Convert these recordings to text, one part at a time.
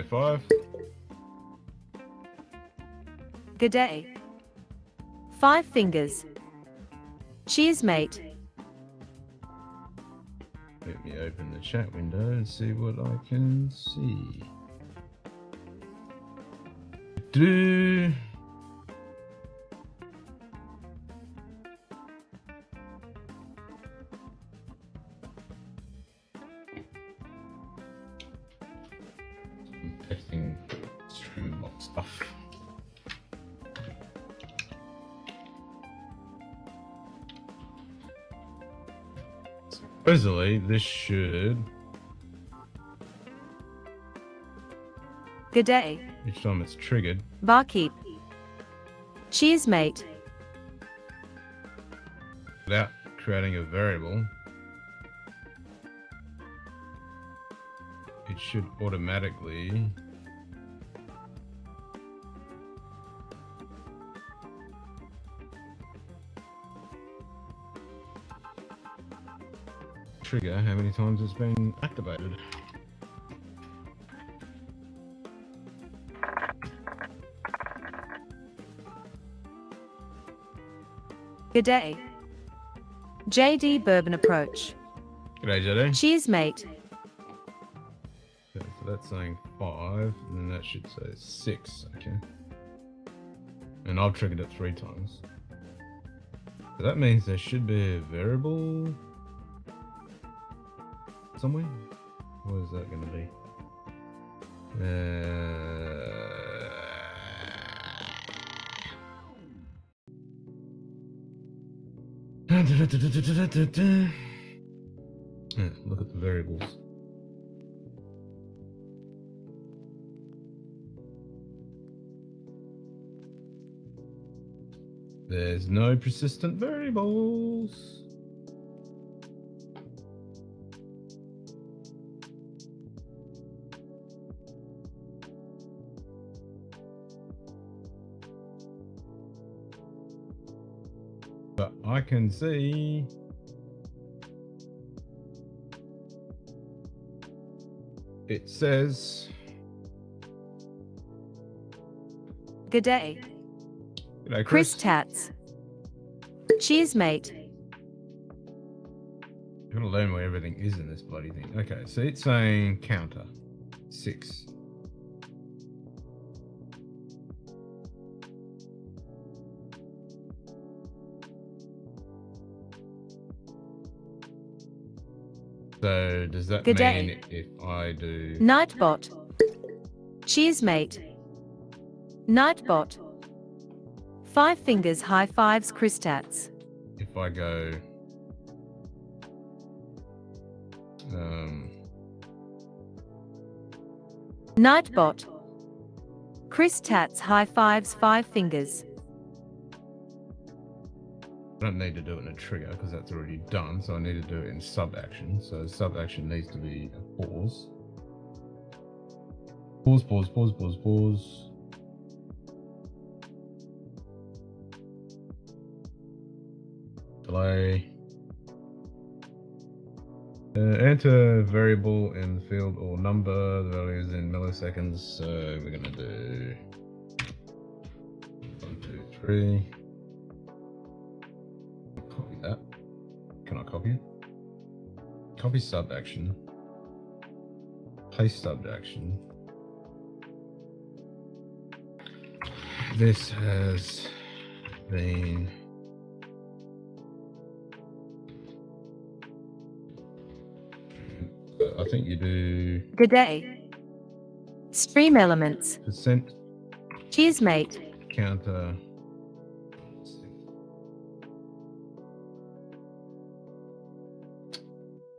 5. Good day. 5 fingers. Cheers, mate. Let me open the chat window and see what I can see. Do. I'm testing streambox stuff. Supposedly, this should. Good day. Each time it's triggered. Barkeep. Cheers, mate. Without creating a variable, it should automatically trigger how many times it's been activated. Good day. JD Bourbon Approach. G'day, JD. Cheers, mate. Okay, so that's saying 5, and then that should say 6, okay. And I've triggered it 3 times. So that means there should be a variable somewhere. What is that going to be? Yeah, look at the variables. There's no persistent variables. But I can see it says Good day. G'day, Chris Tats. Cheers, mate. You've got to learn where everything is in this bloody thing. Okay, so it's saying counter 6. So does that Good mean day. if I do Nightbot. Cheers, mate. Nightbot. 5 fingers, high fives, Chris Tats. if I go Nightbot. Chris Tats, high fives, 5 fingers. I don't need to do it in a trigger because that's already done, so I need to do it in sub action. So sub action needs to be a pause. Pause. Delay. Enter variable in field or number. The value is in milliseconds, so we're gonna do 1, 2, 3. Copy that. Can I copy it? Copy sub action. Paste sub action. This has been I think you do Good day. Stream elements. percent Cheers, mate. counter.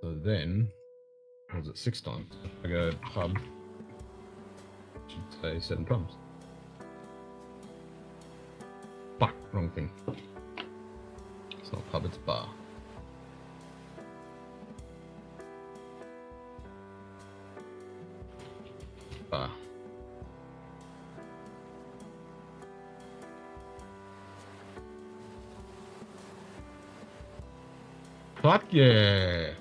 So then, what was it 6 times? I go pub, should say 7 times. Fuck, wrong thing. It's not pub, it's bar. Bar. Fuck yeah!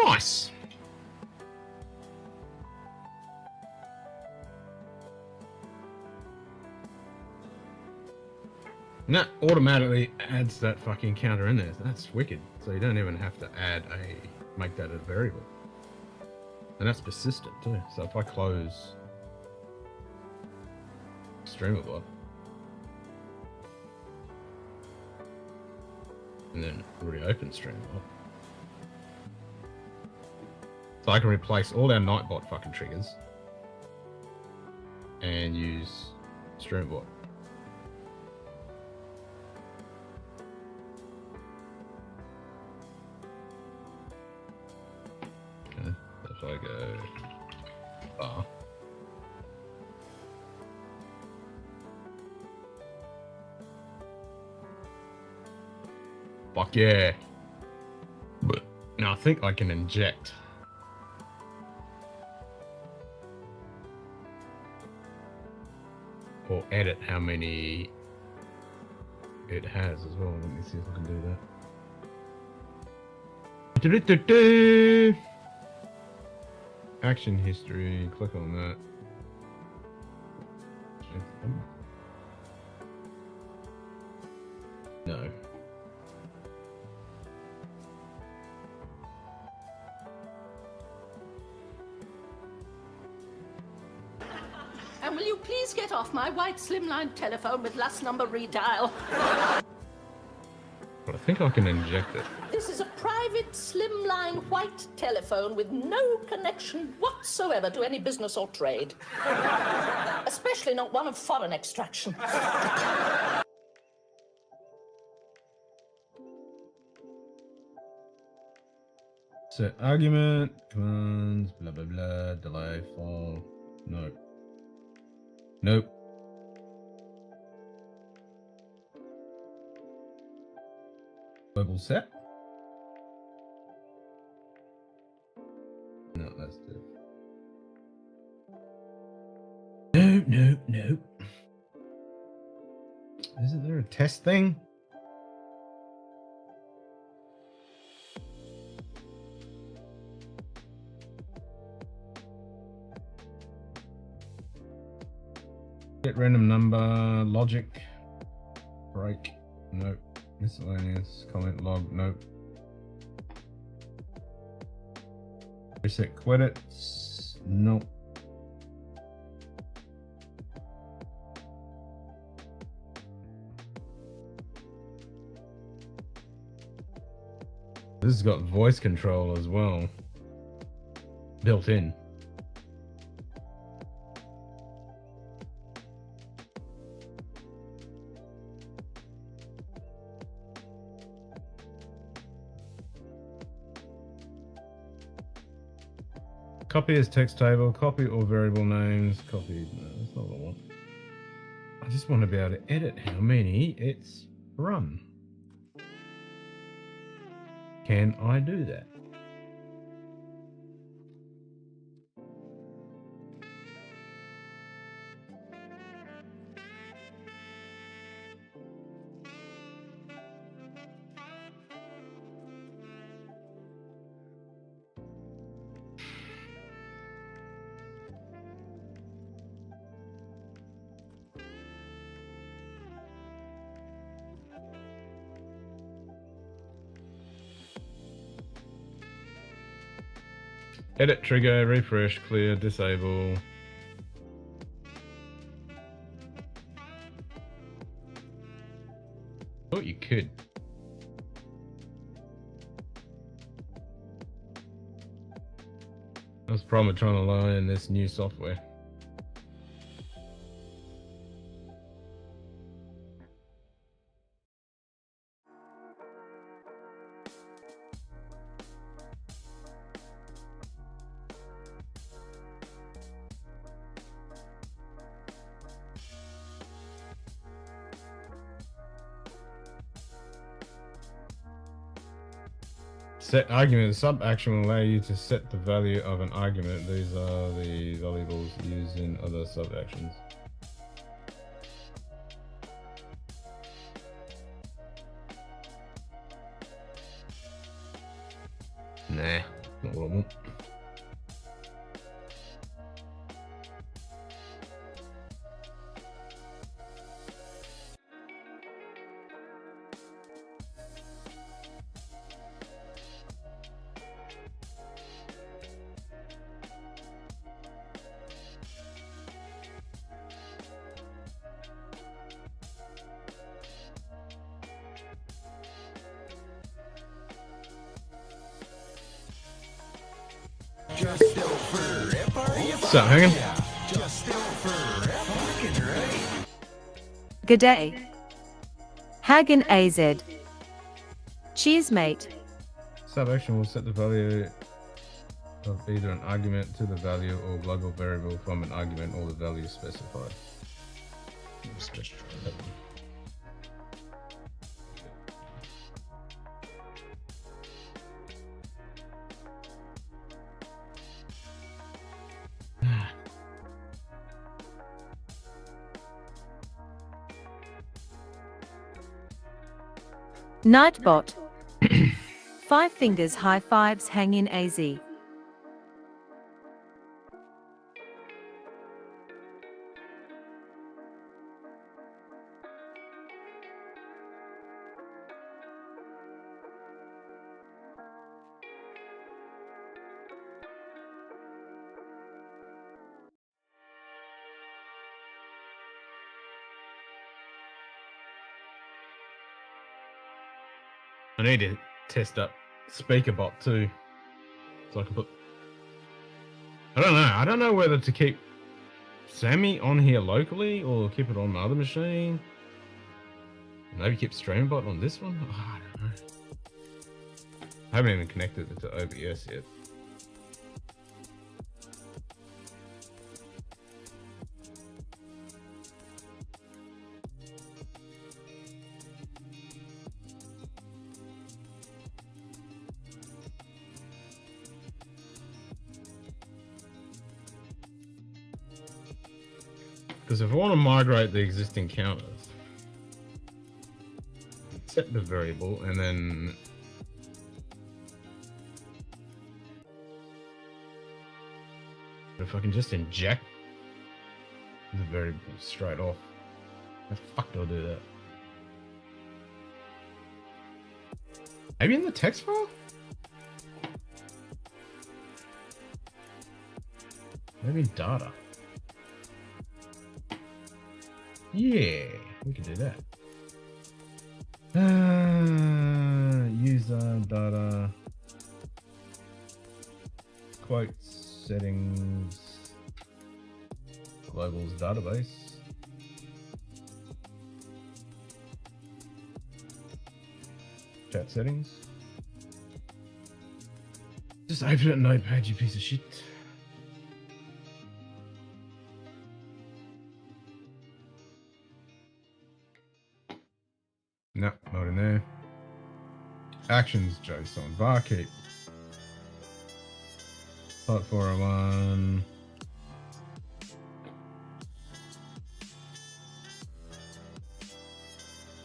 Nice. And that automatically adds that fucking counter in there. That's wicked. So you don't even have to make that a variable. And that's persistent too. So if I close streamer and then reopen streamer, so I can replace all our Nightbot fucking triggers and use streamer. If I go bar. Fuck yeah. But now I think I can inject. Or edit how many it has as well. Let me see if I can do that. Action history, click on that. No. And will you please get off my white slimline telephone with last number redial? But I think I can inject it. This is a private slimline white telephone with no connection whatsoever to any business or trade. Especially not one of foreign extraction. Set argument, commands, blah blah blah, delay file. No. Nope. Global set? No, that's it. No. Isn't there a test thing? Get random number, logic, break, nope. Miscellaneous, comment log, nope. Reset credits, nope. This has got voice control as well, built in. Copy as text table, copy all variable names, copy, no, that's not what I want. I just want to be able to edit how many it's run. Can I do that? Edit trigger, refresh, clear, disable. Thought you could. That's the problem with trying to learn this new software. Set argument. Sub action will allow you to set the value of an argument. These are the variables used in other sub actions. Nah. Not what I want. So, hanging. G'day. Hagen AZ. Cheers, mate. Sub action will set the value of either an argument to the value or global variable from an argument or the value specified. Let's just try that one. Nightbot. 5 fingers high fives hang in AZ. I need to test up SpeakerBot too, so I can put. I don't know. I don't know whether to keep Sammy on here locally or keep it on my other machine. Maybe keep StreamBot on this one. Oh, I don't know. I haven't even connected it to OBS yet. Because if I want to migrate the existing counters, set the variable and then if I can just inject the variable straight off, how the fuck do I do that? Maybe in the text file? Maybe in data. Yeah, we can do that. User data, quotes, settings, globals database. Chat settings. Just open it in Notepad, you piece of shit. No, not in there. Actions, JSON, barkeep. Site 401.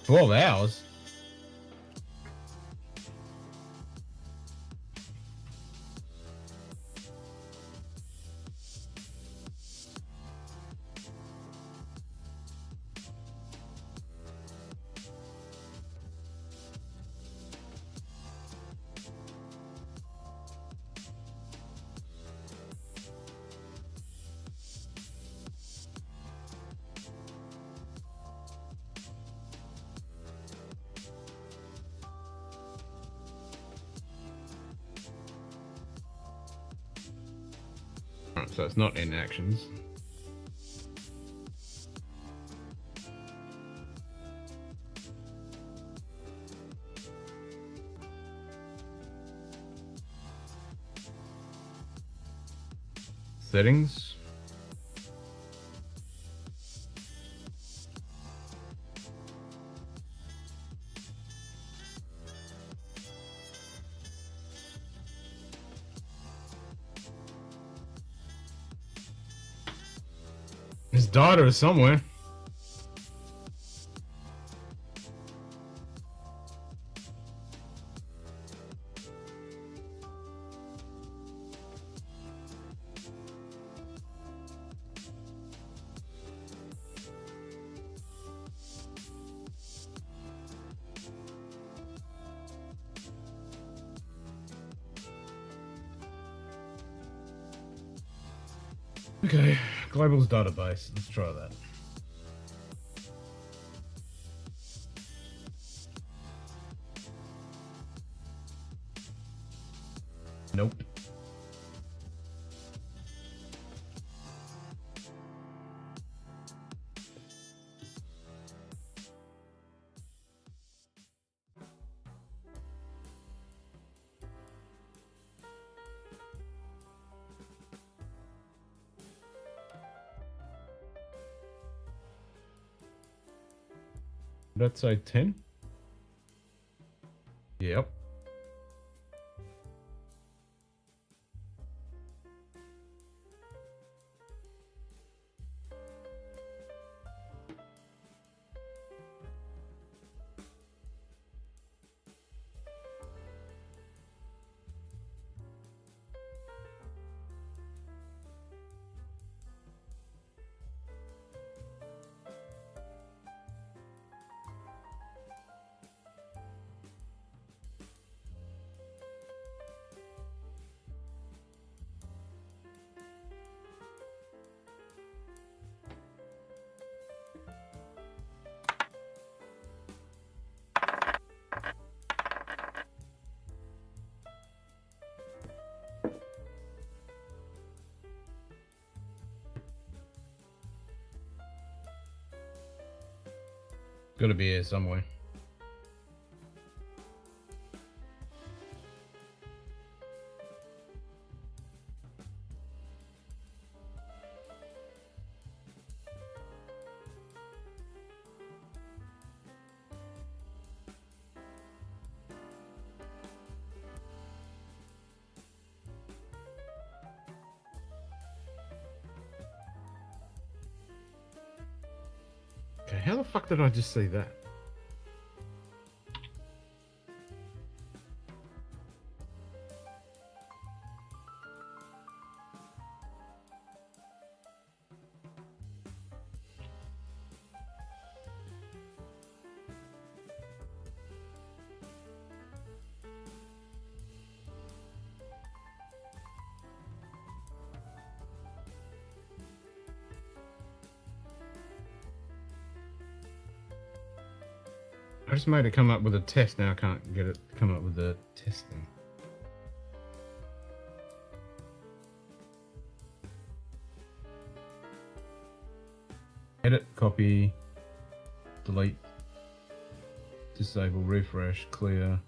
$12. Alright, so it's not in actions. Settings. His daughter is somewhere. Okay, Global's database. Let's try that. Nope. Let's say 10. Yep. Gotta be here somewhere. Okay, how the fuck did I just see that? I just made it come up with a test, now I can't get it to come up with a testing. Edit, copy, delete, disable, refresh, clear.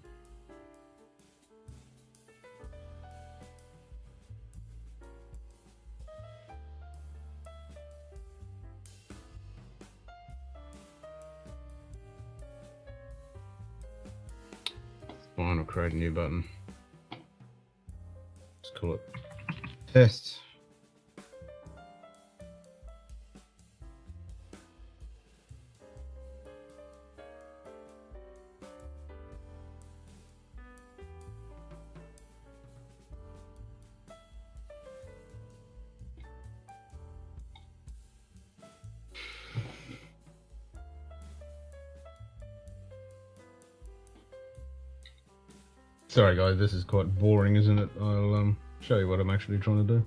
Fine, I'll create a new button. Let's call it test. Sorry guys, this is quite boring, isn't it? I'll show you what I'm actually trying to do.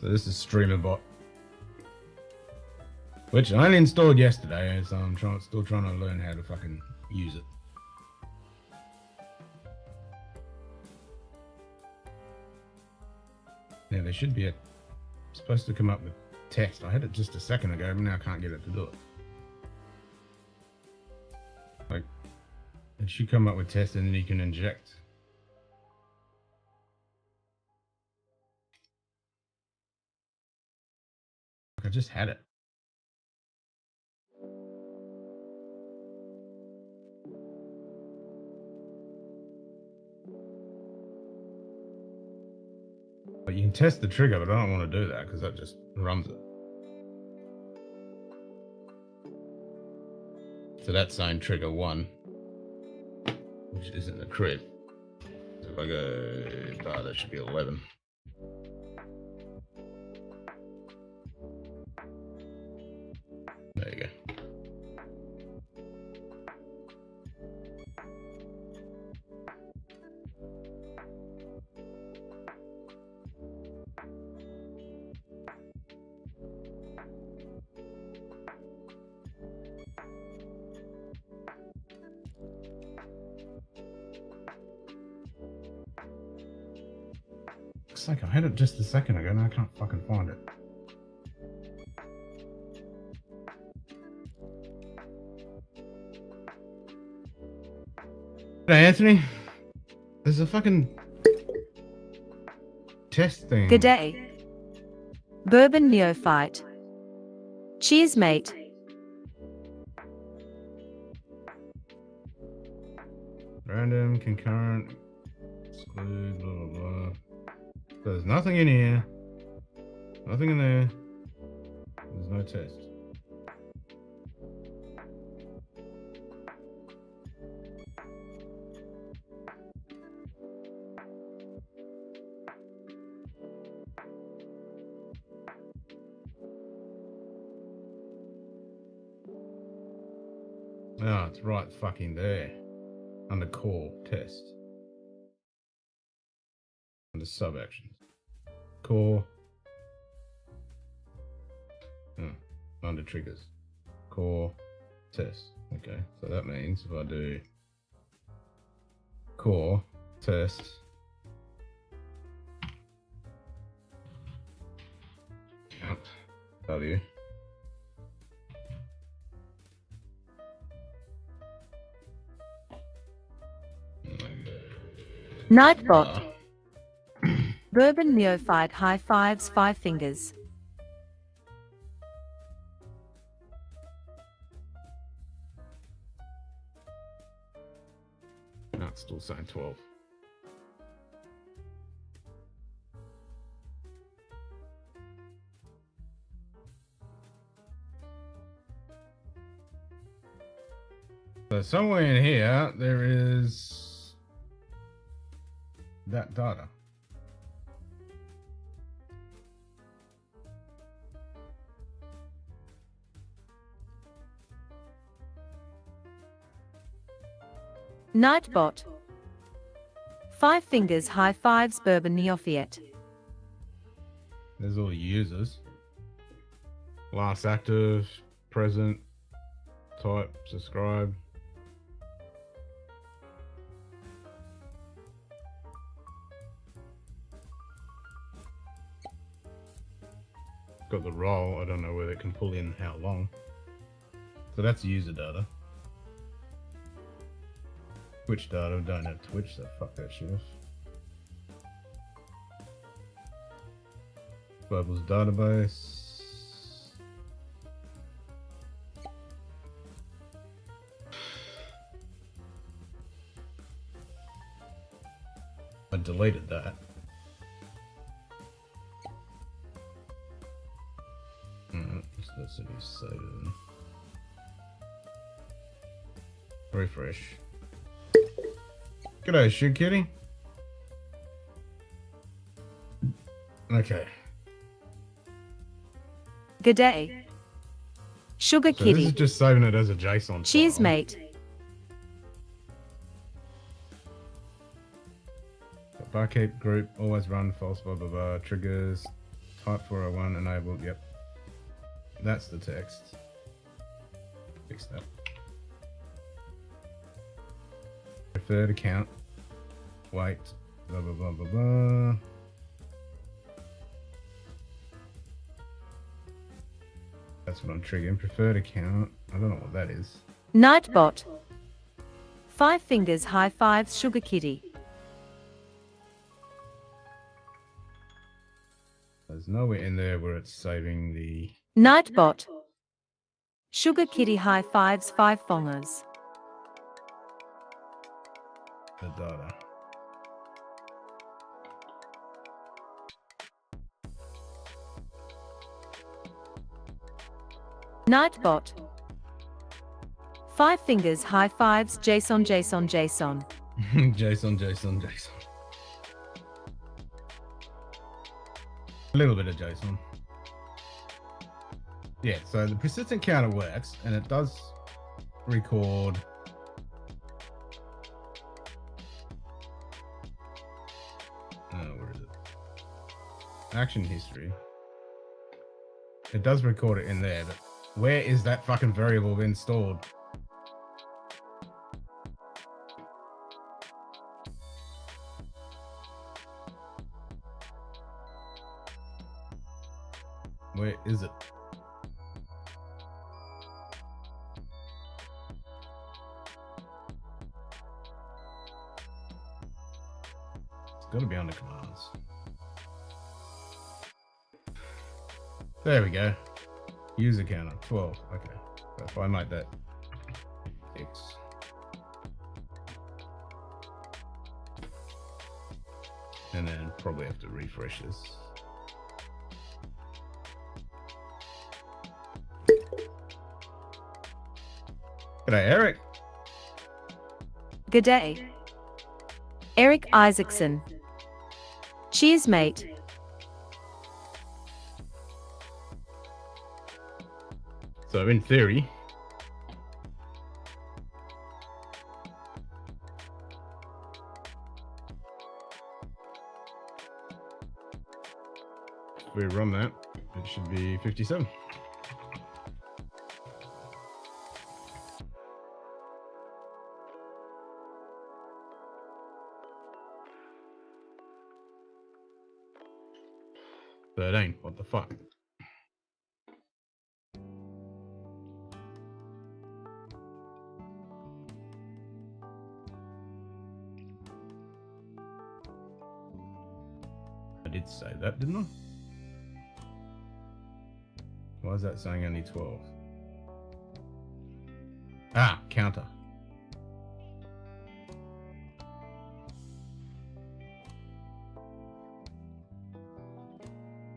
So this is StreamerBot, which I only installed yesterday, so I'm still trying to learn how to fucking use it. Yeah, there should be supposed to come up with text. I had it just a second ago, but now I can't get it to do it. Like, it should come up with text and then you can inject. Like, I just had it. But you can test the trigger, but I don't want to do that because that just runs it. So that's saying trigger 1, which isn't the crib. So if I go, that should be 11. There you go. sake, I had it just a second ago and I can't fucking find it. Hey, Anthony. There's a fucking test thing. G'day. Bourbon neophyte. Cheers, mate. Random, concurrent, exclude, blah, blah, blah. There's nothing in here. Nothing in there. There's no test. Oh, it's right fucking there. Under core test. Under sub actions. Core. Oh, under triggers. Core test. Okay, so that means if I do core test. Count value. Nightbot. Bourbon neophyte high fives 5 fingers. No, it's still saying 12. So somewhere in here, there is that data. Nightbot. 5 fingers high fives bourbon neophyte. There's all the users. Last active, present, type, subscribe. Got the role, I don't know whether it can pull in how long. So that's user data. Twitch data, don't have Twitch, so fuck that shit. Global's database. I deleted that. So that's what he's saving. Refresh. G'day, Shoe Kitty. Okay. G'day. Sugar So this kitty. is just saving it as a JSON Cheers, file. mate. Barkeep group, always run, false, blah, blah, blah, triggers, type 401, enabled, yep. That's the text. Fix that. Preferred account, wait, blah, blah, blah, blah, blah. That's what I'm triggering. Preferred account, I don't know what that is. Nightbot. 5 fingers high fives sugar kitty. There's nowhere in there where it's saving the... Nightbot. Sugar kitty high fives 5 fongers. the data. Nightbot. 5 fingers high fives JSON JSON JSON. JSON. A little bit of JSON. Yeah, so the persistent counter works and it does record where is it? Action history. It does record it in there, but where is that fucking variable been stored? Where is it? It's got to be under commands. There we go. User counter 12. Okay. So if I make that 6. And then probably have to refresh this. G'day, Eric. G'day. Eric Isaacson. Cheers, mate. So in theory, if we run that, it should be 57. What the fuck? I did say that, didn't I? Why is that saying only 12? Ah, counter.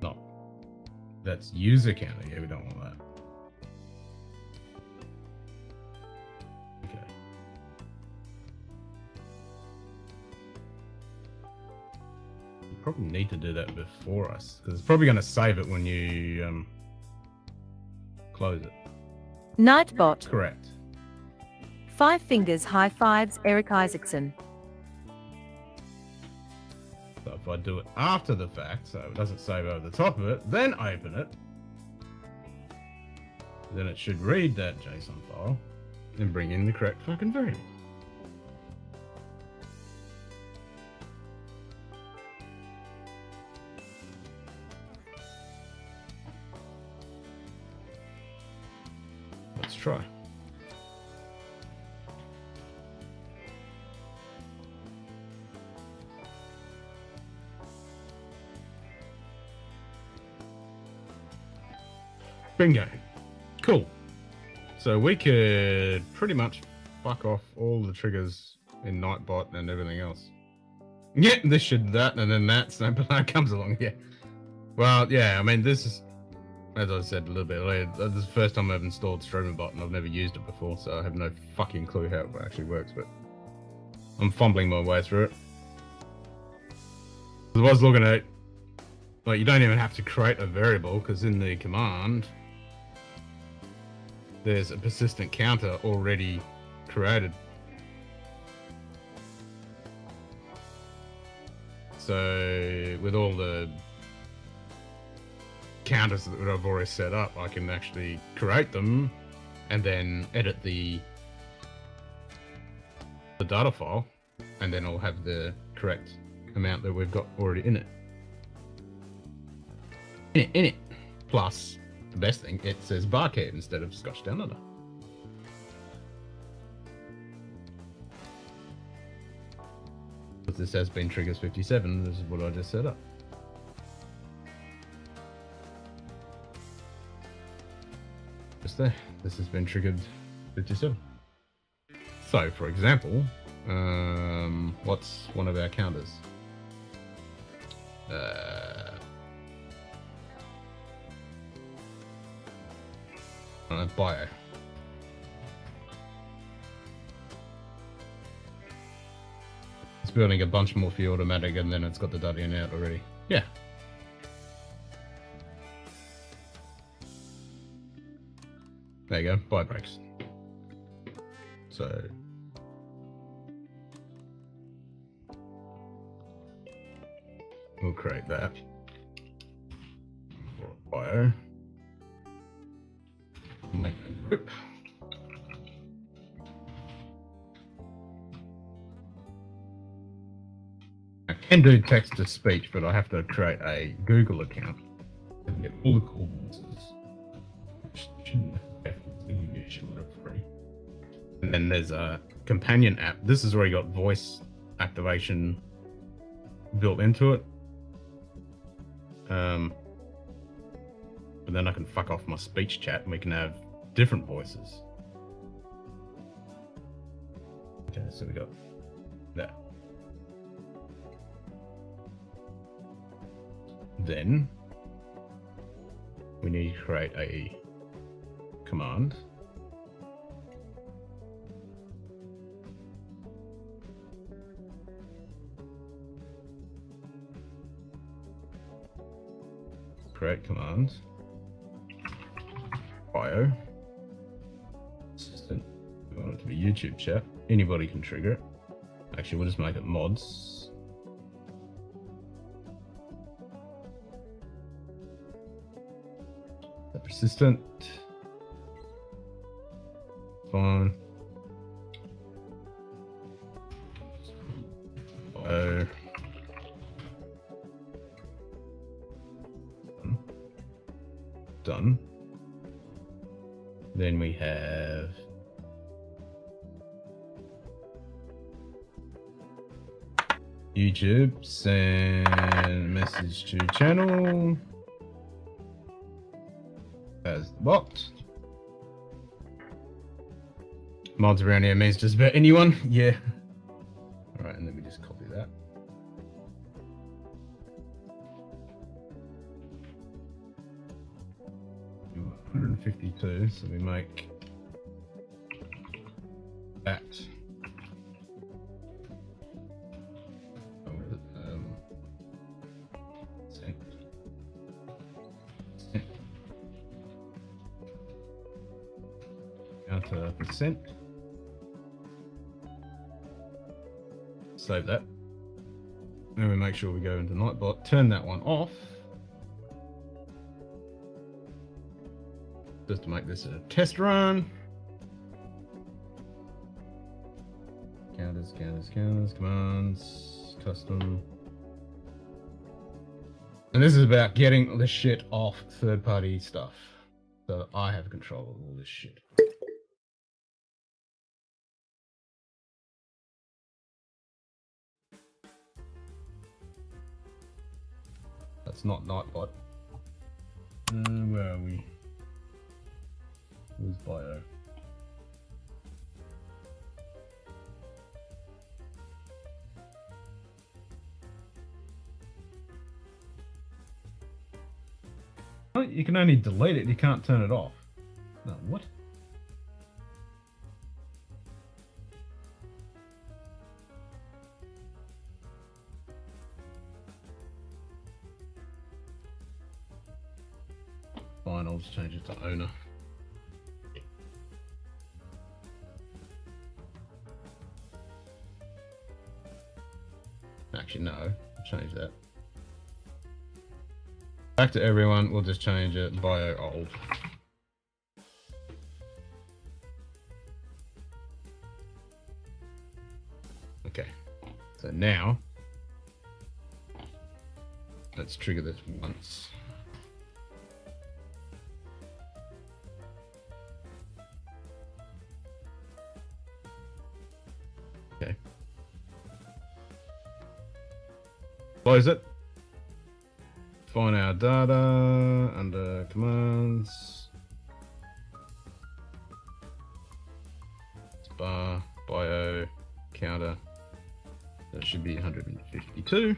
No. That's user counter. Yeah, we don't want that. Okay. You probably need to do that before us, because it's probably going to save it when you close it. Nightbot. Correct. 5 fingers high fives, Eric Isaacson. So if I do it after the fact, so it doesn't save over the top of it, then open it, then it should read that JSON file and bring in the correct fucking variable. Let's try. Bingo. Cool. So we could pretty much fuck off all the triggers in Nightbot and everything else. Yeah, this should that, and then that snowplow comes along. Yeah. Well, yeah, I mean, this is, as I said a little bit earlier, this is the first time I've installed Streamerbot, and I've never used it before, so I have no fucking clue how it actually works, but I'm fumbling my way through it. I was looking at, like, you don't even have to create a variable, because in the command, there's a persistent counter already created. So with all the counters that I've already set up, I can actually create them and then edit the data file, and then I'll have the correct amount that we've got already in it. In it. Plus, the best thing, it says barcode instead of scotchdownunder. But this has been triggers 57, this is what I just set up. Just there, this has been triggered 57. So, for example, what's one of our counters? Bio. It's building a bunch more for you automatic, and then it's got the data in out already. Yeah. There you go, buy breaks. So we'll create that. Bio. I can do text to speech, but I have to create a Google account. get all the cool voices. Shouldn't definitely be a short of free. And then there's a companion app. This has already got voice activation built into it. But then I can fuck off my speech chat and we can have different voices. Okay, so we got that. Then we need to create a command. Create command. Bio. Assistant. We want it to be YouTube chat. Anybody can trigger it. Actually, we'll just make it mods. Persistent. Fine. Bio. Done. Then we have YouTube, send message to channel as the bot. Mods around here means just about anyone. Yeah. All right, and let me just copy that. Do 152, so we make that. Counter percent. Save that. Then we make sure we go into Nightbot, turn that one off. Just to make this a test run. Counters, commands, custom. And this is about getting the shit off third-party stuff. So I have control of all this shit. That's not Nightbot. Where are we? Where's bio? Oh, you can only delete it, you can't turn it off. No, what? Fine, I'll just change it to owner. Actually, no, I'll change that. Back to everyone, we'll just change it bio old. Okay, so now let's trigger this once. Okay. Close it. Find our data under commands. It's bar, bio, counter. That should be 152.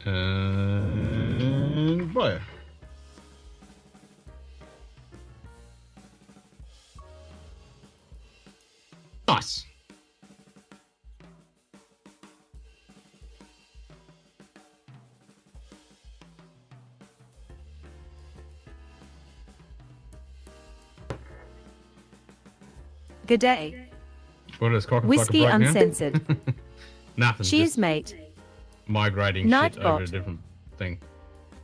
And bio. Nice. G'day. What is cock and Whiskey fucker break now? uncensored. Nothing. Cheers, just mate. migrating shit over a Nightbot. different thing.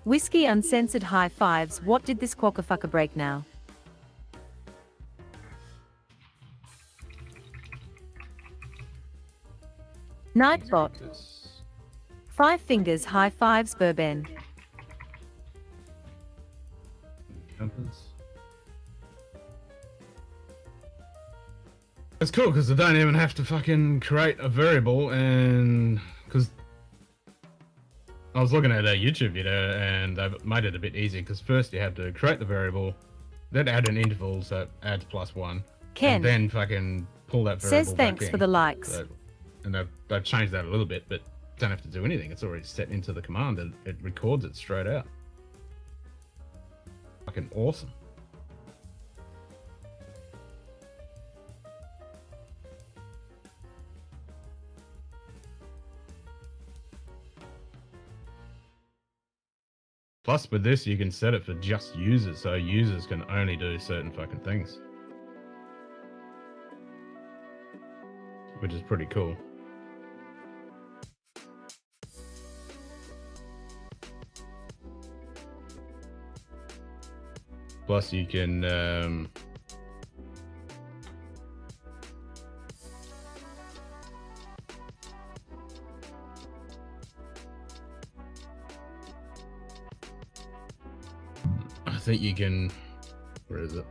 Whiskey uncensored high fives. What did this quokka-fucker break now? Nightbot. This 5 fingers high fives bourbon. happens. It's cool because I don't even have to fucking create a variable, and because I was looking at a YouTube video and they made it a bit easier because first you have to create the variable, then add an interval so it adds +1, Ken and then fucking pull that variable says back thanks in. for the likes. So, and they've changed that a little bit, but don't have to do anything. It's already set into the command and it records it straight out. Fucking awesome. Plus, with this, you can set it for just users, so users can only do certain fucking things. Which is pretty cool. Plus, you can I think you can, where is it?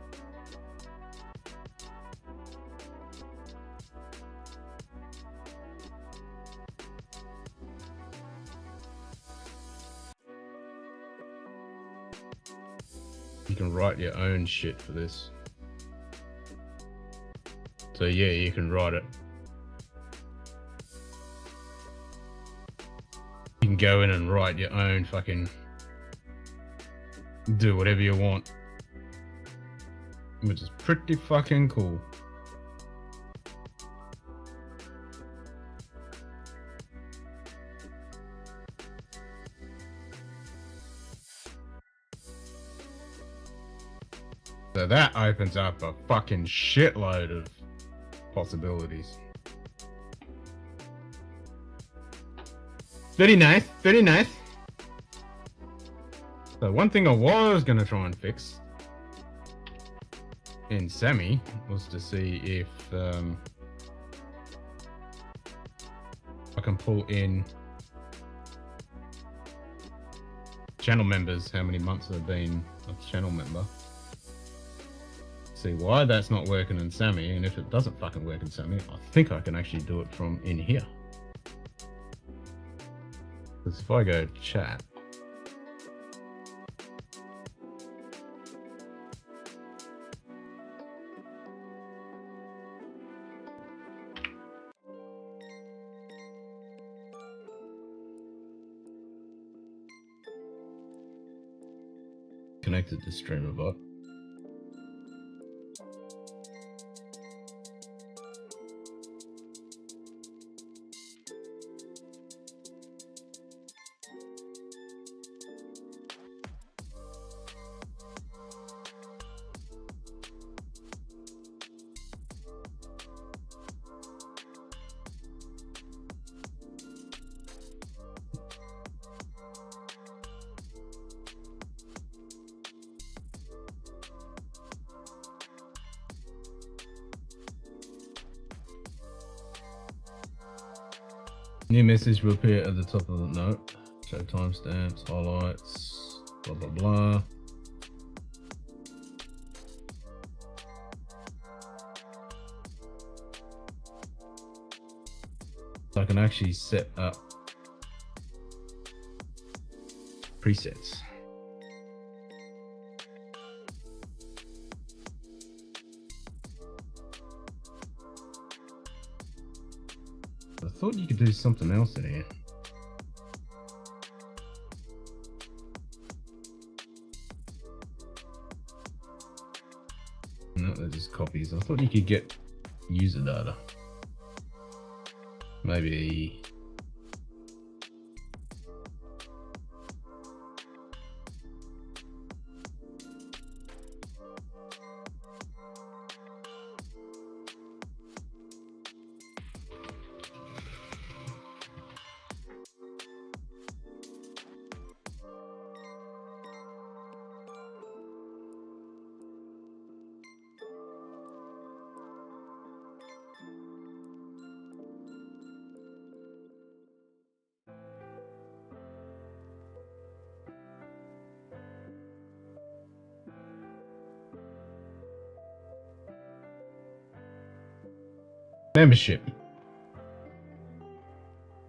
You can write your own shit for this. So yeah, you can write it. You can go in and write your own fucking, do whatever you want, which is pretty fucking cool. So that opens up a fucking shitload of possibilities. Very nice, very nice. So one thing I was going to try and fix in Sammy was to see if I can pull in channel members, how many months they've been a channel member. See why that's not working in Sammy, and if it doesn't fucking work in Sammy, I think I can actually do it from in here. Because if I go chat, connected to StreamerBot. New message will appear at the top of the note. Show timestamps, highlights, blah blah blah. So I can actually set up presets. I thought you could do something else in here. No, they're just copies. I thought you could get user data. Maybe. Membership.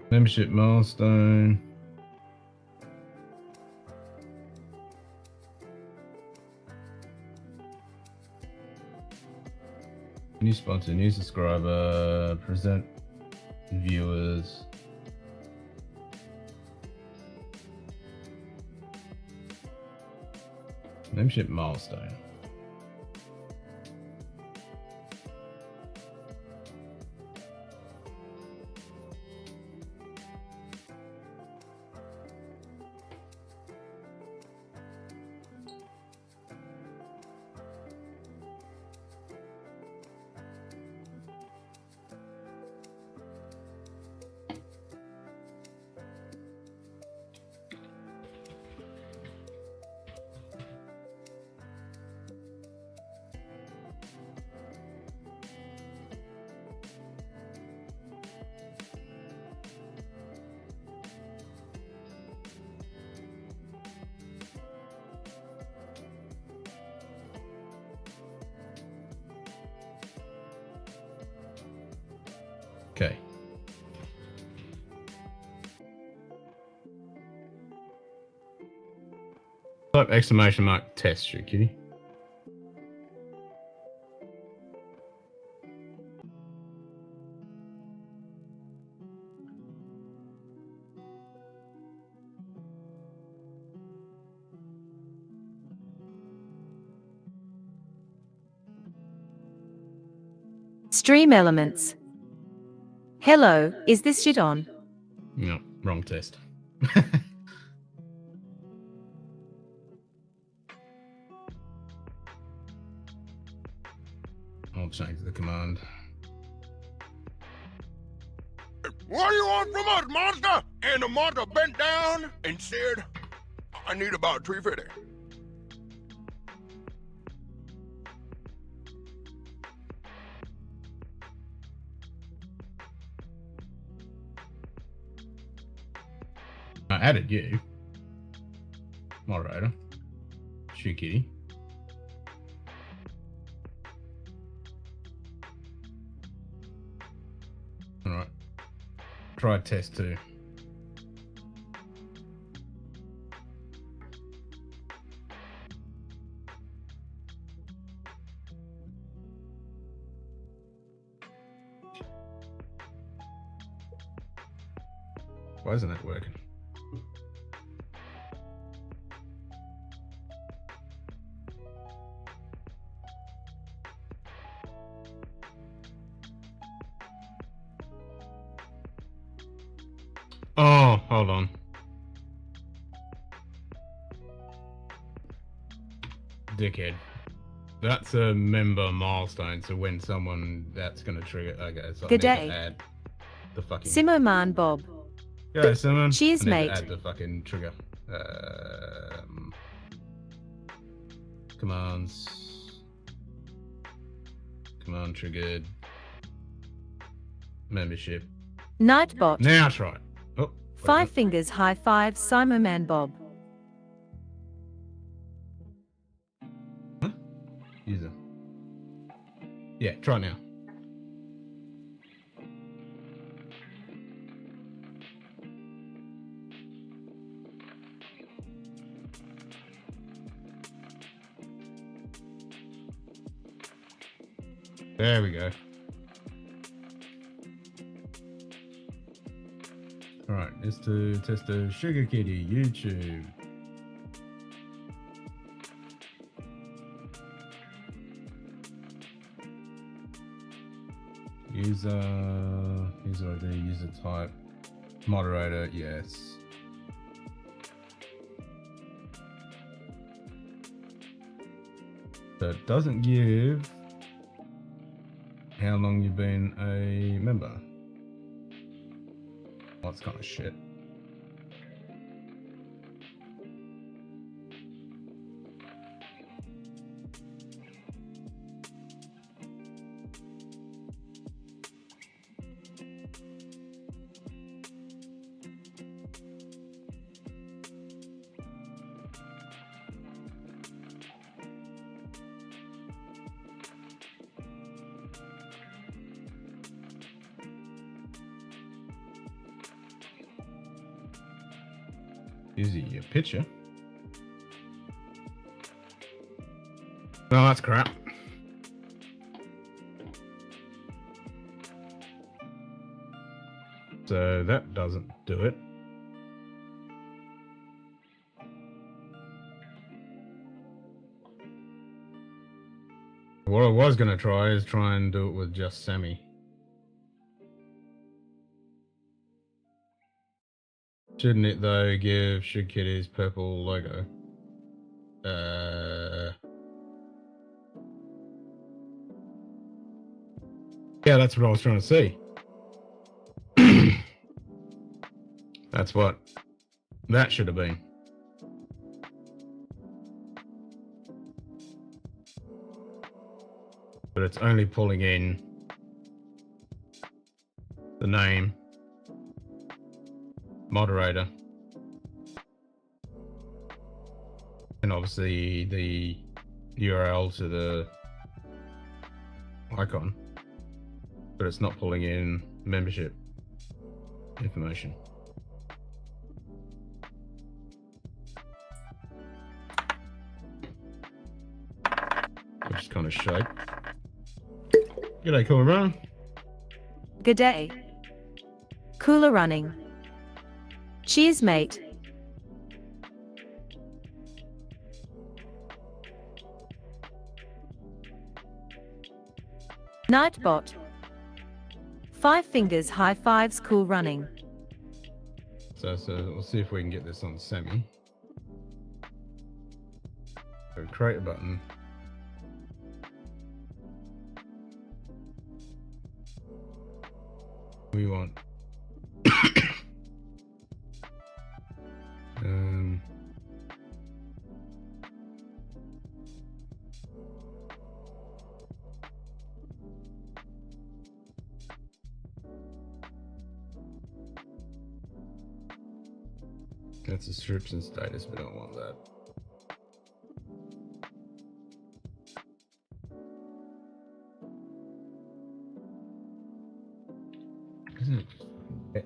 Membership milestone. New sponsor, new subscriber, present viewers. Membership milestone. Okay. Type exclamation mark test, you kitty. Stream elements. Hello, is this shit on? No, wrong test. I'll change the command. What do you want from us, monster? And the monster bent down and said, I need about 350. I added you. Moderator. Shoot kitty. Alright. Try test 2. Why isn't that working? Oh, hold on. Dickhead. That's a member milestone, so when someone that's gonna trigger, okay, so I need to G'day. add the fucking Simoman Bob. yeah, someone. Cheers, I need mate. to add the fucking trigger. Commands. Command triggered. Membership. Nightbot. Now try it. Oh, wait a Five minute. fingers high five Simoman Bob. User. Yeah, try it now. There we go. Alright, it's to test the Sugar Kitty YouTube. User ID, user type, moderator, yes. So it doesn't give how long you've been a member. Well, that's kind of shit. Using your picture. Oh, that's crap. So that doesn't do it. What I was going to try is try and do it with just Sammy. Shouldn't it though should Kitty's purple logo? Yeah, that's what I was trying to see. That's what that should have been. But it's only pulling in the name, moderator, and obviously the URL to the icon, but it's not pulling in membership information. Which is kind of shite. G'day, Cooler Run. G'day. Cooler running. Cheers, mate. Nightbot. 5 fingers high fives, cool running. So we'll see if we can get this on Sammy. So create a button. We want that's description status, we don't want that. Isn't it just wet?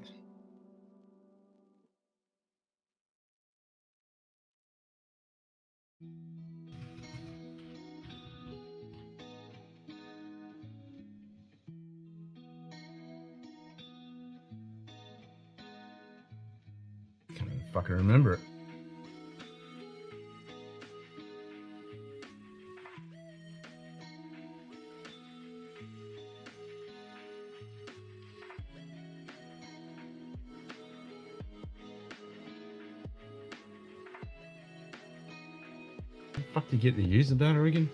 Can't even fucking remember it. How the fuck do you get the user data again?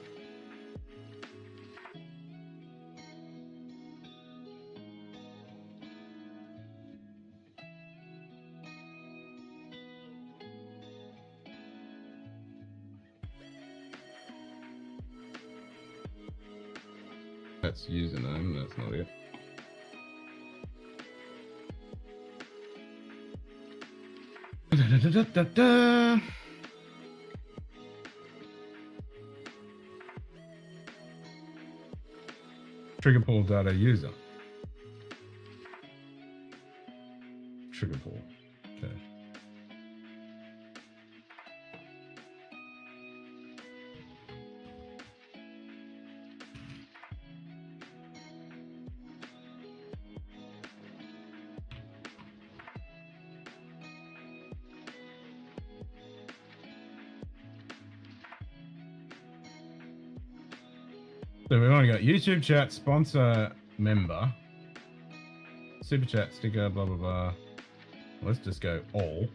That's username, that's not it. Da-da-da-da-da-da. Trigger pull data user. Trigger pull. Okay. So we've only got YouTube chat, sponsor, member, super chat, sticker, blah, blah, blah. Let's just go all.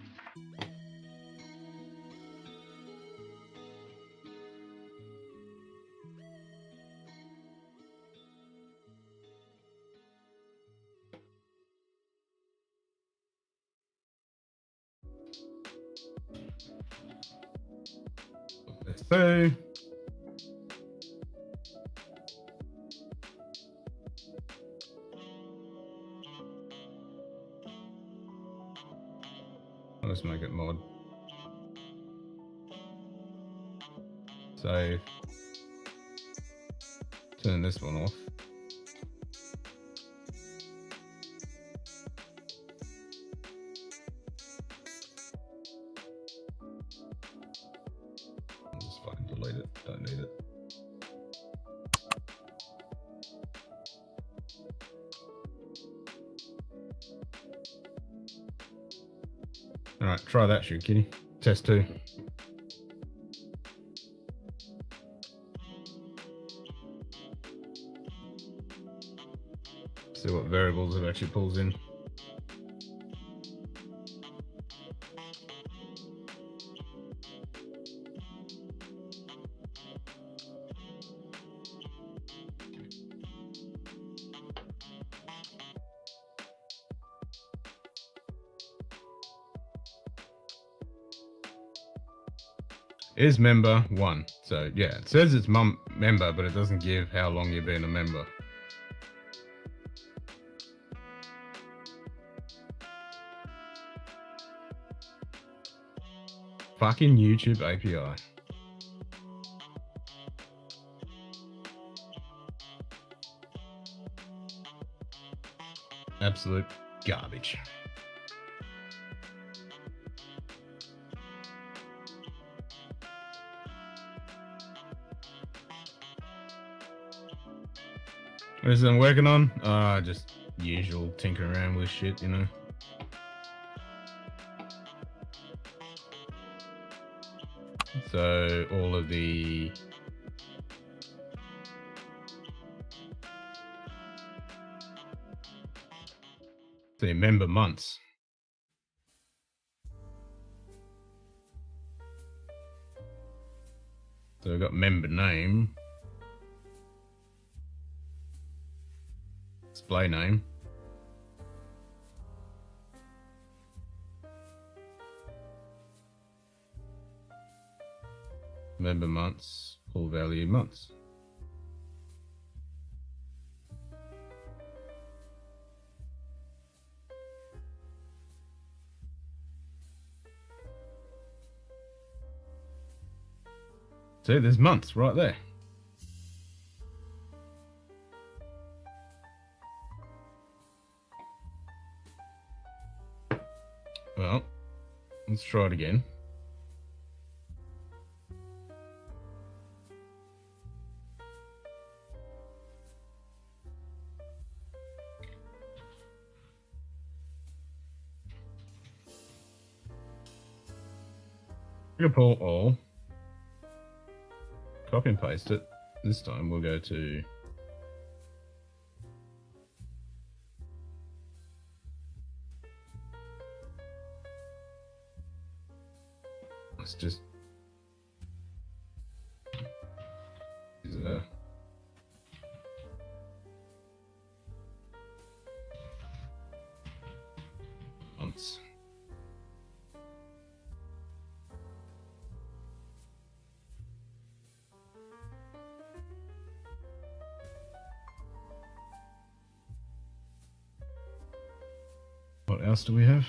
Let's do. Let's make it mod. Save. Turn this one off. delete it. Don't need it. Alright, try that shit, kitty. Test 2. See what variables it actually pulls in. Is member 1. So yeah, it says it's member, but it doesn't give how long you've been a member. Fucking YouTube API. Absolute garbage. What is it I'm working on? Just usual tinkering around with shit, you know. So all of the member months. So we've got member name, display name, member months, full value months. See, there's months right there. Well, let's try it again. I'm gonna pull all, copy and paste it. This time we'll go to let's just months. What else do we have?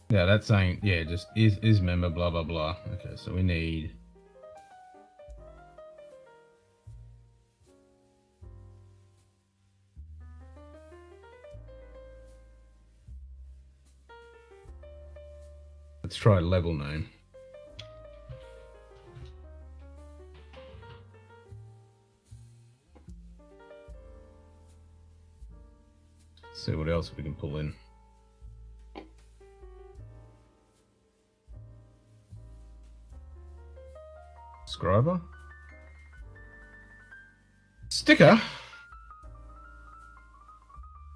Yeah, that's saying, yeah, just is member, blah, blah, blah. Okay, so we need let's try level name. See what else we can pull in. Scriber. Sticker.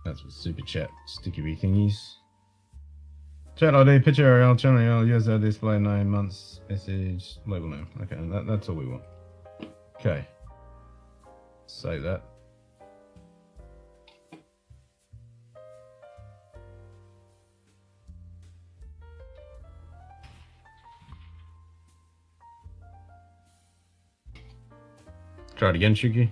That's what super chat sticky thingies. Chat ID, picture URL, channel URL, user display name, months, message, label name. Okay, that's all we want. Okay. Save that. Try it again, Shuki.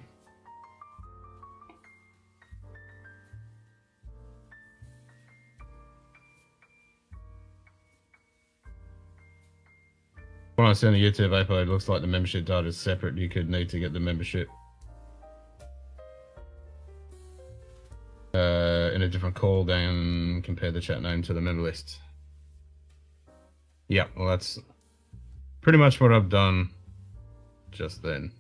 When I send a YouTube upload, it looks like the membership data is separate. You could need to get the membership in a a different call, then compare the chat name to the member list. Yeah, well, that's pretty much what I've done just then.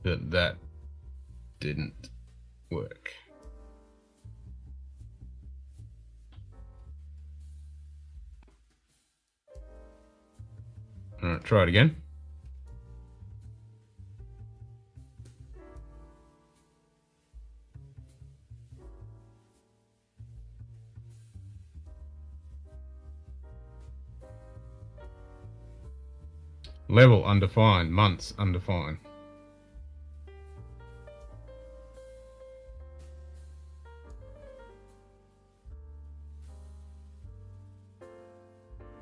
But that didn't work. Alright, try it again. Level undefined, months undefined.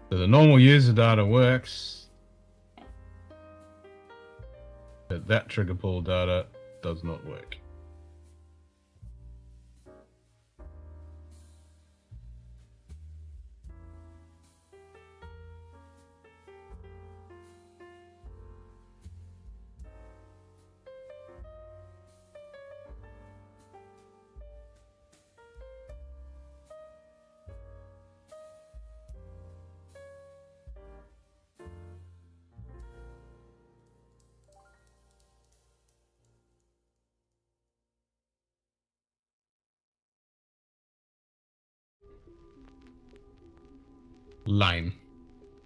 So the normal user data works, but that trigger pool data does not work. Lame.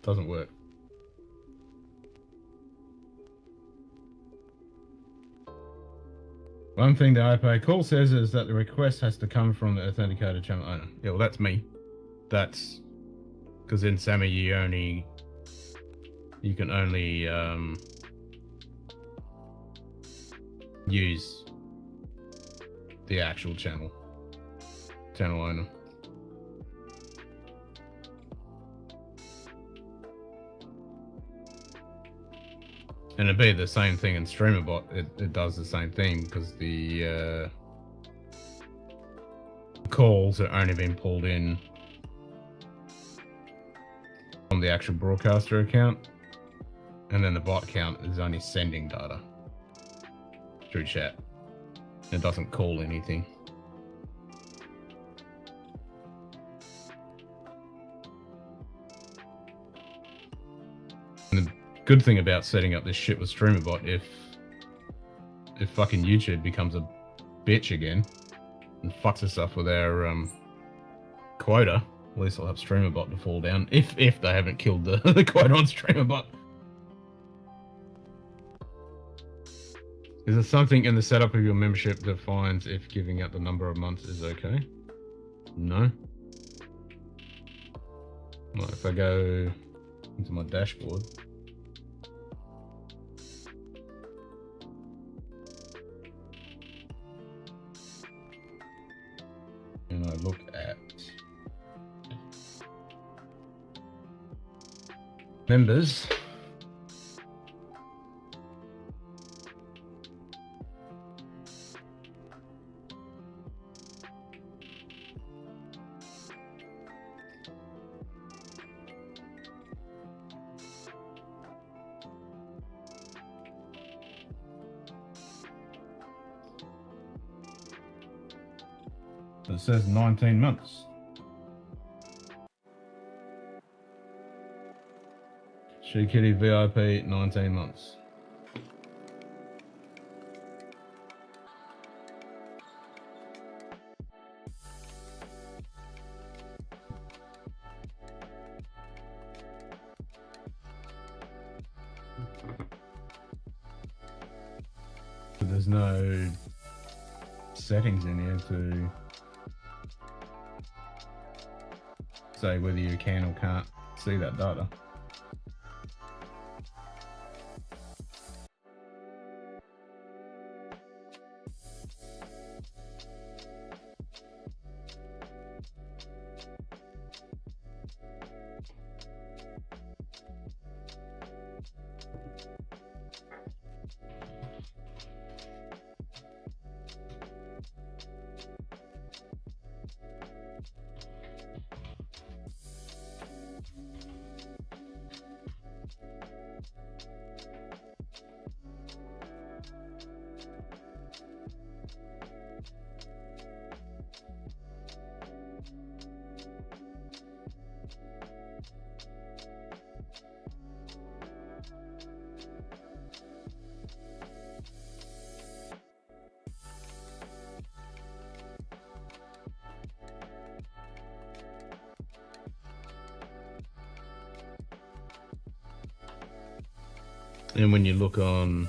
Doesn't work. One thing the IPA call says is that the request has to come from the authenticated channel owner. Yeah, well, that's me. That's because in SAMI you can only use the actual channel owner. And it'd be the same thing in StreamerBot. It does the same thing because the calls are only being pulled in on the actual broadcaster account, and then the bot account is only sending data through chat. It doesn't call anything. And the good thing about setting up this shit with StreamerBot, if fucking YouTube becomes a bitch again and fucks us up with our quota, at least I'll have StreamerBot to fall down if they haven't killed the quota on StreamerBot. Is there something in the setup of your membership that defines if giving out the number of months is okay? No. Well, if I go into my dashboard, and I look at members, it says 19 months. She Kitty VIP 19 months. But there's no settings in here to say whether you can or can't see that data. And when you look on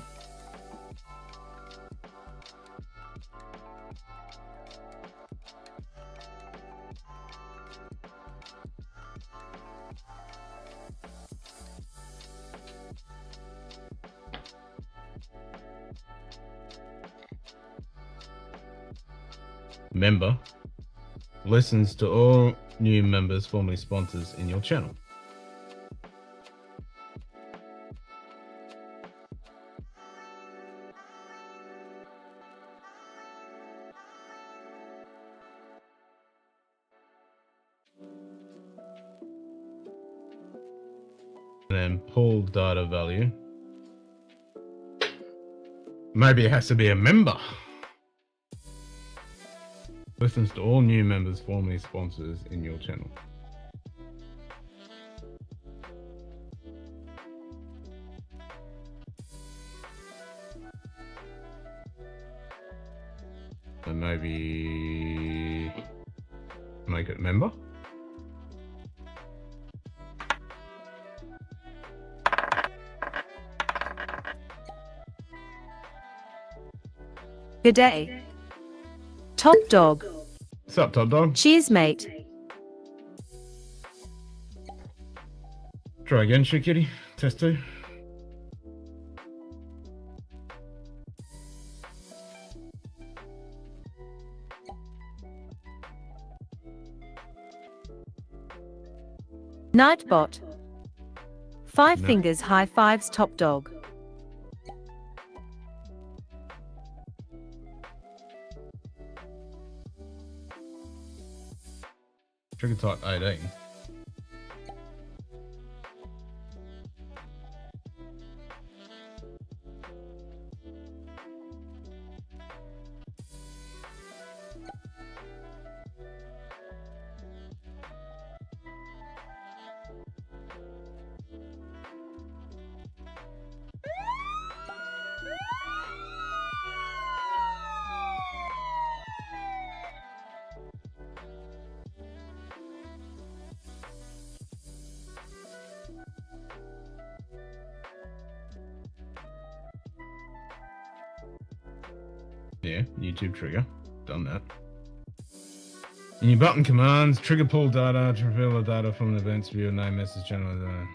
member, listens to all new members, formerly sponsors in your channel. And then pull data value. Maybe it has to be a member. Listens to all new members, formerly sponsors in your channel. And maybe make it member. G'day. Top dog. What's up, top dog? Cheers, mate. Try again, shit kitty. Test 2. Nightbot. 5 No. fingers high fives top dog. Trigger type 18. Yeah, YouTube trigger. Done that. In your button commands, trigger pull data to reveal the data from the events view, name, message channel.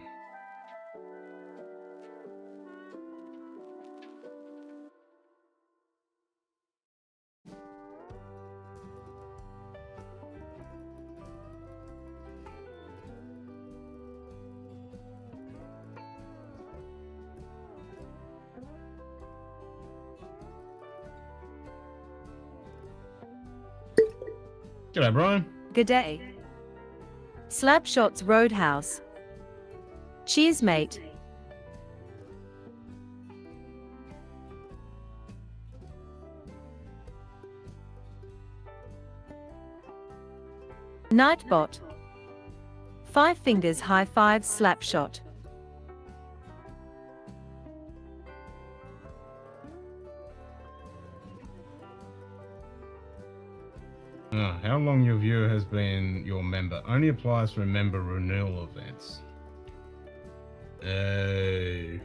G'day, Brian. G'day. Slapshots Roadhouse. Cheers, mate. Nightbot. 5 fingers high five slapshot. How long your viewer has been your member. Only applies for member renewal events. There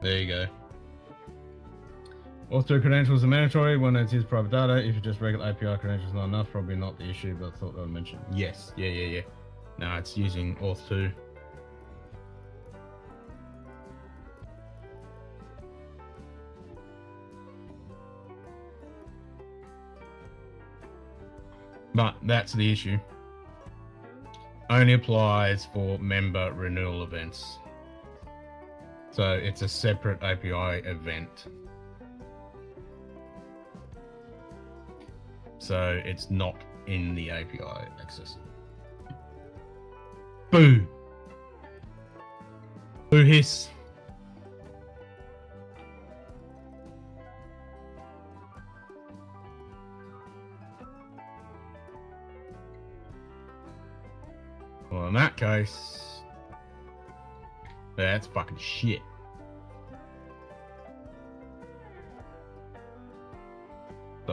you go. Auth2 credentials are mandatory when it is private data. If it's just regular API credentials, not enough. Probably not the issue, but I thought I would mention. Yes, yeah. No, it's using Auth2. But that's the issue. Only applies for member renewal events. So it's a separate API event. So it's not in the API accessible. Boo! Boo hiss. Well, in that case, that's fucking shit.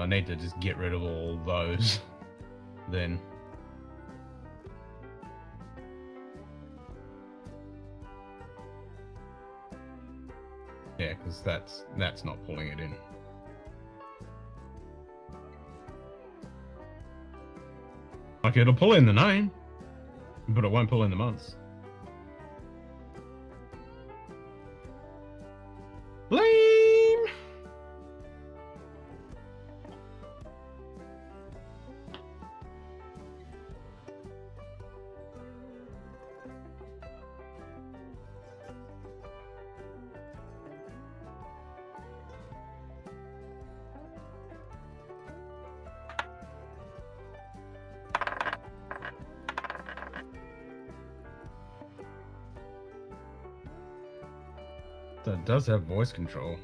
I need to just get rid of all those then. Yeah, because that's not pulling it in. Like, it'll pull in the name, but it won't pull in the months. Blame! That does have voice control.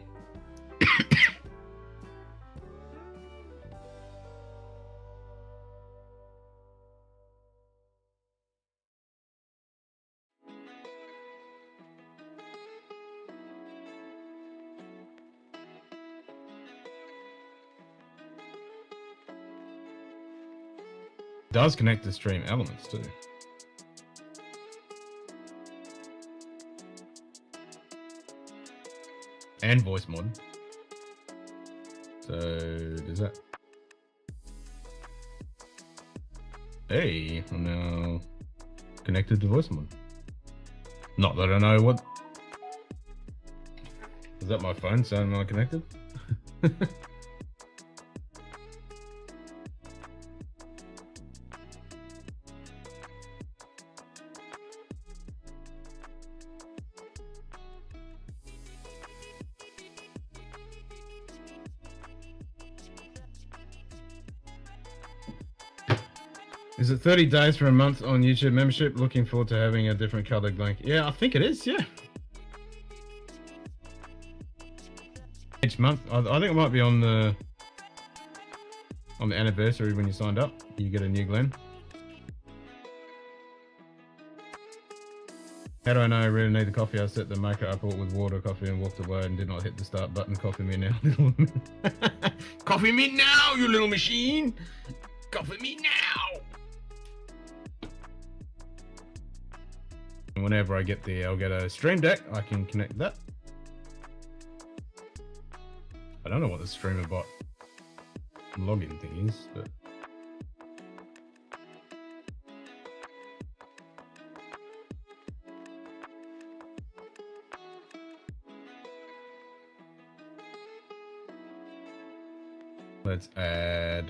Does connect to stream elements too. And voice mod. So does that? Hey, I'm now connected to voice mod. Not that I know what. Is that my phone saying I'm not connected? Is it 30 days for a month on YouTube membership? Looking forward to having a different colored blanket. Yeah, I think it is, yeah. Each month. I think it might be on the anniversary when you signed up. You get a new Glen. How do I know I really need the coffee? I set the maker up all with water, coffee, and walked away and did not hit the start button. Coffee me now. Coffee me now, you little machine! Coffee me now! And whenever I get there, I'll get a stream deck. I can connect that. I don't know what the streamer bot login thing is, but let's add.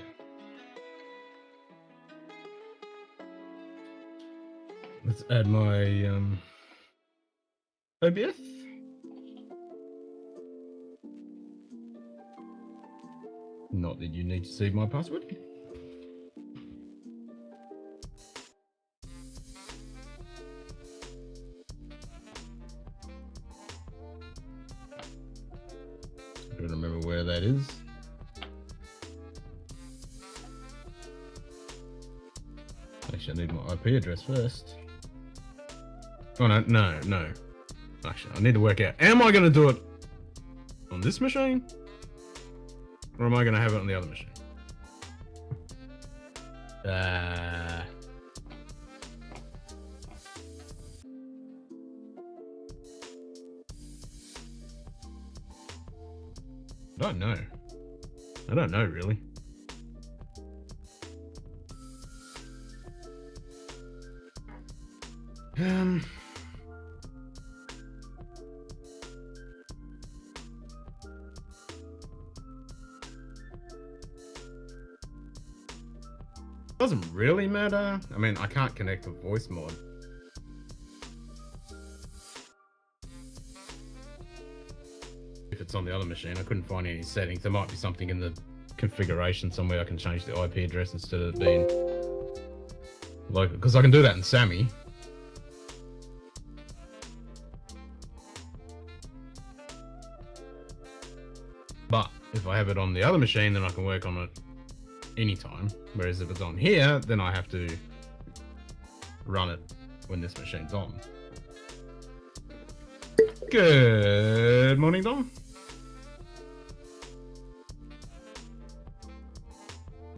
Let's add my OBS. Not that you need to see my password. I don't remember where that is. Actually, I need my IP address first. Oh, no. Actually, I need to work out. Am I going to do it on this machine? Or am I going to have it on the other machine? I don't know. I don't know, really. Doesn't really matter. I mean, I can't connect to voice mod. If it's on the other machine, I couldn't find any settings. There might be something in the configuration somewhere I can change the IP address instead of being local, because I can do that in Sammy. But if I have it on the other machine, then I can work on it anytime. Whereas if it's on here, then I have to run it when this machine's on. Good morning, Dom.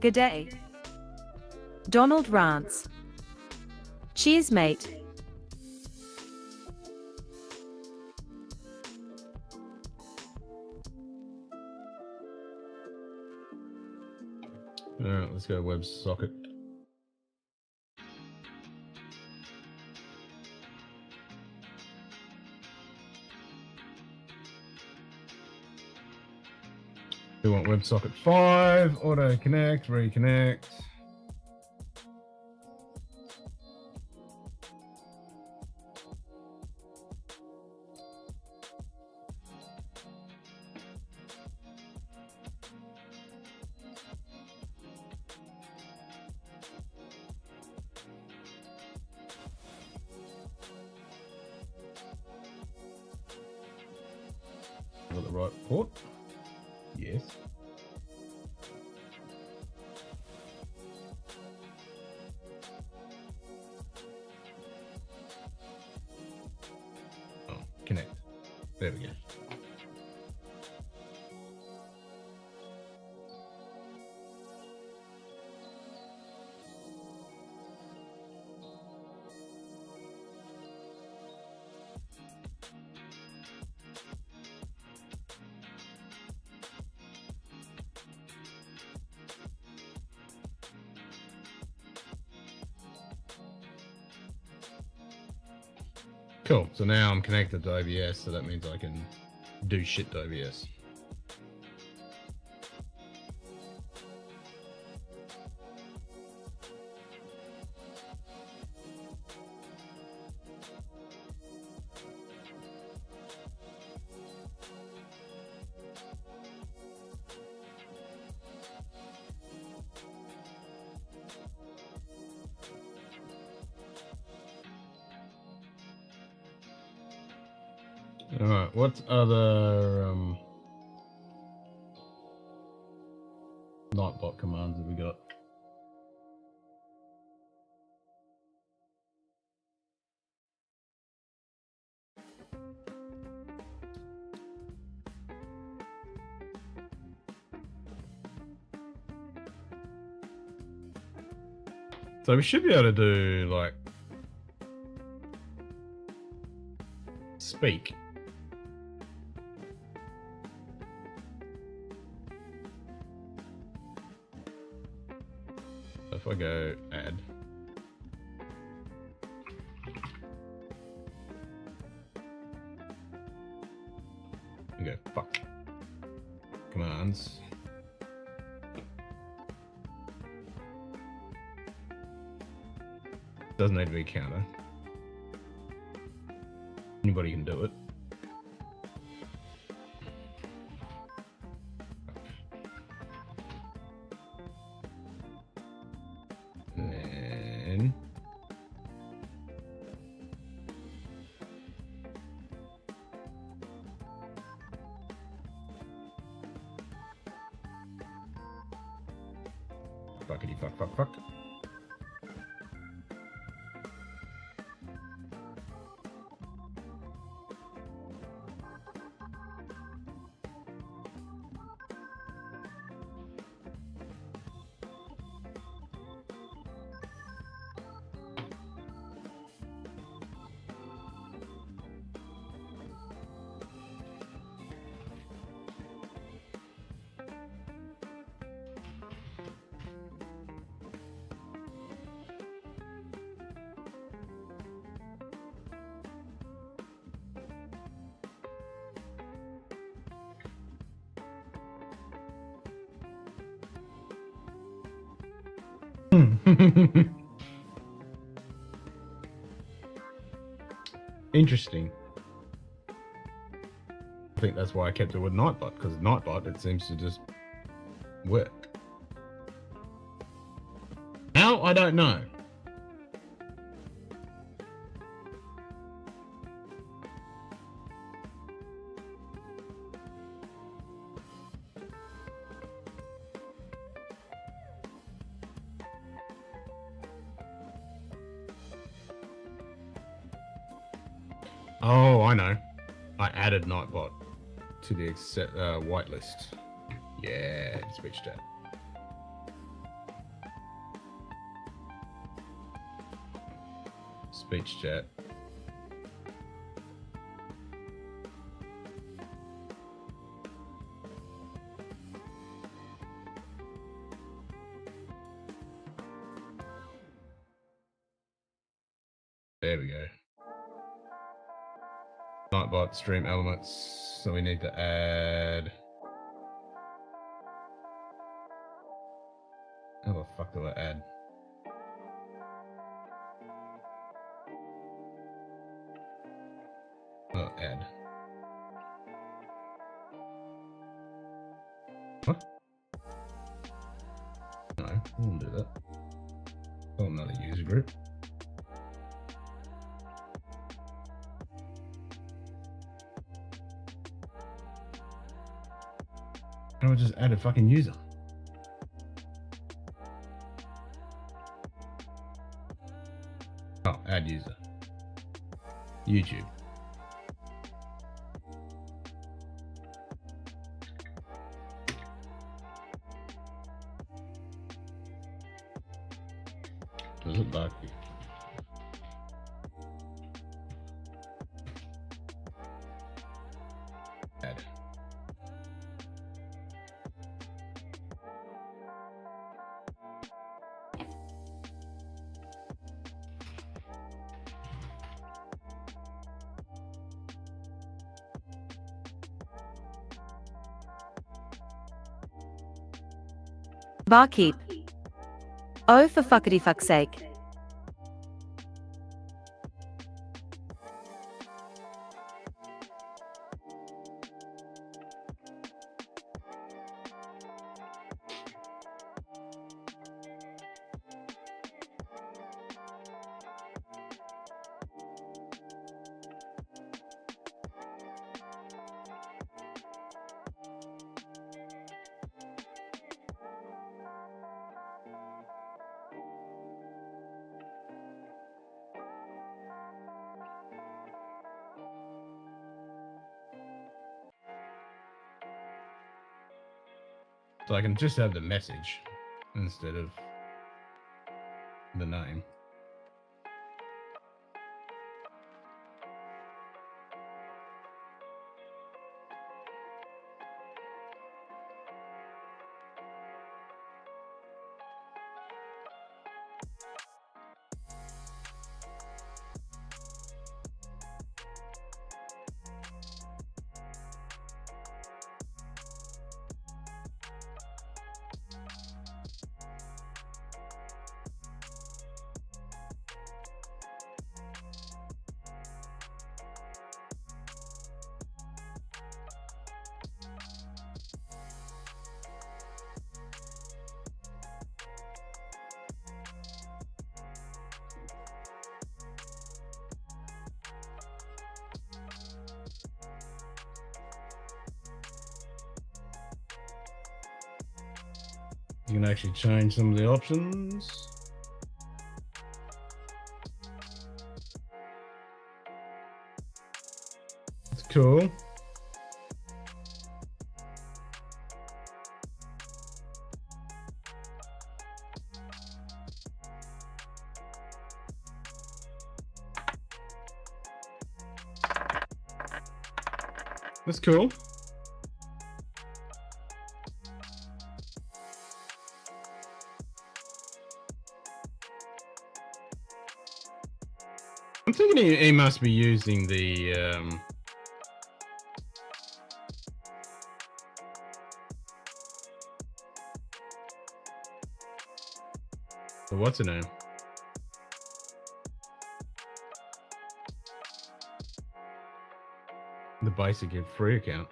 G'day. Donald rants. Cheers, mate. Alright, let's go WebSocket. We want WebSocket 5, auto connect, reconnect. Got the right port? Yes. Oh, connect. There we go. Cool, so now I'm connected to OBS, so that means I can do shit to OBS. Alright, what other Nightbot commands have we got? So we should be able to do like speak. If I go add, and go fuck commands. Doesn't need to be a counter. Anybody can do it. Fuckity fuck fuck fuck. Interesting. I think that's why I kept it with Nightbot, because Nightbot, it seems to just work. How? I don't know. Oh, I know. I added Nightbot to the whitelist. Yeah, switched it. speech chat. There we go. Nightbot stream elements. So we need to add. How the fuck do I add? Oh, add. What? No, I won't do that. Oh, another user group. How do I just add a fucking user? Oh, add user. YouTube. Does it like it? Add. Barkeep. Oh, for fuckity fuck's sake. So I can just have the message instead of the name. You can actually change some of the options. It's cool. That's cool. I'm thinking he must be using the what's her name? The basic free account.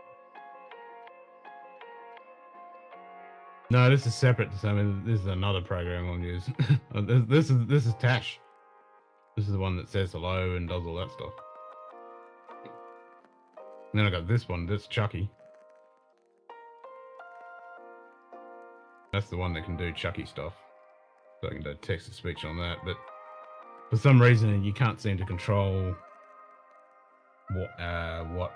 No, this is separate. I mean, this is another program I'll use. This is Tash. This is the one that says hello and does all that stuff. And then I got this one. That's Chucky. That's the one that can do Chucky stuff. So I can do text to speech on that. But for some reason, you can't seem to control what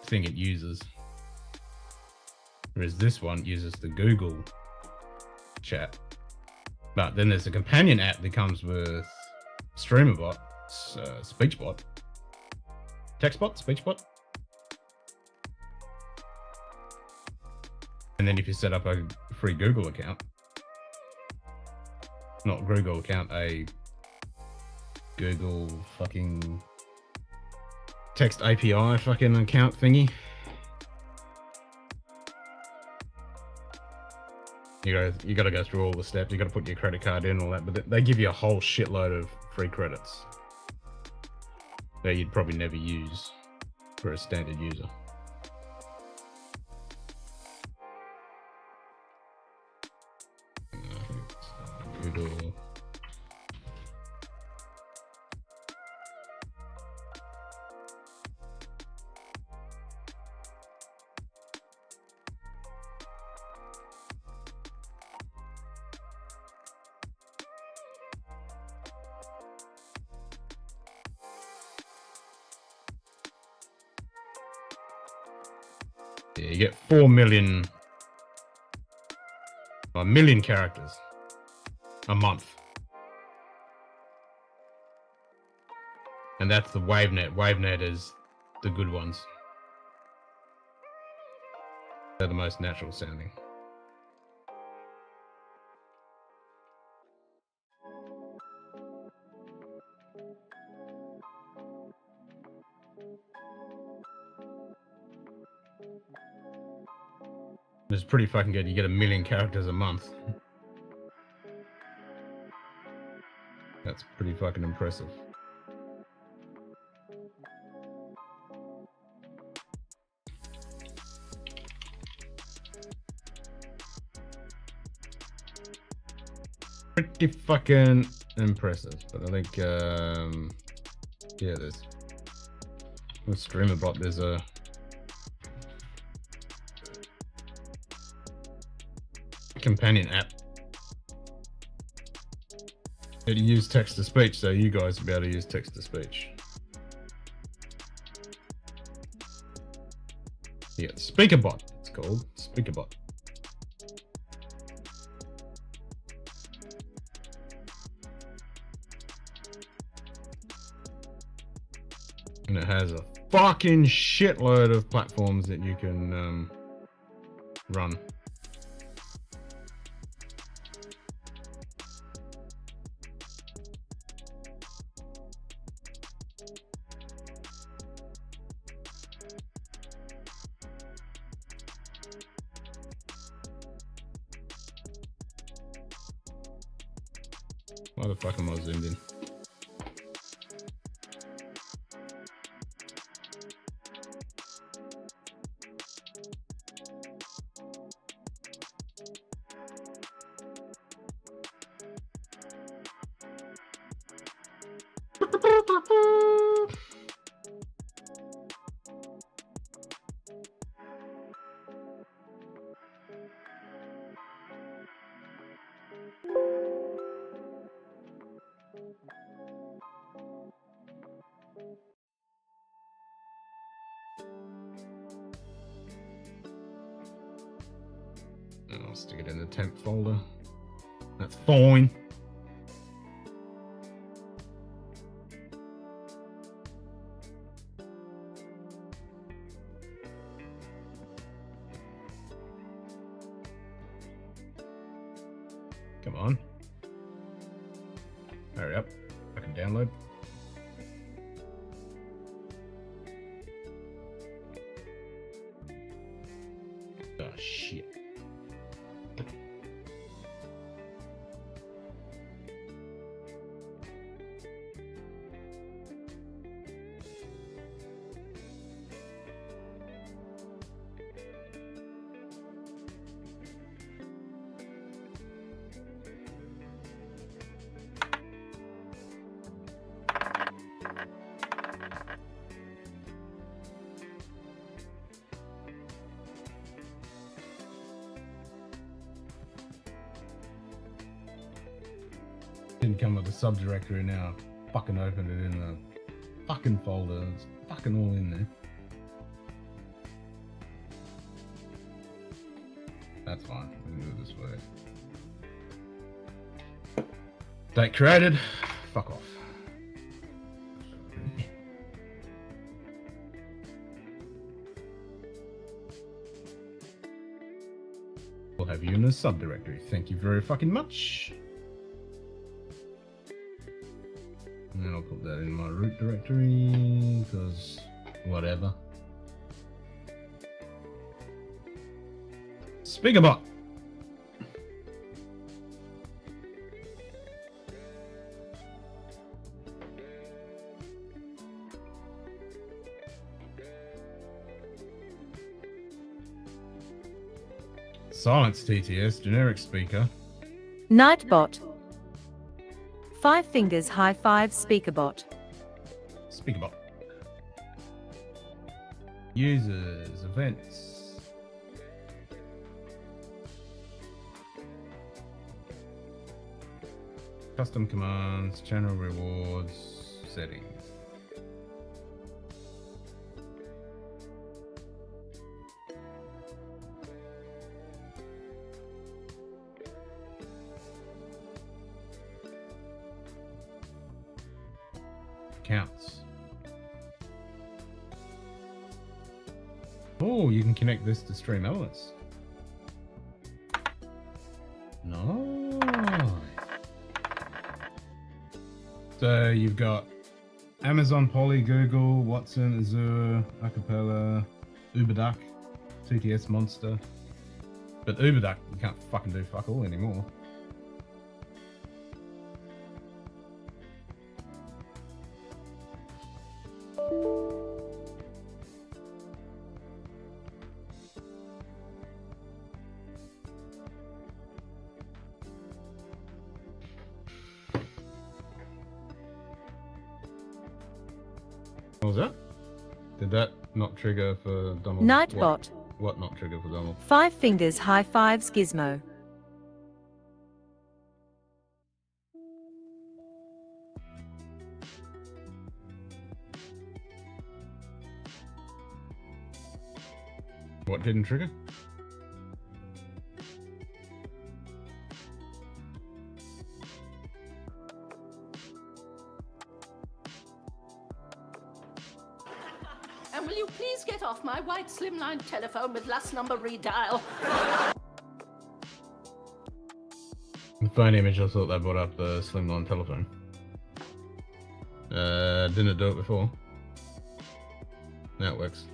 thing it uses. Whereas this one uses the Google chat. But then there's a companion app that comes with streamer bot, speech bot, text bot, speech bot. And then if you set up a free Google account, not Google account, a Google fucking text API fucking account thingy. You gotta go through all the steps. You gotta put your credit card in, all that, but they give you a whole shitload of free credits that you'd probably never use for a standard user. Google. Yeah, you get 4 million, a million characters a month. And that's the WaveNet. WaveNet is the good ones. They're the most natural sounding. It's pretty fucking good. You get 1 million characters a month. That's pretty fucking impressive. Pretty fucking impressive. But I think, yeah, there's with Streamer Bot, there's a companion app that you use text to speech, so you guys will be able to use text to speech. Yeah, Speaker Bot, it's called Speaker Bot. And it has a fucking shitload of platforms that you can run. Why the fuck am I zoomed in? I'll stick it in the temp folder. That's fine. Come on. Hurry up. I can download. Oh, shit. Didn't come with the subdirectory now. Fucking opened it in the fucking folder. It's fucking all in there. That's fine. We can do it this way. Date created. Fuck off. you in the subdirectory. Thank you very fucking much. And then I'll put that in my root directory, because whatever. Speakerbot. Silence TTS, generic speaker. Nightbot. 5 fingers high five speakerbot. Speakerbot. Users, events. Custom commands, channel rewards, settings. Counts. Oh, you can connect this to Stream Elements. Nice. So you've got Amazon, Poly, Google, Watson, Azure, Acapella, Uberduck, TTS Monster. But Uberduck, you can't fucking do fuck all anymore. What was that? Did that not trigger for Donald? Nightbot. What not trigger for Donald? 5 fingers high fives gizmo. What didn't trigger? And will you please get off my white slimline telephone with last number redial? The phone image, I thought they brought up the slimline telephone. Didn't do it before. Now it works.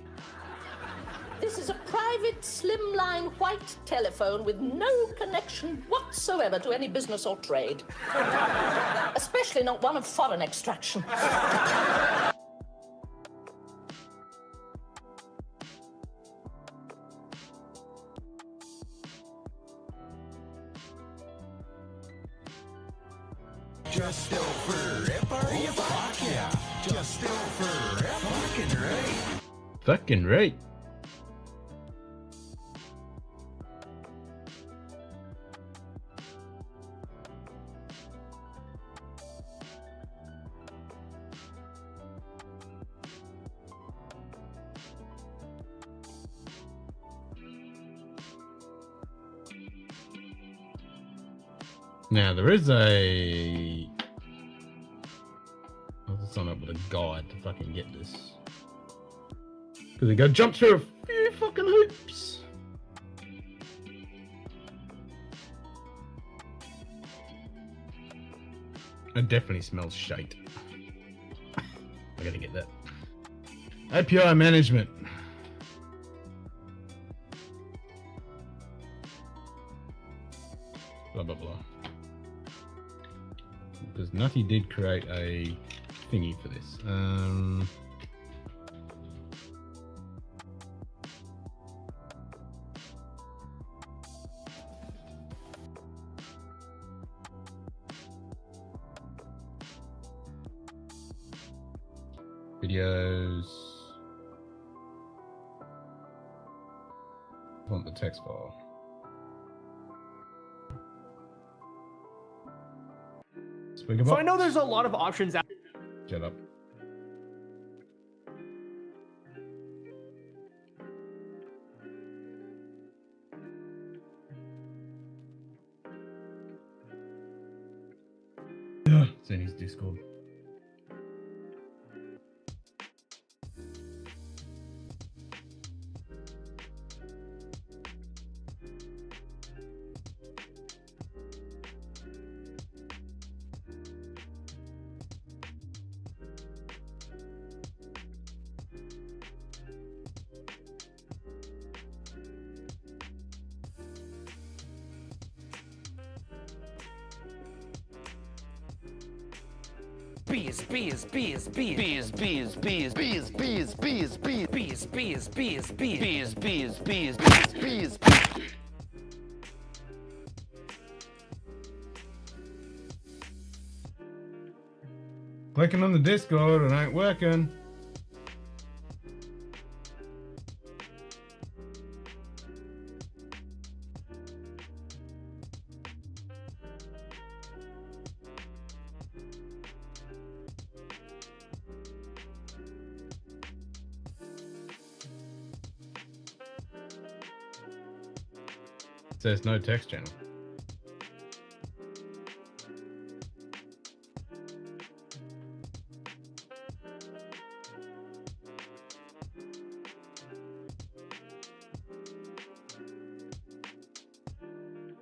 This is a private slimline white telephone with no connection whatsoever to any business or trade. Especially not one of foreign extraction. Just over ever, you fuck yeah. Just over fucking right. Fucking right. Now there is a... I'll have to sign up with a guide to fucking get this. Because they go jump through a few fucking hoops. It definitely smells shite. I gotta get that. API management. Blah blah blah. Because Nutty did create a thingy for this. Videos. I want the text file. So I know there's a lot of options out. Shut up. It's in his Discord. Clicking on the Discord, it ain't working. It says no text channel.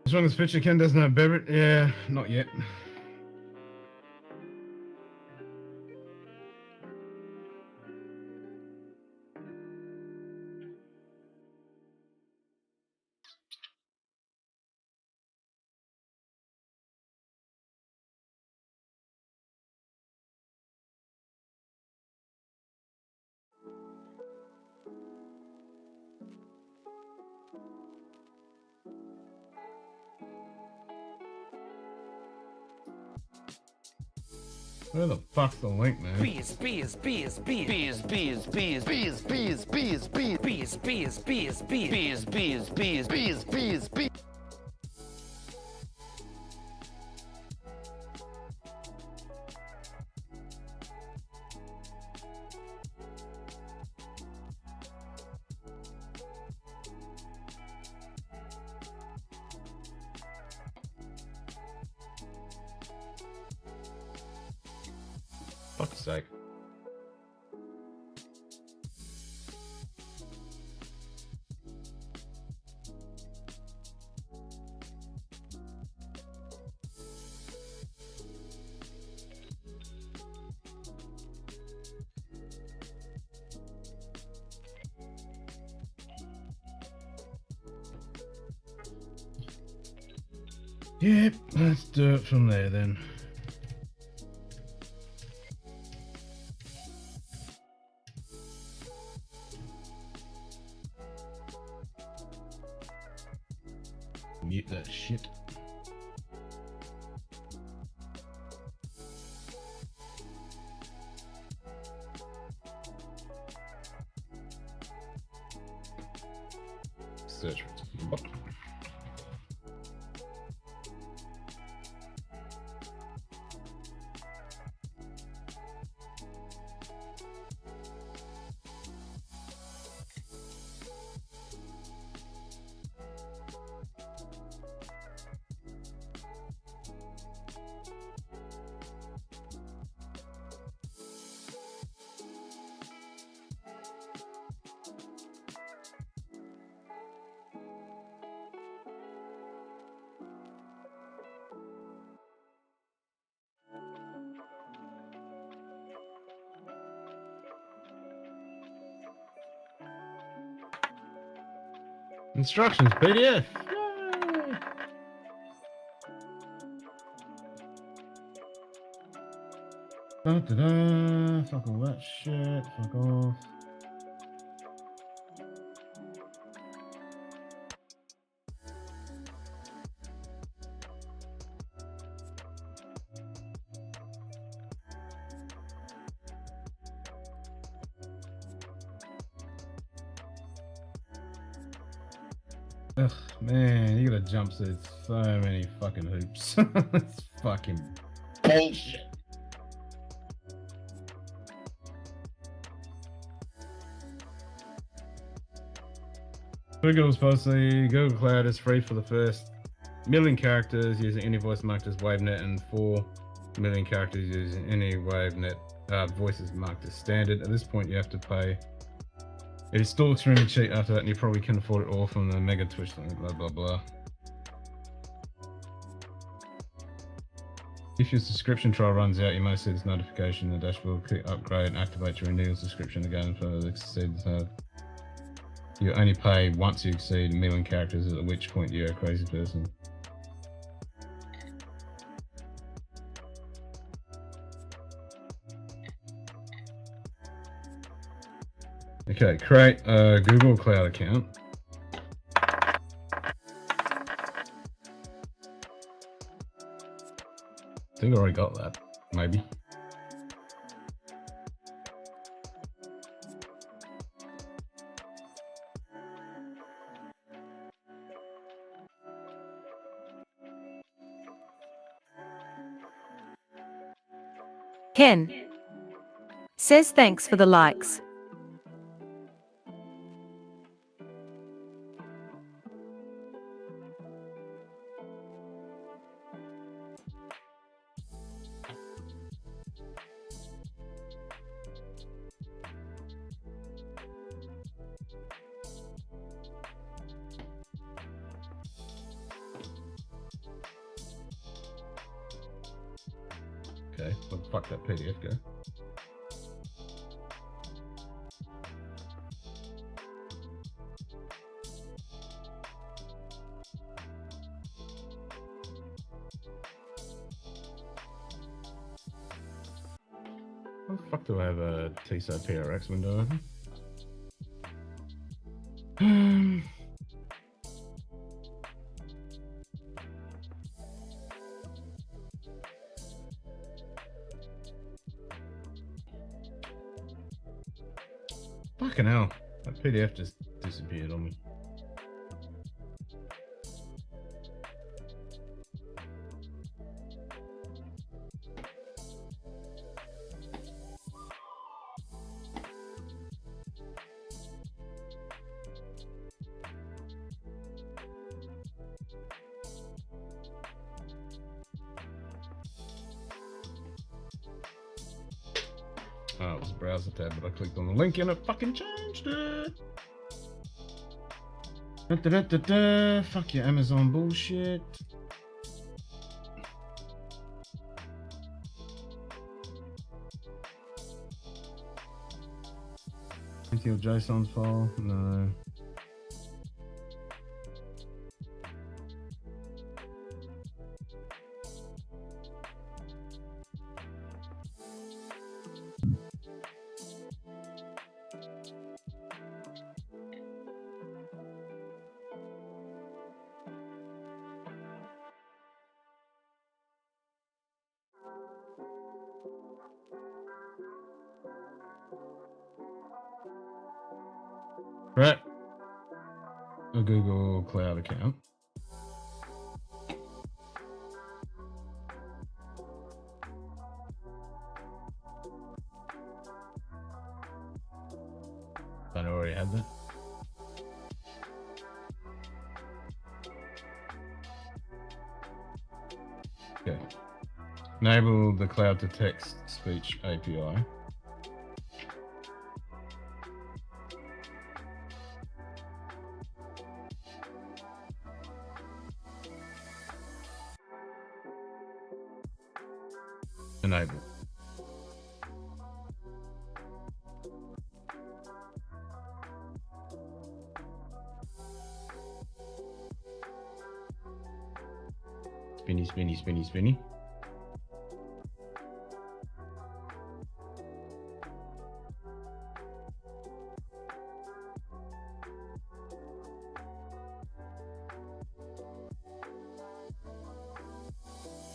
As long as Pitcher Ken doesn't have beverage, yeah, not yet. Where the fuck's the link, man? Fuck's sake. Yep, let's do it from there then. Mute that shit. Search for it. Instructions, PDF. Yay. Da-da-da. Fuck all that shit. Fuck off. Ugh, man, you gotta jump through so many fucking hoops. It's fucking bullshit. Google was supposedly Google Cloud is free for the first 1 million characters using any voice marked as WaveNet and 4 million characters using any WaveNet voices marked as standard. At this point, you have to pay. It is still extremely cheap after that, and you probably can afford it all from the Mega Twitch thing, blah blah blah. If your subscription trial runs out, you may see this notification in the dashboard. Click upgrade and activate your renewal subscription again for the exceeds have. You only pay once you exceed 1 million characters, at which point you're a crazy person. Okay, create a Google Cloud account. I think I already got that, maybe. Ken says thanks for the likes. Okay, well, fuck that PDF go. How the fuck do I have a TSO PRX window open? Fucking hell. That PDF just disappeared on me. Oh, it was a browser tab, but I clicked on the link and it fucking changed it. Fuck your Amazon bullshit. Your JSON file? No. Right. A Google Cloud account. I already had that. Okay. Enable the cloud to text speech API. Enable. Spinny, spinny, spinny, spinny.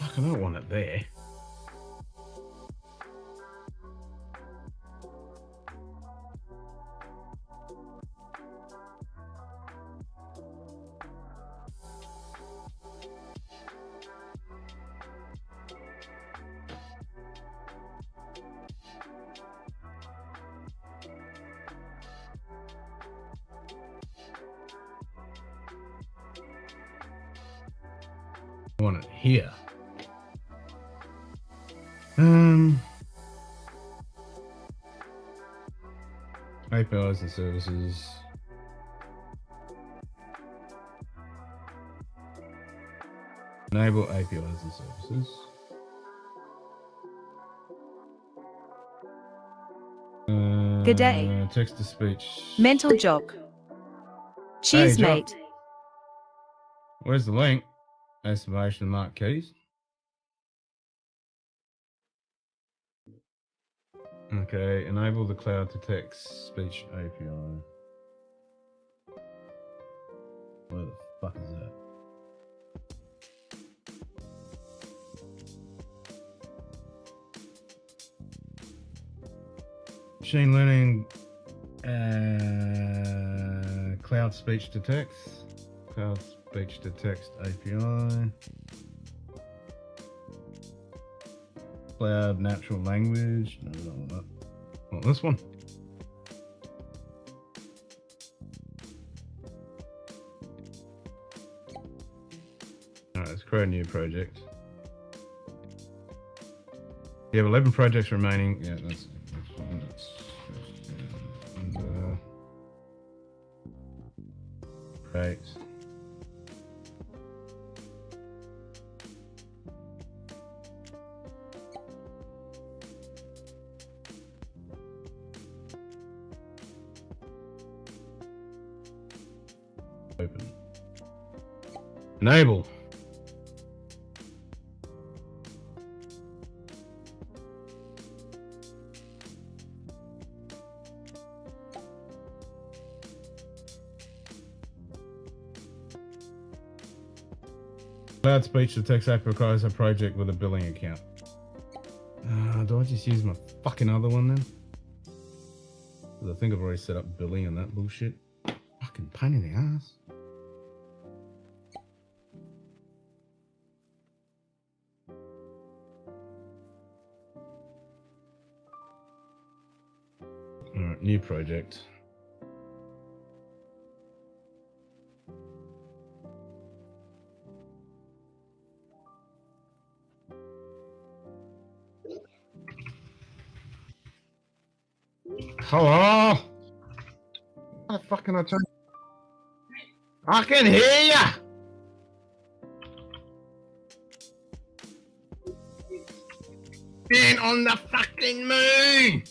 Fuck, I don't want it there. I want it here. APIs and services. Enable APIs and services. Good day. Text to speech. Mental jog. Cheers, Hey, Jock. mate. Where's the link? Exclamation mark keys. Okay, enable the cloud to text speech API. Where the fuck is that? Machine learning cloud speech to text. Cloud speech to text API. Cloud natural language. No, we don't want that. Want this one. Alright, let's create a new project. You have 11 projects remaining. Yeah, that's fine. Great. Open. Enable. Cloud speech to text app requires a project with a billing account. Do I just use my fucking other one then? Because I think I've already set up billing and that bullshit. Fucking pain in the ass. Alright, new project. Hello? How the fuck can I turn? I can hear ya! Been on the fucking moon!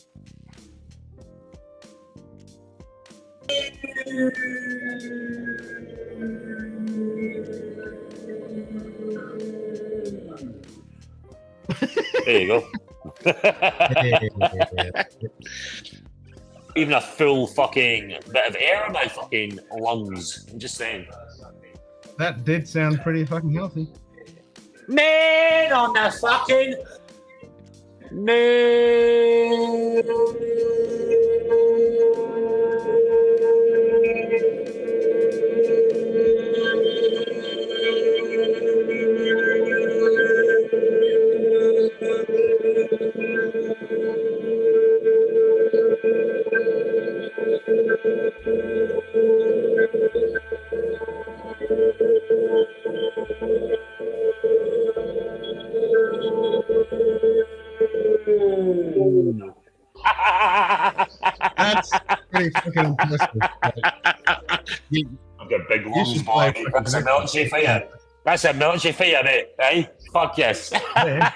There you go. Even a full fucking bit of air in my fucking lungs. I'm just saying. That did sound pretty fucking healthy. Man on the fucking moon. That's pretty fucking impressive. I've got big lungs, boy. That's a military for you. That's a military for you, mate. Eh? Fuck yes. Yeah.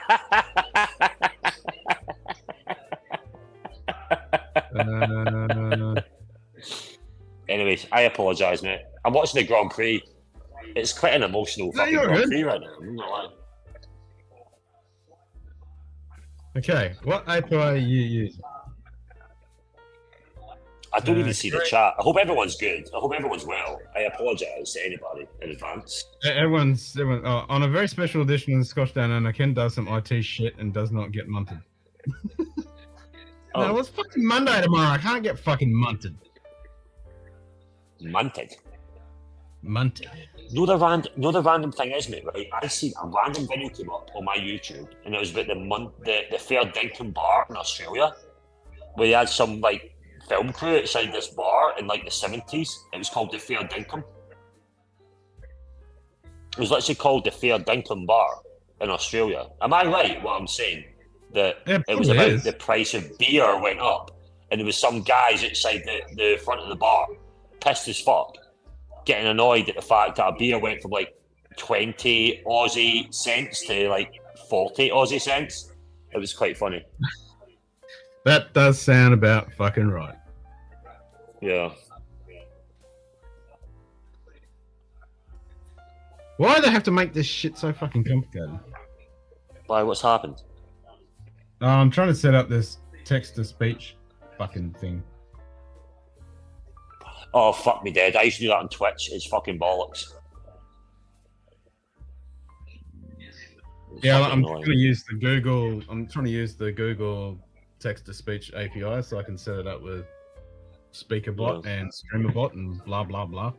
Anyways, I apologise, mate. I'm watching the Grand Prix. It's quite an emotional fucking you're Grand good. Prix right now. I'm not lying. Okay, what API are you using? I don't even see the great. chat. I hope everyone's good. I hope everyone's well. I apologise to anybody in advance. Everyone's on a very special edition of the Scotch Downunder. Ken does some IT shit and does not get munted. No, it's fucking Monday tomorrow. I can't get fucking munted. Munted. Munted. No, the random thing is, mate, right? I see a random video came up on my YouTube, and it was about the fair Dinkum bar in Australia, where they had some like film crew outside this bar in like the 70s. It was called the Fair Dinkum. It was literally called the Fair Dinkum bar in Australia. Am I right? What I'm saying? That it was about the price of beer went up, and there was some guys outside the front of the bar, pissed as fuck, getting annoyed at the fact that a beer went from like 20 Aussie cents to like 40 Aussie cents. It was quite funny. That does sound about fucking right. Yeah. Why do they have to make this shit so fucking complicated? Why? What's happened? I'm trying to set up this text to speech fucking thing. Oh, fuck me dead. I used to do that on Twitch. It's fucking bollocks. Yeah, I'm trying to use the Google. I'm trying to use the Google text to speech API so I can set it up with SpeakerBot and StreamerBot and blah blah blah.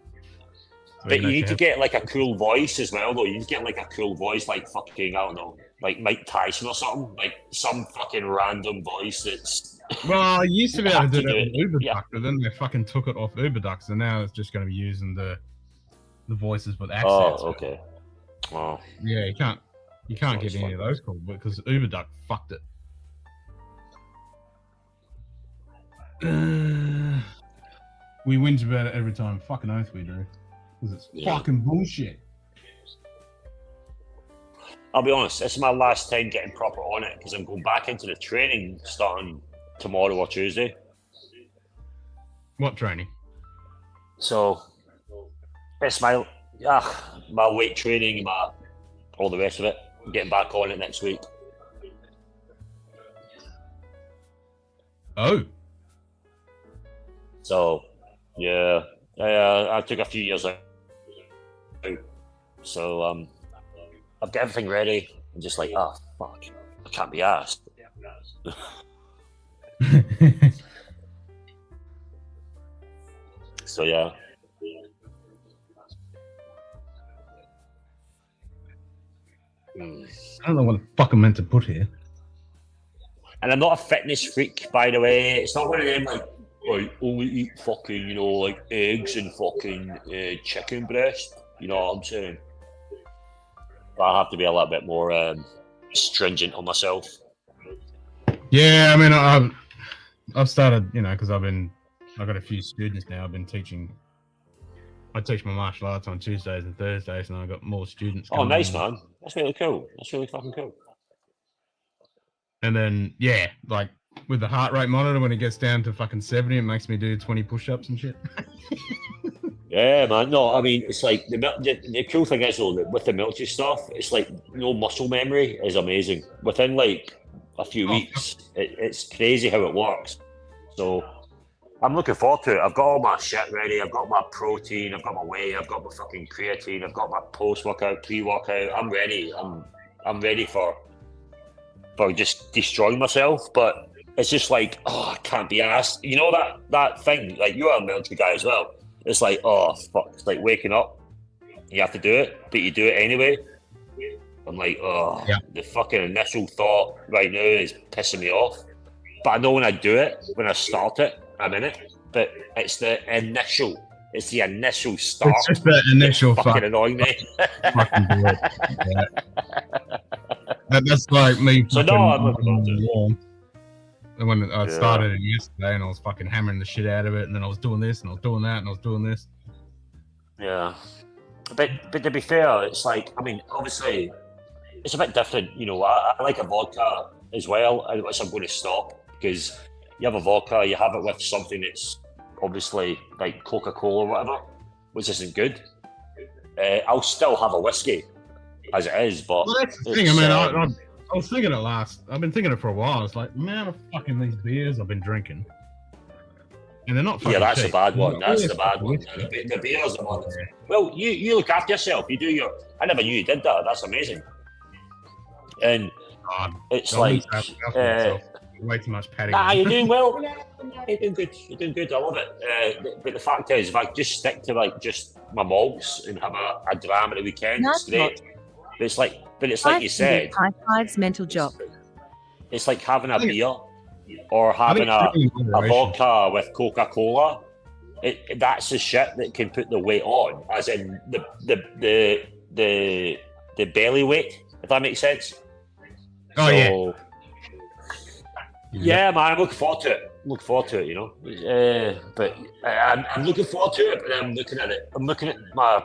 So but you need to get like a cool voice as well, though. You need to get like a cool voice, like fucking, I don't know, like Mike Tyson or something, like some fucking random voice that's. Well, I used to be able to do that with UberDuck, but then they fucking took it off UberDuck, so now it's just going to be using the voices with accents. Oh, okay. Oh. Yeah, you can't get any of those called because UberDuck fucked it. We whinge about it every time. Fucking oath we do. Because it's fucking bullshit. I'll be honest, this is my last time getting proper on it because I'm going back into the training starting tomorrow or Tuesday. What training? So, it's my weight training, all the rest of it. I'm getting back on it next week. Oh. So, yeah. I took a few years out. So, I've got everything ready. I'm just like, oh, fuck. I can't be asked. So, yeah. I don't know what the fuck I'm meant to put here. And I'm not a fitness freak, by the way. It's not one of them, like, I only eat fucking, you know, like eggs and fucking chicken breast. You know what I'm saying? But I have to be a little bit more stringent on myself. Yeah, I mean, I've started, you know, because I've got a few students now. I've been teaching. I teach my martial arts on Tuesdays and Thursdays, and I've got more students. Oh, nice, man. That's really cool. That's really fucking cool. And then, yeah, like with the heart rate monitor, when it gets down to fucking 70, it makes me do 20 push-ups and shit. Yeah, man. No, I mean, it's like the cool thing is, though, that with the military stuff, it's like, you know, muscle memory is amazing. Within like a few weeks, it's crazy how it works. So I'm looking forward to it. I've got all my shit ready. I've got my protein. I've got my whey. I've got my fucking creatine. I've got my post-workout, pre-workout. I'm ready. I'm ready for just destroying myself. But it's just like, oh, I can't be asked. You know that thing. Like, you're a military guy as well. It's like, oh fuck. It's like waking up. You have to do it, but you do it anyway. I'm like, the fucking initial thought right now is pissing me off. But I know when I do it, when I start it, I'm in it. But it's the initial start. It's just the initial fucking annoying me. Fucking do it. Yeah. That's like me. So no, I'm looking forward to it. Warm. And when I started it yesterday, and I was fucking hammering the shit out of it, and then I was doing this, and I was doing that, and I was doing this. Yeah, but to be fair, it's like, I mean, obviously, it's a bit different. You know, I like a vodka as well, which I'm going to stop, because you have a vodka, you have it with something that's obviously like Coca-Cola or whatever, which isn't good. I'll still have a whiskey as it is, but well, that's the thing. I mean, I was thinking it I've been thinking it for a while. It's like, man, of fucking these beers I've been drinking, and they're not fucking that's cheap. a bad one. That's the bad one. The beers are one. Well, you look after yourself. You do I never knew you did that. That's amazing. And it's like way too much padding. Nah, you're doing well. You're doing good. You're doing good. I love it. But the fact is, if I just stick to like just my malts and have a dram at the weekend, it's great. But it's like you said. High fives, mental job. It's like having a beer or having a vodka with Coca-Cola. That's the shit that can put the weight on, as in the belly weight, if that makes sense. Oh, yeah, man, I'm looking forward to it. You know, but I'm looking forward to it. But I'm looking at it. I'm looking at my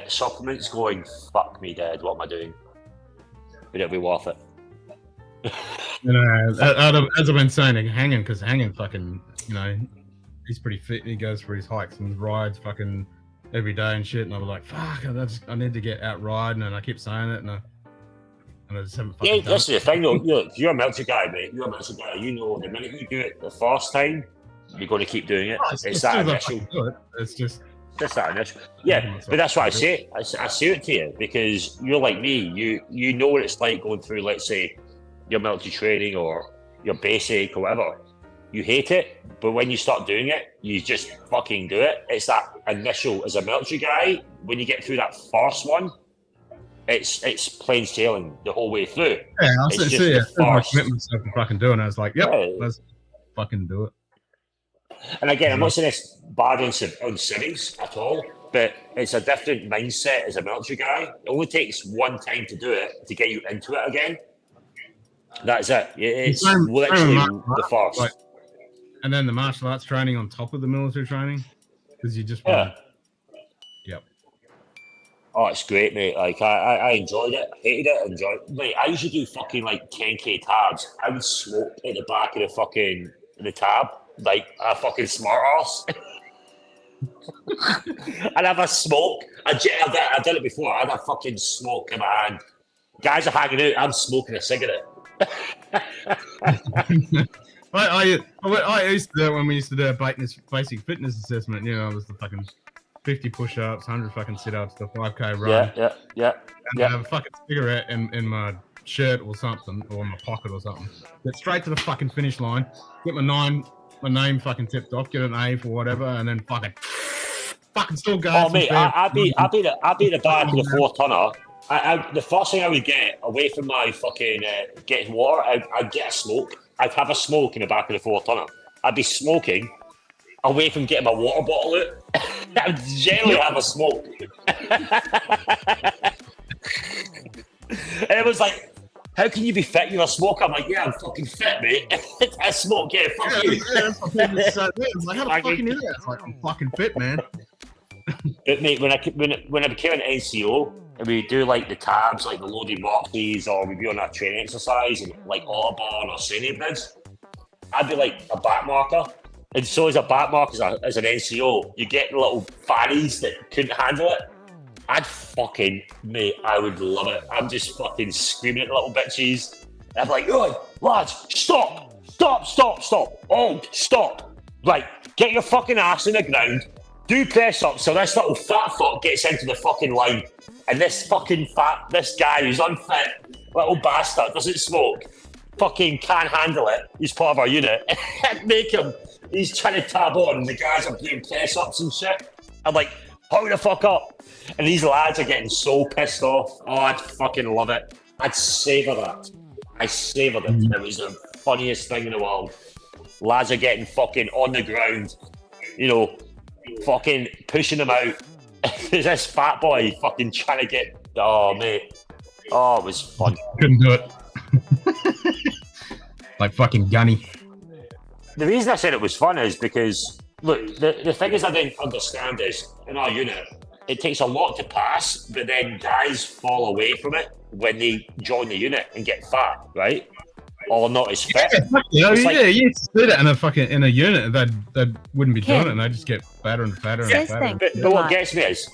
supplements, going, fuck me dead. What am I doing? Would it be worth it? You know, as I've been saying, Hanging fucking, you know, he's pretty fit. He goes for his hikes and rides fucking every day and shit. And I was like, fuck, I need to get out riding. And I keep saying it. And And I just haven't Yeah, fucking done that's it. the thing though. You're a military guy, mate. You're a military guy. You know, the minute you do it the first time, you're going to keep doing it. Oh, It's as that soon as I initial. fucking do it, it's just That's that initial. Yeah, but that's what I say. I say it to you because you're like me. You know what it's like going through, let's say, your military training or your basic or whatever. You hate it, but when you start doing it, you just fucking do it. It's that initial, as a military guy, when you get through that first one, it's plain sailing the whole way through. Yeah, I It's just see the it. I first. commit myself to fucking doing it. I was like, yep, Yeah. let's fucking do it. And again, I'm not saying it's bad on civics at all, but it's a different mindset as a military guy. It only takes one time to do it to get you into it again. That's it. It's literally the first. Like, and then the martial arts training on top of the military training, because you just Yeah. Yep. Oh, it's great, mate. Like I enjoyed it, hated it, enjoyed it. Mate, I used to do fucking like 10k tabs. I would smoke at the back of the tab like a fucking smart ass. I'd have a smoke. I've done it before. I'd have fucking smoke in my hand. Guys are hanging out. I'm smoking a cigarette. I used to do it when we used to do a basic fitness assessment. You know, it was the fucking 50 push-ups, 100 fucking sit-ups, the 5k run. Yeah. And I have a fucking cigarette in my shirt or something, or in my pocket or something. Get straight to the fucking finish line. Get my name fucking tipped off. Get an A for whatever, and then fucking still go. Oh mate, I'd be the back of the 4-tonner. The first thing I would get away from my fucking getting water, I'd get a smoke. I'd have a smoke in the back of the 4-tonner. I'd be smoking away from getting my water bottle out. I would generally have a smoke. And it was like, how can you be fit? You're a smoker. I'm like, yeah, I'm fucking fit, mate. I smoke, yeah, fuck you. Yeah, that's what people say. It's like, how the fucking is that? It's like, I'm fucking fit, man. But mate, when I became an NCO, and we do like the tabs, like the loaded boxes, or we'd be on that training exercise, and like Autobahn or Senior Bridge, I'd be like a back marker. And so as a back marker, as an NCO, you get the little fannies that couldn't handle it. I would love it. I'm just fucking screaming at the little bitches. I'm like, oh, lads, stop. Oh, stop. Right, get your fucking ass in the ground. Do press up so this little fat fuck gets into the fucking line. And this guy who's unfit, little bastard, doesn't smoke, fucking can't handle it. He's part of our unit. He's trying to tab on, and the guys are doing press ups and shit. I'm like, hurry the fuck up. And these lads are getting so pissed off. Oh, I'd fucking love it. I'd savour that. I savoured it. It was the funniest thing in the world. Lads are getting fucking on the ground, you know, fucking pushing them out. There's this fat boy fucking trying to get. Oh, mate. Oh, it was fun. Couldn't do it. Like fucking Gunny. The reason I said it was fun is because, look, the thing is I didn't understand is, in our unit, it takes a lot to pass, but then guys fall away from it when they join the unit and get fat, right? Or not as fit. You used to do that in a unit that wouldn't be doing it, and they just get fatter and fatter and fatter. But what gets me is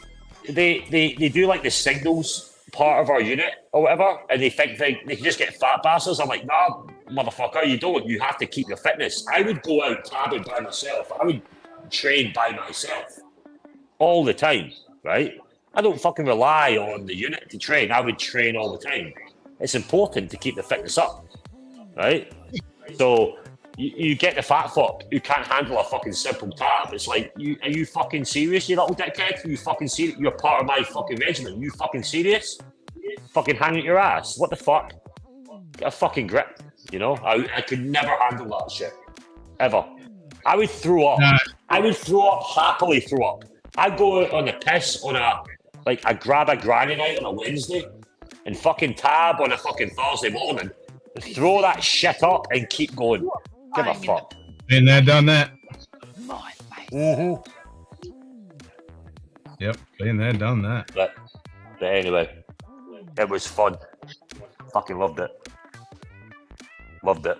they do like the signals part of our unit or whatever, and they think they can just get fat bastards. I'm like, nah, motherfucker, you don't. You have to keep your fitness. I would go out tabbing by myself. I would train by myself all the time, right? I don't fucking rely on the unit to train. I would train all the time. It's important to keep the fitness up, right? So you get the fat fuck who can't handle a fucking simple tab. It's like, are you fucking serious, you little dickhead? Are you fucking serious? You're part of my fucking regiment. Are you fucking serious? Fucking hang at your ass. What the fuck? Get a fucking grip, you know? I could never handle that shit. Ever. I would throw up. I would happily throw up. I'd go out on the piss on I grab a granny night on a Wednesday and fucking tab on a fucking Thursday morning, throw that shit up and keep going. Give a fuck. Been there, done that. Mm-hmm. Yep, been there, done that. But anyway, it was fun. Fucking loved it. Loved it.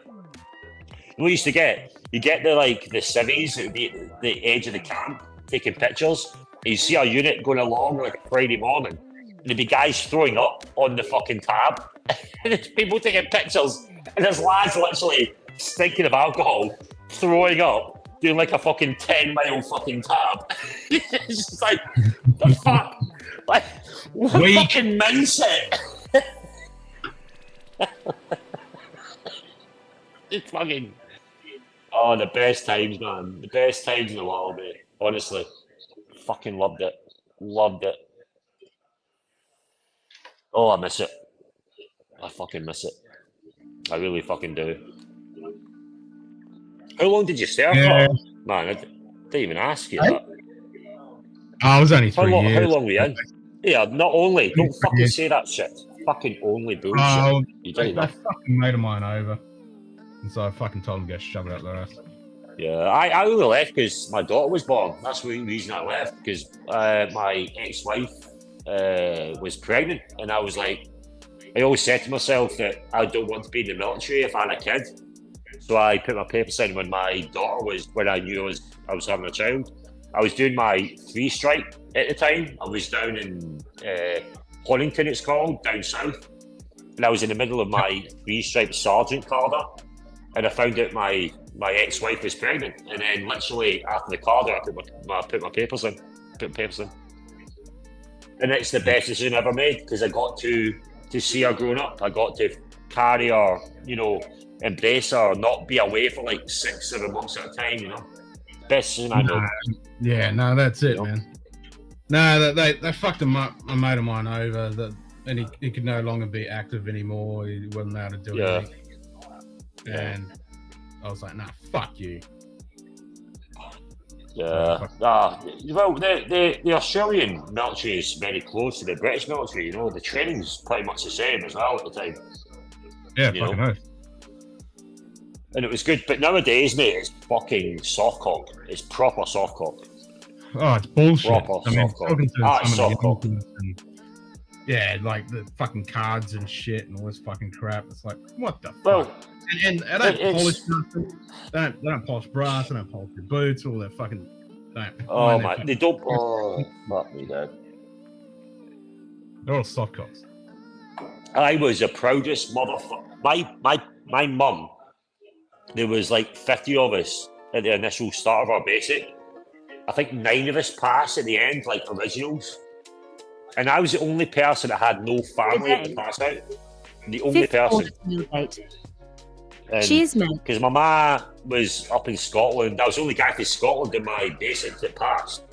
We used to get, you get the civvies that would be at the edge of the camp taking pictures. And you see our unit going along like a Friday morning, and there'd be guys throwing up on the fucking tab. And there's people taking pictures, and there's lads literally stinking of alcohol, throwing up, doing like a fucking 10-mile fucking tab. It's just like, the fuck? Like, what fucking mindset? It's fucking... Oh, the best times, man. The best times in the world, mate. Honestly. Fucking loved it. Loved it. Oh, I miss it. I fucking miss it. I really fucking do. How long did you stay for? Man, I didn't even ask you that. I was only 3 years. How long were you in? Yeah, not only. Don't fucking say that shit. Fucking only bullshit. That fucking mate of mine over. And so I fucking told him to go shove it out their ass. Yeah, I only left because my daughter was born. That's the reason I left, because my ex-wife was pregnant, and I was like, I always said to myself that I don't want to be in the military if I had a kid. So I put my papers in when my daughter was, when I knew I was having a child. I was doing my 3-stripe at the time. I was down in Honington, it's called, down south. And I was in the middle of my 3-stripe sergeant carder. And I found out my ex-wife was pregnant. And then literally after the carder, I put my papers in. And it's the best decision I ever made, because I got to see her growing up. I got to carry her, you know, embrace her, not be away for like 6-7 months at a time, you know. Best decision I made. Yeah, no, that's it, man. No, they fucked a mate of mine over, and he could no longer be active anymore. He wasn't able to do anything. And I was like, nah, fuck you. Yeah. Well, the Australian military is very close to the British military, you know. The training's pretty much the same as well at the time. Yeah, fucking nice. And it was good, but nowadays, mate, it's fucking softcock. It's proper softcock. Oh, it's bullshit. Proper softcock. It's softcock. Yeah, like the fucking cards and shit and all this fucking crap. It's like, what the well, fuck? And they don't polish nothing. They don't polish brass. They don't polish their boots. All their fucking. Oh my! They don't. Oh, fuck me, Dad. They're all softcocks. I was the proudest motherfucker. My mum. There was like 50 of us at the initial start of our basic. I think 9 of us passed at the end, like originals. And I was the only person that had no family to pass out. The only person. Cheers, mate. Because my ma was up in Scotland. I was the only guy from Scotland in my basic that passed.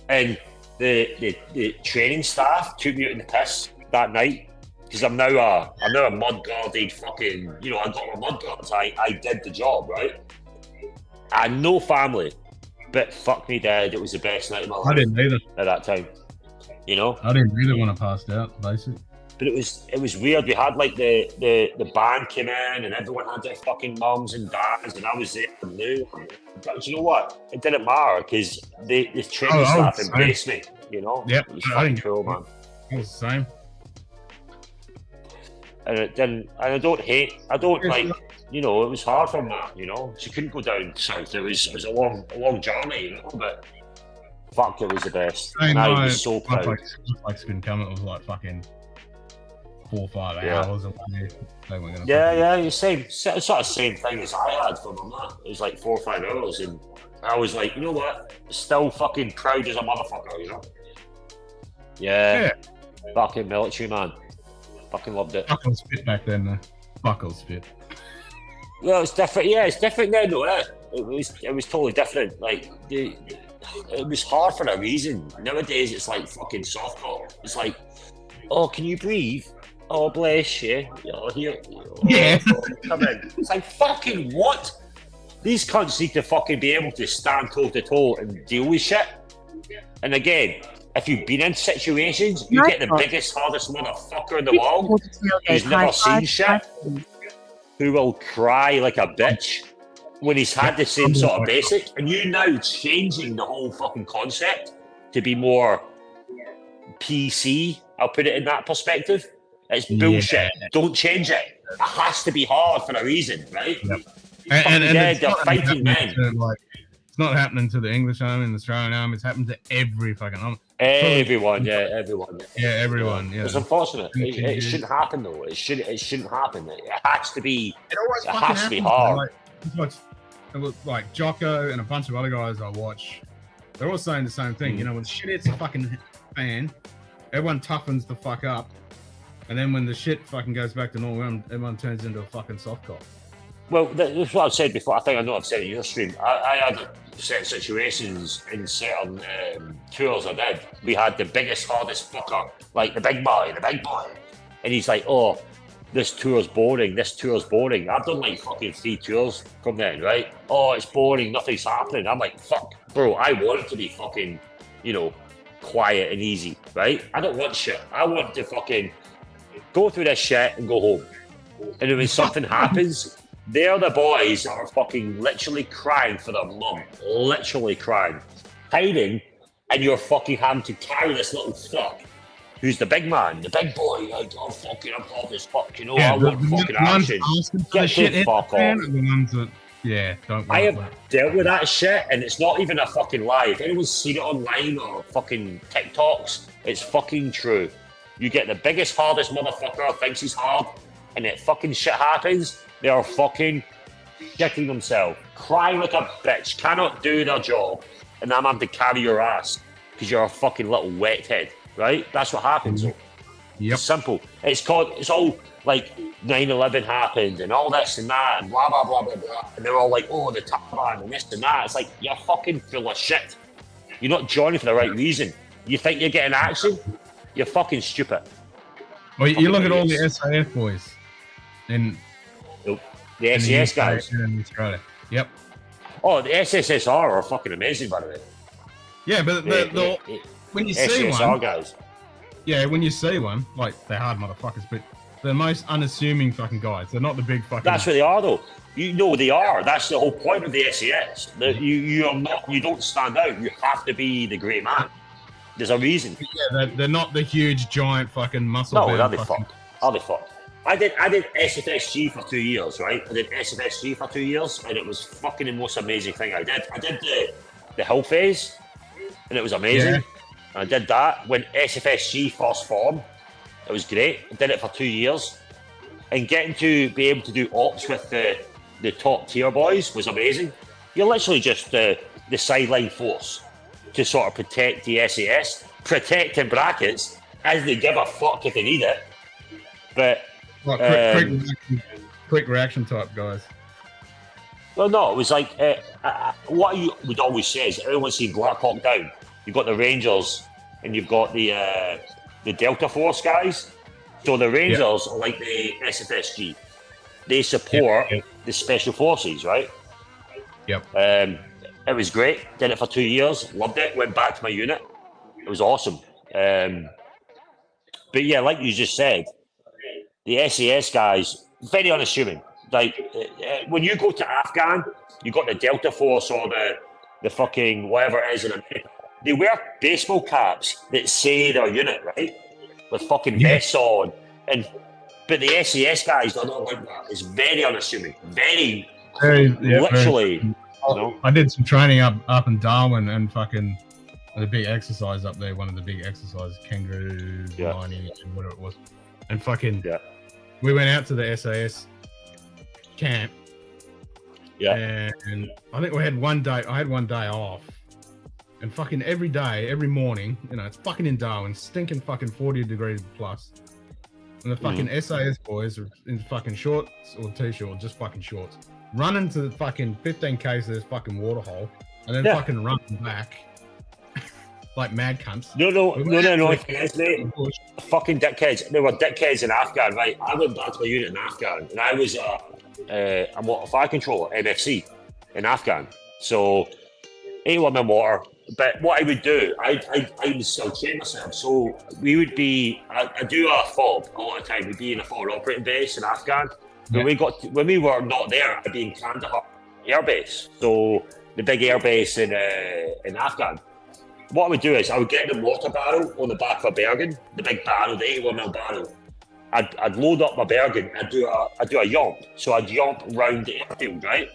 And the training staff took me out in the piss that night. Because I'm now a mud-guarded fucking, you know, I got my mud guards. I did the job, right? I had no family. But fuck me, Dad, it was the best night of my life. I didn't either. At that time. You know? I didn't really want to pass out, basically. But it was weird. We had like the band came in and everyone had their fucking mums and dads, and I was there and knew. But you know what? It didn't matter because the training staff embraced me. You know? Yep. It was fucking cool, man. It was the same. And it didn't. And I don't like. You know, it was hard for me. You know, she couldn't go down south. It was a long journey. You know, but. Fuck, it was the best. And I was so proud. Like been coming, it was like fucking 4 or 5 hours away. Yeah, you same sort of same thing as I had for my mum. It was like 4 or 5 hours, and I was like, you know what? Still fucking proud as a motherfucker, you know? Yeah. Fucking military, man. Fucking loved it. Buckle spit back then, though. Buckle spit. Well, it's different. Yeah, it's different then, though. It was totally different. Like it was hard for a reason. Nowadays, it's like fucking softcore. It's like, oh, can you breathe? Oh, bless you. Come in. It's like, fucking what? These cunts need to fucking be able to stand toe to toe and deal with shit. And again, if you've been in situations, you get the biggest, hardest motherfucker in the world who's never seen shit, who will cry like a bitch when he's had the same sort of basic, and you now changing the whole fucking concept to be more PC, I'll put it in that perspective. It's bullshit. Don't change it. It has to be hard for a reason, right? Yep. And they're fighting men. It's not happening to the English army and the Australian army. It's happened to every fucking army. Everyone. Yeah, everyone. Yeah, it's unfortunate. It shouldn't happen though. It shouldn't happen. It has to be. It has to be hard. Like Jocko and a bunch of other guys I watch, they're all saying the same thing. You know, when shit hits a fucking fan, everyone toughens the fuck up, and then when the shit fucking goes back to normal, everyone turns into a fucking soft cop. Well, that's what I've said before. I know I've said it in your stream. I had certain situations in certain tours I did. We had the biggest, hardest fucker, like the big boy, and he's like, "Oh, this tour's boring. I've done like fucking 3 tours from then, right? Oh, it's boring. Nothing's happening." I'm like, "Fuck, bro. I want it to be fucking, quiet and easy, right? I don't want shit. I want to fucking go through this shit and go home. And then when something happens." They're the boys that are fucking literally crying for their mum. Literally crying. Hiding, and you're fucking having to carry this little fuck who's the big man, the big boy. Like, "Oh, fucking, I'm hot as fuck, I want fucking action." Get the fuck off. I have dealt with that shit, and it's not even a fucking lie. If anyone's seen it online or fucking TikToks, it's fucking true. You get the biggest, hardest motherfucker, thinks he's hard, and it fucking shit happens. They are fucking shitting themselves, crying like a bitch, cannot do their job, and I'm having to carry your ass because you're a fucking little wet head, right? That's what happens. Yep. It's simple. It's all like 9/11 happened and all this and that and blah, blah, blah, blah, blah. And they're all like, "Oh, the Taliban and this and that." It's like, you're fucking full of shit. You're not joining for the right reason. You think you're getting action? You're fucking stupid. Well, you look at all the SAF boys and the SAS guys in Australia. Yep. Oh, the SSSR are fucking amazing, by the way. Yeah, but when you see SSR one, guys. Yeah, when you see one, like, they're hard motherfuckers, but they're the most unassuming fucking guys. They're not the big fucking. That's what they are, though. They are. That's the whole point of the SAS. You don't stand out. You have to be the great man. There's a reason. Yeah, they're not the huge, giant fucking muscle. No, that'll be fucked. I'll be fucked. I did SFSG for 2 years, right? I did SFSG for 2 years, and it was fucking the most amazing thing I did. I did the hill phase, and it was amazing. Yeah. I did that when SFSG first formed. It was great. I did it for 2 years, and getting to be able to do ops with the top tier boys was amazing. You're literally just the sideline force to sort of protect the SAS, protect in brackets, as they give a fuck if they need it. But quick reaction type guys. Well, no, it was like what you would always say is everyone's seen Black Hawk Down. You've got the Rangers and you've got the Delta Force guys. So the Rangers are like the SFSG. They support the Special Forces, right? Yep. It was great. Did it for 2 years. Loved it. Went back to my unit. It was awesome. But yeah, like you just said, the SAS guys, very unassuming. Like, when you go to Afghan, you got the Delta Force or the fucking whatever it is in America. They wear baseball caps that say their unit, right? With fucking vests on. But the SAS guys are not like that. It's very unassuming. Very literally. I did some training up in Darwin and fucking the big exercise up there, one of the big exercises, kangaroo lining and whatever it was. And fucking we went out to the SAS camp. Yeah. And I think I had one day off. And fucking every day, every morning, it's fucking in Darwin, stinking fucking 40 degrees plus. And the fucking SAS boys are in fucking shorts or t-shirt, just fucking shorts, running to the fucking 15K to this fucking waterhole, and then fucking running back like mad cunts. No. Fucking dickheads. They were dickheads in Afghan, right? I went back to my unit in Afghan, and I was a fire controller, MFC, in Afghan. So, 81 in water. But what I would do, I would still train myself. So we would be, I do a FOB a lot of time. We'd be in a forward operating base in Afghan. When we were not there, I'd be in Kandahar Air Base. So the big air base in Afghan. What I would do is I would get the mortar barrel on the back of a Bergen, the big barrel, the 81mm barrel. I'd load up my Bergen. I'd do a yomp. So I'd yomp round the airfield, right?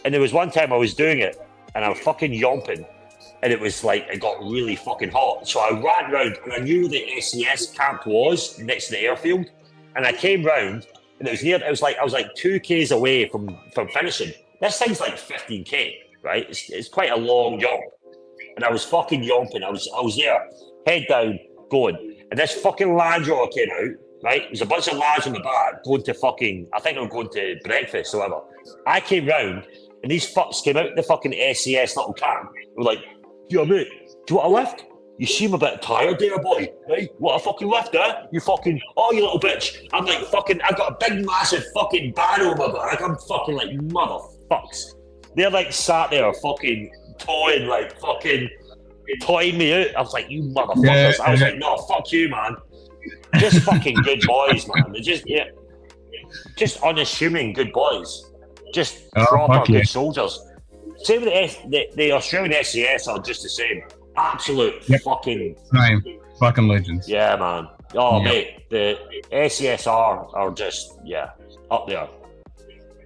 And there was one time I was doing it, and I was fucking yomping. and it was like, it got really fucking hot. So I ran round, and I knew the SES camp was next to the airfield, and I came round, and it was like I was like 2Ks away from finishing. This thing's like 15K, right? It's quite a long jump, and I was fucking yomping. I was there, head down, going, and this fucking Land Rover came out, right? There's a bunch of lads in the back going to fucking, I think they were going to breakfast or whatever. I came round, and these fucks came out the fucking SES little camp. They were like, yo, mate, do you want a lift? You seem a bit tired there, boy. Right? What a fucking lift, eh? You fucking, oh, you little bitch. I'm like, fucking, I've got a big, massive fucking barrel on my back. I'm fucking like, motherfucks. They're like sat there fucking toying, like fucking toying me out. I was like, you motherfuckers. I was like, no, fuck you, man. Just fucking good boys, man. They're just unassuming good boys. Just proper good soldiers. Same with the Australian SES are just the same. Absolute fucking legends. Yeah, man. Oh, mate, the SESR are just up there.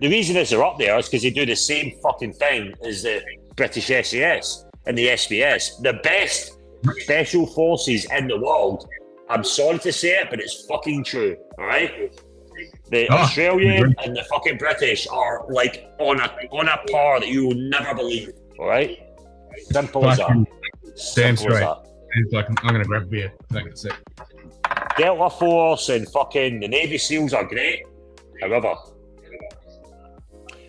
The reason is they're up there is because they do the same fucking thing as the British SES and the SBS. The best special forces in the world. I'm sorry to say it, but it's fucking true. All right. The Australian and the fucking British are like on a par that you will never believe. All right. Simple as that. Damn straight. He's like, I'm gonna grab a beer. That's it. Delta Force and fucking the Navy SEALs are great. However,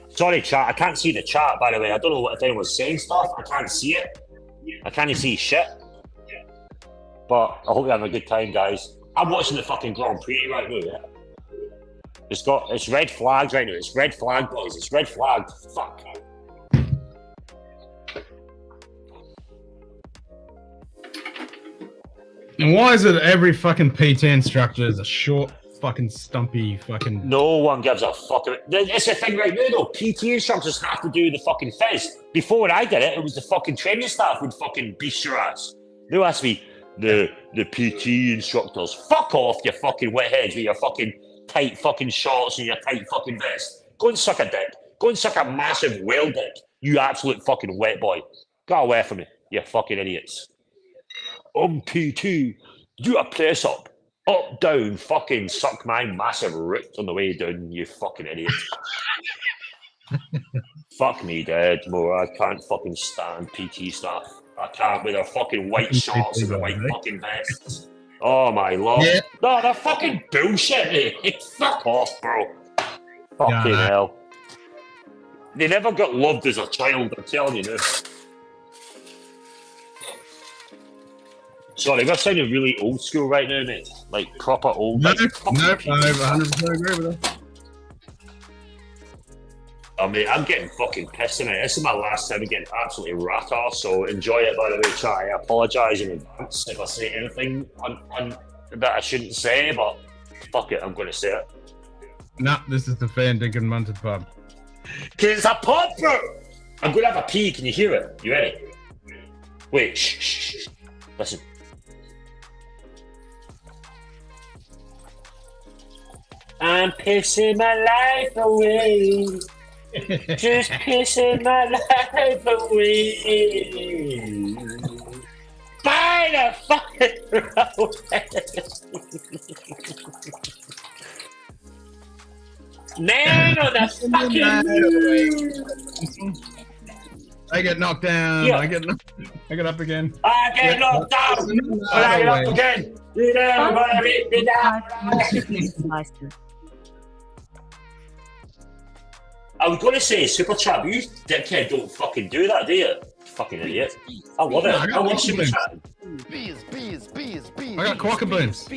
sorry, chat. I can't see the chat, by the way. I don't know if anyone's saying stuff. I can't see it. I can't see shit. But I hope you're having a good time, guys. I'm watching the fucking Grand Prix right now. Yeah? It's red flags right now. It's red flag, boys. It's red flag. Fuck. And why is it every fucking PT instructor is a short, fucking stumpy, fucking... No one gives a fuck. It's the thing right now, though. PT instructors have to do the fucking fizz. Before when I did it, it was the fucking training staff would fucking beast your ass. They'll ask me, the PT instructors, fuck off, you fucking wetheads with your fucking tight fucking shorts and your tight fucking vest. Go and suck a dick. Go and suck a massive whale dick, you absolute fucking wet boy. Go away from me, you fucking idiots. PT, do a press up, down, fucking suck my massive root on the way down, you fucking idiot. Fuck me dead, more. I can't fucking stand PT stuff. I can't with their fucking white shorts and their white fucking vests. Oh my lord. Yeah. No, they're fucking bullshit, mate. Fuck off, bro. Fucking hell. They never got loved as a child, I'm telling you now. Sorry, we're sounding really old school right now, mate. Like proper old. No, I 100% agree with that. Oh, mate, I'm getting fucking pissed tonight. This is my last time getting absolutely rat off, so enjoy it, by the way, chat. I apologise in advance if I say anything that I shouldn't say, but fuck it, I'm going to say it. Nah, this is the Fan Dinkum Munted pub. Because it's a pub, bro! I'm going to have a pee, can you hear it? You ready? Wait, shh. Listen. I'm pissing my life away. Just pissing my life away. By the fucking road. Man on the fucking I get knocked down. Yeah. I get up again. I get knocked down. I get up again. You never beat me down. I was going to say super chat, but you dickhead don't fucking do that, do you? Fucking idiot. I love it. I love super chat. Bees. I got quackaboons.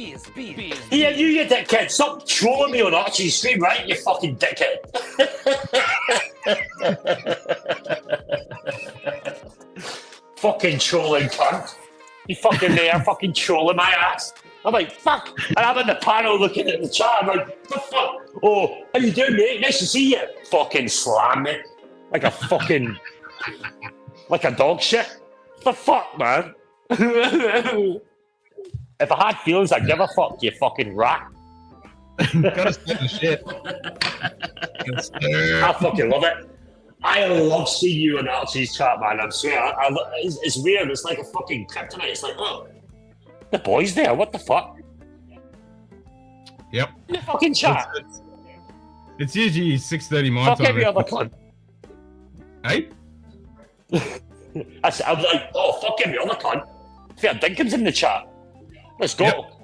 Yeah, you dickhead. Stop trolling me on Archie's stream, right? You fucking dickhead. Fucking trolling cunt. You fucking there, fucking trolling my ass. I'm like, fuck. And I'm in the panel looking at the chat. I'm like, what the fuck? Oh, how you doing, mate? Nice to see you. Fucking slam me. Like a fucking... like a dog shit. What the fuck, man? If I had feelings, I'd give a fuck, you fucking rat. Gotta stir the shit. I fucking love it. I love seeing you in Archie's chat, man. I'm swear. It's weird. It's like a fucking kryptonite. It's like, oh, the boy's there. What the fuck? Yep. In the fucking chat. It's usually 6:30 my Fuck time. every other cunt. Hey? I was like, oh, fuck every other cunt. Fair Dinkum's in the chat. Let's go. Yep.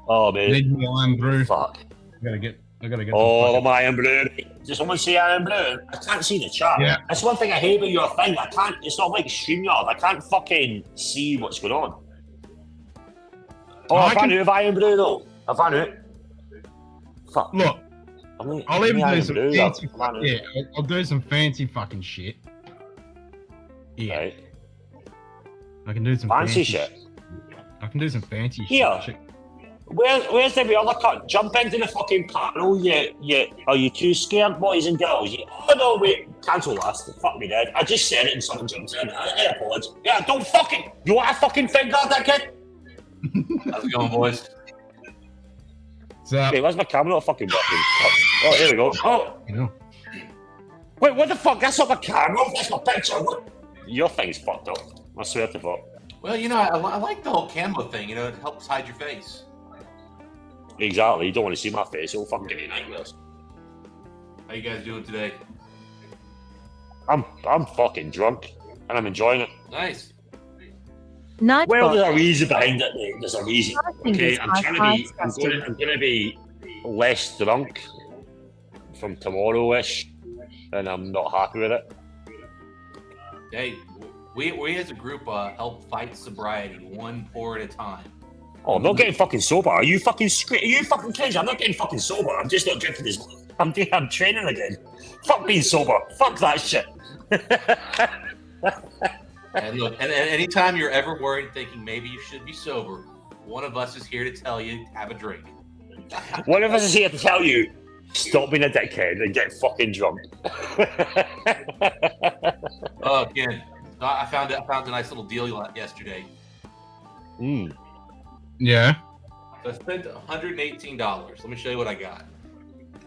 Oh, man. Need more iron brew. Fuck. I gotta get. Oh, my iron brew. Does someone say iron brew? I can't see the chat. Yeah. That's one thing I hate about your thing. I can't. It's not like StreamYard. I can't fucking see what's going on. Oh, I found out of iron brew though. I found out. Fuck. Look, I'll even do some fancy. Yeah. I'll do some fancy fucking shit. Yeah. Right. I can do some Fancy shit. I can do some fancy Here. shit. Where's every other cut? Jump into the fucking panel. Are you too scared, boys and girls? Oh no, wait, cancel last. Fuck me dead. I just said it and someone jumped in. I apologize. Yeah, don't fucking. You want a fucking finger, that kid? How's it going, boys? Okay, where's my camera? Not fucking working. Oh, here we go. Oh. Yeah. Wait, what the fuck? That's not my camera. That's my picture. What? Your thing's fucked up. I swear to fuck. Well, you know, I like the whole camo thing. You know, it helps hide your face. Exactly. You don't want to see my face. It'll fucking give you nightmares. How you guys doing today? I'm fucking drunk, and I'm enjoying it. Nice. Nightbot. Well, there's a reason behind it. Mate. There's a reason. Okay, I'm gonna be less drunk from tomorrow-ish, and I'm not happy with it. Hey, we as a group help fight sobriety one pour at a time. Oh, I'm not getting fucking sober. Are you fucking crazy? I'm not getting fucking sober. I'm just not drinking this. I'm training again. Fuck being sober. Fuck that shit. And look, and anytime you're ever worried, thinking maybe you should be sober, one of us is here to tell you, have a drink. One of us is here to tell you, stop being a dickhead and get fucking drunk. Oh, again, I found a nice little deal yesterday. Yeah. So I spent $118. Let me show you what I got.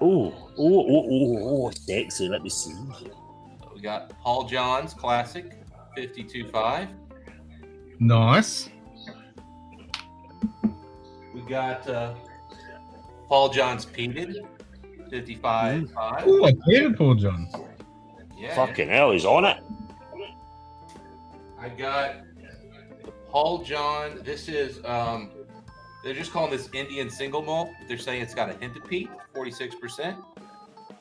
Oh, sexy. Let me see. We got Paul John's Classic, 52.5. Nice. We got Paul John's Peated, 55.5. Oh, I did Paul John. Yeah. Fucking hell, he's on it. I got the Paul John. This is they're just calling this Indian single malt. They're saying it's got a hint of peat, 46%.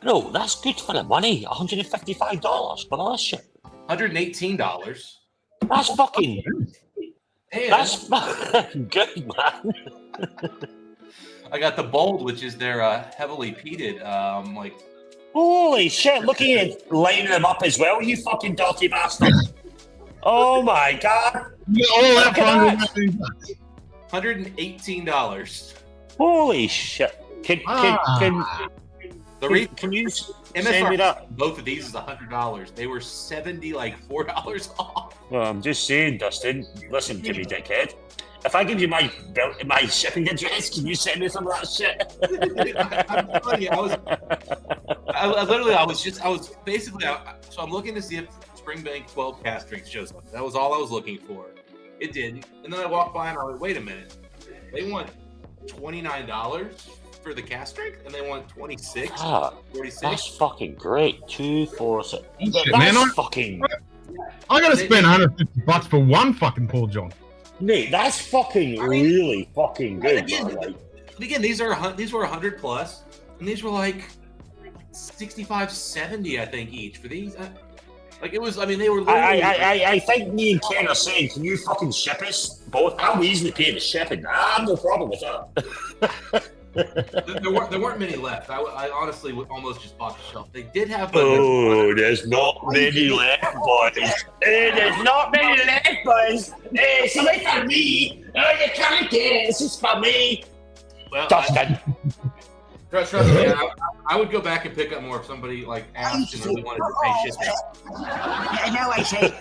No, that's good for the money. $155 for all this shit. $118. That's fucking. And That's fucking good, man. I got the Bold, which is their heavily peated. Holy shit! Look at you lining them up as well, you fucking dirty bastard. Oh my god! All that $118. Holy shit! Can you send me that? Both of these is $100. They were $4 off. Well, I'm just saying, Dustin. Listen to me, dickhead. If I give you my shipping address, can you send me some of that shit? I'm telling you, so I'm looking to see if Springbank 12 cast strength shows up. That was all I was looking for. It didn't. And then I walked by and I was like, wait a minute. They want $29 for the cast strength and they want $26. Ah, 46. that's fucking great. 2, 4, 6. That's man, fucking. I gotta spend $150 for one fucking Paul John. Mate, that's fucking really fucking good. Again, these were 100 plus, and these were like 65, 70, I think, each for these. It was. I mean, they were. I think me and Ken are saying, can you fucking ship us both? I'll easily pay the shipping. I have no problem with that. there weren't many left. I honestly would almost just bought the shelf. They did have. There's not many left, boys. There's not many left, boys. Somebody for me. Oh, you can't get it. This is for me. Well, Dustin. Trust me, I would go back and pick up more if somebody asked and really wanted to pay shipping. I know I say.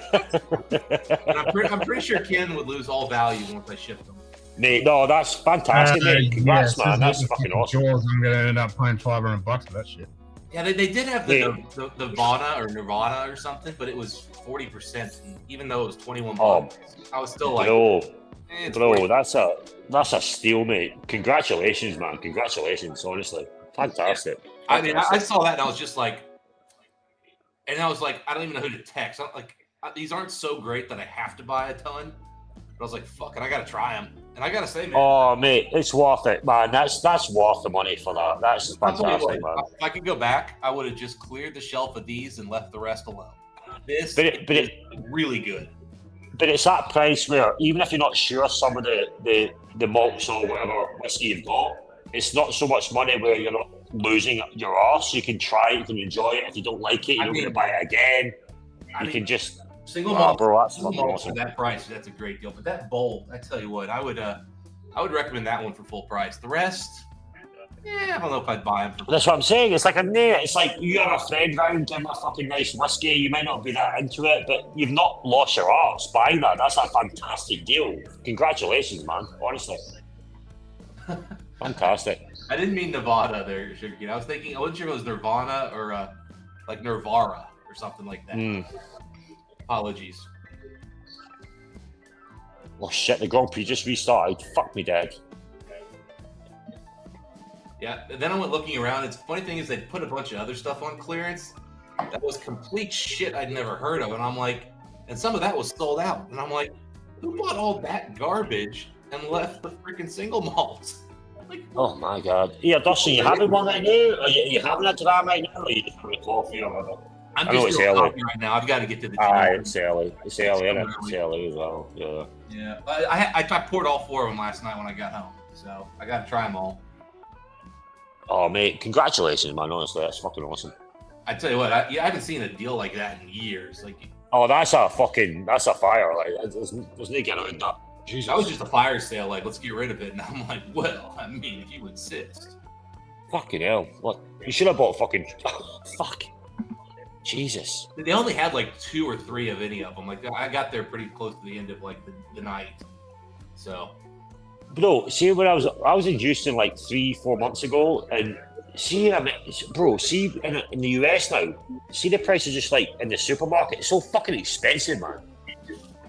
And I'm pretty sure Ken would lose all value once I shipped them. Mate, no, that's fantastic, mate. Congrats, man. That's fucking awesome. Jaws, I'm gonna end up paying $500 for that shit. Yeah, they did have the Nirvana or Nirvana or something, but it was 40%. And even though it was 21 bucks, I was still like, bro, that's a steal, mate. Congratulations, man. Congratulations, honestly. Fantastic. Yeah. I mean, I saw that and I was just like, I don't even know who to text. These aren't so great that I have to buy a ton. But I was like, fuck it, I gotta try them. And I gotta say, man. Oh, mate, it's worth it, man. That's worth the money for that. That's fantastic, man. If I could go back, I would have just cleared the shelf of these and left the rest alone. This is really good. But it's that price where even if you're not sure some of the malts or whatever whiskey you've got, it's not so much money where you're not losing your arse. You can try it, you can enjoy it. If you don't like it, you don't need to buy it again. You can just single malt, bro, that's single fucking malt awesome. For that price, that's a great deal. But that bowl, I tell you what, I would recommend that one for full price. The rest, I don't know if I'd buy them. That's what I'm saying. It's like it's like you have a friend round, give them a fucking nice whiskey. You might not be that into it, but you've not lost your arse buying that. That's a fantastic deal. Congratulations, man. Honestly, fantastic. I didn't mean Nevada there, Sugar. I was thinking, I wasn't sure if it was Nirvana or like Nirvara or something like that. Apologies. Oh shit, the Grand Prix just restarted. Fuck me dead. Yeah, and then I went looking around. It's the funny thing is they put a bunch of other stuff on clearance that was complete shit I'd never heard of. And I'm like, and some of that was sold out. And I'm like, who bought all that garbage and left the freaking single malts? Like, oh my god. Yeah, Dustin, you having one right now? Are you having a dram right now? Or are you just having a coffee or whatever? I'm just doing coffee right now. I've got to get to the gym. It's early. It's early, isn't it? It's early as well. Yeah. Yeah. I poured all 4 of them last night when I got home. So I got to try them all. Oh, mate, congratulations, man. Honestly, that's fucking awesome. I tell you what, I haven't seen a deal like that in years. Like, that's a fire. Like, there's no getting around that. Jesus. That was just a fire sale. Like, let's get rid of it. And I'm like, well, I mean, if you insist. Fucking hell. What? You should have bought fucking. Fuck. Jesus. They only had like 2 or 3 of any of them. Like, I got there pretty close to the end of like the night. So. Bro, see when I was in Houston like 3-4 months ago, and see, in the US now, see the prices just like in the supermarket. It's so fucking expensive, man.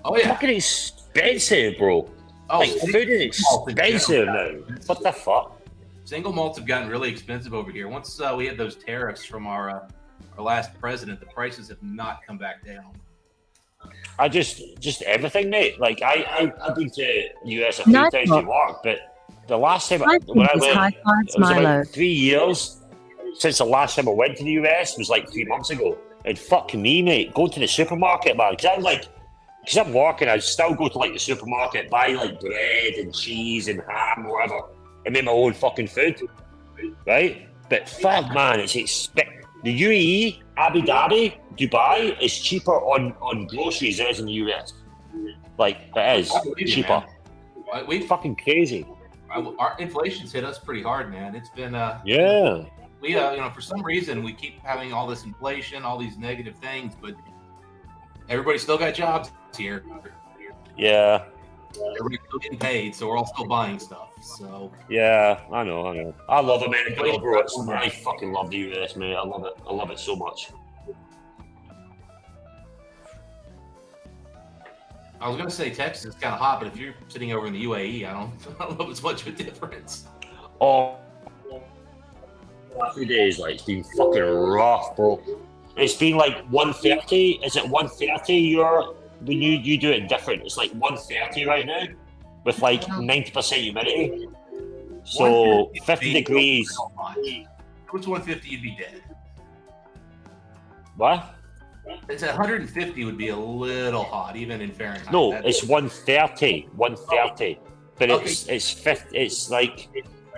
Oh yeah, fucking expensive, bro. Oh, like food is expensive now. What the fuck? Single malts have gotten really expensive over here. Once we had those tariffs from our last president, the prices have not come back down. I just everything, mate. Like I've been to US a few times to work, but the last time when I went, it was about 3 years since the last time I went to the US was like 3 months ago. And fuck me, mate, go to the supermarket, man. Because I'm working, I still go to like the supermarket, buy like bread and cheese and ham, or whatever, and make my own fucking food, right? But fuck, man, it's expensive. The UAE, Abu Dhabi, Dubai is cheaper on groceries than it is in the US. Like, it is cheaper. We fucking crazy. Our inflation's hit us pretty hard, man. It's been yeah. We for some reason we keep having all this inflation, all these negative things, but everybody's still got jobs here. Yeah. Everybody's still getting paid, so we're all still buying stuff. So yeah, I know. I love America, bro. I fucking love the US, mate. I love it so much. I was gonna say Texas is kind of hot, but if you're sitting over in the UAE, I don't know if it's much of a difference. Oh, last 2 days, like it's been fucking rough, bro. It's been like 130. Is it 130? When you do it different, it's like 130 right now, with like 90% humidity. So 50 degrees. If it was 150, you'd be dead. What? It's 150 would be a little hot, even in Fahrenheit. No, it's 130. 130. But okay. It's like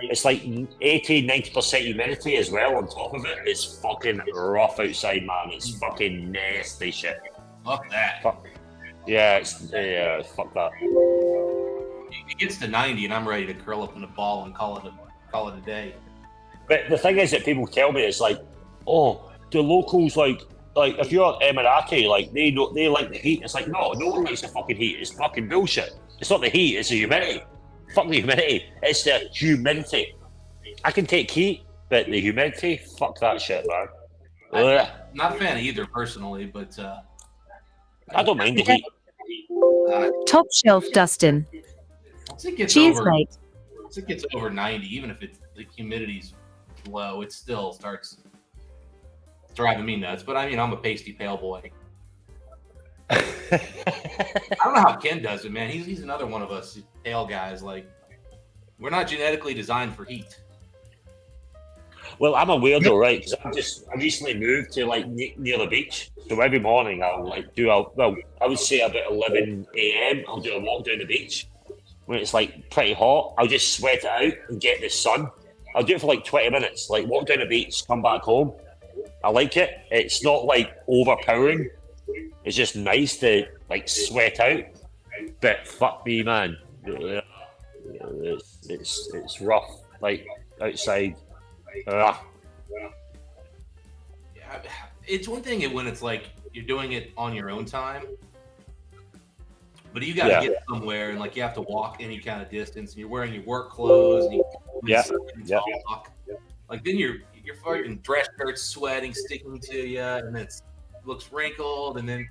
80-90% humidity as well on top of it. It's fucking rough outside, man. It's fucking nasty shit. Fuck that. Fuck that. It gets to 90 and I'm ready to curl up in a ball and call it a day. But the thing is that people tell me is like, oh, the locals like if you're Emirati, like they like the heat. It's like no one likes the fucking heat. It's fucking bullshit. It's not the heat, it's the humidity. Fuck the humidity. It's the humidity. I can take heat, but the humidity, fuck that shit, man. I'm not a fan of either personally, but I don't mind the heat. Top shelf, Dustin. Once it gets Cheers, over, mate. once it gets over 90, even if the humidity's low, it still starts driving me nuts. But I mean, I'm a pasty pale boy. I don't know how Ken does it, man. He's another one of us pale guys. Like, we're not genetically designed for heat. Well, I'm a weirdo, right? Because I recently moved to like near the beach, so every morning I'll like I would say about 11 a.m. I'll do a walk down the beach. When it's like pretty hot, I'll just sweat it out and get the sun. I'll do it for like 20 minutes, like walk down the beach, come back home. I like it. It's not like overpowering. It's just nice to like sweat out. But fuck me, man. It's rough. Like outside. Yeah, it's one thing when it's like you're doing it on your own time, but you got to get somewhere and like you have to walk any kind of distance, and you're wearing your work clothes. And like then your fucking dress shirt's sweating, sticking to you, and it looks wrinkled, and then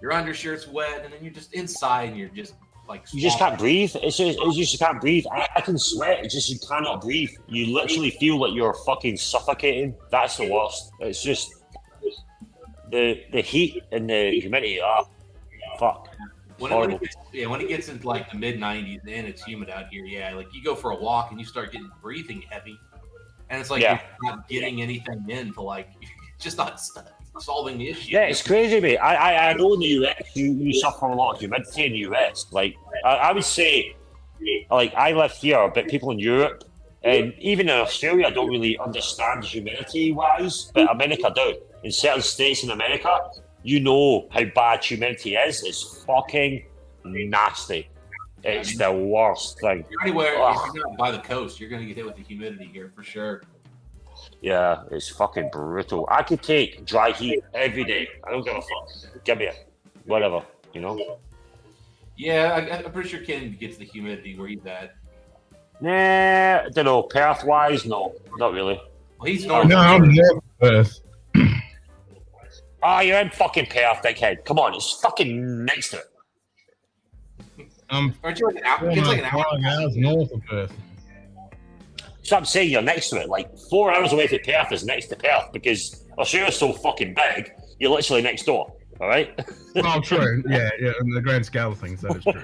your undershirt's wet, and then you're just inside and you're just like you just can't breathe. It's just you can't breathe. I can sweat. It's just you cannot breathe. You literally feel like you're fucking suffocating. That's the worst. It's just the heat and the humidity. Fuck. When it gets into like the mid 90s and it's humid out here, like you go for a walk and you start getting breathing heavy, and it's like you're not getting anything in to like just not solving the issue. Yeah, it's crazy, mate. I know in the US you suffer a lot of humidity in the US. Like I would say, like I live here, but people in Europe and even in Australia don't really understand humidity wise, but America do. In certain states in America, you know how bad humidity is. It's fucking nasty. It's the worst thing. Anywhere, if you're not by the coast, you're gonna get hit with the humidity here for sure. Yeah, it's fucking brutal. I could take dry heat every day. I don't give a fuck. Give me it. Whatever, you know? Yeah, I'm pretty sure Ken gets the humidity where he's at. Nah, I don't know. Perth-wise, no. Not really. Well, he's north. No, I'm north Perth. You're in fucking Perth, dickhead. Come on, it's fucking next to it. Aren't you like an hour? It's like an hour north of Perth. So I'm saying you're next to it. Like 4 hours away from Perth is next to Perth because Australia's so fucking big. You're literally next door. All right. Oh, true. Yeah. In the grand scale of things, that is true.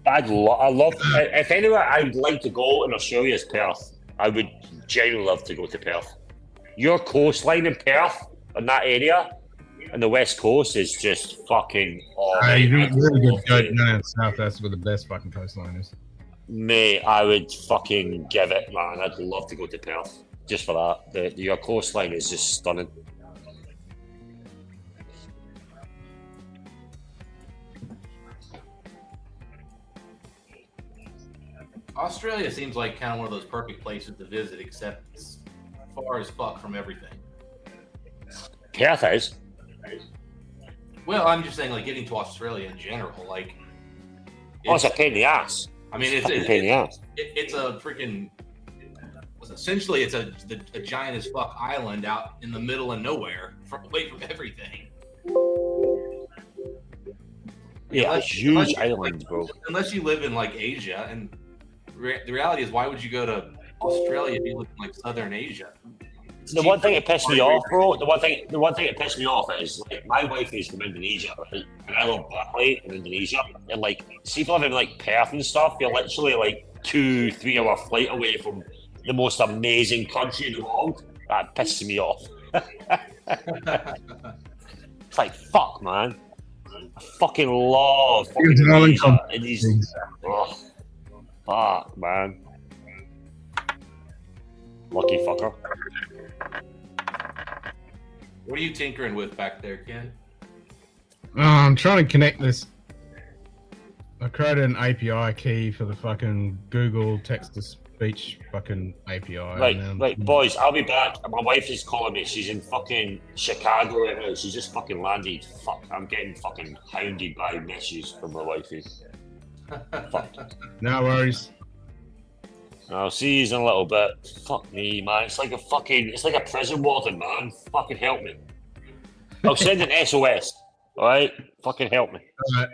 I love. If anywhere I'd like to go in Australia is Perth. I would genuinely love to go to Perth. Your coastline in Perth, in that area, and the west coast is just fucking awesome. You really good go down south. That's where the best fucking coastline is. Mate, I would fucking give it, man. I'd love to go to Perth just for that. Your coastline is just stunning. Australia seems like kind of one of those perfect places to visit, except it's far as fuck from everything. Perth is. Well, I'm just saying, like, getting to Australia in general, like... It's a pain in the ass. I mean, it's a pain in the ass. It's a freaking... Essentially, it's a giant as fuck island out in the middle of nowhere, away from everything. Yeah, a huge island, bro. Unless you live in, like, Asia, and the reality is, why would you go to Australia if you live in, like, Southern Asia? The one thing that pissed me off, bro. The one thing that pissed me off is like my wife is from Indonesia, right? And I live Bali in Indonesia, and like, see if you live in like Perth and stuff, you're literally like 2-3 hour flight away from the most amazing country in the world. That pisses me off. It's like fuck, man. I fucking love Indonesia. And these, fuck, man. Lucky fucker. What are you tinkering with back there, Ken? I'm trying to connect this. I created an API key for the fucking Google text to speech fucking API. Right, and then right, boys, I'll be back. My wife is calling me. She's in fucking Chicago right now. She's just fucking landed. Fuck, I'm getting fucking hounded by messages from my wifey. Fuck. No worries. I'll see you in a little bit. Fuck me, man. It's like a prison warden, man. Fucking help me. I'll send an SOS. All right, fucking help me. All right.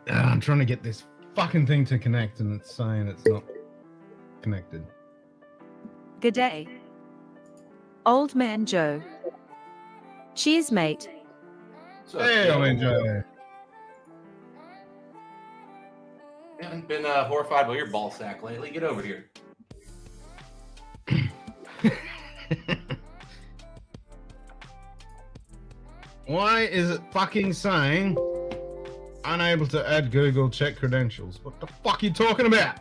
I'm trying to get this fucking thing to connect, and it's saying it's not connected. G'day. Old man Joe. Cheers, mate. Hey, I'll enjoy. I haven't been horrified by your ball sack lately. Get over here. Why is it fucking saying unable to add Google check credentials? What the fuck are you talking about?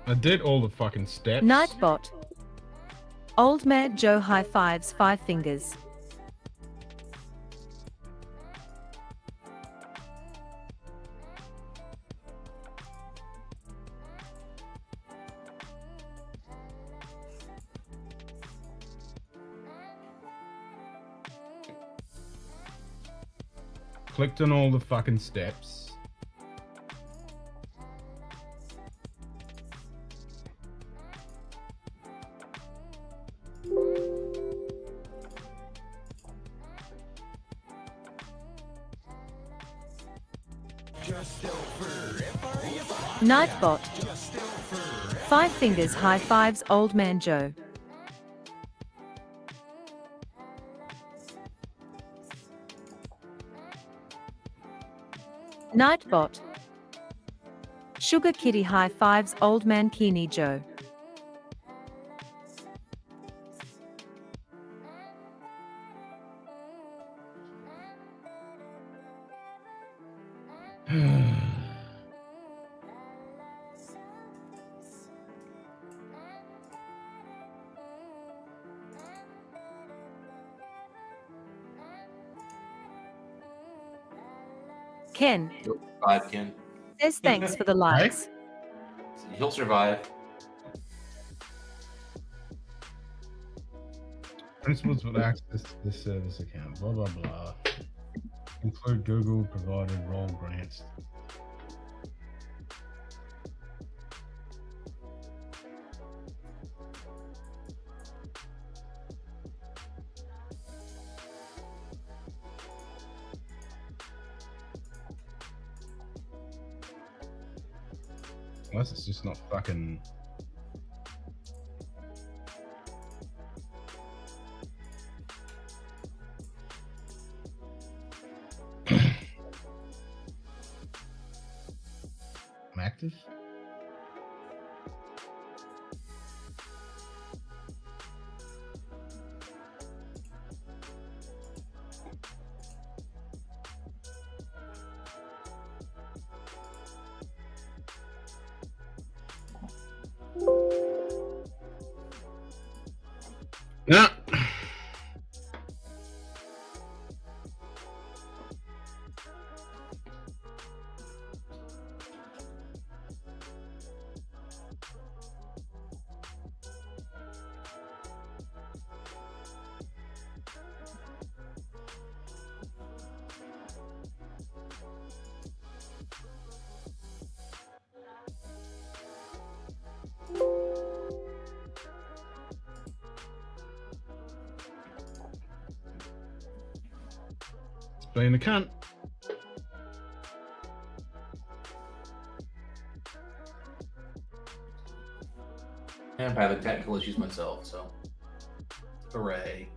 I did all the fucking steps. Nightbot. Old man Joe high fives 5 fingers. Clicked on all the fucking steps. Nightbot. 5 fingers high fives old man Joe. Nightbot. Sugar Kitty high fives old man Keeney Joe. Ken. You'll survive, Ken. Says thanks for the likes. He'll survive. Principals with access to this service account. Blah blah blah. Include Google provided role grants. Unless it's just not fucking. I'm active. Yeah. Being a cunt. And I'm having technical issues myself, so hooray.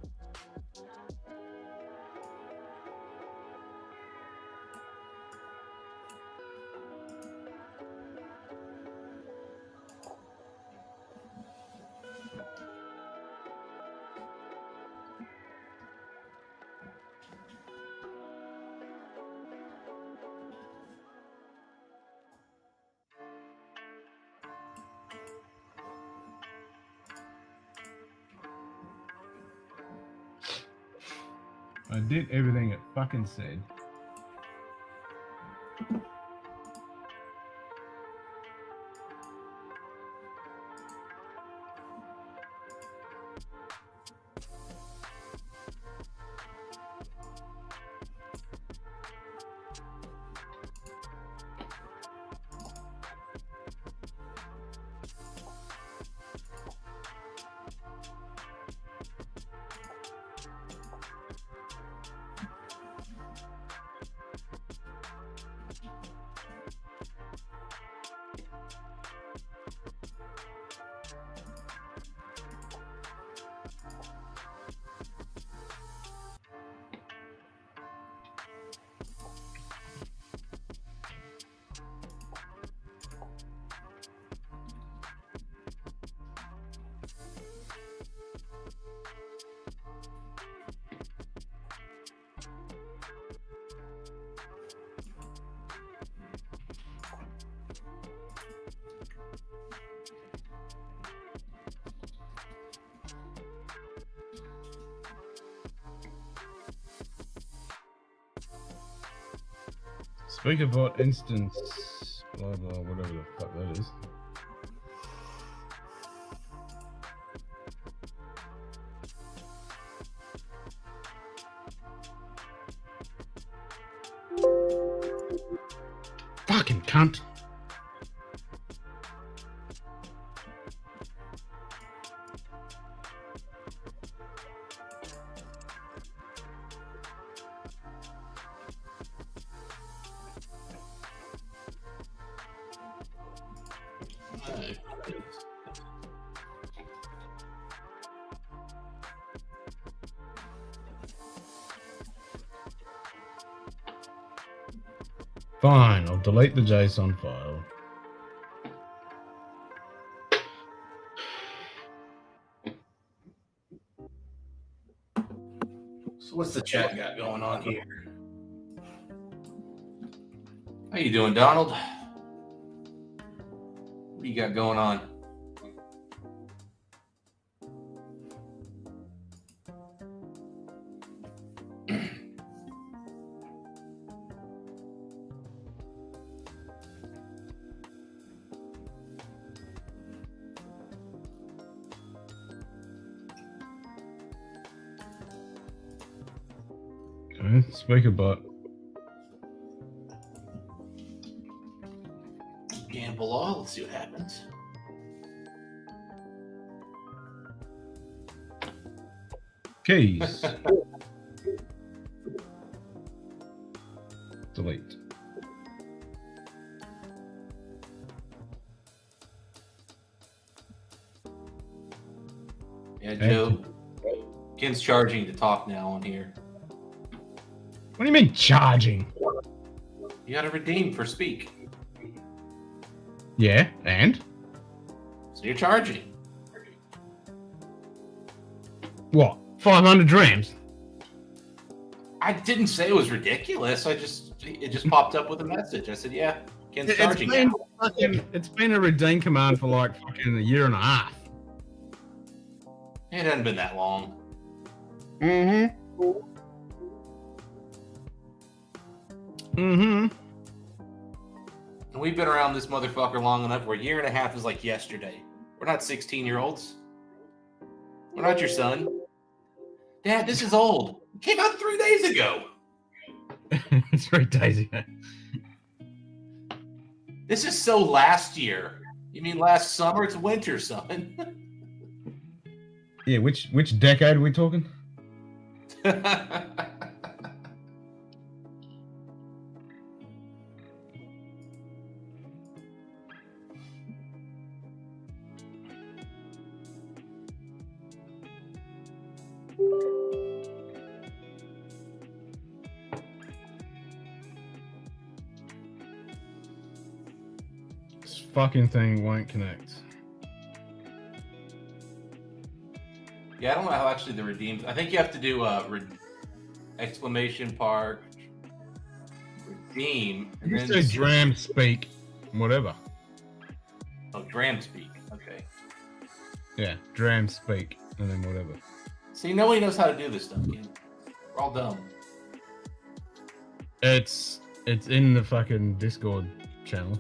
I did everything it fucking said. Speaker bot instance, blah blah, whatever the fuck that is. Fucking cunt. Fine, I'll delete the JSON file. So what's the chat got going on here? How you doing, Donald? What do you got going on? Okay, speaker bot. Gamble all. Let's see what happens. Keys. Delete. Yeah, Joe. Ken's charging to talk now on here. What do you mean charging? You got to redeem for speak. Yeah, and? So you're charging. What? 500 drams? I didn't say it was ridiculous. It just popped up with a message. I said, yeah, Ken's charging now. It's been a redeem command for like fucking a year and a half. It hasn't been that long. Mm-hmm. Mm-hmm. And we've been around this motherfucker long enough where a year and a half is like yesterday. We're not 16-year-olds. We're not your son. Dad, this is old. It came out 3 days ago. It's 3 days ago. This is so last year. You mean last summer? It's winter, son. Yeah, which decade are we talking? This fucking thing won't connect. Yeah, I don't know how actually the redeems. I think you have to do exclamation mark redeem. And You then say Drams speak, whatever. Oh, Drams speak. Okay. Yeah, Drams speak, and then whatever. See, nobody knows how to do this stuff, Ken. We're all dumb. It's in the fucking Discord channel.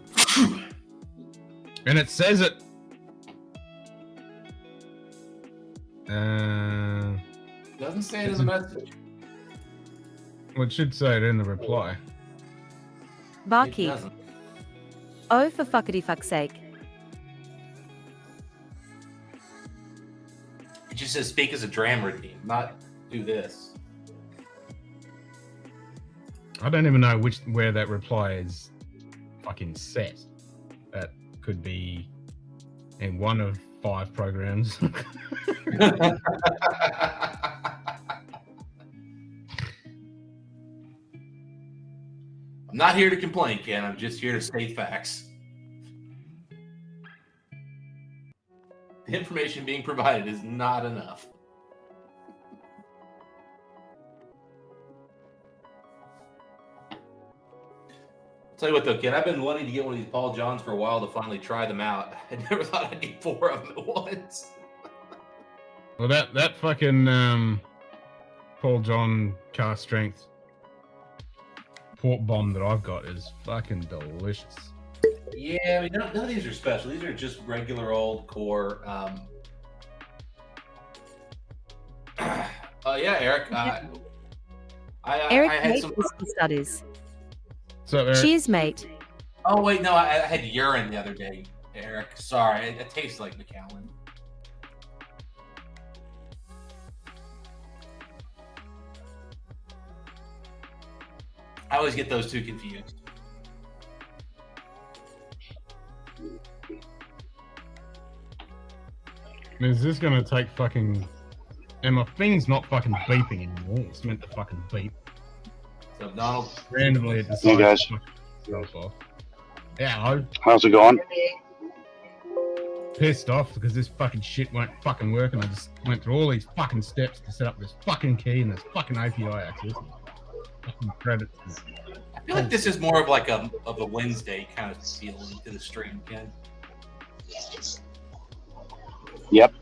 And it says it. Doesn't say it in the message. Well, it should say it in the reply. It Barkeep. doesn't. Oh, for fuckity fuck's sake. It just says speak as a drama team, not do this. I don't even know where that reply is fucking set. That could be in one of 5 programs. I'm not here to complain, Ken. I'm just here to state facts. The information being provided is not enough. Tell you what, though, Ken, I've been wanting to get one of these Paul Johns for a while to finally try them out. I never thought I'd need 4 of them at once. Well, that fucking Paul John car strength port bomb that I've got is fucking delicious. Yeah, I mean, none of these are special. These are just regular old core. Yeah, Eric. Eric I had hates some. whiskey studies. So, Eric, Cheers, mate. Oh wait, no, I had urine the other day, Eric. Sorry, it tastes like Macallan. I always get those two confused. is this gonna take fucking... And my thing's not fucking beeping anymore. It's meant to fucking beep. So Donald, Randomly it decides Hey, guys. to fucking go off. Yeah, How's it going? pissed off because this fucking shit won't fucking work, and I just went through all these fucking steps to set up this fucking key and this fucking API access. Fucking credits. I feel like this is more of like a Wednesday kind of feel into the stream, Ken. Yep.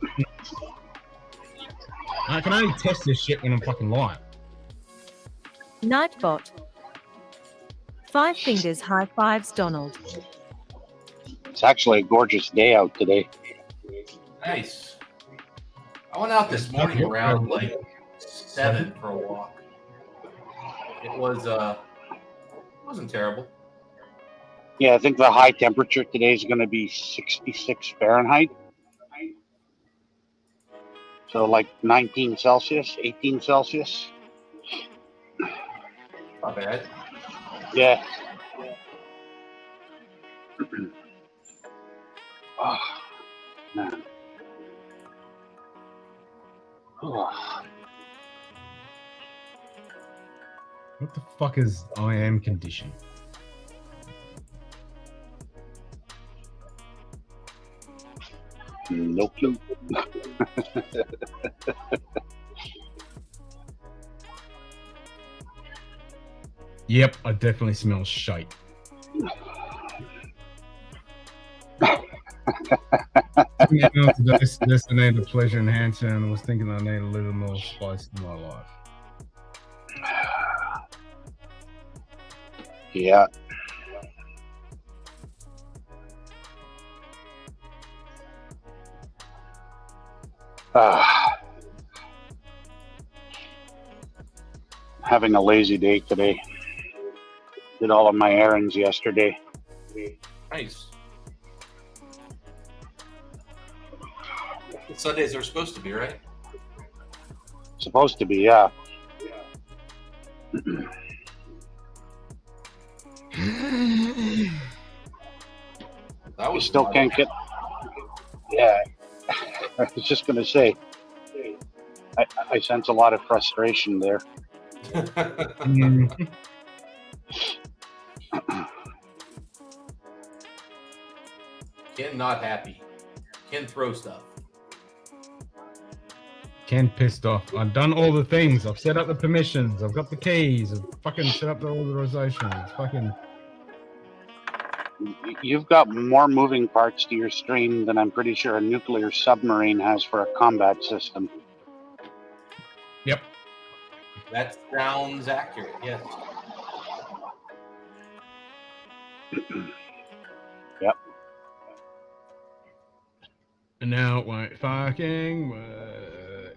I can only test this shit when I'm fucking live. Nightbot. 5 fingers high fives, Donald. It's actually a gorgeous day out today. Nice. I went out this morning around like 7 for a walk. It wasn't terrible. Yeah, I think the high temperature today is going to be 66 Fahrenheit. So like 19 Celsius, 18 Celsius. Not bad. Yeah. Oh, man. Oh. What the fuck is I am condition? No clue. Yep, I definitely smell shite. This need a pleasure enhancer, and I was thinking I need a little more spice in my life. Yeah. Having a lazy day today. Did all of my errands yesterday. Nice. Sundays are supposed to be, right? Supposed to be, yeah. That We was still can't get. Yeah, I was just gonna say. I sense a lot of frustration there. Ken not happy. Ken throw stuff. Ken pissed off. I've done all the things. I've set up the permissions. I've got the keys. I've fucking set up the authorization. It's fucking. You've got more moving parts to your stream than I'm pretty sure a nuclear submarine has for a combat system. Yep. That sounds accurate. Yes. Yep. And now it won't fucking work.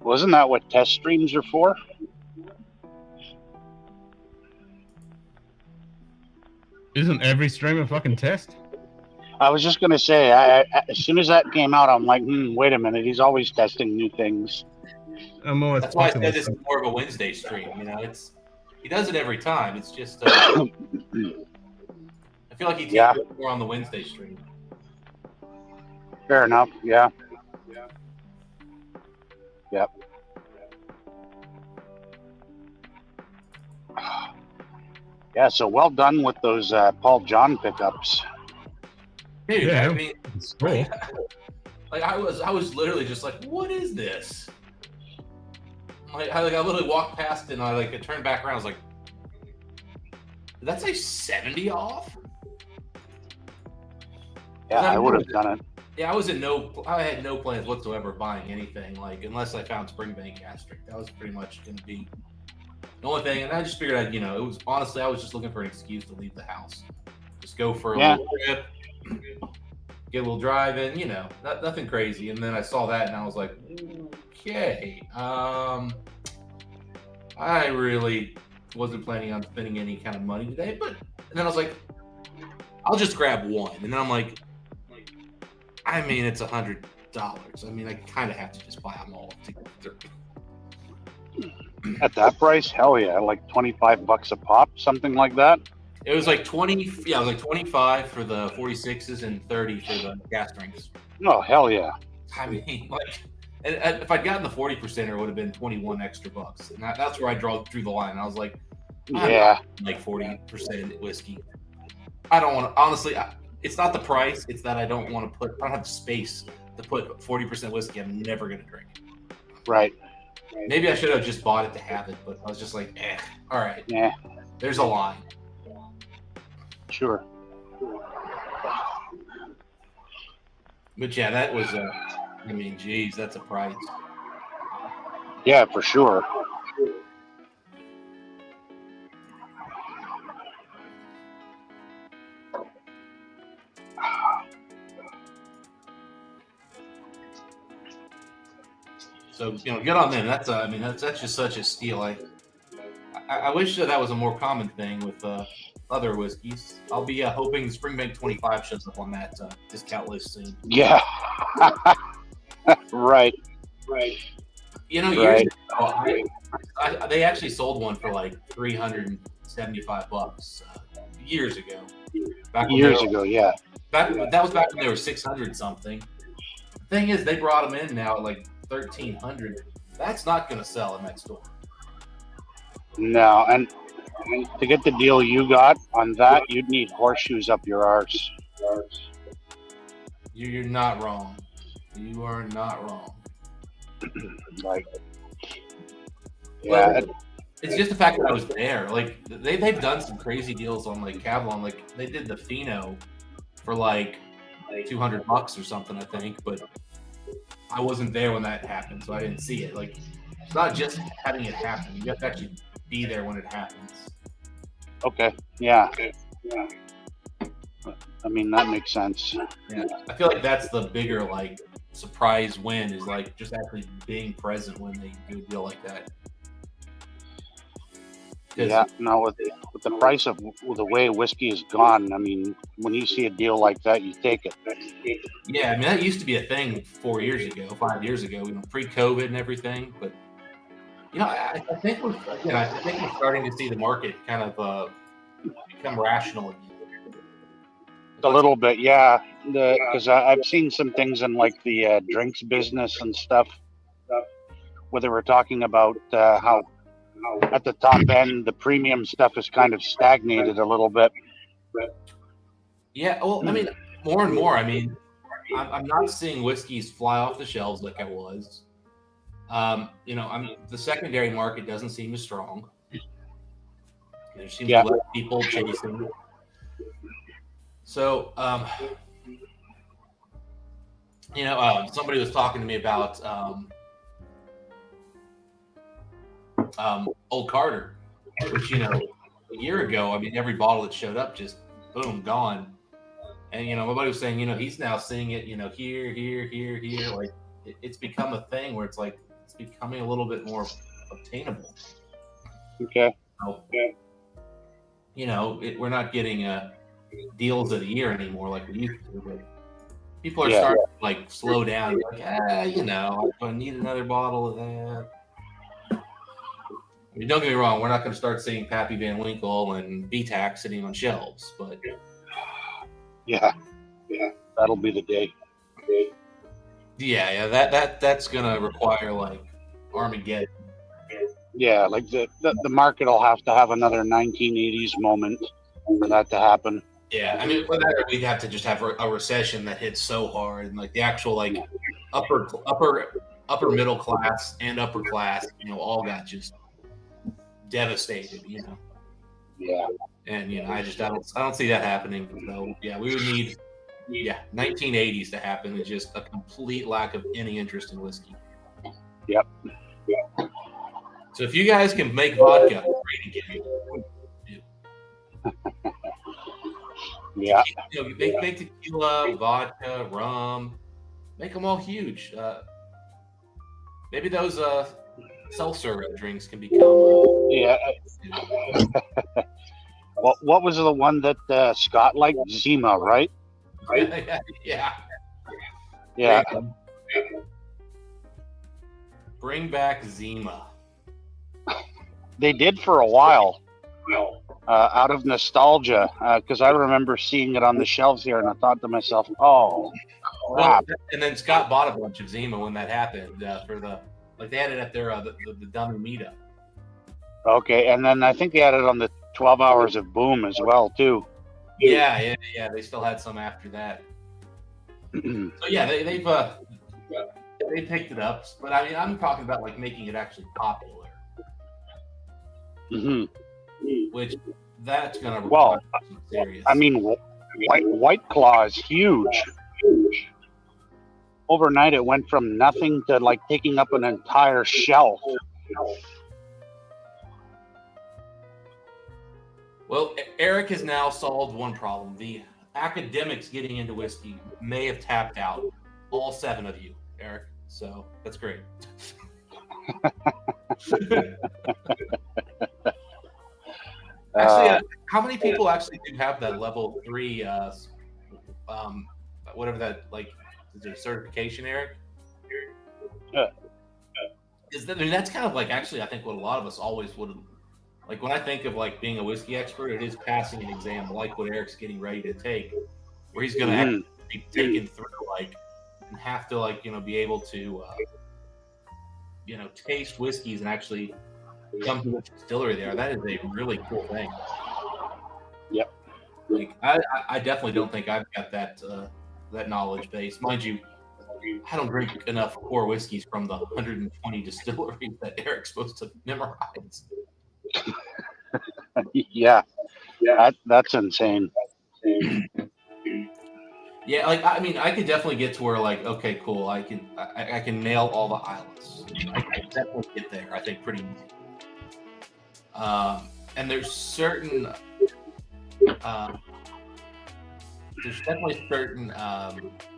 Wasn't that what test streams are for? Isn't every stream a fucking test? I was just gonna say, I as soon as that came out, I'm like, wait a minute, he's always testing new things. I'm always That's why I fucking said with this is stuff. more of a Wednesday stream. You know, he does it every time. It's just I feel like he takes it more on the Wednesday stream. Fair enough. Yeah. Yep. Yeah. So well done with those Paul John pickups. Dude, Yeah, I mean, it's cool. like I was literally just like, what is this? I literally walked past and I turned back around. I was like, did that say 70 off? Yeah, I would have done it. Yeah, I had no plans whatsoever of buying anything, unless I found Springbank gastric. That was pretty much going to be the only thing. And I just figured it was honestly, I was just looking for an excuse to leave the house. Just go for a little trip, get a little drive in, nothing crazy. And then I saw that and I was like, okay, I really wasn't planning on spending any kind of money today. And then I was like, I'll just grab one. And then I'm like, I mean, it's $100. I mean, I kind of have to just buy them all together. At that price, hell yeah, like $25 a pop, something like that. It was like 20. Yeah, it was like 25 for the 46s and 30 for the gas drinks. Oh hell yeah! I mean, and if I'd gotten the 40%, it would have been 21 extra bucks. And that's where I drew the line. And I was like, yeah, like 40% whiskey. I don't want to, honestly. It's not the price. It's that I don't have the space to put 40% whiskey I'm never going to drink. Right. Maybe I should have just bought it to have it, but I was just like, all right. Yeah. There's a line. Sure. But yeah, that was, I mean, geez, that's a price. Yeah, for sure. So, good on them. That's that's just such a steal. I wish that was a more common thing with other whiskeys. I'll be hoping Springbank 25 shows up on that discount list soon. Yeah. Right. Years ago, they actually sold one for like $375 years ago. Yeah. That was back when they were 600 something. The thing is, they brought them in now at like 1,300. That's not going to sell in that store. No, and to get the deal you got on that, you'd need horseshoes up your arse. You're not wrong. You are not wrong. Like, yeah, it's just the fact that I was there. Like they've done some crazy deals on like Kavlon. Like they did the Pheno for like $200 or something, I think. But I wasn't there when that happened, so I didn't see it. Like it's not just having it happen; you have to actually be there when it happens. Okay. Yeah. I mean, that makes sense. Yeah, I feel like that's the bigger like surprise win is like just actually being present when they do a deal like that. Yeah, no, with the price of the way whiskey is gone, I mean, when you see a deal like that, you take it. Yeah, I mean that used to be a thing 4 years ago, 5 years ago, pre-COVID and everything. But I think we're starting to see the market kind of become rational again. A little bit, yeah. Because I've seen some things in like the drinks business and stuff, where they were talking about how at the top end the premium stuff is kind of stagnated a little bit. Yeah, well, I mean, more and more. I mean, I'm not seeing whiskeys fly off the shelves like I was. The secondary market doesn't seem as strong. There seems less people chasing. So, Somebody was talking to me about Old Carter, which a year ago, I mean, every bottle that showed up just boom, gone. And nobody was saying, he's now seeing it, here. Like it's become a thing where it's like it's becoming a little bit more obtainable. Okay. We're not getting deals of the year anymore like we used to. But people are starting to like slow down. Like, I'm gonna need another bottle of that. I mean, don't get me wrong, we're not going to start seeing Pappy Van Winkle and BTAC sitting on shelves, but yeah, that'll be the day. Yeah, that's going to require like Armageddon. Yeah, like the market will have to have another 1980s moment for that to happen. Yeah, I mean, for that we'd have to just have a recession that hits so hard, and like the actual like upper middle class and upper class, all got just devastated, Yeah. And I don't see that happening. So yeah, we would need 1980s to happen. It's just a complete lack of any interest in whiskey. Yep. So if you guys can make vodka great again, yeah. Make tequila, vodka, rum, make them all huge. Maybe those seltzer drinks can become. What was the one that Scott liked? Zima, right? Yeah. Bring back Zima. They did for a while, out of nostalgia, because I remember seeing it on the shelves here, and I thought to myself, "Oh, crap!" And then Scott bought a bunch of Zima when that happened for they had it at their the dummy meetup. Okay, and then I think they had it on the 12 Hours of Boom as well too. Yeah. They still had some after that. So yeah, they picked it up, but I mean, I'm talking about like making it actually popular. Which that's gonna require some serious. I mean, White Claw is huge. Overnight, it went from nothing to like taking up an entire shelf. Well, Eric has now solved one problem. The academics getting into whiskey may have tapped out. All 7 of you, Eric. So that's great. Actually, how many people actually do have that level 3, whatever that, like, is it a certification, Eric? That's kind of like, actually, I think what a lot of us always would have, like, when I think of, like, being a whiskey expert, it is passing an exam, like what Eric's getting ready to take, where he's going to actually be taken through, like, and have to, like, be able to, taste whiskeys and actually come to the distillery there. That is a really cool thing. Yep. Like, I definitely don't think I've got that knowledge base. Mind you, I don't drink enough core whiskeys from the 120 distilleries that Eric's supposed to memorize. Yeah. That's insane. Yeah, like, I mean, I could definitely get to where, like, okay, cool, I can nail all the islands. I can definitely get there, I think, pretty easy. And there's certain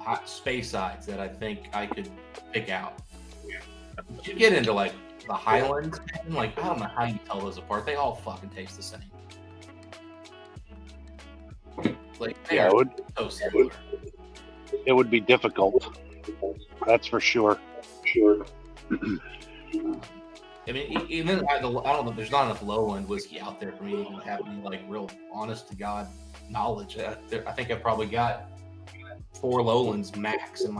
hot space sides that I think I could pick out. You get into like the Highlands, and like I don't know how you tell those apart. They all fucking taste the same. Like they are so similar. It would be difficult. That's for sure. I mean, even I don't know. There's not enough lowland whiskey out there for me to even have any like real honest to God knowledge. I think I've probably got 4 lowlands max in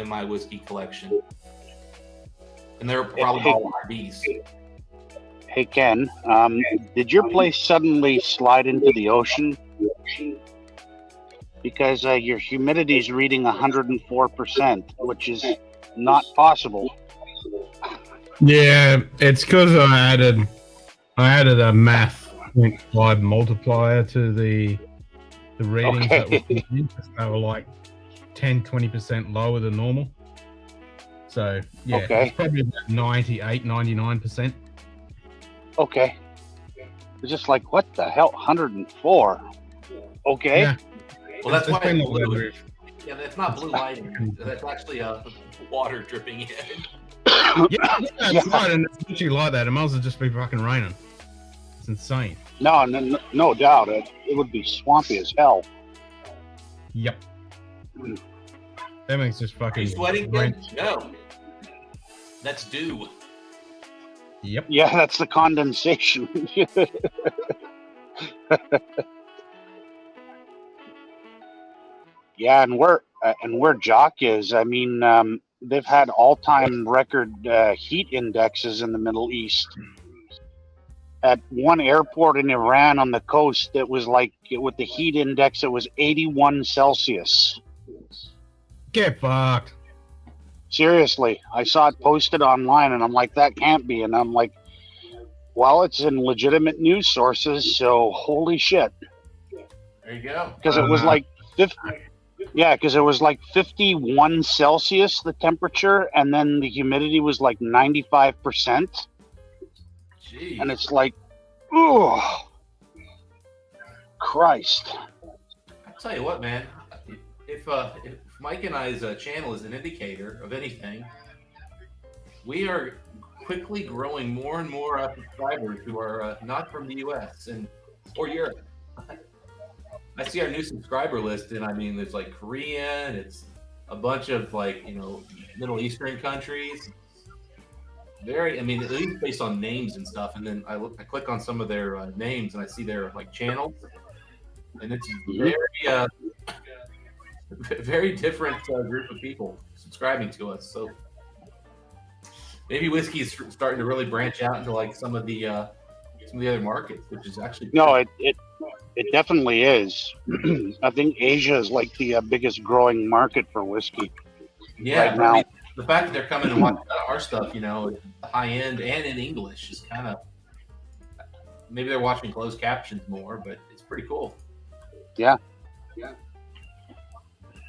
my whiskey collection, and they're probably all RBs. Hey Ken, did your place suddenly slide into the ocean? Because your humidity is reading 104%, which is not possible. Yeah, it's because I added a math 0.5 multiplier to the readings that were used. They were like 10-20% lower than normal. So yeah, Okay. it's probably about 98-99%. Okay. It's just like, what the hell? 104. Okay. Yeah. Well, that's It's why been it's the way blue. we've- Yeah, that's not blue lighting. That's actually water dripping in. Yeah, it's right, and it's literally like that. It might as well just be fucking raining. It's insane. No doubt. It would be swampy as hell. Yep. Everything's just Are fucking. you sweating, rain. kid? No. That's dew. Yep. Yeah, that's the condensation. Yeah, and where Jock is, I mean, they've had all-time record heat indexes in the Middle East. At one airport in Iran on the coast, it was like, with the heat index, it was 81 Celsius. Get fucked. Seriously, I saw it posted online, and I'm like, that can't be. And I'm like, well, it's in legitimate news sources, so holy shit. There you go. Because it was like 50. Yeah, because it was like 51 Celsius, the temperature, and then the humidity was like 95%. Jeez. And it's like, oh, Christ. I'll tell you what, man. If Mike and I's channel is an indicator of anything, we are quickly growing more and more subscribers who are not from the U.S. or Europe. I see our new subscriber list, and I mean, there's like Korean, it's a bunch of like, Middle Eastern countries. At least based on names and stuff. And then I click on some of their names, and I see their like channels, and it's very, very different group of people subscribing to us. So maybe whiskey's starting to really branch out into like some of the other markets, which is actually It definitely is. I think Asia is like the biggest growing market for whiskey. Yeah, right now. The fact that they're coming and watching our stuff, high end and in English, is kind of, maybe they're watching closed captions more, but it's pretty cool. Yeah.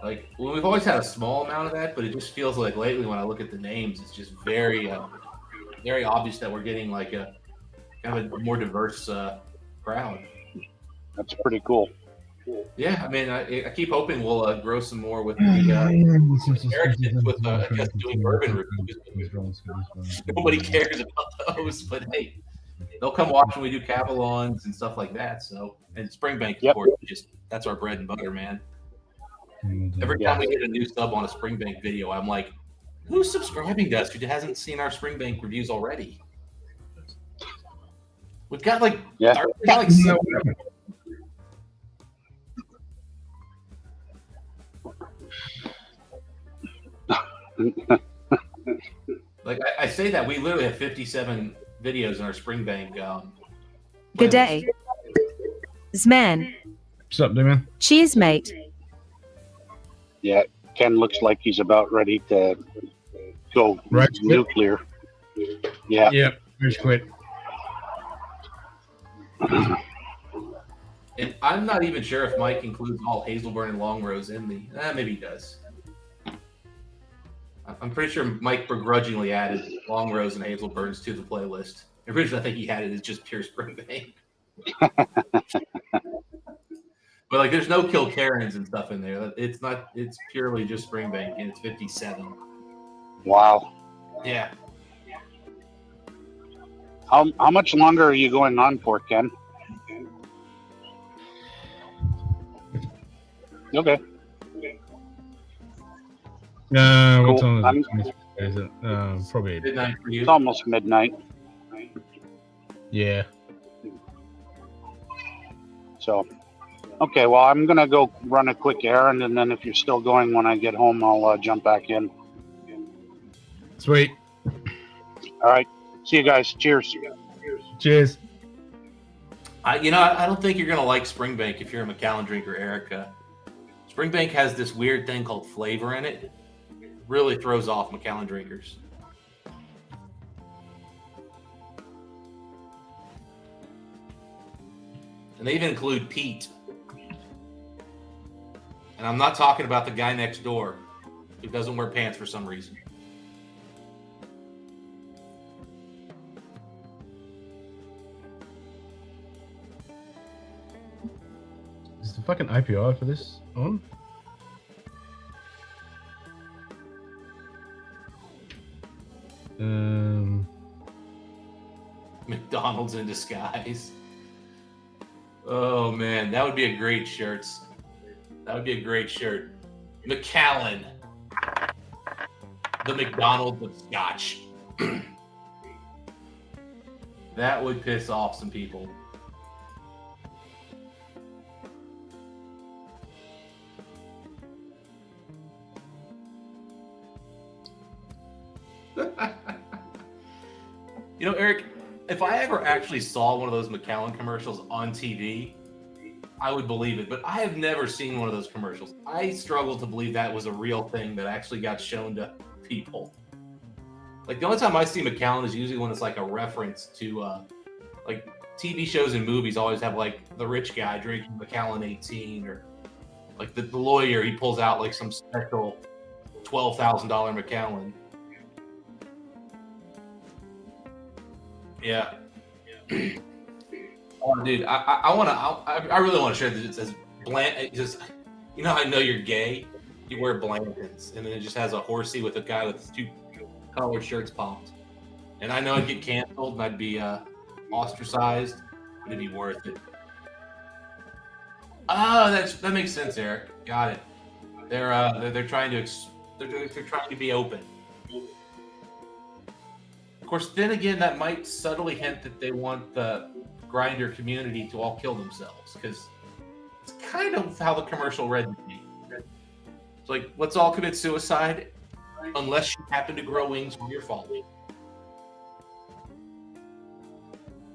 Like, well, we've always had a small amount of that, but it just feels like lately when I look at the names, it's just very, very obvious that we're getting like a kind of a more diverse crowd. That's pretty cool. Yeah, I mean, I keep hoping we'll grow some more with the Americans with just doing bourbon reviews. Nobody cares about those, but hey, they'll come watch when we do Cavalons and stuff like that. So, and Springbank, of course, that's our bread and butter, man. Every time we get a new sub on a Springbank video, I'm like, who's subscribing to us who hasn't seen our Springbank reviews already? We've got like, like I say that we literally have 57 videos in our Springbank. Good day. Zman. What's up, dude, man? Cheers, mate. Yeah, Ken looks like he's about ready to go nuclear. Yeah. Yep, just quit. And I'm not even sure if Mike includes all Hazelburn and Long Rose in the. Maybe he does. I'm pretty sure Mike begrudgingly added Long Rose and Hazelburns to the playlist. Originally, I think he had it as just pure Springbank. But like, there's no Kilkerrans and stuff in there. It's not. It's purely just Springbank, and it's 57. Wow. Yeah. How much longer are you going on for, Ken? Okay. What Cool. time is it? Probably midnight for you. It's almost midnight. Yeah. So, okay. Well, I'm gonna go run a quick errand, and then if you're still going when I get home, I'll jump back in. Sweet. All right. See you guys. Cheers. Cheers. I don't think you're gonna like Springbank if you're a Macallan drinker, Erica. Springbank has this weird thing called flavor in it. It really throws off Macallan drinkers. And they even include peat. And I'm not talking about the guy next door who doesn't wear pants for some reason. Is the fucking API for this on? McDonald's in disguise. Oh man, that would be a great shirt. That would be a great shirt. McAllen. The McDonald's of Scotch. That would piss off some people. You know, Eric, if I ever actually saw one of those McAllen commercials on TV, I would believe it. But I have never seen one of those commercials. I struggle to believe that was a real thing that actually got shown to people. Like, the only time I see McAllen is usually when it's like a reference to, like, TV shows and movies always have, like, the rich guy drinking Macallan 18, or, like, the lawyer, he pulls out, like, some special $12,000 Macallan. Yeah. Oh, dude, I really want to share this. It says Bland. It just, you know, I know you're gay. You wear Blandons, and then it just has a horsey with a guy with two collared shirts popped. And I know I'd get canceled and I'd be ostracized, but it'd be worth it. Oh, that makes sense, Eric. Got it. They're trying to they're trying to be open. Of course, then again, that might subtly hint that they want the grinder community to all kill themselves, because it's kind of how the commercial read to me. It's like, let's all commit suicide unless you happen to grow wings from your fault.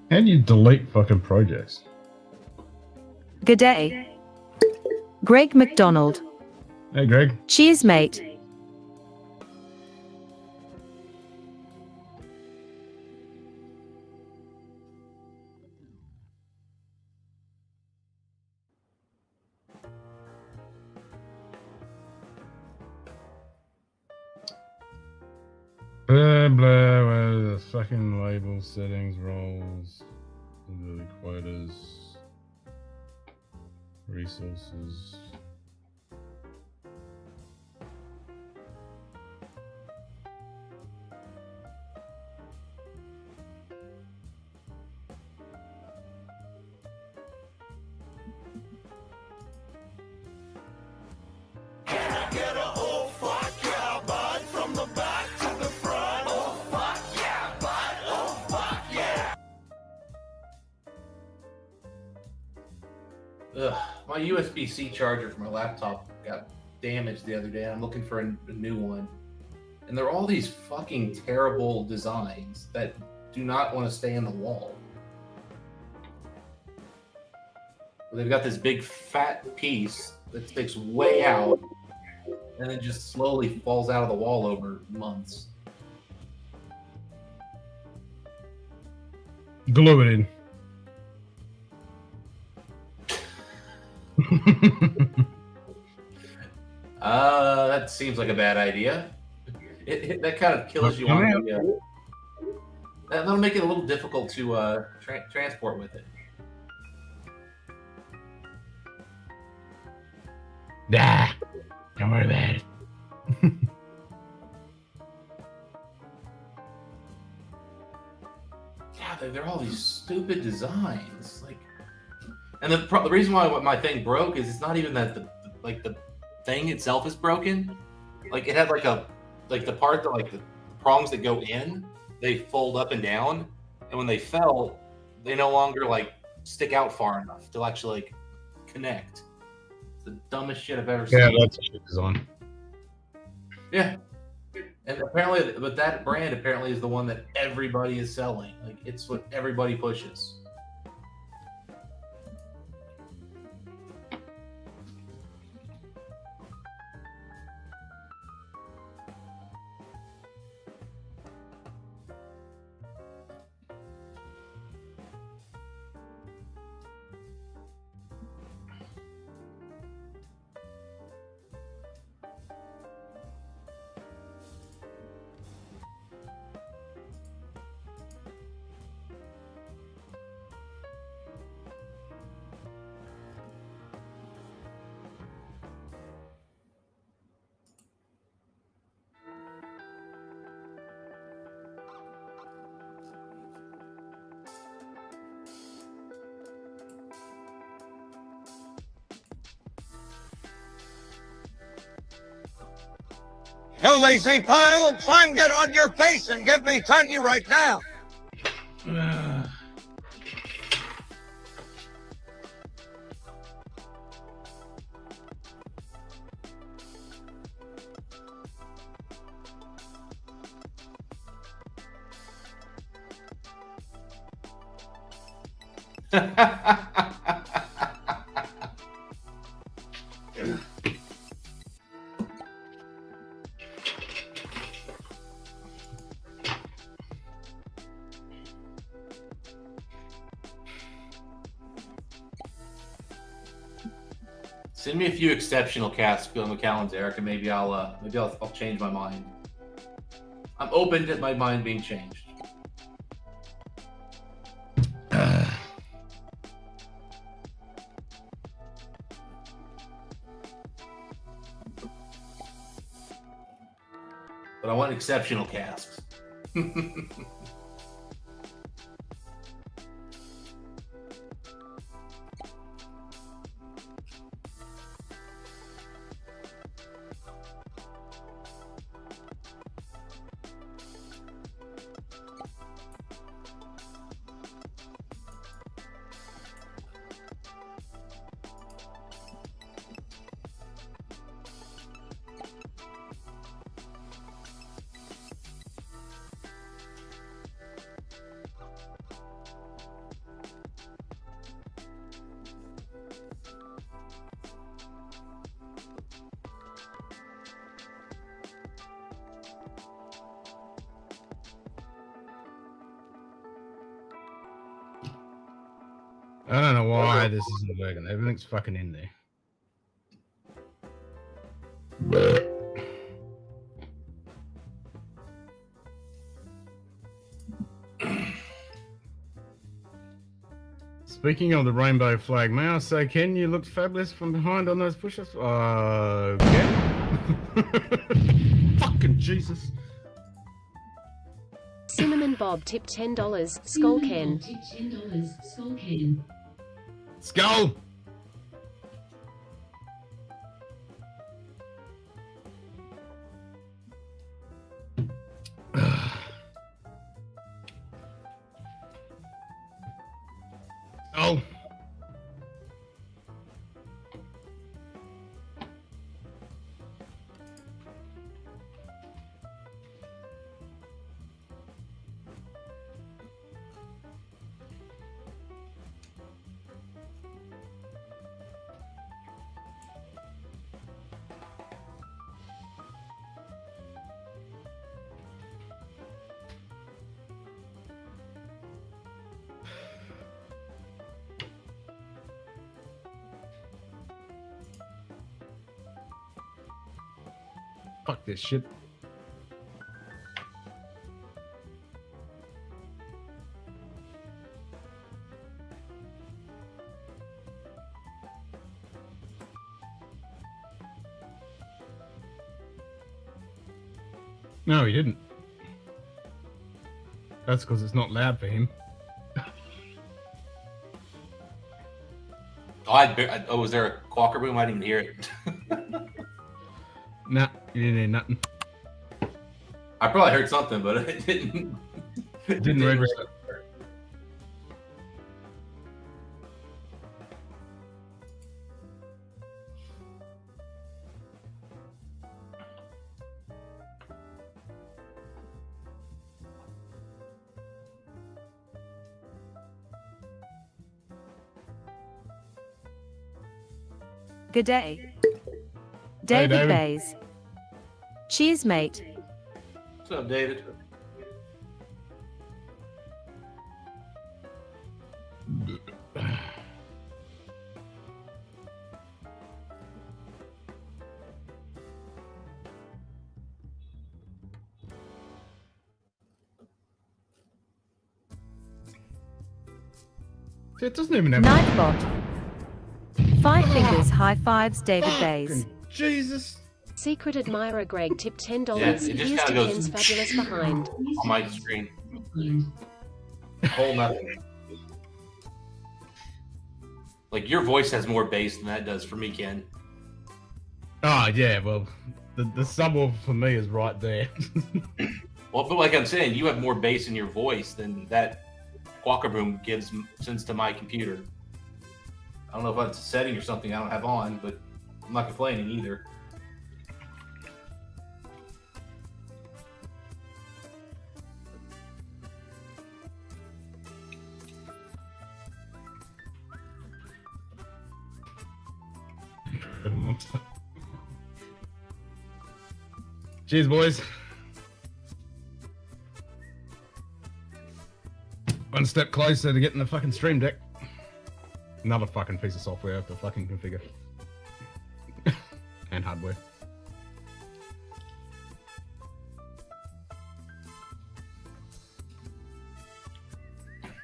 How do you delete fucking projects? G'day. Greg McDonald. Hey, Greg. Cheers, mate. Blah, blah, where the fucking label settings, roles, the quotas, resources. My USB-C charger for my laptop got damaged the other day. I'm looking for a new one. And there are all these fucking terrible designs that do not want to stay in the wall. They've got this big fat piece that sticks way out and then just slowly falls out of the wall over months. Glue it in. That seems like a bad idea. That kind of kills you on the, that'll make it a little difficult to transport with it. Nah, don't worry about it. Yeah, they're all these stupid designs. Like, and the reason why my thing broke is it's not even that the thing itself is broken. Like, it had like the part that, like, the prongs that go in, they fold up and down, and when they fell, they no longer like stick out far enough to actually like connect. It's the dumbest shit I've ever seen. Yeah, that's a shit design. Yeah. And apparently, but that brand apparently is the one that everybody is selling. Like, it's what everybody pushes. You lazy pile, climb, get on your face and give me candy right now. Send me a few exceptional casts on the calendar, Eric, and maybe I'll change my mind. I'm open to my mind being changed. But I want exceptional casks. I don't know why this isn't working. Everything's fucking in there. Speaking of the rainbow flag, may I say, Ken, you looked fabulous from behind on those push-ups. Ken? Fucking Jesus. Cinnamon Bob tipped $10. Skull Ken. Skull! Oh. Fuck this shit. No, he didn't. That's because it's not loud for him. Oh, was there a quacker boom? I didn't hear it. Nah, you didn't hear nothing. I probably heard something, but it didn't. It didn't register. Good day. David David. Bays. Cheers, mate. What's up, David? It doesn't even have Nightbot. 5 fingers, high fives, David Bays. Jesus. Secret admirer Greg tipped $10. Yeah, it just Here's kinda to goes Ken's fabulous behind. On my screen. Whole nothing. Like, your voice has more bass than that does for me, Ken. Oh, yeah, well, the subwoofer for me is right there. Well, but like I'm saying, you have more bass in your voice than that Walker Boom sends to my computer. I don't know if that's a setting or something I don't have on, but I'm not complaining either. Cheers, boys. One step closer to getting the fucking Stream Deck. Another fucking piece of software I have to fucking configure. And hardware.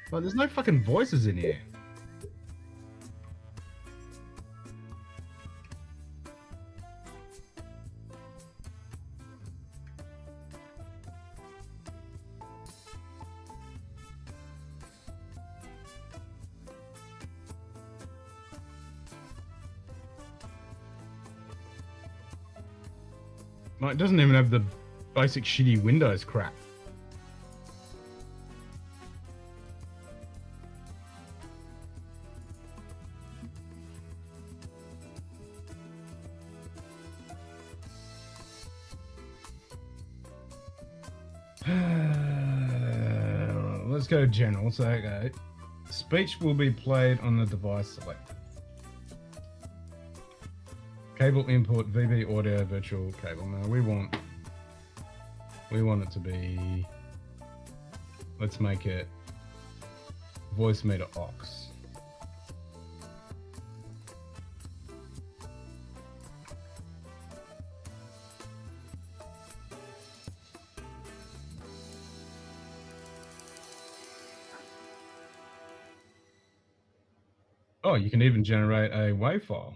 But there's no fucking voices in here. Like, it doesn't even have the basic shitty Windows crap. Let's go general. So, okay. Speech will be played on the device selected. Cable input, VB audio, virtual cable. Now we want it to be, let's make it voice meter aux. Oh, you can even generate a WAV file.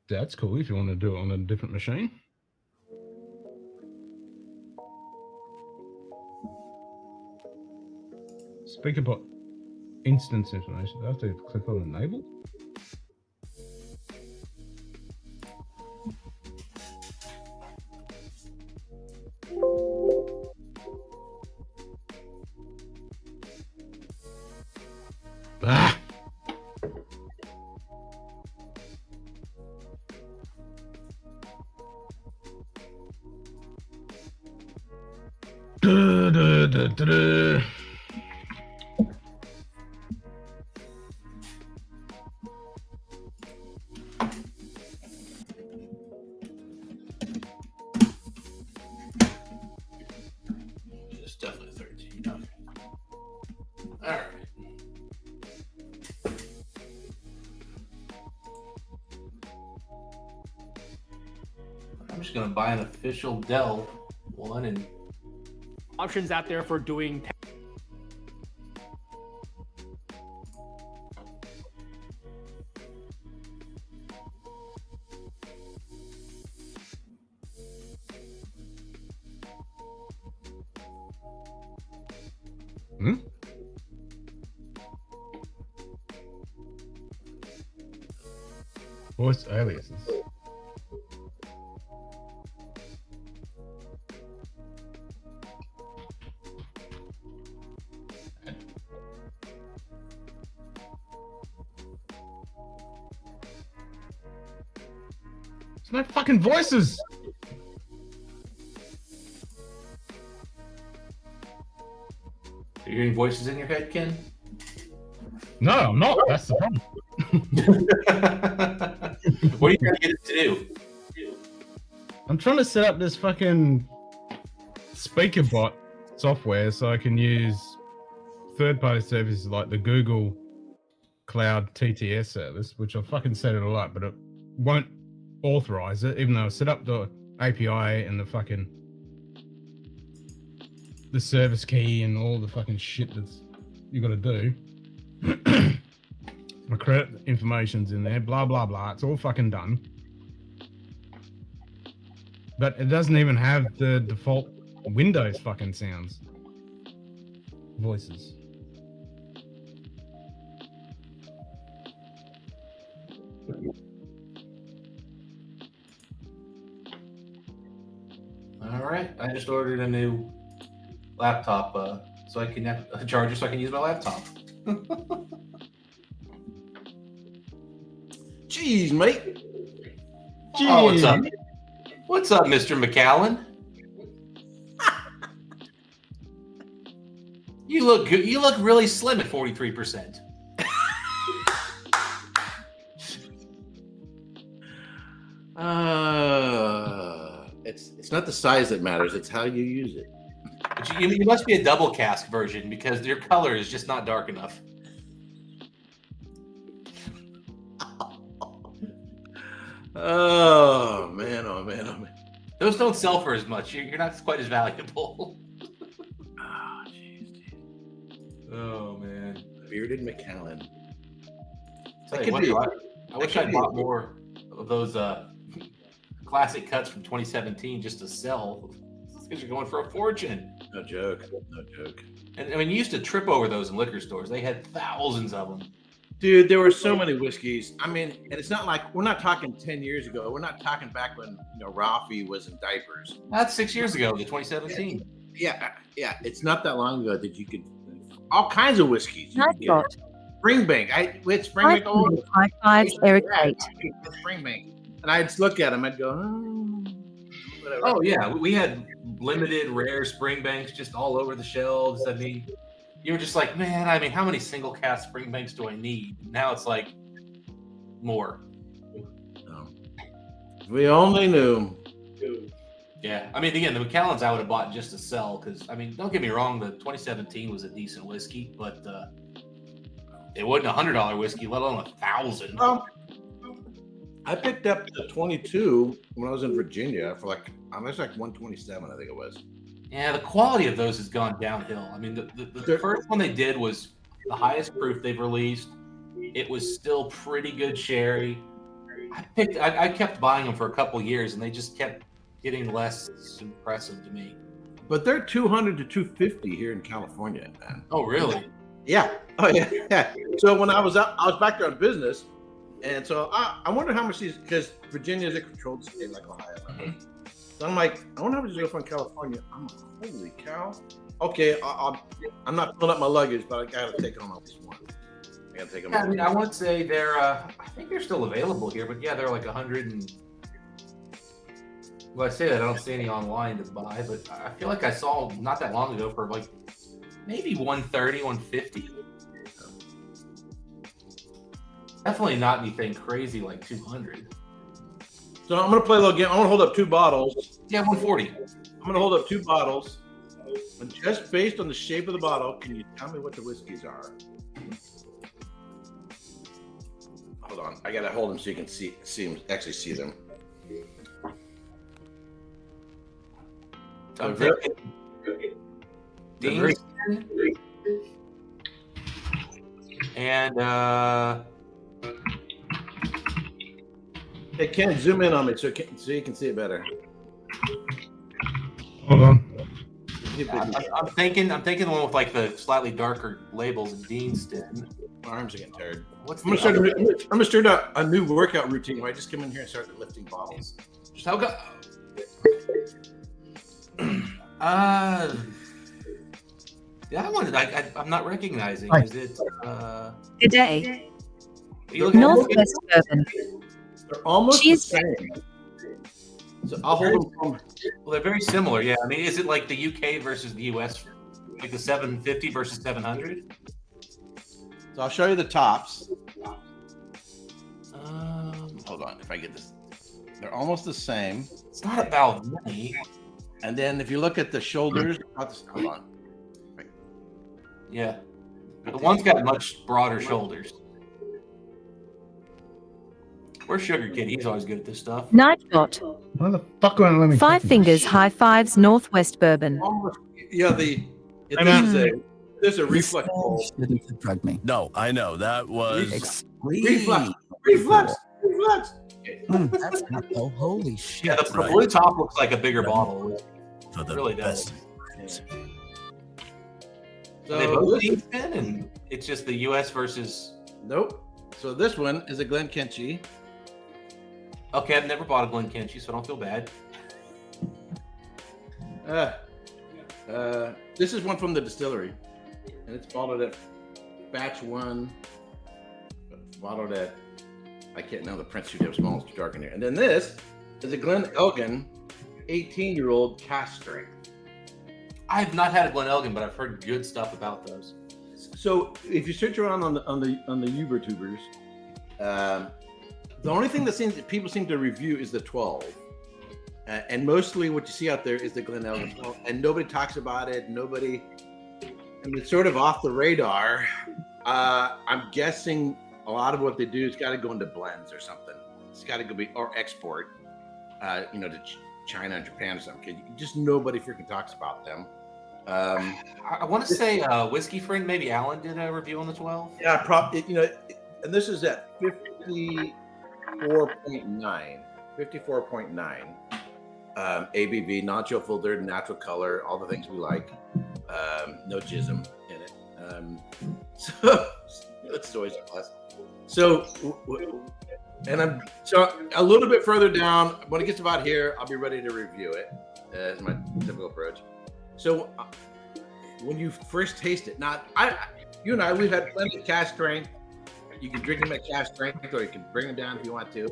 That's cool if you want to do it on a different machine. Speaker bot instance information. I have to click on enable. Ah! Da-da-da-da-da. It's definitely 13. Okay. All right. I'm just gonna buy an official Dell one and options out there for doing. Voice aliases. There's no fucking voices. Are you hearing voices in your head, Ken? No, I'm not. That's the problem. What are you trying to get it to do? I'm trying to set up this fucking speaker bot software so I can use third-party services like the Google Cloud TTS service, which I'll fucking set it all up, but it won't authorize it, even though I set up the API and the service key and all the fucking shit that's you got to do. My credit information's in there, blah, blah, blah. It's all fucking done. But it doesn't even have the default Windows fucking sounds. Voices. All right. I just ordered a new laptop so I can have a charger so I can use my laptop. Jeez, mate. Jeez. Oh, what's up? What's up, Mr. McAllen? You look good. You look really slim at 43%. It's not the size that matters. It's how you use it. But you must be a double cask version because your color is just not dark enough. Oh man! Oh man! Oh man! Those don't sell for as much. You're not quite as valuable. Oh jeez. Oh man. Bearded McAllen. I wish I'd bought more of those classic cuts from 2017 just to sell. Because you're going for a fortune. No joke. No joke. And I mean, you used to trip over those in liquor stores. They had thousands of them. Dude, there were so many whiskeys. I mean, and it's not like we're not talking 10 years ago. We're not talking back when Ralphie was in diapers. That's 6 years ago, the 2017. Yeah. It's not that long ago that you could all kinds of whiskeys. Nightbot. Springbank. We had Springbank. High fives, Eric 8. Springbank. And I'd just look at them. I'd go, whatever. Oh yeah, we had limited rare Springbanks just all over the shelves. I mean, you were just like, man, I mean, how many single cast Springbanks do I need? Now it's like more. We only knew. Yeah, I mean, again, the McAllens I would have bought just to sell because, I mean, don't get me wrong, the 2017 was a decent whiskey, but it wasn't $100 whiskey, let alone $1,000. I picked up the 22 when I was in Virginia for like 127, I think it was. Yeah, the quality of those has gone downhill. I mean, the first one they did was the highest proof they've released. It was still pretty good sherry. I kept buying them for a couple years, and they just kept getting less impressive to me. But they're 200 to 250 here in California, man. Oh, really? Yeah. Oh, yeah. So when I was back there on business, and so I wonder how much these, because Virginia is a controlled state like Ohio. Right? So I'm like, I wonder how much these go from California. I'm like, holy cow. Okay, I'm not filling up my luggage, but I got to take on at least one. I got to take them. Yeah, I mean, I would say they're, I think they're still available here, but yeah, they're like 100 and, well, I say that I don't see any online to buy, but I feel like I saw not that long ago for like maybe 130, 150. Definitely not anything crazy like 200. So I'm going to play a little game. I'm going to hold up 2 bottles. Yeah, 140. I'm going to hold up 2 bottles. And just based on the shape of the bottle, can you tell me what the whiskeys are? Hold on. I got to hold them so you can actually see them. I'm thinking Dinkum and Hey, Ken, zoom in on me so you can see it better. Hold on. I'm thinking the one with like the slightly darker labels, Deanston. My arms are getting tired. I'm gonna start a new workout routine where I just come in here and start lifting bottles. Just how go? That one I'm not recognizing. Is it? Good day. Northwest Bourbon. They're almost the same. So I'll hold them. Well, they're very similar. Yeah. I mean, is it like the UK versus the US? Like the 750 versus 700? So I'll show you the tops. Hold on, if I get this. They're almost the same. It's not about money. And then if you look at the shoulders, hold on. Yeah. The one's got much broader shoulders. Where's Sugar Kid? He's always good at this stuff. Nightbot. Why the fuck won't it let me? 5 fingers, high fives, Northwest Bourbon. Yeah, there's a reflex bowl. Drug me. No, I know that was reflex. That's not oh, holy shit! Yeah, the blue top looks like a bigger bottle. It really does. So they both Deanston, and it's just the U.S. versus. Nope. So this one is a Glencairn. Okay, I've never bought a Glencairn, so I don't feel bad. This is one from the distillery, and it's bottled at batch 1. Bottled at, I can't know the Prince Studio small, it's too dark in here. And then this is a Glen Elgin 18-year-old cask strength. I have not had a Glen Elgin, but I've heard good stuff about those. So if you search around on the Uber tubers, the only thing that people seem to review is the 12, and mostly what you see out there is the Glen Elgin 12, and nobody talks about it. Nobody, and it's sort of off the radar. I'm guessing a lot of what they do has got to go into blends or something. It's got to go be or export, to China and Japan or something. Just nobody freaking talks about them. I want to say Whiskey Friend, maybe Alan did a review on the 12. Yeah, probably. And this is at 54.9 ABV, non-chill filtered, natural color, all the things we like. No jism in it. So it's always a plus. So, and I'm a little bit further down. When it gets about here, I'll be ready to review it. That's my typical approach. So, when you first taste it, you and I, we've had plenty of cask strength. You can drink them at cask strength, or you can bring them down if you want to.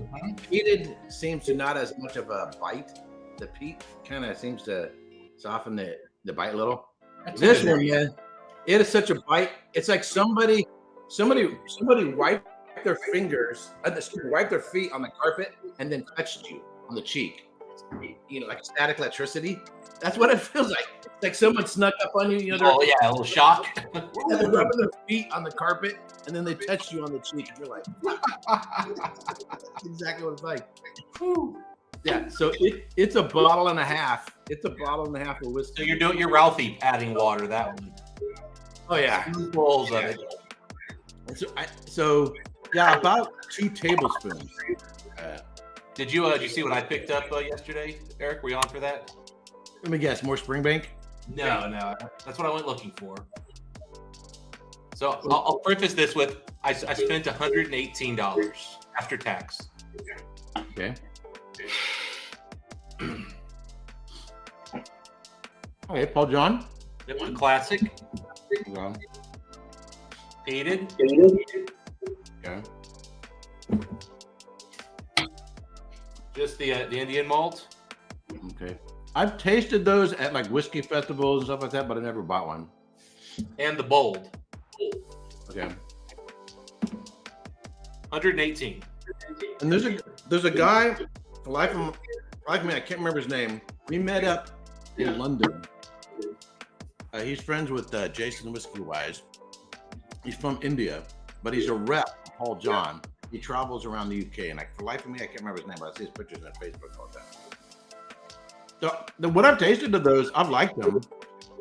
Peated seems to not as much of a bite. The peat kind of seems to soften the bite a little. This one, man, it is such a bite. It's like somebody wiped their fingers, wiped their feet on the carpet, and then touched you on the cheek. Like static electricity. That's what it feels like. It's like someone snuck up on you. A little shock. They're rubbing their feet on the carpet, and then they touch you on the cheek, and you're like, that's exactly what it's like. Whew. Yeah, so it's a bottle and a half. It's a bottle and a half of whiskey. So you're doing your Ralphie adding water, that one. Oh yeah, 2 bowls of it. So about 2 tablespoons. Did you see what I picked up yesterday, Eric? Were you on for that? Let me guess, more Springbank? No, that's what I went looking for. So I'll preface this with I spent $118 after tax. Okay. Okay, Paul John. It was classic. Well, Peated. Okay. Just the Indian malt. Okay. I've tasted those at like whiskey festivals and stuff like that, but I never bought one. And the bold. Okay. 118. And there's a guy, for life of me, I can't remember his name. We met up in London. He's friends with Jason Whiskey Wise. He's from India, but he's a rep, Paul John. He travels around the UK, and for life of me, I can't remember his name, but I see his pictures on Facebook all the time. So what I've tasted of those, I've liked them.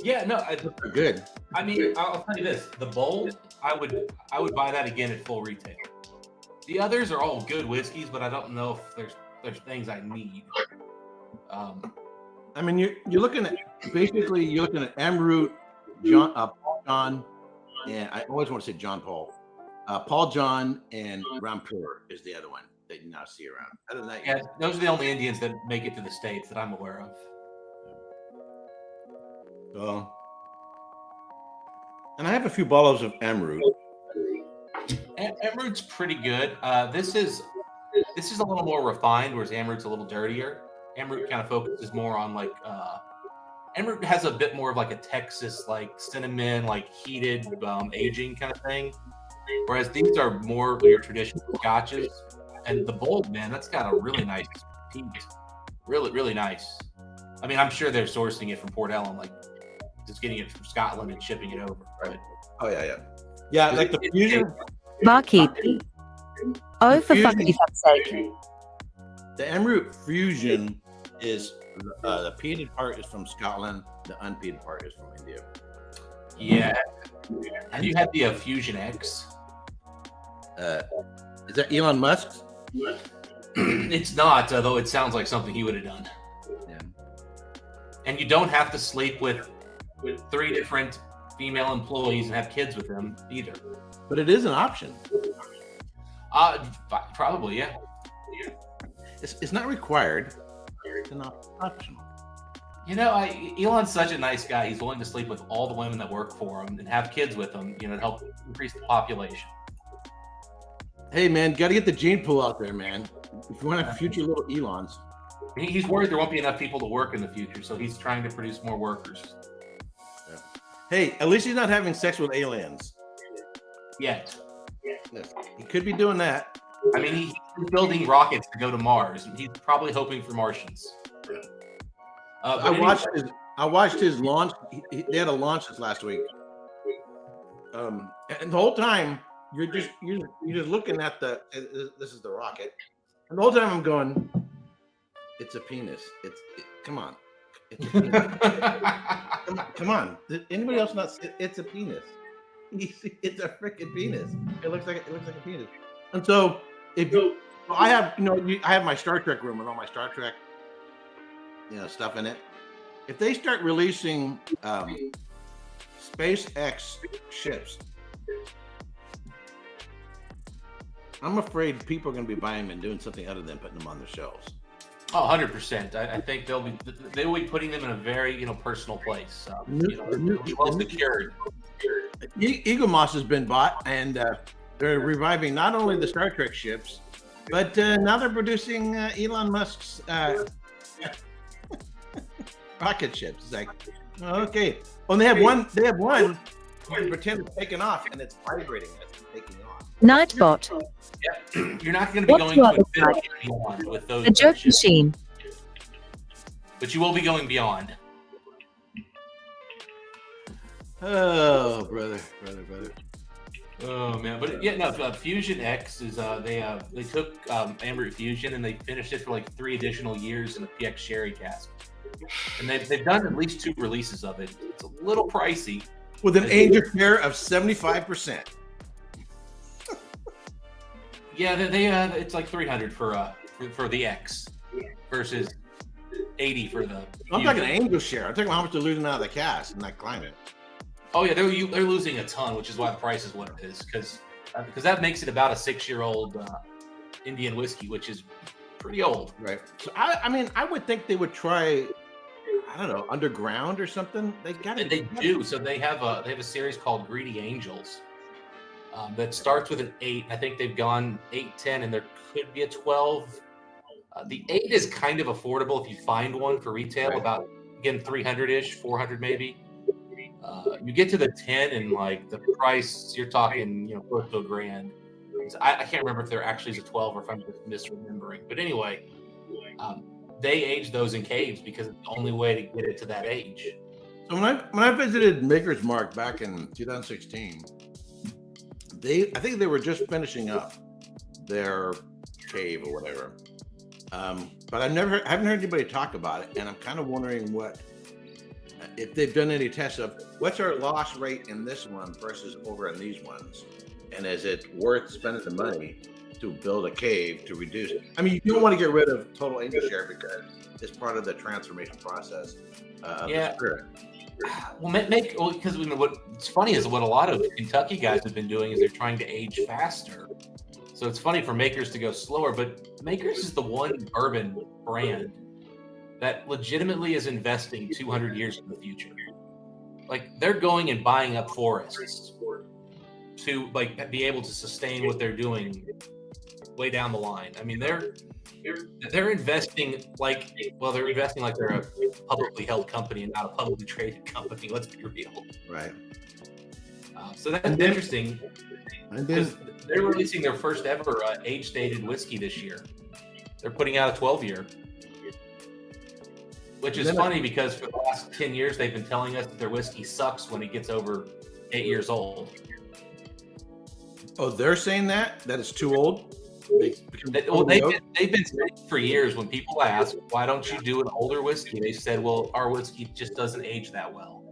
Yeah, no, they're good. I mean, I'll tell you this: the bold, I would buy that again at full retail. The others are all good whiskeys, but I don't know if there's things I need. I mean, you're looking at Amroot, Paul John, and I always want to say John Paul. Paul John and Rampur is the other one that you now see around. Other than that, yeah, those are the only Indians that make it to the States that I'm aware of. So, and I have a few bottles of Amroot. Amroot's pretty good. This is a little more refined, whereas Amroot's a little dirtier. Amroot kind of focuses more on like Amroot has a bit more of like a Texas like cinnamon, like heated aging kind of thing. Whereas these are more your traditional scotches. And the bold, man, that's got a really nice peat. Really, really nice. I mean, I'm sure they're sourcing it from Port Ellen, like just getting it from Scotland and shipping it over, right? Oh yeah, like the fusion. Barkeep. Oh, for fuck's sake. The Amroot fusion is the peated part is from Scotland. The unpeated part is from India. Yeah. Have you had the Fusion X? Is that Elon Musk's? It's not, though it sounds like something he would have done. Yeah. And you don't have to sleep with 3 different female employees and have kids with them either. But it is an option. Probably, yeah. It's not required. It's not optional. You know, Elon's such a nice guy. He's willing to sleep with all the women that work for him and have kids with them, you know, to help increase the population. Hey, man, got to get the gene pool out there, man. If you want to have future little Elons. He's worried there won't be enough people to work in the future, so he's trying to produce more workers. Yeah. Hey, at least he's not having sex with aliens. Yet. He could be doing that. I mean, he's building rockets to go to Mars. He's probably hoping for Martians. I watched his launch. They had a launch this last week. And the whole time you're just looking at this is the rocket, and the whole time I'm going, it's a penis. Come on, it's a penis. come on. Did anybody else not? It's a penis. It's a freaking penis. It looks like a penis. And so I have my Star Trek room with all my Star Trek, stuff in it. If they start releasing SpaceX ships, I'm afraid people are going to be buying them and doing something other than putting them on the shelves. Oh, 100%. I think they will be putting them in a very personal place. Well secured. Eagle Moss has been bought, and they're reviving not only the Star Trek ships, but now they're producing Elon Musk's rocket ships. It's like, okay. Well, they have one. They have one. You can pretend it's taking off, and it's vibrating as it's taking off. Nightbot. Yeah, you're not going to be going to infinity with those. The joke machine. But you will be going beyond. Oh, brother. Oh man, but yeah, no. Fusion X is they took Amber Fusion and they finished it for like 3 additional years in a PX sherry cask, and they've done at least 2 releases of it. It's a little pricey with an angel share of 75%. Yeah, they it's like 300 for the X versus 80 for the. I'm talking angel share. I'm talking about how much they're losing out of the cask in that climate. Oh yeah, they're losing a ton, which is why the price is what it is, because that makes it about a 6-year-old Indian whiskey, which is pretty old. Right. So I mean, I would think they would try, I don't know, underground or something. They do. So they have a series called Greedy Angels that starts with an 8. I think they've gone 8, 10, and there could be a 12. The 8 is kind of affordable if you find one for retail, right. About again 300-ish, 400 maybe. You get to the 10 and like the price, you're talking, close to $1,000. I can't remember if there actually is a 12 or if I'm just misremembering. But anyway, they age those in caves because it's the only way to get it to that age. So when I visited Maker's Mark back in 2016, I think they were just finishing up their cave or whatever. But I haven't heard anybody talk about it, and I'm kind of wondering if they've done any tests of what's our loss rate in this one versus over in these ones, and is it worth spending the money to build a cave to reduce? I mean, you don't want to get rid of total angel share because it's part of the transformation process. Yeah. Well, because what's funny is what a lot of Kentucky guys have been doing is they're trying to age faster. So it's funny for Makers to go slower, but Makers is the one bourbon brand that legitimately is investing 200 years in the future. Like they're going and buying up forests to like be able to sustain what they're doing way down the line. I mean, they're investing like they're a publicly held company and not a publicly traded company. Let's be real. Right. So that's interesting. Because they're releasing their first ever age-stated whiskey this year. They're putting out a 12-year. Which is funny because for the last 10 years, they've been telling us that their whiskey sucks when it gets over 8 years old. Oh, they're saying that it's too old? They've been saying for years when people ask, why don't you do an older whiskey? They said, well, our whiskey just doesn't age that well.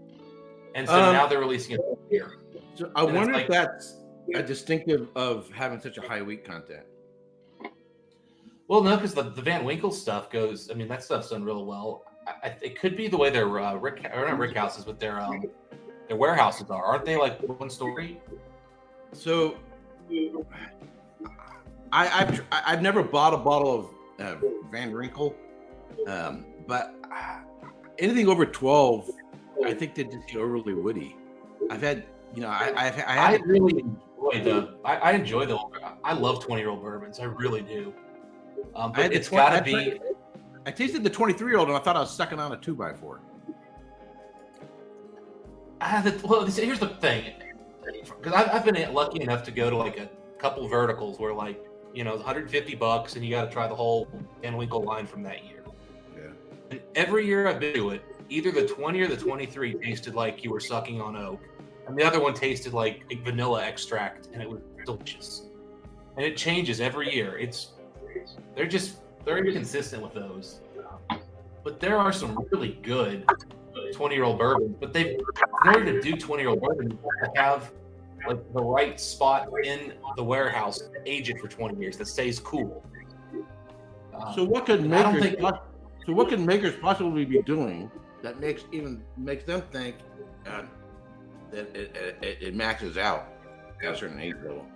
And so now they're releasing a 12-year. So I wonder if that's a distinctive of having such a high wheat content. Well, no, because the Van Winkle stuff goes, I mean, that stuff's done real well. It could be the way their not rick houses, but their warehouses are. Aren't they like one story? So I've never bought a bottle of Van Winkle, but anything over 12, I think they just get overly woody. I've had, I really enjoy the. I love 20-year-old bourbons. I really do. But it's got to be. I tasted the 23-year-old and I thought I was sucking on a 2x4. Well, here's the thing, because I've been lucky enough to go to like a couple verticals where like it's $150 and you got to try the whole Van Winkle line from that year. Yeah. And every year I've been to it, either the 20 or the 23 tasted like you were sucking on oak, and the other one tasted like a vanilla extract, and it was delicious. And it changes every year. They're inconsistent with those. But there are some really good 20-year-old bourbons. But in order to do 20-year-old bourbon, you have to have like the right spot in the warehouse to age it for 20 years that stays cool. So what could makers possibly be doing that makes them think that it maxes out at a certain age level?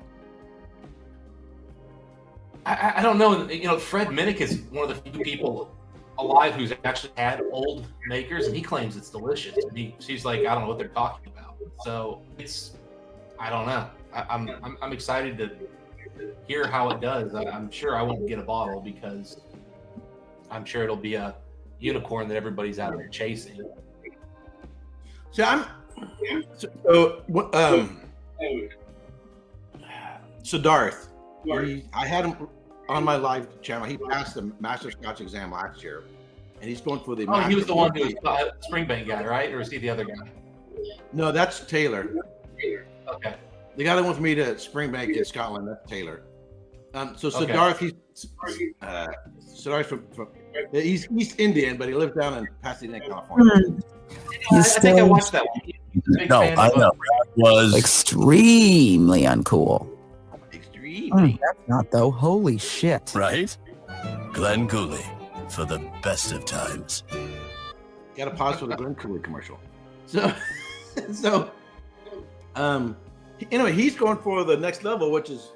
I don't know. Fred Minnick is one of the few people alive who's actually had old makers, and he claims it's delicious. And she's like, I don't know what they're talking about. So I don't know. I'm excited to hear how it does. I'm sure I won't get a bottle because I'm sure it'll be a unicorn that everybody's out there chasing. So Darth, I had him on my live channel. He passed the Master Scotch exam last year, and he's going for the. Oh, he was the one who was Springbank guy, right? Or was he the other guy? No, that's Taylor. Okay. The guy that wants me to Springbank in Scotland, that's Taylor. So Okay. Siddharth, he's East Indian, but he lives down in Pasadena, California. I think I watched that one. No, I know. That was extremely uncool. That's not though. Holy shit. Right? Glenn Cooley for the best of times. Got to pause for the Glen Cooley commercial. So, anyway, he's going for the next level, which is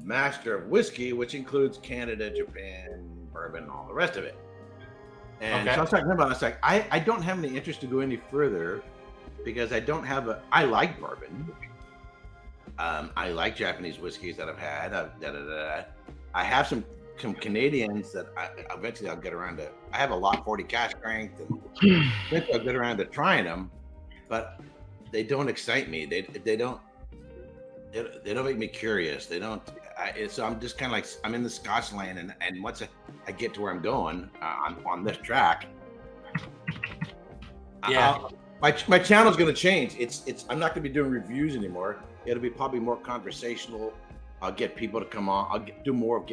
Master of Whiskey, which includes Canada, Japan, bourbon, all the rest of it. And so I was talking about, I was like, I don't have any interest to go any further because I don't have I like bourbon. I like Japanese whiskeys that I've had. I have some Canadians that eventually I'll get around to. I have a lot 40 cash strength, and eventually I'll get around to trying them, but they don't excite me. They don't make me curious. They don't. So I'm just kind of like I'm in the Scotch lane, and once I get to where I'm going on this track, my channel's going to change. I'm not going to be doing reviews anymore. It'll be probably more conversational. I'll get people to come on. Get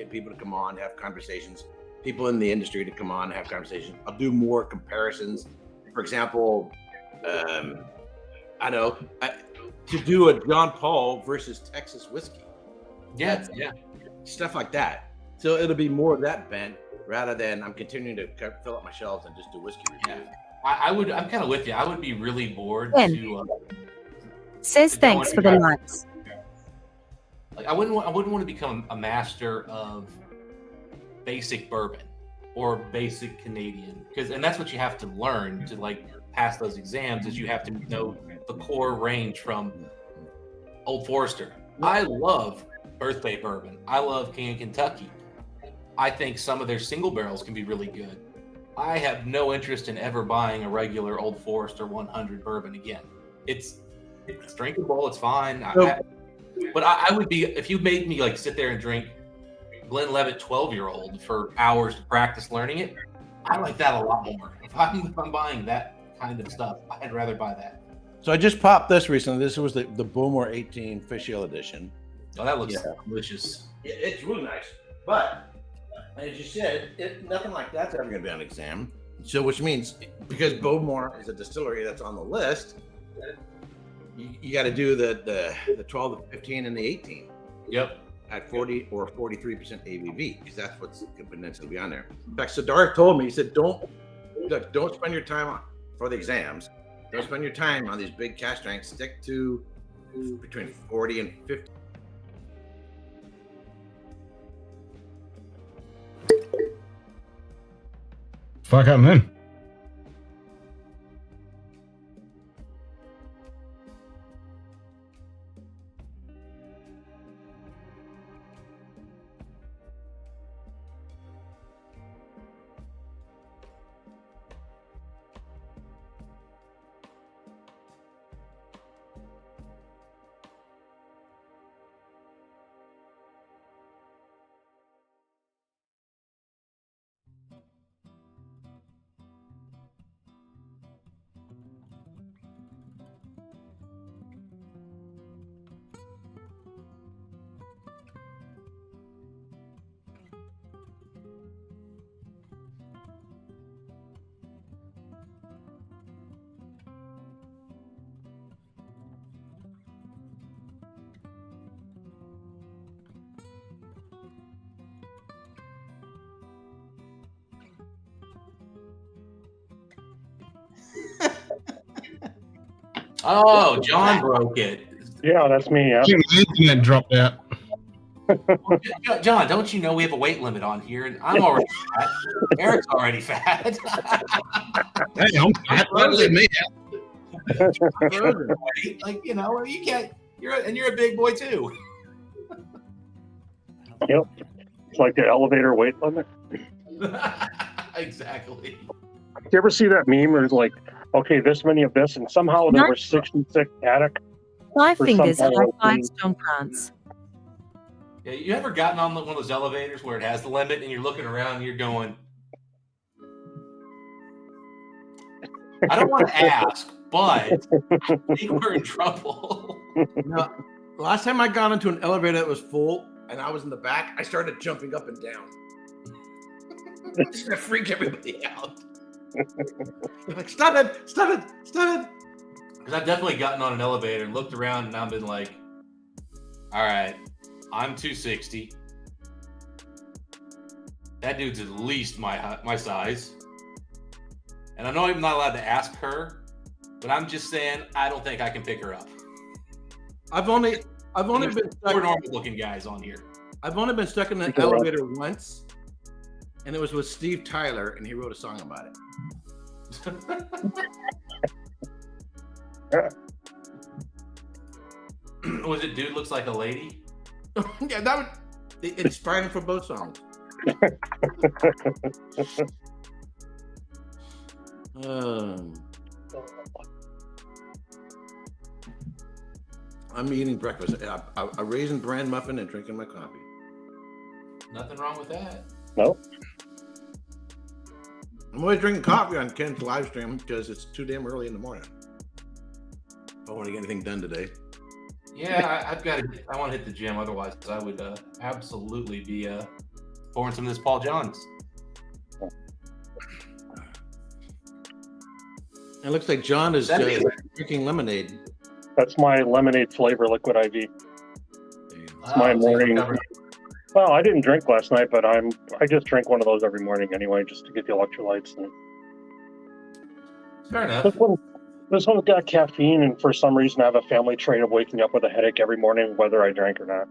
people to come on, have conversations. People in the industry to come on and have conversations. I'll do more comparisons. For example, I know to do a John Paul versus Texas whiskey. Yeah. Stuff like that. So it'll be more of that bent rather than I'm continuing to fill up my shelves and just do whiskey reviews. I'm kind of with you. I would be really bored to. Says thanks for the likes. Like I wouldn't want to become a master of basic bourbon or basic Canadian and that's what you have to learn to like pass those exams is you have to know the core range from Old Forester. I love Birth Bay bourbon. I love King of Kentucky. I think some of their single barrels can be really good. I have no interest in ever buying a regular Old Forester 100 bourbon again. It's drinkable. It's fine. But I would be, if you made me like sit there and drink Glenlivet 12-year-old for hours to practice learning it, I like that a lot more. If I'm buying that kind of stuff, I'd rather buy that. So I just popped this recently. This was the Bowmore 18 Fish Ale Edition. Oh, that looks delicious. It's really nice. But as you said, nothing like that's ever going to be on exam. So which means because Bowmore is a distillery that's on the list, you got to do the 12, the 15, and the 18. Yep. At 40 or 43% ABV, because that's what's potentially be on there. In fact, Siddharth told me, he said, don't spend your time for the exams. Don't spend your time on these big cash strengths. Stick to between 40 and 50. Fuck up, man. Oh, John broke it. Yeah, that's me. Yeah. The internet dropped out. John, don't you know we have a weight limit on here? And I'm already fat. Eric's already fat. Hey, I'm fat. Don't leave me out. Like, you know, you can't. You're a big boy too. Yep. It's like the elevator weight limit. Exactly. You ever see that meme where it's like, okay, this many of this, and somehow there were 66 attic? 5 for fingers, some high kind of 5 reason. strong pants. Yeah, you ever gotten on one of those elevators where it has the limit and you're looking around and you're going, I don't want to ask, but I think we're in trouble. No, last time I got into an elevator that was full and I was in the back, I started jumping up and down. Just to freak everybody out. They're like, stop it, stop it, stop it. Because I've definitely gotten on an elevator and looked around and I've been like, all right, I'm 260. That dude's at least my size. And I know I'm not allowed to ask her, but I'm just saying I don't think I can pick her up. I've only been stuck. We're normal looking guys on here. I've only been stuck in an elevator once, and it was with Steve Tyler, and he wrote a song about it. Was it Dude Looks Like a Lady? Yeah, it inspired him for both songs. I'm eating breakfast. A raisin bran muffin and drinking my coffee. Nothing wrong with that. No. I'm always drinking coffee on Ken's live stream because it's too damn early in the morning. If I want to get anything done today. Yeah, I want to hit the gym. Otherwise, I would absolutely be pouring some of this Paul John's. It looks like John is drinking lemonade. That's my lemonade flavor liquid IV. It's my morning. Well, I didn't drink last night, but I just drink one of those every morning anyway, just to get the electrolytes. And fair enough. This one's got caffeine, and for some reason, I have a family trait of waking up with a headache every morning, whether I drank or not.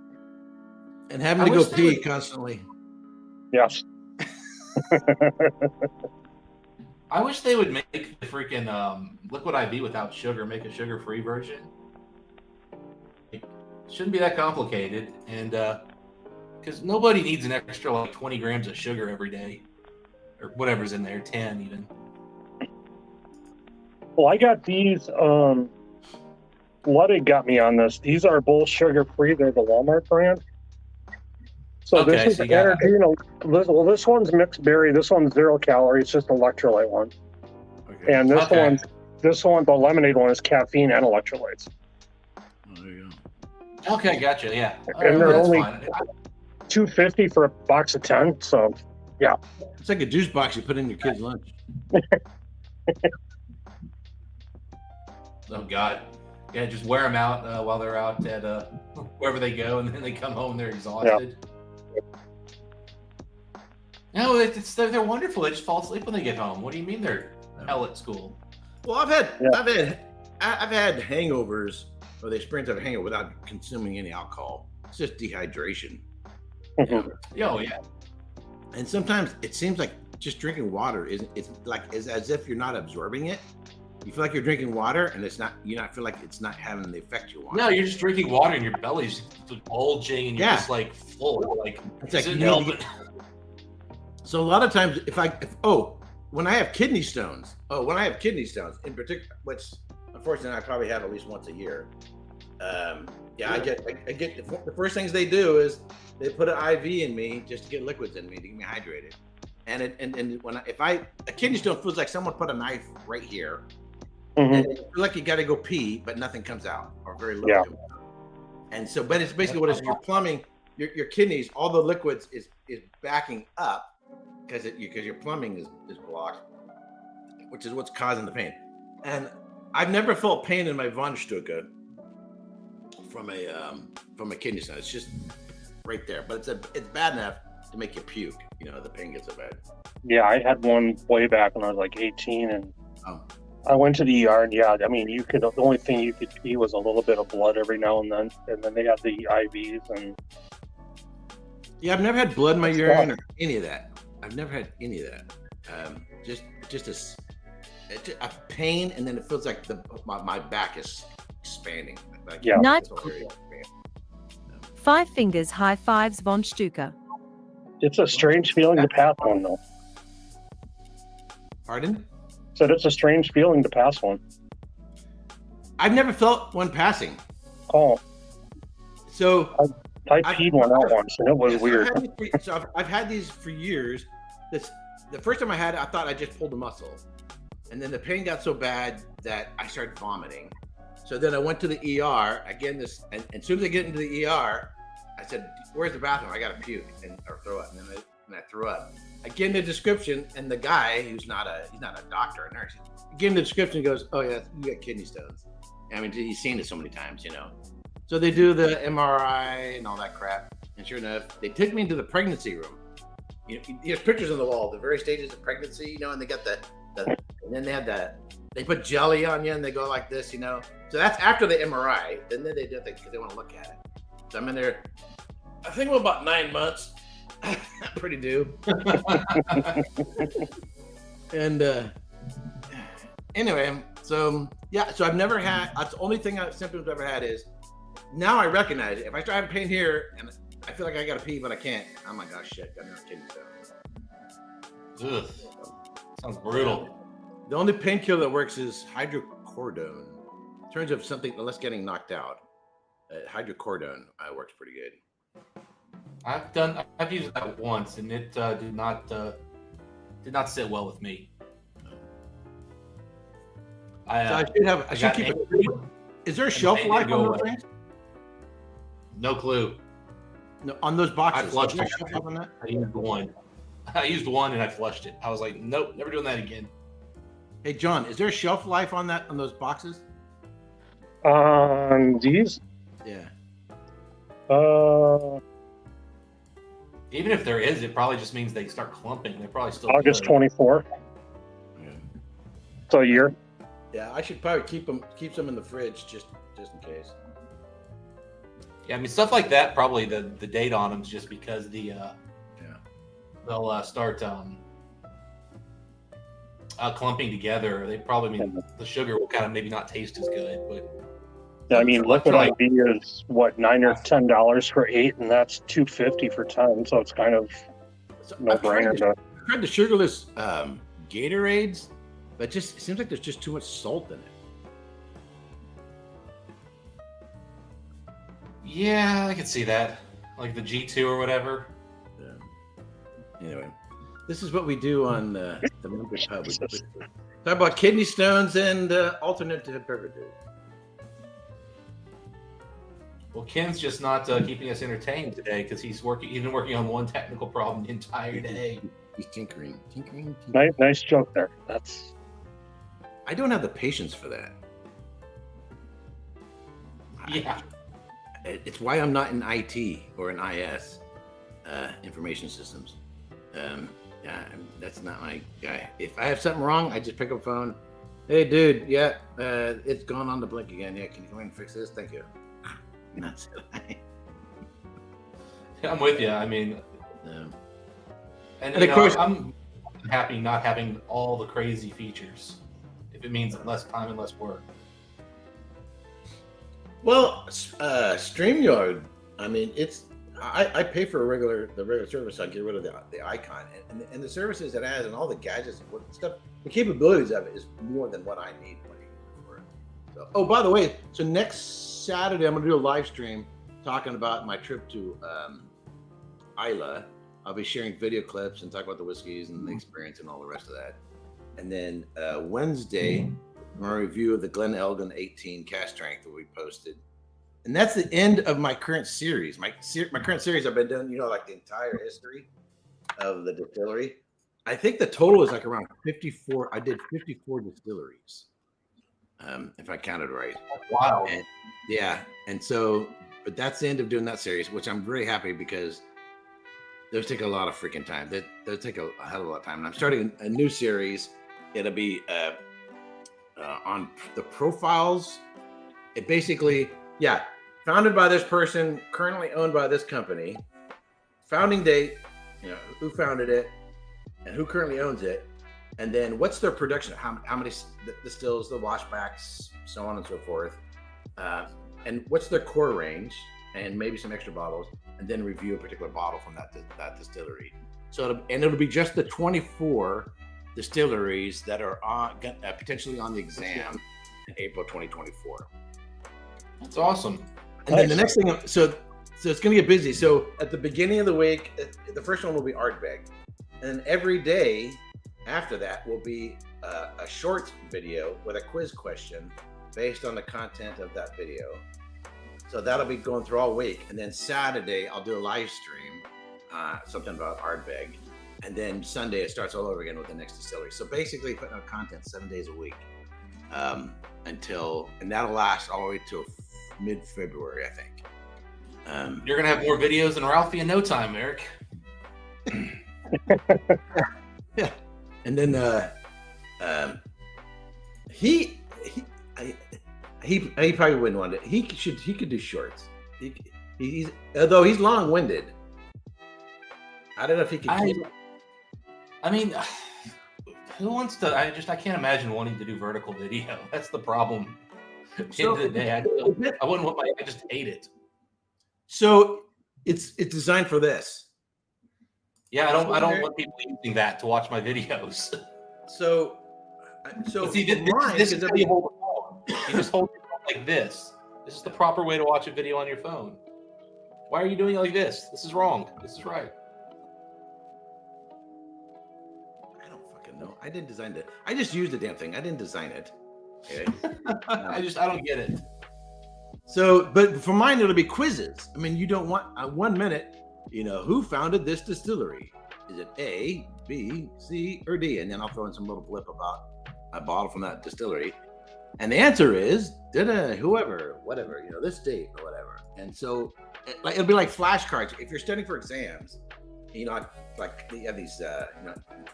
And having to go pee constantly. Yes. I wish they would make the freaking liquid IV without sugar, make a sugar-free version. It shouldn't be that complicated, and because nobody needs an extra like 20 grams of sugar every day, or whatever's in there, 10 even. Well, I got these. Ludwig got me on this. These are both sugar-free. They're the Walmart brand. So Okay, this is energy. This one's mixed berry. This one's 0 calories. It's just electrolyte one. Okay. And this one, the lemonade one, is caffeine and electrolytes. Oh, there you go. Okay, gotcha. Yeah, And they're only $2.50 for a box of 10. So, yeah. It's like a juice box you put in your kid's lunch. Oh God, yeah, just wear them out while they're out at wherever they go, and then they come home and they're exhausted. Yeah. No, they're wonderful. They just fall asleep when they get home. What do you mean they're hell at school? Well, I've had hangovers, or the experience of a hangover without consuming any alcohol. It's just dehydration. Yeah. Oh yeah. And sometimes it seems like just drinking water is as if you're not absorbing it. You feel like you're drinking water, and you feel like it's not having the effect you want. No, you're just drinking water, and your belly's bulging, and you're just like full. Like it's like so a lot of times, when I have kidney stones, in particular, which unfortunately I probably have at least once a year. I get the first things they do is they put an IV in me just to get liquids in me to get me hydrated. And a kidney stone feels like someone put a knife right here. Mm-hmm. And you feel like you got to go pee, but nothing comes out, or very little comes out. And so, but it's basically what is your plumbing, your kidneys, all the liquids is backing up because your plumbing is blocked, which is what's causing the pain. And I've never felt pain in my Wandstücke from a kidney stone. It's just right there, but it's bad enough to make you puke. The pain gets so bad. Yeah, I had one way back when I was like 18, and I went to the ER, and yeah, I mean, the only thing you could see was a little bit of blood every now and then they had the IVs and. Yeah, I've never had blood in my urine or any of that. I've never had any of that. Just a pain, and then it feels like my back is expanding. Like, yeah. Five fingers high fives von Stuka. It's a strange feeling to pass one, though. Pardon? Said it's a strange feeling to pass one. I've never felt one passing. Oh. So I peed one out once, and it was weird. I've had these for years. The first time I had it, I thought I just pulled a muscle. And then the pain got so bad that I started vomiting. So then I went to the ER. Again, and as soon as I get into the ER, I said, "Where's the bathroom? I got to puke or throw up." And then I threw up. I gave him the description, and the guy, he's not a doctor or nurse, he gave him the description and goes, "Oh yeah, you got kidney stones." I mean, he's seen it so many times, you know. So they do the MRI and all that crap. And sure enough, they took me into the pregnancy room. You know, there's pictures on the wall, the various stages of pregnancy, you know, and they got and then they put jelly on you and they go like this, you know. So that's after the MRI. Then they do it because they want to look at it. So I'm in there, I think about 9 months. Pretty due. And anyway, so yeah, so I've never had, that's the only symptoms I've ever had is, now I recognize it. If I start having pain here and I feel like I gotta pee but I can't, I'm like, oh shit, got another kidney stone. Ugh. Sounds brutal. The only painkiller that works is hydrocodone. In terms of something less getting knocked out, hydrocodone works pretty good. I've used that once, and it did not sit well with me. I should keep it. Is there a shelf life on those things? No clue. No, on those boxes. I flushed it. On that? I used one and I flushed it. I was like, nope, never doing that again. Hey John, is there a shelf life on those boxes? These? Yeah. Even if there is, it probably just means they start clumping. They're probably still August good. 24. Yeah. So a year. Yeah, I should probably keep some in the fridge just in case. Yeah, I mean stuff like that. Probably the date on them is just because they'll start clumping together. They probably mean the sugar will kind of maybe not taste as good, but. Yeah, I mean, liquid IV is what, $9 or $10 for 8, and that's $2.50 for 10. So it's kind of no brainer. I've tried the sugarless Gatorades, but it seems like there's just too much salt in it. Yeah, I can see that, like the G2 or whatever. Yeah. Anyway, this is what we do on the Munted Pub. We talk about kidney stones and alternative beverages. Well, Ken's just not keeping us entertained today because he's been working on one technical problem the entire day. He's tinkering. Nice joke there. I don't have the patience for that. Yeah. It's why I'm not in IT or in IS, information systems. Yeah, that's not my guy. If I have something wrong, I just pick up the phone. Hey, dude, yeah, it's gone on the blink again. Yeah, can you come in and fix this? Thank you. That's it. I'm with you. I mean, and of course, I'm happy not having all the crazy features if it means less time and less work. Well, StreamYard, I mean, I pay for the regular service. I get rid of the icon and the services it has and all the gadgets and stuff. The capabilities of it is more than what I need for it. So, oh, by the way, so next Saturday I'm going to do a live stream talking about my trip to Isla. I'll be sharing video clips and talk about the whiskeys and the experience and all the rest of that. And then Wednesday, my review of the Glen Elgin 18 cast strength that we posted. And that's the end of my current series. My current series, I've been doing, like the entire history of the distillery. I think the total is like around 54. I did 54 distilleries, if I counted right. Wow. And, yeah. And so, but that's the end of doing that series, which I'm very happy because those take a lot of freaking time. Those take a hell of a lot of time. And I'm starting a new series. It'll be on the profiles, it basically, founded by this person, currently owned by this company, founding date, who founded it, and who currently owns it, and then what's their production, how many distills, the washbacks, so on and so forth, and what's their core range, and maybe some extra bottles, and then review a particular bottle from that distillery. So it'll be just the 24 distilleries that are potentially on the exam in April 2024. That's awesome. And then the next thing, so it's going to get busy. So at the beginning of the week, the first one will be Ardbeg, and every day after that will be a short video with a quiz question based on the content of that video. So that'll be going through all week, and then Saturday I'll do a live stream, something about Ardbeg, and then Sunday it starts all over again with the next distillery. So basically putting out content 7 days a week and that'll last all the way till mid-February, I think. You're gonna have more videos than Ralphie in no time, Eric. Yeah, and then he probably wouldn't want it. He could do shorts. He's although he's long-winded. I don't know if he can. I mean, who wants to? I can't imagine wanting to do vertical video. That's the problem. So, End of the day, I wouldn't want I just hate it. So it's designed for this. Yeah, I don't want people using that to watch my videos. So see, this is how you hold the phone. You just hold it like this. This is the proper way to watch a video on your phone. Why are you doing it like this? This is wrong. This is right. I don't fucking know. I didn't design it. I just used the damn thing. I didn't design it. Okay. I don't get it. So, but for mine, it'll be quizzes. I mean, you don't want 1 minute, who founded this distillery? Is it A, B, C, or D? And then I'll throw in some little blip about a bottle from that distillery. And the answer is, whoever, whatever, this date or whatever. And so it'll be like flashcards. If you're studying for exams, like you have these,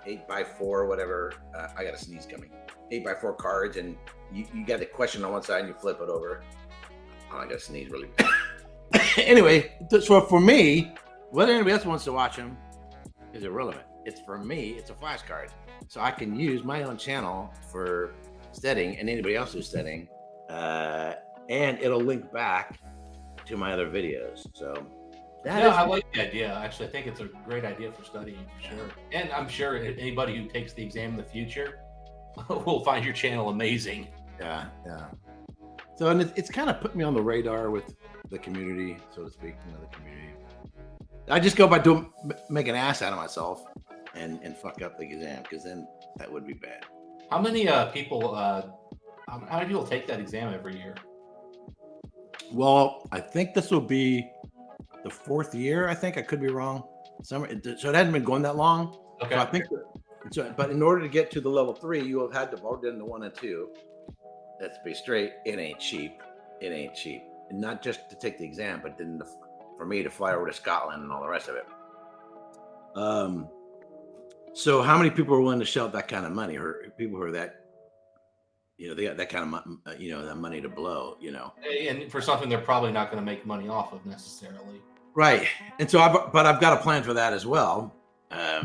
8x4 or whatever. I got a sneeze coming. 8x4 cards, and you got the question on one side and you flip it over. Oh, I got to sneeze really bad. Anyway, so for me, whether anybody else wants to watch them is irrelevant. It's for me, it's a flashcard. So I can use my own channel for studying and anybody else who's studying. And it'll link back to my other videos. So I like the idea. Actually, I think it's a great idea for studying for sure. And I'm sure anybody who takes the exam in the future will find your channel amazing. Yeah. So, and it's kind of put me on the radar with the community, so to speak, the community. I just go by make an ass out of myself and fuck up the exam, because then that would be bad. How many people take that exam every year? Well, I think this will be the 4th year. I think I could be wrong. So it hasn't been going that long. Okay. So I think, but in order to get to the level 3, you have had to vote in the 1 and 2. Let's be straight. It ain't cheap. And not just to take the exam, but then for me to fly over to Scotland and all the rest of it. So how many people are willing to shell out that kind of money, or people who are that, they got that kind of, that money to blow, And for something they're probably not going to make money off of necessarily. Right. And so I've got a plan for that as well. How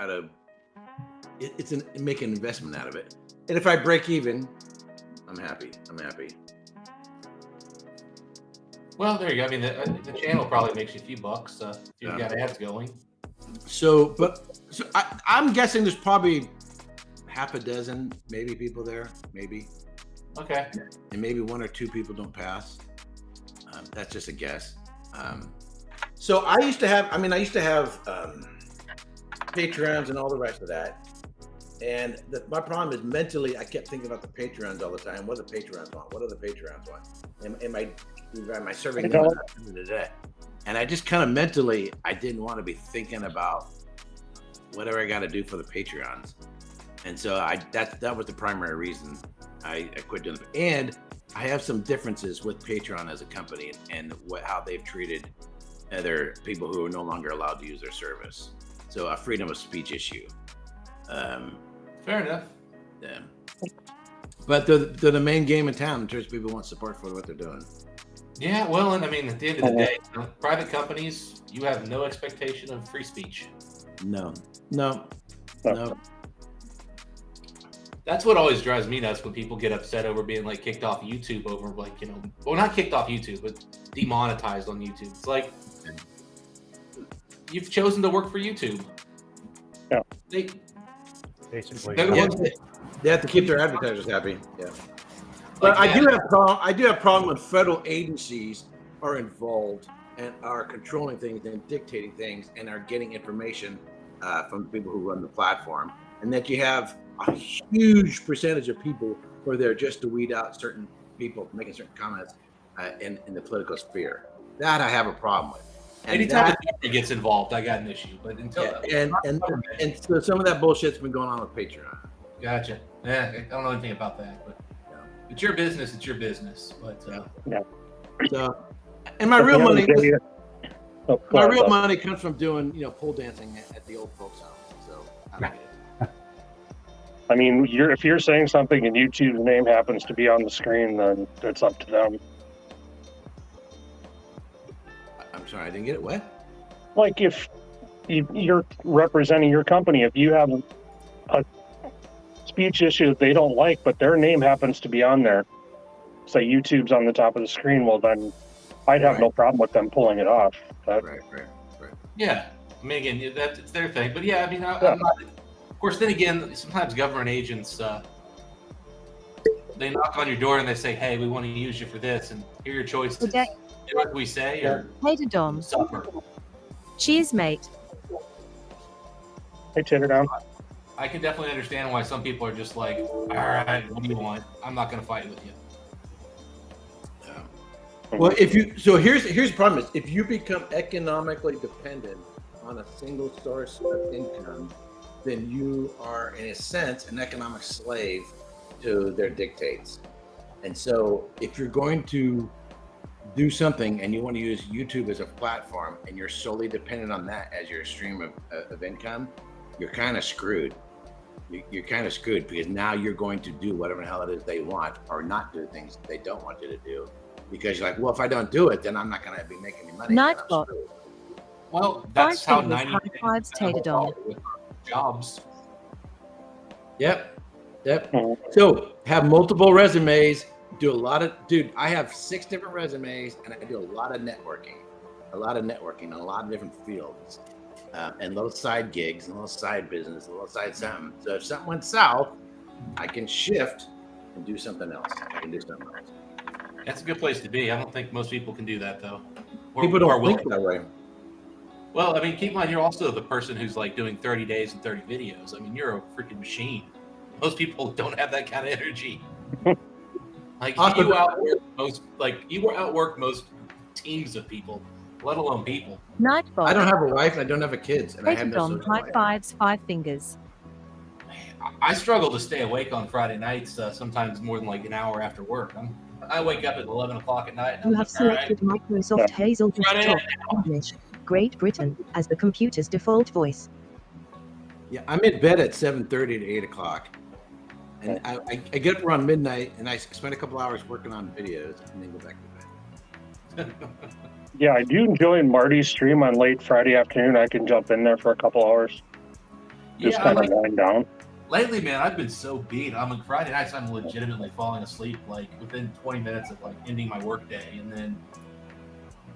to, make an investment out of it. And if I break even, I'm happy. Well, there you go. I mean, the channel probably makes you a few bucks if you've got ads going. So I'm guessing there's probably half a dozen, maybe people there, maybe. Okay. And maybe 1 or 2 people don't pass. That's just a guess. So I used to have Patreons and all the rest of that. And my problem is mentally, I kept thinking about the Patreons all the time. What do the Patreons want? What do the Patreons want? Am I serving them at the end of the day? And I just kind of mentally, I didn't want to be thinking about whatever I got to do for the Patreons. And so that was the primary reason I quit doing it. And I have some differences with Patreon as a company and how they've treated other people who are no longer allowed to use their service. So a freedom of speech issue. Fair enough. Yeah. But they're the main game in town in terms of people who want support for what they're doing. Yeah, well, and I mean, at the end of the day, private companies, you have no expectation of free speech. No. That's what always drives me nuts when people get upset over being like kicked off YouTube over like, well, not kicked off YouTube, but demonetized on YouTube. It's like, you've chosen to work for YouTube. Yeah. Basically. They're the ones that, They have to keep their advertisers happy. Yeah. But I do have problem when federal agencies are involved and are controlling things and dictating things and are getting information from the people who run the platform, and that you have a huge percentage of people who are there just to weed out certain people making certain comments in the political sphere. That I have a problem with. And anytime the government gets involved, I got an issue. But until and so some of that bullshit's been going on with Patreon. Gotcha. Yeah, I don't know anything about that, but it's your business. It's your business. But So, and my real money, money comes from doing pole dancing at the old folks' house. So I don't get it. I mean, if you're saying something and YouTube's name happens to be on the screen, then it's up to them. I'm sorry, I didn't get it. What? Like if you're representing your company, if you have a speech issue that they don't like, but their name happens to be on there, say YouTube's on the top of the screen, well then I'd have no problem with them pulling it off. But, right. Yeah, I mean, again, it's their thing. But yeah, I mean, I'm not, of course, then again, sometimes government agents, they knock on your door and they say, hey, we want to use you for this, and here are your choices. Do what we say, or Tater Dom. suffer. Cheers, mate. Hey, Tater Dom. I can definitely understand why some people are just like, all right, what do you want? I'm not going to fight with you. Well, here's the problem: is if you become economically dependent on a single source of income, then you are, in a sense, an economic slave to their dictates. And so, if you're going to do something and you want to use YouTube as a platform, and you're solely dependent on that as your stream of income, you're kind of screwed. You're kind of screwed because now you're going to do whatever the hell it is they want, or not do things they don't want you to do. Because you're like, well, if I don't do it, then I'm not going to be making any money. Nightbot. Well, that's how 5 fingers, 90% high fives, Tater Dom. jobs. Yep. So have multiple resumes. Do a lot of, I have 6 different resumes, and I do a lot of networking, in a lot of different fields, and little side gigs, and little side business, a little side something. So if something went south, I can shift and do something else. That's a good place to be. I don't think most people can do that, though. People don't think that way. Well, I mean, keep in mind, you're also the person who's like doing 30 days and 30 videos. I mean, you're a freaking machine. Most people don't have that kind of energy. Like you outwork most teams of people, let alone people. Nightbot. I don't have a wife. I don't have a kids, and I Tater have no Dom, social high life. fives, 5 fingers. I struggle to stay awake on Friday nights, sometimes more than like an hour after work. I wake up at 11 o'clock at night. And You have selected Microsoft Hazel Desktop English, Great Britain, as the computer's default voice. Yeah, I'm in bed at 7:30 to 8 o'clock, and I get up around midnight, and I spend a couple hours working on videos, and then go back to bed. Yeah, I do enjoy Marty's stream on late Friday afternoon. I can jump in there for a couple hours. Just kind of wind down. Lately, man, I've been so beat. On Friday nights, I'm legitimately falling asleep like within 20 minutes of like ending my workday, and then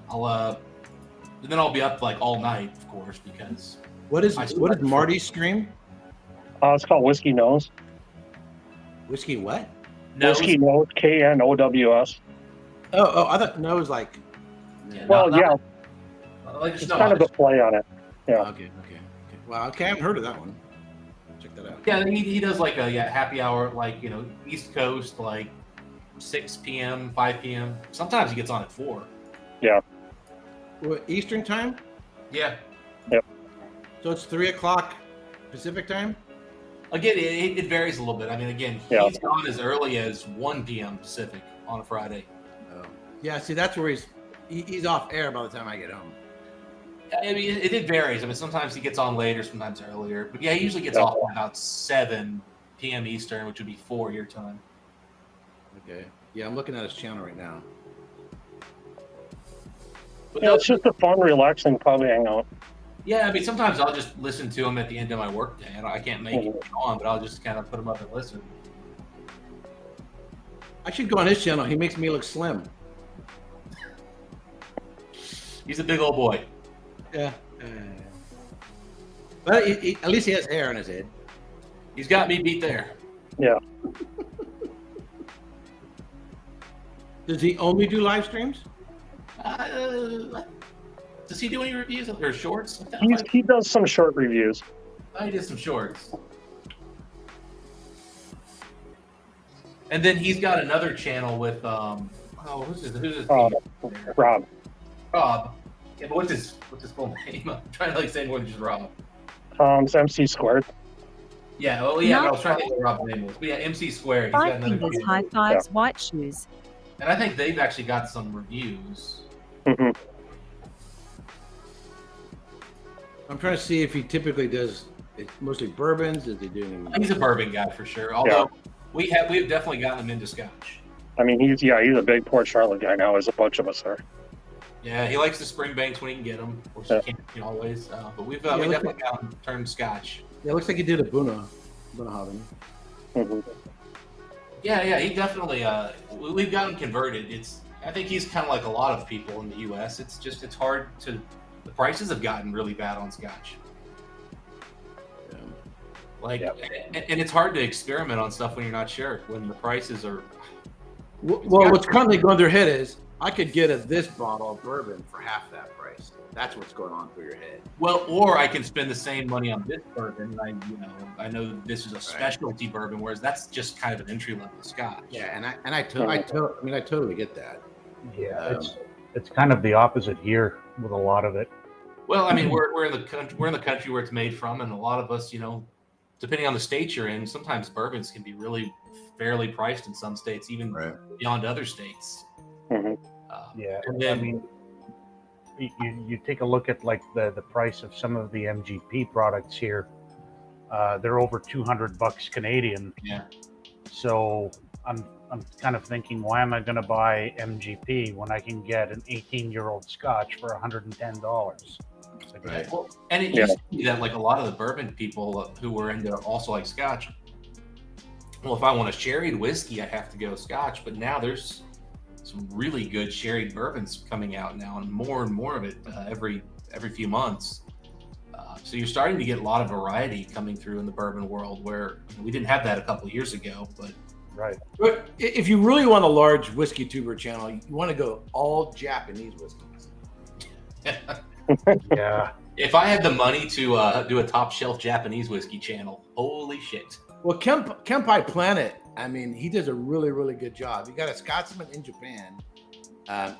I'll be up like all night, of course, because what is Marty's stream? It's called Whiskey Knows. Whiskey what? Whiskey Knows, KNOWS. Oh, I thought Knows like. It's kind of a play on it. Yeah. Okay. Well, okay, I haven't heard of that one. Check that out. Yeah, he does like a happy hour, like East Coast, like 6 p.m., 5 p.m. Sometimes he gets on at 4. Yeah. What, Eastern time? Yeah. Yep. So it's 3 o'clock Pacific time? Again, it varies a little bit. I mean, again, he's gone as early as 1 p.m. Pacific on a Friday. Oh. Yeah, see, that's where he's off air by the time I get home. I mean, it varies. I mean, sometimes he gets on later, sometimes earlier. But yeah, he usually gets off by about 7 p.m. Eastern, which would be 4 your time. Okay. Yeah, I'm looking at his channel right now. Yeah, it's just a fun, relaxing pub hangout. Yeah, I mean, sometimes I'll just listen to him at the end of my workday. I can't make it on, but I'll just kind of put him up and listen. I should go on his channel. He makes me look slim. He's a big old boy. Yeah. But at least he has hair on his head. He's got me beat there. Yeah. Does he only do live streams? Does he do any reviews or shorts? He does some short reviews. He did some shorts. And then he's got another channel with who's his Rob. Rob. Yeah, but what's his full name? I'm trying to say more than just Rob. It's MC Squared. Yeah, well, yeah, I was trying to think what Rob's name was. But yeah, MC Squared. He's got Five another fingers, channel. high fives, white shoes. And I think they've actually got some reviews. Mm-hmm. I'm trying to see if he typically does mostly bourbons. Is he doing? He's a bourbon guy for sure. Although we've definitely gotten him into Scotch. I mean, he's a big Port Charlotte guy now, as a bunch of us are. Yeah, he likes the spring banks when he can get them, which he can't always. But we definitely got him turned Scotch. Yeah, it looks like he did a Bunnahabhain. Mm-hmm. Yeah, he definitely. We've got him converted. I think he's kind of like a lot of people in the U.S. It's hard to. The prices have gotten really bad on Scotch. And it's hard to experiment on stuff when you're not sure. When the prices are. Well, what's currently going through your head is I could get this bottle of bourbon for half that price. That's what's going on through your head. Well, or I can spend the same money on this bourbon. I know this is a specialty bourbon, whereas that's just kind of an entry level Scotch. Yeah, I totally get that. Yeah, it's kind of the opposite here with a lot of it. Well, I mean, we're in the country where it's made from, and a lot of us, depending on the state you're in, sometimes bourbons can be really fairly priced in some states, even beyond other states. Mm-hmm. Yeah, and then, I mean, you take a look at like the price of some of the MGP products here. They're over $200 Canadian. Yeah. So I'm kind of thinking, why am I going to buy MGP when I can get an 18-year-old Scotch for $110? Right. Well, and it used to be that like a lot of the bourbon people who were into also like Scotch. Well, if I want a sherried whiskey, I have to go Scotch. But now there's some really good sherried bourbons coming out now, and more of it every few months. So you're starting to get a lot of variety coming through in the bourbon world, where we didn't have that a couple of years ago. But But if you really want a large whiskey tuber channel, you want to go all Japanese whiskeys. Yeah. If I had the money to do a top shelf Japanese whiskey channel, holy shit. Well, Kenpai Planet, I mean, he does a really, really good job. You got a Scotsman in Japan.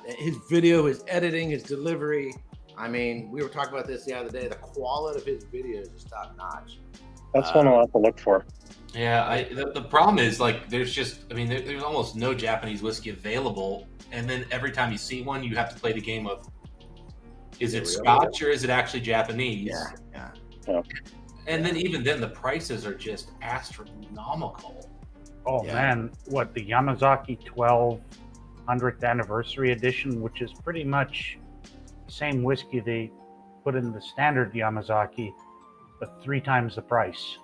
His video, his editing, his delivery. I mean, we were talking about this the other day. The quality of his videos is top notch. That's one I'll have to look for. Yeah, the problem is like there's almost no Japanese whiskey available, and then every time you see one, you have to play the game of, is it Scotch or is it actually Japanese? Yeah. And then even then, the prices are just astronomical. Oh man, what, the Yamazaki 100th anniversary edition, which is pretty much the same whiskey they put in the standard Yamazaki, but 3 times the price.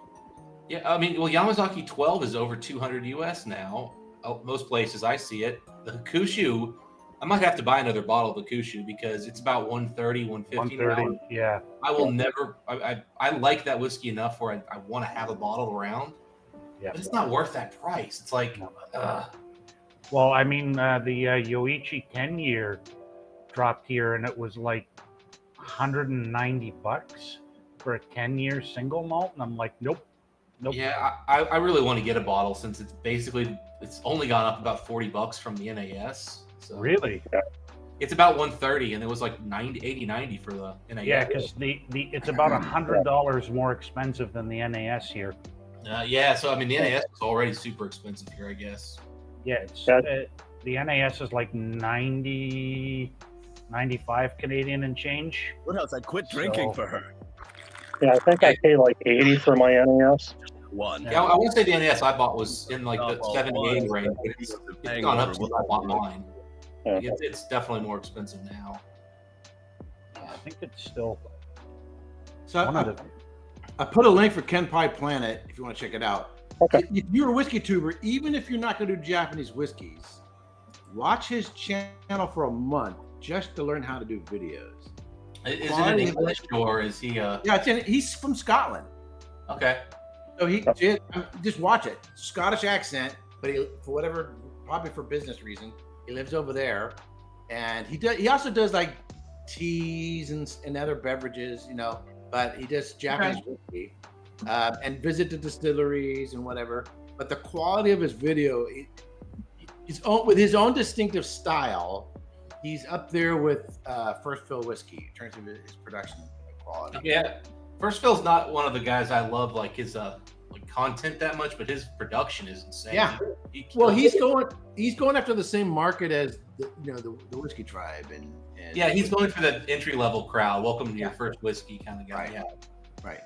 Yeah, I mean, well, Yamazaki 12 is over 200 US now. Most places I see it. The Hakushu, I might have to buy another bottle of Hakushu because it's about 130, 150 now. Yeah. I will never. I like that whiskey enough where I want to have a bottle around. Yeah. But it's not worth that price. It's like, Well, I mean, the Yoichi 10-year dropped here, and it was like $190 for a 10-year single malt, and I'm like, nope. Yeah, I really want to get a bottle since it's only gone up about $40 from the NAS. So really? It's about 130, and it was like 90 for the NAS. Yeah, because it's about $100 more expensive than the NAS here. Yeah, so I mean the NAS is already super expensive here, I guess. Yeah, the NAS is like 95 Canadian and change. What else? I quit drinking for her. Yeah, I think I paid like $80 for my NAS. one. Yeah, I want to say the NES I bought was in like the 78 range, but it's gone up since I bought mine. Like, it's definitely more expensive now. I think it's still. So I put a link for Ken Pie Planet if you want to check it out. Okay. If you're a whiskey tuber, even if you're not going to do Japanese whiskeys, watch his channel for a month just to learn how to do videos. Is it in English or is he? Yeah, he's from Scotland. Okay. So he just watch it. Scottish accent, but he, for whatever, probably for business reason, he lives over there, and he also does like teas and other beverages, you know. But he does Japanese whiskey, and visit the distilleries and whatever. But the quality of his video, with his own distinctive style, he's up there with First Fill whiskey in terms of his production quality. Yeah, First Fill's not one of the guys I love like his like content that much, but his production is insane. Yeah. He's going after the same market as the Whiskey Tribe and yeah, he's going for the entry level crowd. Welcome to your first whiskey kind of guy. Right.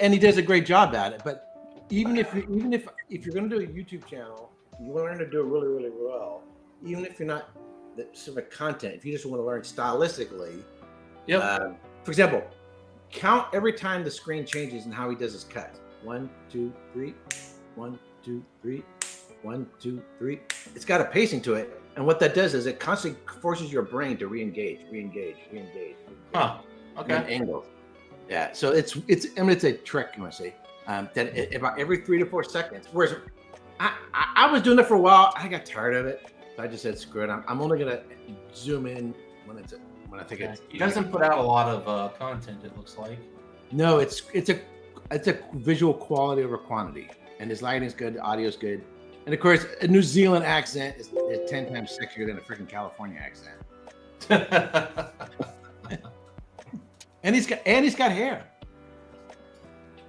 And he does a great job at it. But even if you're going to do a YouTube channel, you learn to do it really, really well. Even if you're not the specific content, if you just want to learn stylistically. Yep. For example, count every time the screen changes and how he does his cut. 1, 2, 3. 1, 2, 3. 1, 2, 3. It's got a pacing to it, and what that does is it constantly forces your brain to re-engage. Huh. Okay. Angles. Yeah. So it's a trick, you want to say, that about every 3 to 4 seconds. Whereas I was doing it for a while, I got tired of it, so I just said screw it. I'm only gonna zoom in when I think it's. He doesn't put out a lot of content. It looks like. No, it's a visual quality over quantity, and his lighting's good, the audio's good, and of course, a New Zealand accent is 10 times sexier than a freaking California accent. and he's got hair.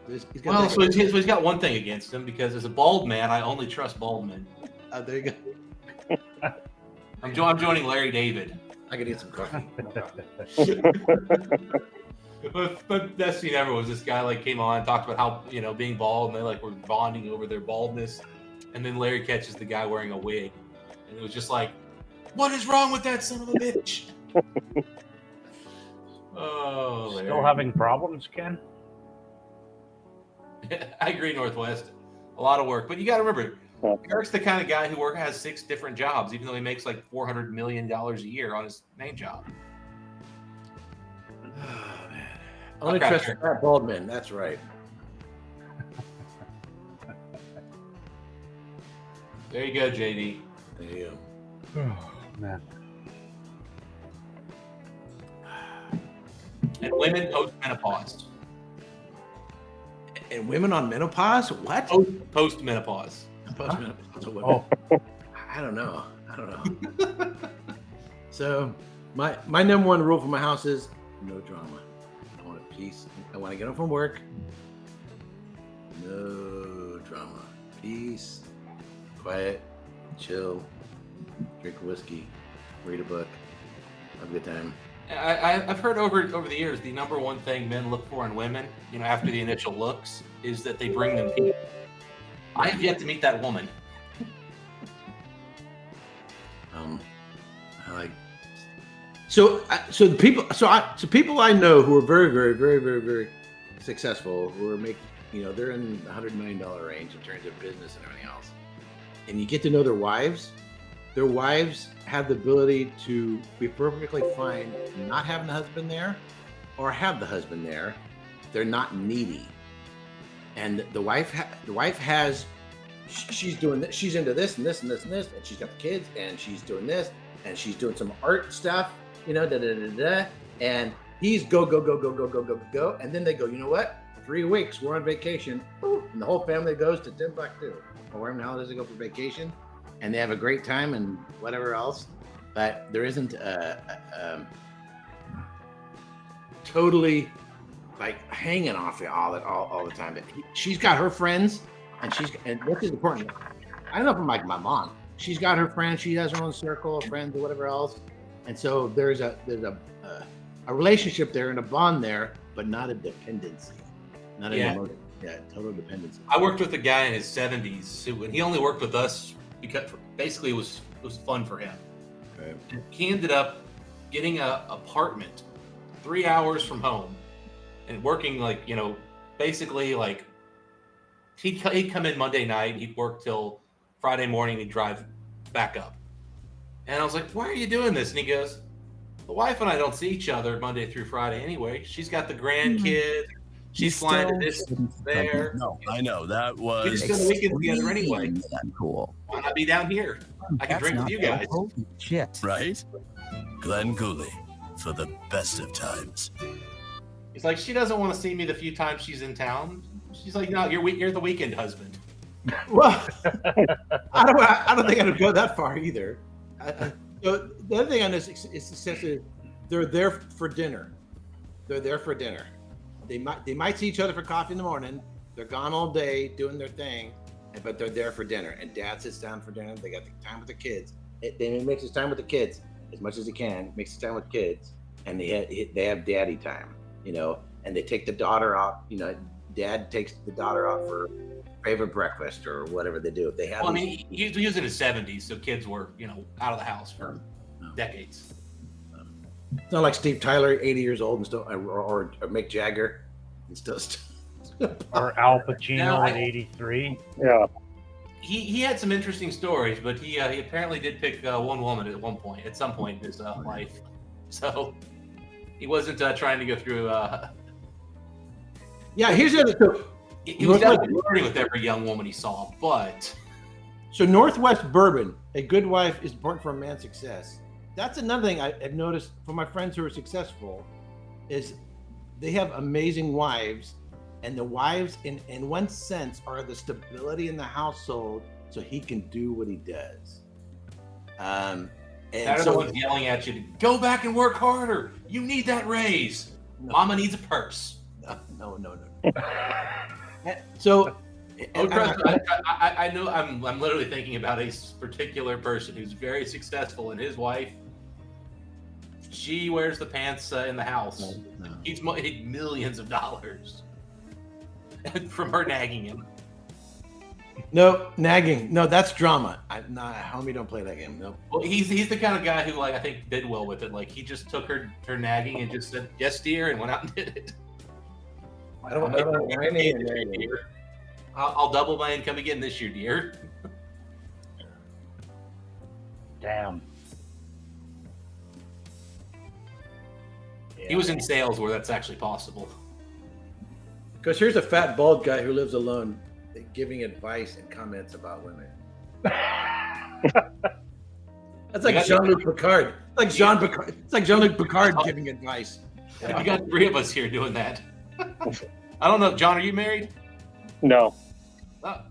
He's got one thing against him because as a bald man, I only trust bald men. There you go. I'm joining Larry David. I could eat some coffee. But best scene ever was this guy like came on and talked about how being bald and they like were bonding over their baldness, and then Larry catches the guy wearing a wig, and it was just like, what is wrong with that son of a bitch? Oh, Larry. Still having problems, Ken? I agree, Northwest. A lot of work, but you got to remember, Eric's the kind of guy who has 6 different jobs, even though he makes like $400 million a year on his main job. Only trust Pat Baldwin. That's right. There you go, JD. There you go. Oh, man. And women post-menopause. And women on menopause? What? Post-menopause. Post-menopause. I don't know. So, my number one rule for my house is no drama. I want peace. I want to get home from work. No drama. Peace. Quiet. Chill. Drink whiskey. Read a book. Have a good time. I've heard over the years the number one thing men look for in women, after the initial looks, is that they bring them people. I have yet to meet that woman. People I know who are very, very, very, very, very successful, who are making, they're in the $100 million range in terms of business and everything else. And you get to know their wives. Their wives have the ability to be perfectly fine not having the husband there, or have the husband there. They're not needy, and the wife has. She's doing this. She's into this and this and this and this, and she's got the kids, and she's doing this, and she's doing some art stuff, and he's go, and then they go, you know what? 3 weeks, we're on vacation, and the whole family goes to Timbuktu, or wherever the hell does it go for vacation, and they have a great time and whatever else, but there isn't totally like hanging off it all the time. She's got her friends, and this is important. I don't know from like my mom. She's got her friends. She has her own circle of friends or whatever else, and so there's a relationship there and a bond there, but not a dependency, not an emotion. Yeah, total dependency. I worked with a guy in his 70s who, and he only worked with us because basically it was fun for him. Right. He ended up getting an apartment 3 hours from home and working basically he'd come in Monday night, he'd work till Friday morning, he'd drive back up. And I was like, why are you doing this? And he goes, the wife and I don't see each other Monday through Friday anyway. She's got the grandkids. She's flying to this there. No, I know that was. We just go the weekend together anyway. Cool. Why not be down here? I can drink with you guys. Holy shit. Right? Glenn Cooley for the best of times. He's like, she doesn't want to see me the few times she's in town. She's like, no, you're the weekend husband. Well, I don't think I'd go that far either. So the other thing on this is essentially they're there for dinner. They're there for dinner. They might see each other for coffee in the morning. They're gone all day doing their thing, but they're there for dinner. And Dad sits down for dinner. They got the time with the kids. They makes his time with the kids as much as he can. Makes his time with kids, and they have daddy time. And they take the daughter out. Dad takes the daughter out for favorite breakfast or whatever they do. If they have. Well, he was in his 70s, so kids were out of the house for decades. It's not like Steve Tyler, 80 years old, and still, or Mick Jagger, and still. Or Al Pacino at 83. Yeah. He had some interesting stories, but he apparently did pick one woman at some point in his life. So he wasn't trying to go through. Yeah, here's the other. He was definitely flirting with every young woman he saw, but. So Northwest bourbon, a good wife is important for a man's success. That's another thing I've noticed from my friends who are successful, is they have amazing wives, and the wives, in one sense, are the stability in the household, so he can do what he does. And They're the ones yelling at you to go back and work harder. You need that raise. No. Mama needs a purse. No. So, I know I'm literally thinking about a particular person who's very successful, and his wife, she wears the pants in the house. No. He's made millions of dollars from her nagging him. No, nagging. No, that's drama. Homie, don't play that game. No. Well, he's the kind of guy who, I think did well with it. He just took her nagging and just said, yes, dear, and went out and did it. I'll double my income again this year, dear. Damn. He was in sales where that's actually possible. Because here's a fat, bald guy who lives alone giving advice and comments about women. That's like Jean-Luc Picard. It's like Jean-Luc Picard giving advice. Yeah. You got three of us here doing that. I don't know. John, are you married? No. Oh.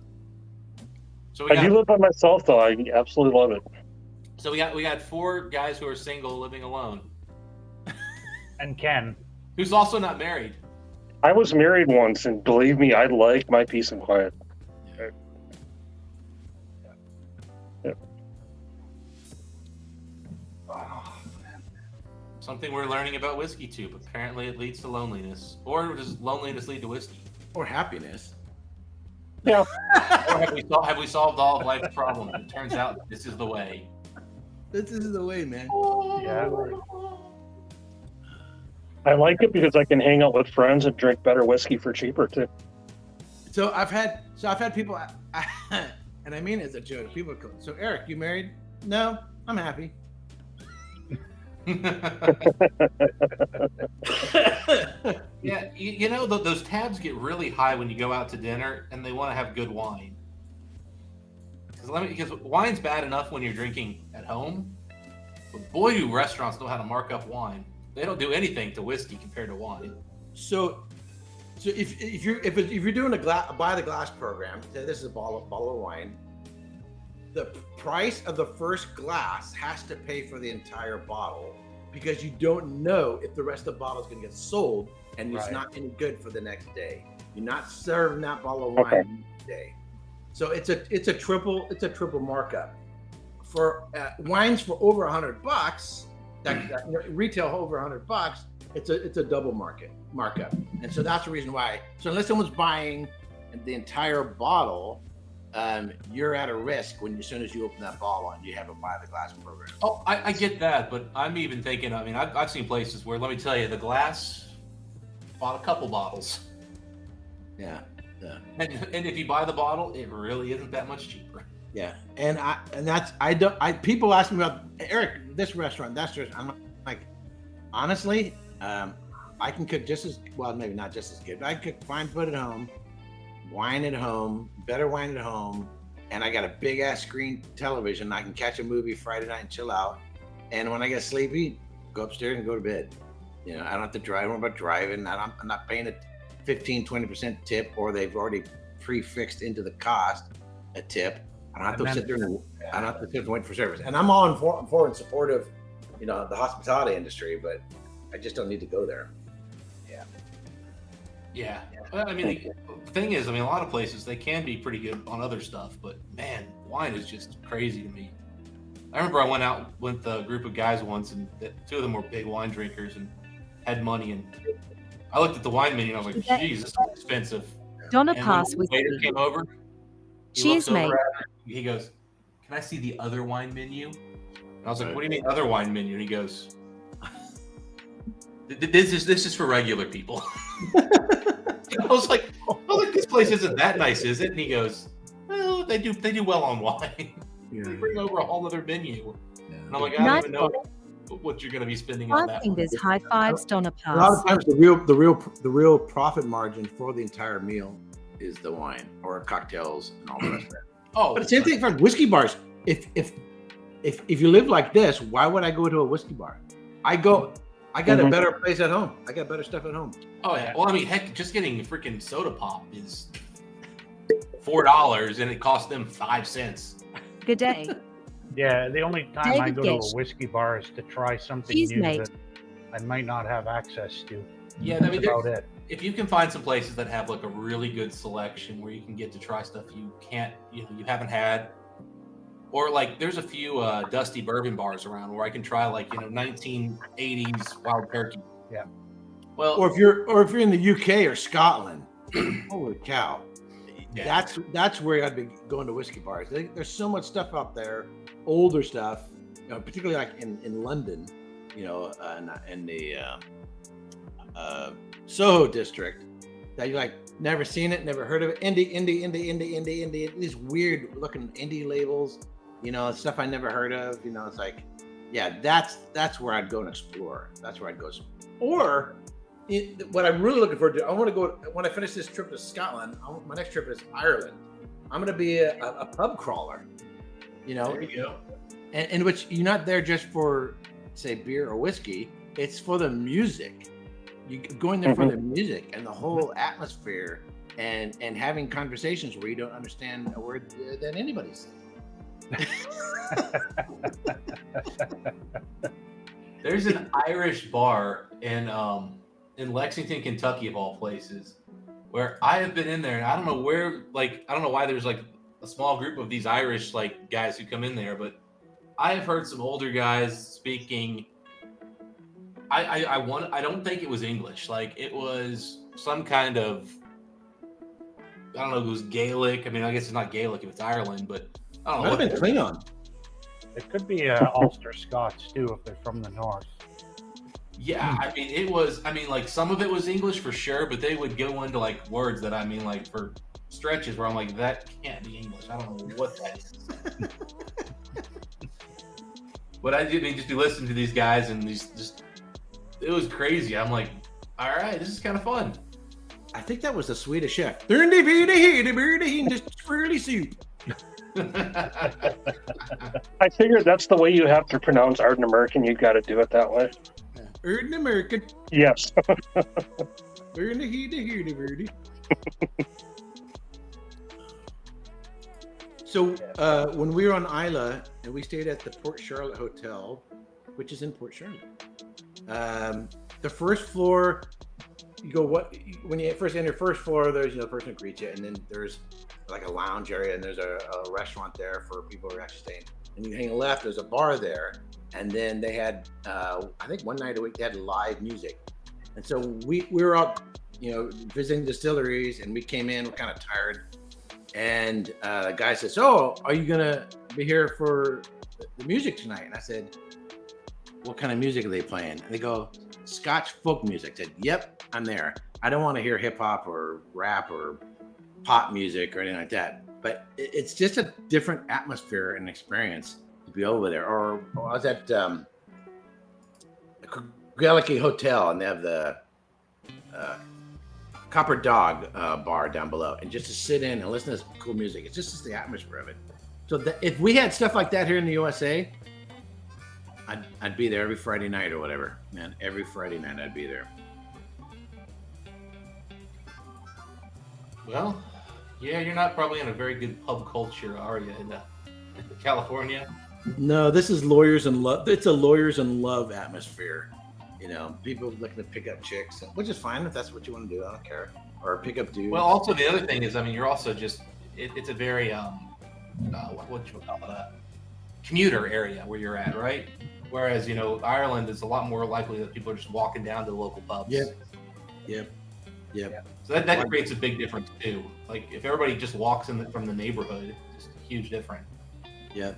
So I do live by myself, though. I absolutely love it. So we got four guys who are single living alone. And Ken, who's also not married. I was married once, and believe me, I like my peace and quiet. Yeah. Oh, something we're learning about whiskey too. Apparently, it leads to loneliness, or does loneliness lead to whiskey, or happiness? Yeah. Or have we solved all of life's problems? It turns out this is the way. This is the way, man. Yeah. I like it because I can hang out with friends and drink better whiskey for cheaper too. So I've had people, and I mean it as a joke. People go, so Eric, you married? No, I'm happy. Yeah, you know, those tabs get really high when you go out to dinner and they want to have good wine. Because wine's bad enough when you're drinking at home, but boy, do restaurants know how to mark up wine. They don't do anything to whiskey compared to wine. So if you're doing a buy the glass program, this is a bottle of wine. The price of the first glass has to pay for the entire bottle, because you don't know if the rest of the bottle is going to get sold and it's not any good for the next day. You're not serving that bottle of wine each day. So it's a triple markup for wines for over $100. That retail over $100. It's a double markup, and so that's the reason why. So unless someone's buying the entire bottle, you're at a risk when as soon as you open that bottle and you have a buy the glass program. Oh, I get that, but I'm even thinking. I mean, I've seen places where, let me tell you, the glass bought a couple bottles. Yeah. And if you buy the bottle, it really isn't that much cheaper. Yeah, people ask me about Eric, this restaurant, that's just. I'm like, honestly, I can cook just as well, maybe not just as good, but I cook fine food at home, wine at home, better wine at home, and I got a big ass screen television. I can catch a movie Friday night and chill out, and when I get sleepy, go upstairs and go to bed. You know, I don't have to drive. I don't about driving. I'm not paying a 15-20% tip, or they've already prefixed into the cost a tip. I don't have to sit there and I don't have to sit and wait for service. And I'm all for and supportive, you know, the hospitality industry, but I just don't need to go there. Yeah. Well, I mean, the thing is, I mean, a lot of places, they can be pretty good on other stuff, but man, wine is just crazy to me. I remember I went out with a group of guys once, and two of them were big wine drinkers and had money, and I looked at the wine menu and I was like, geez, this is expensive. Donna and pass when with the waiter came over, Cheers, mate. He goes, can I see the other wine menu? And I was like, what do you mean other wine menu? And he goes, this is for regular people. I was like, this place isn't that nice, is it? And he goes, well, they do well on wine. Yeah. They bring over a whole other menu. And I'm like, I don't even know what you're going to be spending on that. Fingers, high fives, Donna pass. A lot of times, the real profit margin for the entire meal is the wine or cocktails and all the rest of that. Oh, but the same thing for whiskey bars. If you live like this, why would I go to a whiskey bar? I got a better place at home. I got better stuff at home. Oh yeah. Well, I mean, heck, just getting a freaking soda pop is $4, and it cost them 5 cents. Good day. Yeah, the only time I David go to Gish. a whiskey bar is to try something Cheers, new mate. that I might not have access to. Yeah, I mean, that's about it. If you can find some places that have like a really good selection where you can get to try stuff you haven't had, or like there's a few dusty bourbon bars around where I can try like 1980s wild turkey. Yeah. Well, or if you're in the UK or Scotland, holy cow, that's where I'd be going to whiskey bars. There's so much stuff out there, older stuff, particularly like in London, in the Soho district, that you like never seen it, never heard of it. Indie. These weird looking indie labels, stuff I never heard of. It's like, yeah, that's where I'd go and explore. That's where I'd go. Or what I'm really looking forward to, I want to go when I finish this trip to Scotland. My next trip is Ireland. I'm going to be a pub crawler. There you go. And which you're not there just for, say, beer or whiskey. It's for the music. You're going there for the music and the whole atmosphere, and having conversations where you don't understand a word that anybody's saying. There's an Irish bar in Lexington, Kentucky, of all places, where I have been in there, and I don't know why there's like a small group of these Irish like guys who come in there, but I have heard some older guys speaking. I don't think it was English. Like it was some kind of, I don't know if it was Gaelic. I mean, I guess it's not Gaelic if it's Ireland, but I don't know. Might have been Klingon. It could be Ulster Scots too if they're from the north. Yeah, I mean, it was. I mean, like some of it was English for sure, but they would go into like words that I mean, like for stretches where I'm like, that can't be English. I don't know what that is. But I did just be listening to these guys, and it was crazy. I'm like, all right, this is kind of fun. I think that was the Swedish chef. I figured that's the way you have to pronounce Arden American. You got to do it that way. Arden American. Yes. So when we were on Isla, and we stayed at the Port Charlotte Hotel, which is in Port Charlotte. The first floor, when you first enter first floor, there's the person who greets you, and then there's like a lounge area, and there's a restaurant there for people who are actually staying. And you hang left, there's a bar there, and then they had I think one night a week they had live music. And so we were out visiting distilleries, and we came in, we're kind of tired. And the guy says, "Oh, are you gonna be here for the music tonight?" And I said, "What kind of music are they playing?" And they go, "Scotch folk music." I said, "Yep, I'm there. I don't want to hear hip hop or rap or pop music or anything like that. But it's just a different atmosphere and experience to be over there." Or I was at the Gallagher Hotel, and they have the Copper Dog bar down below, and just to sit in and listen to this cool music. It's just the atmosphere of it. So if we had stuff like that here in the USA, I'd be there every Friday night or whatever, man. Every Friday night I'd be there. Well, yeah, you're not probably in a very good pub culture, are you, in California? No, this is lawyers and love. It's a lawyers and love atmosphere. People looking to pick up chicks, which is fine if that's what you want to do. I don't care. Or pick up dudes. Well, also the other thing is, you're also just it's a very what you call it, commuter area where you're at, right? Whereas Ireland is a lot more likely that people are just walking down to the local pubs. Yep. So that creates a big difference too. Like if everybody just walks from the neighborhood, it's just a huge difference. Yeah.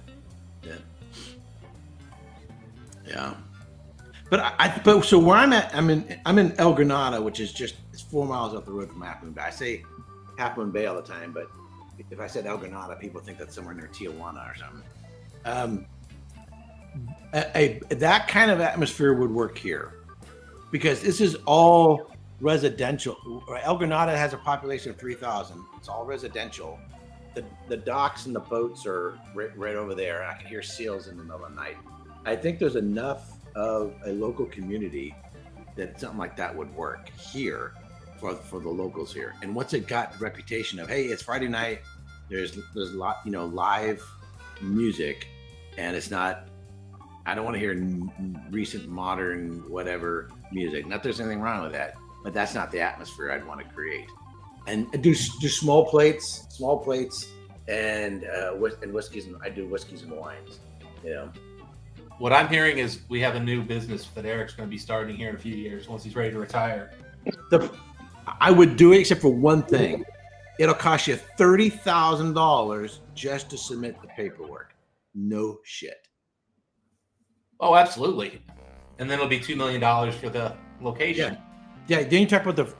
But so where I'm at, I'm in El Granada, which is it's 4 miles up the road from Half Moon Bay. I say Half Moon Bay all the time, but if I said El Granada, people think that's somewhere near Tijuana or something. That kind of atmosphere would work here, because this is all residential. El Granada has a population of 3,000. It's all residential. The docks and the boats are right over there. I can hear seals in the middle of the night. I think there's enough of a local community that something like that would work here for the locals here. And once it got the reputation of, hey, it's Friday night, there's a lot, live music, and it's not, I don't want to hear recent modern whatever music. Not that there's anything wrong with that, but that's not the atmosphere I'd want to create. And do small plates, and whiskeys, and I do whiskeys and wines. What I'm hearing is we have a new business that Eric's going to be starting here in a few years once he's ready to retire. I would do it except for one thing. It'll cost you $30,000 just to submit the paperwork. No shit. Oh, absolutely. And then it'll be $2 million for the location. Yeah. Then you talk about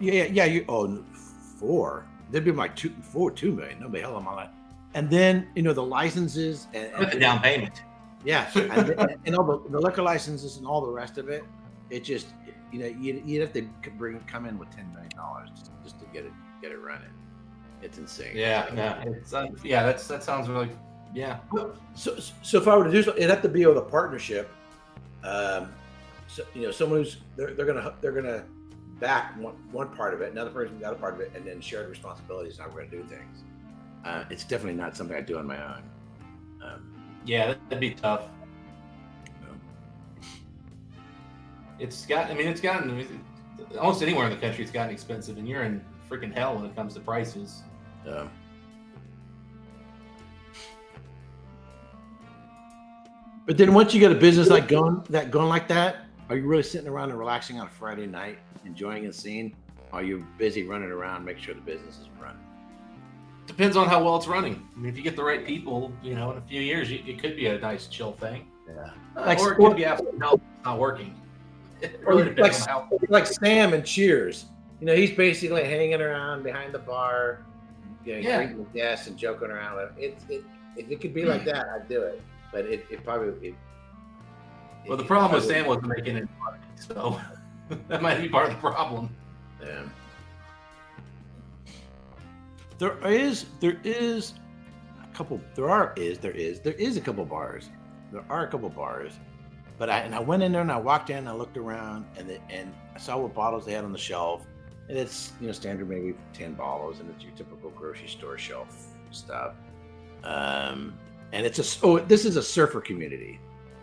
four. There'd be like $2 million. No, the hell am I like? And then the licenses and the down payment. Yeah, and all the liquor licenses and all the rest of it. It just you'd have to come in with $10 million just to get it running. It's insane. That sounds really So if I were to do something, it'd have to be with a partnership. Someone who's they're gonna back one part of it, another person the other part of it, and then shared responsibilities. How we're gonna do things. It's definitely not something I do on my own. That'd be tough. It's gotten almost anywhere in the country. It's gotten expensive, and you're in freaking hell when it comes to prices. But then once you get a business going like that, are you really sitting around and relaxing on a Friday night, enjoying the scene? Or are you busy running around, make sure the business is running? Depends on how well it's running. I mean, if you get the right people, in a few years, it could be a nice chill thing. Yeah. Or it could be absolutely not working. It really depends on how. Like Sam and Cheers. He's basically hanging around behind the bar, greeting the guests and joking around. If it could be like that, I'd do it. But it probably. Well, the problem with Sam wasn't making any money, so that might be part of the problem. Yeah. There is a couple bars. There are a couple bars, but I went in there and I walked in and I looked around and I saw what bottles they had on the shelf, and it's standard maybe 10 bottles, and it's your typical grocery store shelf stuff. And this is a surfer community,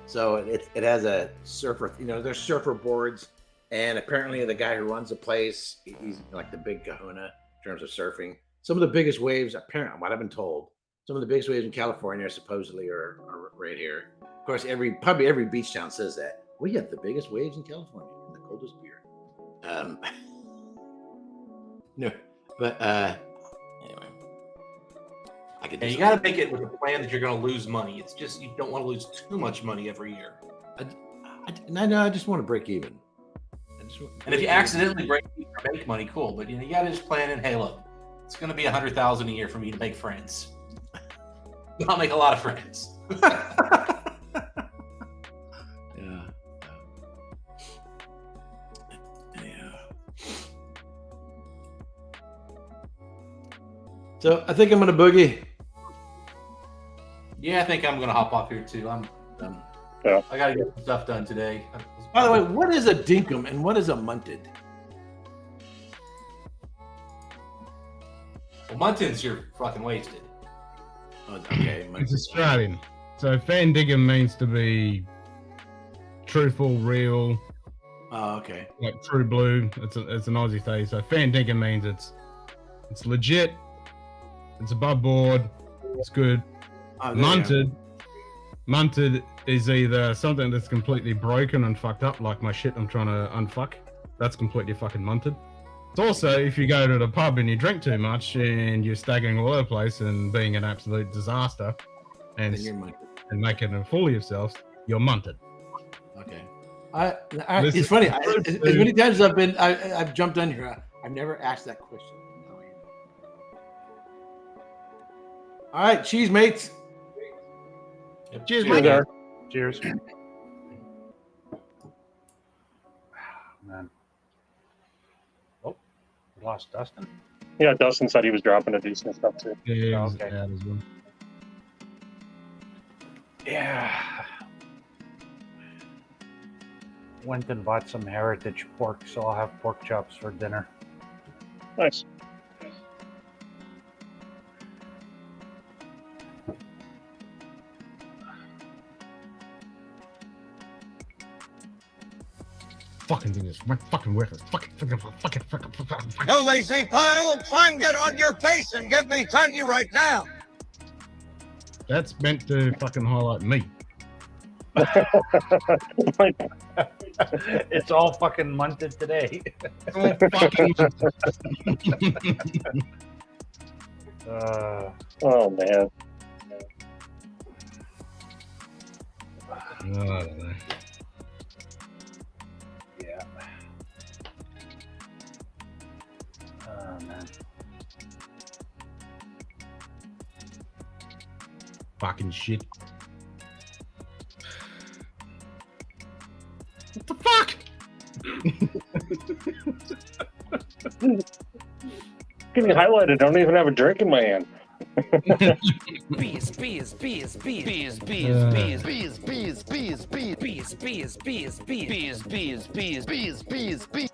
so it has a surfer. There's surfer boards, and apparently the guy who runs the place, he's like the big kahuna in terms of surfing. Some of the biggest waves, apparently, what I've been told, some of the biggest waves in California supposedly are right here. Of course, probably every beach town says that. We have the biggest waves in California and the coldest beer. No, but anyway, I could. You got to make it with a plan that you're going to lose money. It's just you don't want to lose too much money every year. I just want to break even. And if you accidentally break even or make money, cool. But you got to just plan in. Hey, look, it's going to be $100,000 a year for me to make friends. I'll make a lot of friends. So I think I'm gonna boogie. Yeah, I think I'm gonna hop off here too. I'm done. Yeah. I gotta get some stuff done today. By the way, what is a dinkum and what is a munted? Well, Munted's you're fucking wasted. Oh, okay. It's Australian. So fan dinkum means to be truthful, real. Oh, okay. Like true blue. It's an Aussie thing. So fan dinkum means it's legit. It's above board. It's good. Oh, Munted is either something that's completely broken and fucked up, like my shit I'm trying to unfuck. That's completely fucking munted. It's also if you go to the pub and you drink too much and you're staggering all over the place and being an absolute disaster and making a fool of yourself, you're munted. Okay. It's funny. As many times as I've jumped on here, I've never asked that question. All right, cheese, mates. Cheers, Cheers, there. Cheers. Man. Oh, we lost Dustin. Yeah, Dustin said he was dropping a decent stuff too. Yeah, okay. As well. Yeah. Went and bought some heritage pork, so I'll have pork chops for dinner. Nice. Fucking do this. Fucking worthless. Fucking. You lazy pile, climb it on your face and get me 20 right now. That's meant to fucking highlight me. It's all fucking munted today. Oh, fucking oh man. I don't know. Yeah. Oh man. Fucking shit. What the fuck? Getting highlighted. I don't even have a drink in my hand. Bees, bees, bees, bees, bees, bees, bees, bees, bees, bees, bees, bees, bees, bees, bees, bees, bees, bees, bees, bees.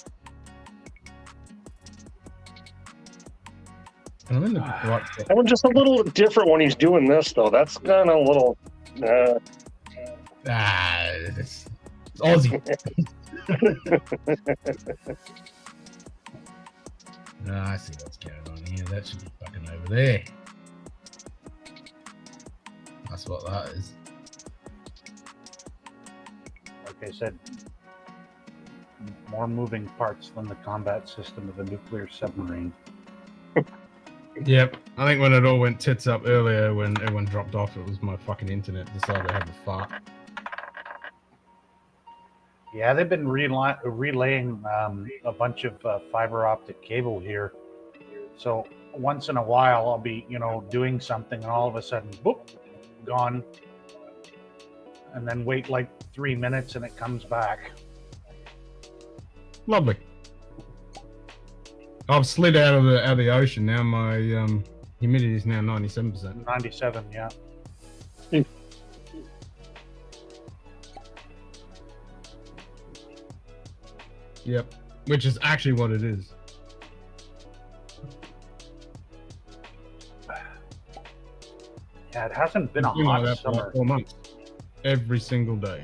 I'm in the right spot. That one's just a little different when he's doing this, though. That's kind of a little. It's Aussie. I see what's going on here. That should be fucking over there. That's what that is. Like I said, more moving parts than the combat system of a nuclear submarine. Yep. I think when it all went tits up earlier, when everyone dropped off, it was my fucking internet decided to have a fart. Yeah, they've been relaying a bunch of fiber optic cable here. So once in a while, I'll be, doing something, and all of a sudden, boop, gone. And then wait like 3 minutes, and it comes back. Lovely. I've slid out of the ocean now. My humidity is now 97%. 97, yeah. Yep. Which is actually what it is. Yeah, it hasn't been a It's been like hot that for summer. like 4 months. Every single day.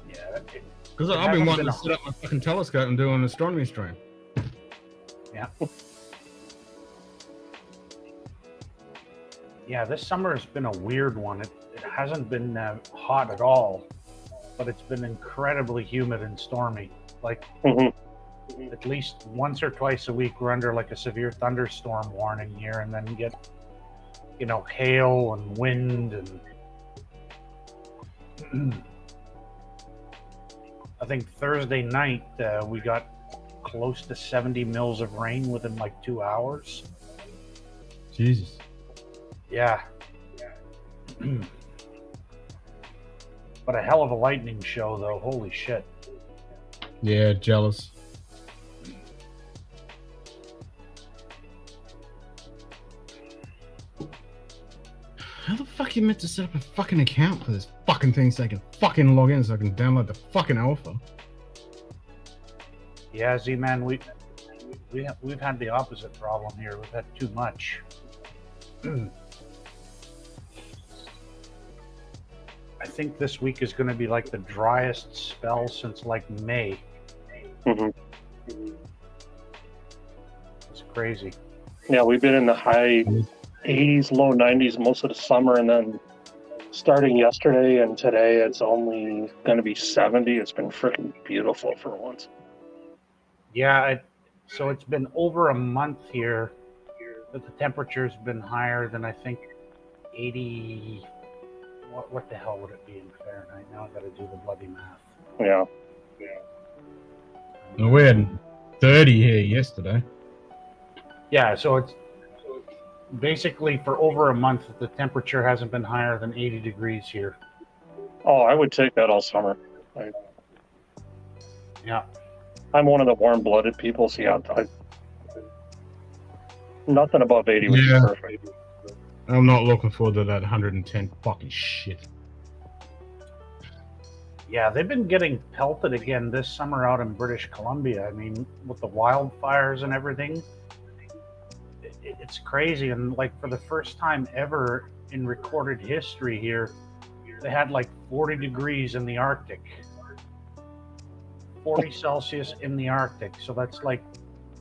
Yeah. Because I've been wanting to set up my fucking telescope and do an astronomy stream. Yeah. Yeah, this summer has been a weird one. It hasn't been hot at all, but it's been incredibly humid and stormy. Like, at least once or twice a week we're under like a severe thunderstorm warning here, and then get, you know, hail and wind and I think Thursday night we got close to 70 mils of rain within like 2 hours. Jesus. Yeah. But a hell of a lightning show though. Holy shit. Yeah, jealous. How the fuck are you meant to set up a fucking account for this fucking thing so I can fucking log in so I can download the fucking alpha? Yeah, Z-Man, we've had the opposite problem here. We've had too much. I think this week is going to be like the driest spell since like May. It's crazy. Yeah, we've been in the high 80s, low 90s most of the summer, and then starting yesterday and today, it's only going to be 70. It's been freaking beautiful for once. Yeah, so it's been over a month here that the temperature's been higher than I think 80. What the hell would it be in Fahrenheit? Now I got to do the bloody math. Yeah. Well, we had 30 here yesterday. Yeah, so it's basically for over a month the temperature hasn't been higher than 80 degrees here. Oh, I would take that all summer. Yeah. I'm one of the warm-blooded people, so yeah, nothing above 80 would be perfect. I'm not looking forward to that 110 fucking shit. Yeah, they've been getting pelted again this summer out in British Columbia. I mean, with the wildfires and everything, it's crazy. And like for the first time ever in recorded history here, they had like 40 degrees in the Arctic. 40 Celsius in the Arctic. So that's like,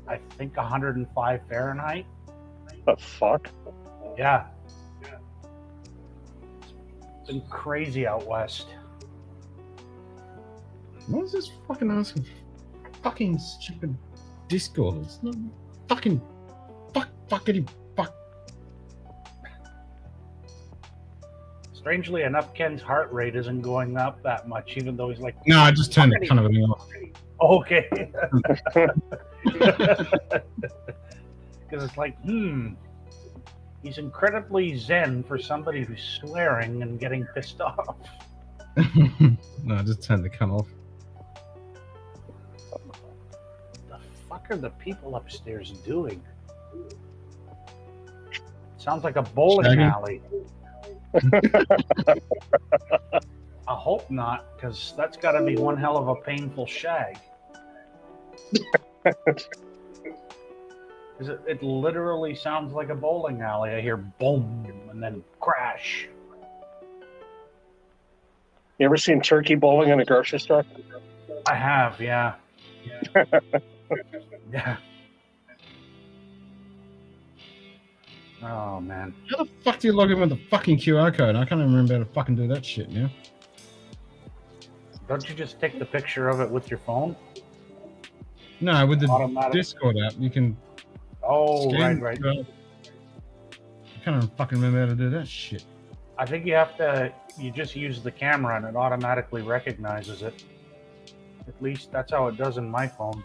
I think 105 Fahrenheit. The fuck? Yeah. It's been crazy out west. What is this fucking asking? Fucking stupid Discord. It's not fucking fuckity fuck. Strangely enough, Ken's heart rate isn't going up that much, even though he's like. No, I just turned it kind of off. Okay. Because it's like, he's incredibly zen for somebody who's swearing and getting pissed off. No, I just turned the cunt off. The fuck are the people upstairs doing? Sounds like a bowling alley. I hope not, because that's got to be one hell of a painful shag. It literally sounds like a bowling alley. I hear boom and then crash. You ever seen turkey bowling in a grocery store? I have, yeah. Yeah. Oh, man. How the fuck do you log in with the fucking QR code? I can't even remember how to fucking do that shit now. Don't you just take the picture of it with your phone? No, with the Automatic. Discord app, you can. Oh, right. I can't even fucking remember how to do that shit. I think you just use the camera and it automatically recognizes it. At least that's how it does in my phone.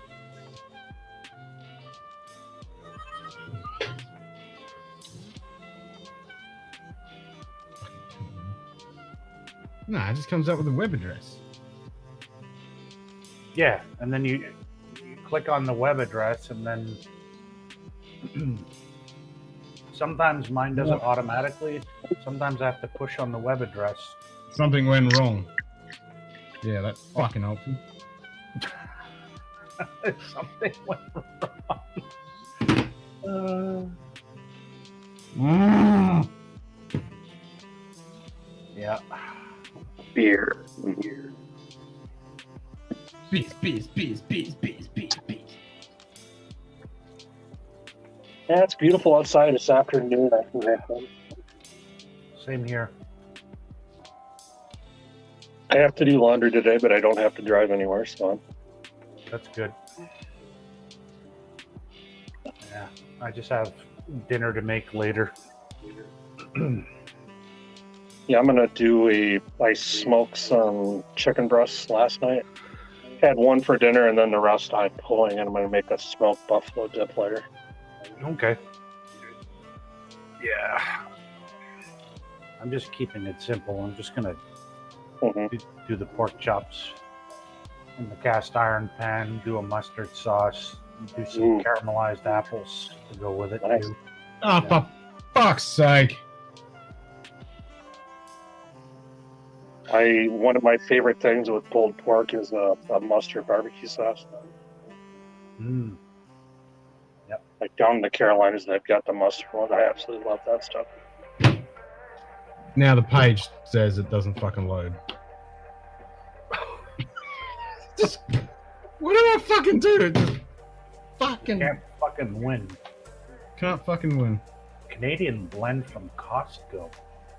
No, it just comes up with a web address. Yeah, and then you click on the web address and then sometimes mine does it automatically. Sometimes I have to push on the web address. Something went wrong. Yeah, that's fucking helpful. Something went wrong. Yeah. Beer. Bees. Yeah, it's beautiful outside this afternoon. I think. Same here. I have to do laundry today, but I don't have to drive anywhere, so that's good. Yeah, I just have dinner to make later. Yeah, I'm gonna do I smoked some chicken breasts last night. Had one for dinner, and then the rest I'm pulling, and I'm gonna make a smoked buffalo dip later. Okay. Yeah. I'm just keeping it simple. I'm just gonna do the pork chops in the cast iron pan, do a mustard sauce, do some caramelized apples to go with it too. Oh, for fuck's sake! One of my favorite things with pulled pork is a mustard barbecue sauce. Mm. Yep. Like down in the Carolinas, they've got the mustard one. I absolutely love that stuff. Now the page says it doesn't fucking load. Just, what do I fucking do? Just fucking can't fucking win. Can't fucking win. Canadian blend from Costco.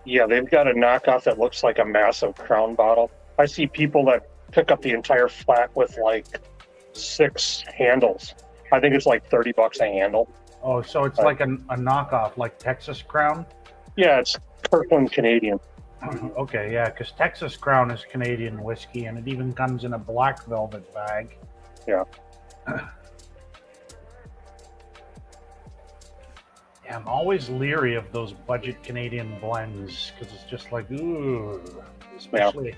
Yeah, they've got a knockoff that looks like a massive Crown bottle. I see people that pick up the entire flat with like 6 handles. I think it's like $30 a handle. Oh, so it's like a knockoff, like Texas Crown? Yeah, it's Kirkland Canadian. Okay, yeah, because Texas Crown is Canadian whiskey, and it even comes in a black velvet bag. Yeah. Yeah, I'm always leery of those budget Canadian blends, because it's just like, ooh, especially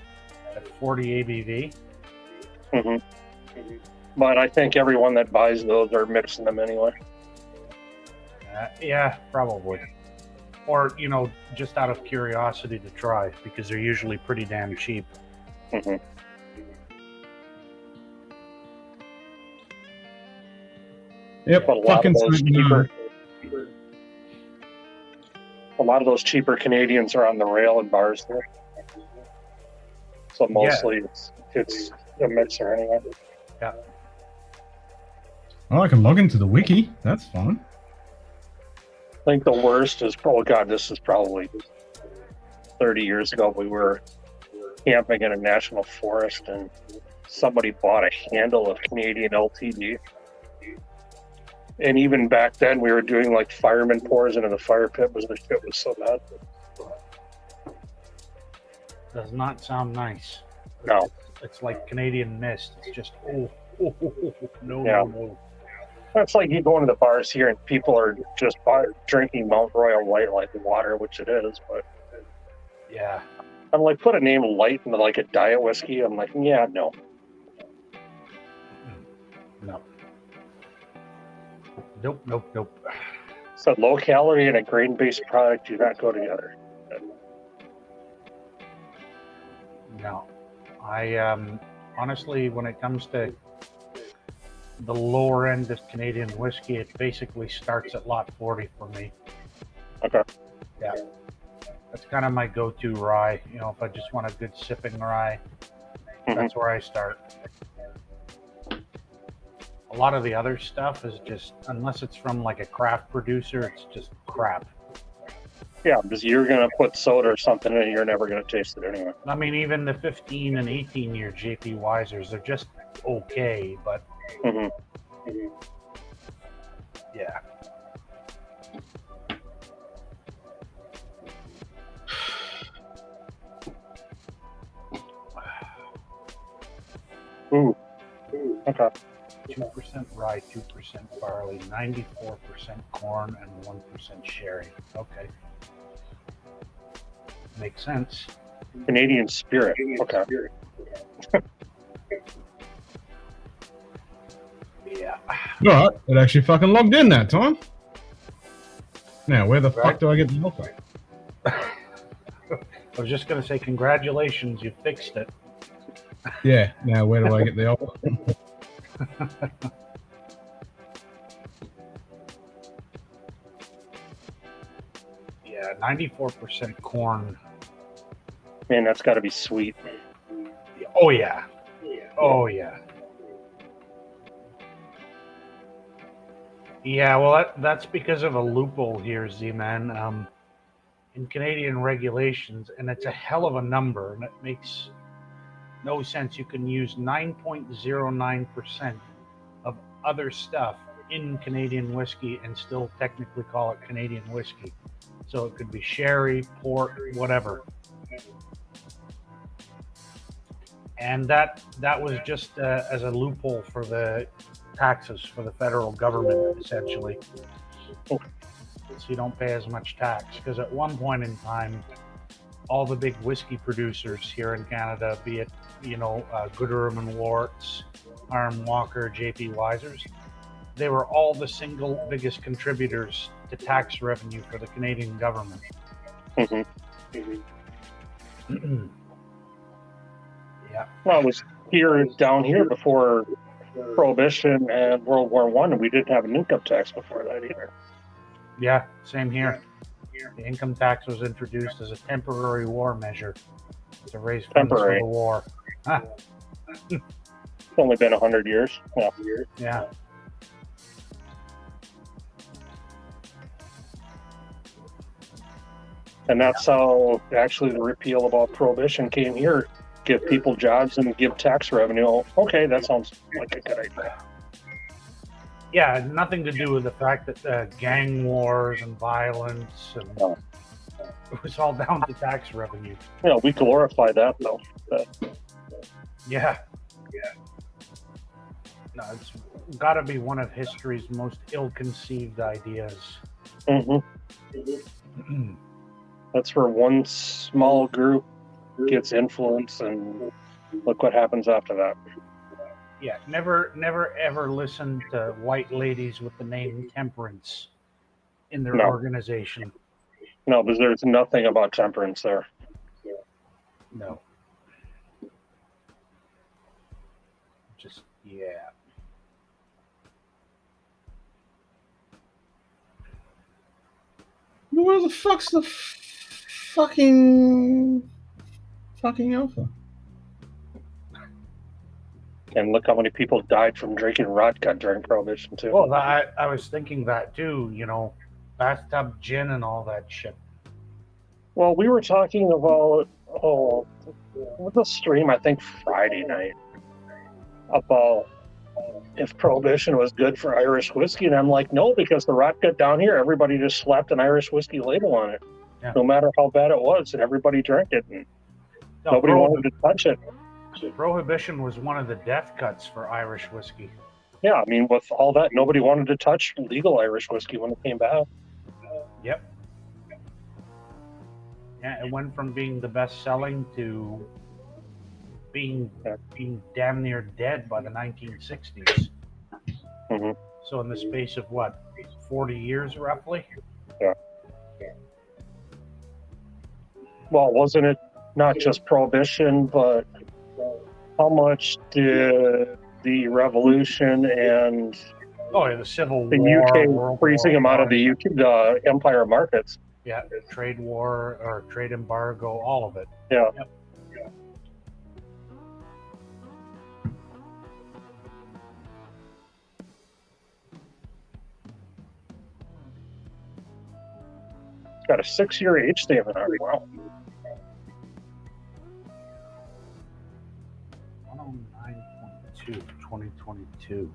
at 40 ABV. But I think everyone that buys those are mixing them anyway. Yeah, probably. Or, just out of curiosity to try, because they're usually pretty damn cheap. Yep, but a lot of those cheaper Canadians are on the rail in bars there. So mostly it's a mixer anyway. Yeah. Oh, I can log into the wiki. That's fine. I think the worst is, oh God, this is probably 30 years ago. We were camping in a national forest and somebody bought a handle of Canadian LTD. And even back then, we were doing like fireman pours into the fire pit. The shit was so bad. Does not sound nice. No. It's like Canadian mist. It's just, no. That's like you go into the bars here and people are just drinking Mount Royal Light like water, which it is. But yeah, I'm like, put a name light into like a diet whiskey. I'm like, yeah, no. Nope. So low calorie and a grain-based product do not go together. No. I honestly, when it comes to the lower end of Canadian whiskey, it basically starts at lot 40 for me. Okay. Yeah. That's kind of my go-to rye. If I just want a good sipping rye, that's where I start. A lot of the other stuff is just, unless it's from like a craft producer, it's just crap. Yeah, because you're going to put soda or something in it, you're never going to taste it anyway. I mean, even the 15 and 18 year JP Weisers, they're just okay, but yeah. Ooh. Okay. 2% rye, 2% barley, 94% corn, and 1% sherry. Okay. Makes sense. Canadian spirit. Okay. Yeah. Alright, it actually fucking logged in that time. Now, where the fuck do I get the alpha? I was just going to say, congratulations, you fixed it. Yeah, now where do I get the alpha? Yeah, 94% corn. Man, that's got to be sweet. Oh, yeah. Oh, yeah. Yeah, well, that's because of a loophole here, Z-Man. In Canadian regulations, and it's a hell of a number, and it makes no sense. You can use 9.09% of other stuff in Canadian whiskey and still technically call it Canadian whiskey. So it could be sherry, port, whatever. And that was just as a loophole for the taxes for the federal government, essentially. So you don't pay as much tax. Because at one point in time, all the big whiskey producers here in Canada, be it, Gooderham and Worts, Arm Walker, J.P. Wisers, they were all the single biggest contributors to tax revenue for the Canadian government. Yeah. Well, it was down here before Prohibition and World War One, and we didn't have an income tax before that either. Yeah, same here. The income tax was introduced as a temporary war measure to raise funds for the war. It's only been 100 years. Yeah. Yeah. And that's how actually the repeal about Prohibition came here. Give people jobs and give tax revenue. Okay, that sounds like a good idea. Yeah, nothing to do with the fact that gang wars and violence, and it was all down to tax revenue. Yeah, we glorify that though. Yeah. No, it's got to be one of history's most ill-conceived ideas. That's where one small group gets influence, and look what happens after that. Yeah, never ever listen to white ladies with the name Temperance in their organization. No, because there's nothing about temperance there. No. Just, yeah. Where the fuck's the fucking alpha? And look how many people died from drinking vodka during Prohibition too. Well, I was thinking that too, bathtub gin and all that shit. Well, we were talking about, with a stream, I think Friday night, about if Prohibition was good for Irish whiskey, and I'm like, no, because the vodka down here, everybody just slapped an Irish whiskey label on it, no matter how bad it was, and everybody drank it, and nobody wanted to touch it. Prohibition was one of the death cuts for Irish whiskey. Yeah, I mean, with all that, nobody wanted to touch legal Irish whiskey when it came back. Yep. Yeah, it went from being the best-selling to being damn near dead by the 1960s. So in the space of, 40 years, roughly? Yeah. Well, wasn't it not just Prohibition, but how much did the Revolution and the Civil the War, UK freezing them out of the empire markets? Yeah, trade war or trade embargo, all of it. Yeah. Yep. Got a 6-year age statement on it. Wow. 109.2, 2022.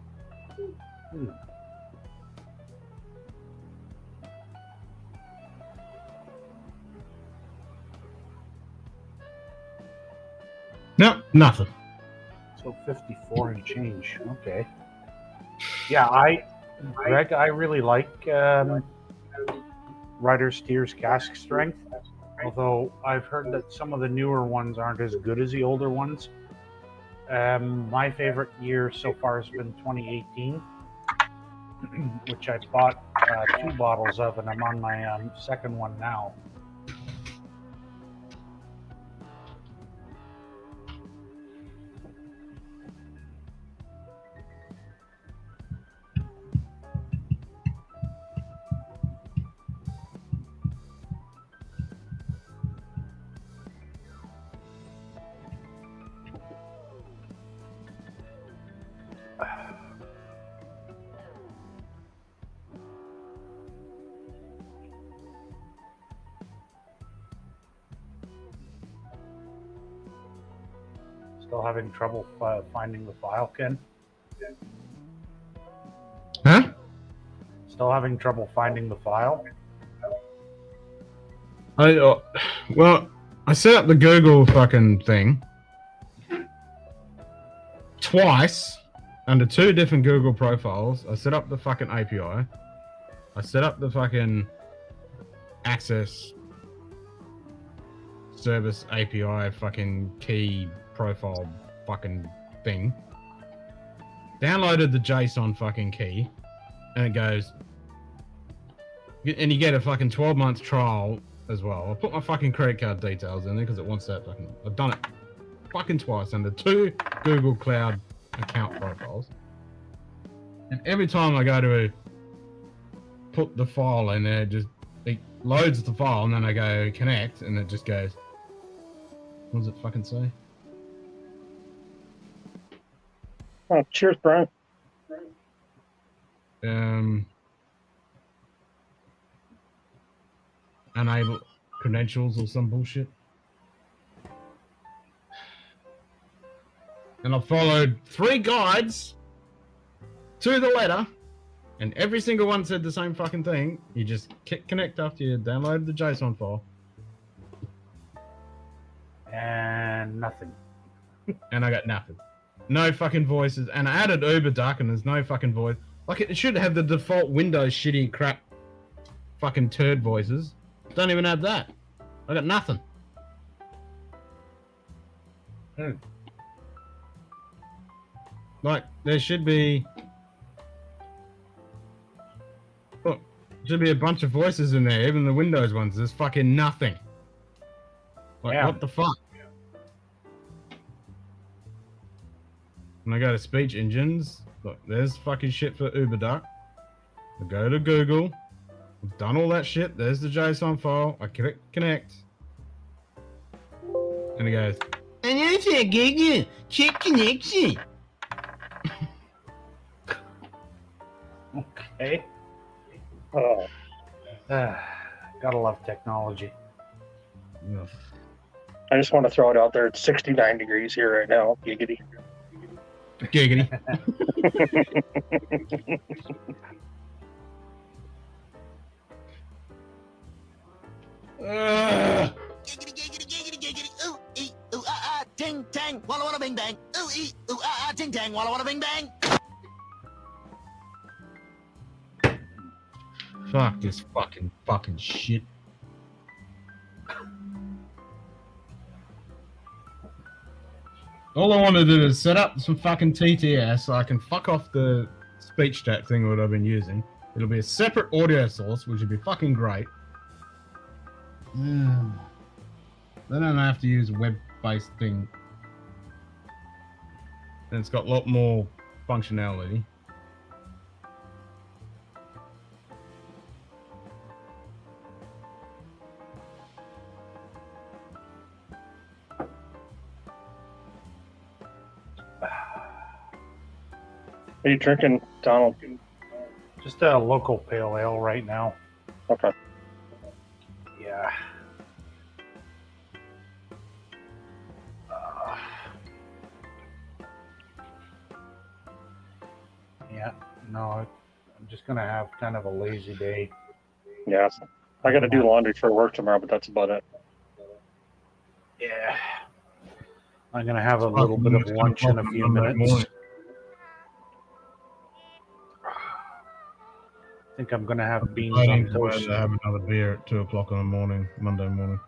No, nothing. So 54 and change. Okay. Yeah, Greg, I really like Writer's Tears cask strength, although I've heard that some of the newer ones aren't as good as the older ones. My favorite year so far has been 2018, which I bought 2 bottles of, and I'm on my second one now. Still having trouble finding the file, Ken? Huh? Still having trouble finding the file? Well, I set up the Google fucking thing twice under 2 different Google profiles. I set up the fucking API. I set up the fucking access service API fucking key profile fucking thing. Downloaded the JSON fucking key, and it goes, and you get a fucking 12-month trial as well. I put my fucking credit card details in there because it wants that fucking. I've done it fucking twice under 2 Google Cloud account profiles, and every time I go to put the file in there, it loads the file, and then I go connect, and it just goes. What does it fucking say? Oh, cheers, Brian. Unable credentials or some bullshit. And I followed 3 guides to the letter, and every single one said the same fucking thing. You just connect after you download the JSON file. And nothing. And I got nothing. No fucking voices. And I added Uber Duck and there's no fucking voice. Like, it should have the default Windows shitty crap fucking turd voices. Don't even have that. I got nothing. Like, there should be... Look, there should be a bunch of voices in there, even the Windows ones. There's fucking nothing. Like, yeah. What the fuck? When I go to speech engines, look, there's fucking shit for UberDuck. I go to Google. I've done all that shit. There's the JSON file. I click connect. And it goes, and you say Google, check connection. Okay. Oh. Gotta love technology. Yeah. I just want to throw it out there. It's 69 degrees here right now. Giggity. Giggity. Ting tang, walla walla bing bang. Ooh ee, ooh ah ah, ting tang, walla walla bing bang. Fuck this fucking shit. All I want to do is set up some fucking TTS so I can fuck off the speech chat thing that I've been using. It'll be a separate audio source, which would be fucking great. Then I don't have to use a web-based thing. And it's got a lot more functionality. Are you drinking, Donald? Just a local pale ale right now. Okay. Yeah. Yeah. No, I'm just gonna have kind of a lazy day. Yeah. I got to do laundry for work tomorrow, but that's about it. Yeah. I'm gonna have a little bit of lunch in a few minutes. I think I'm gonna have beans on toast. I have another beer at 2 o'clock in the morning, Monday morning.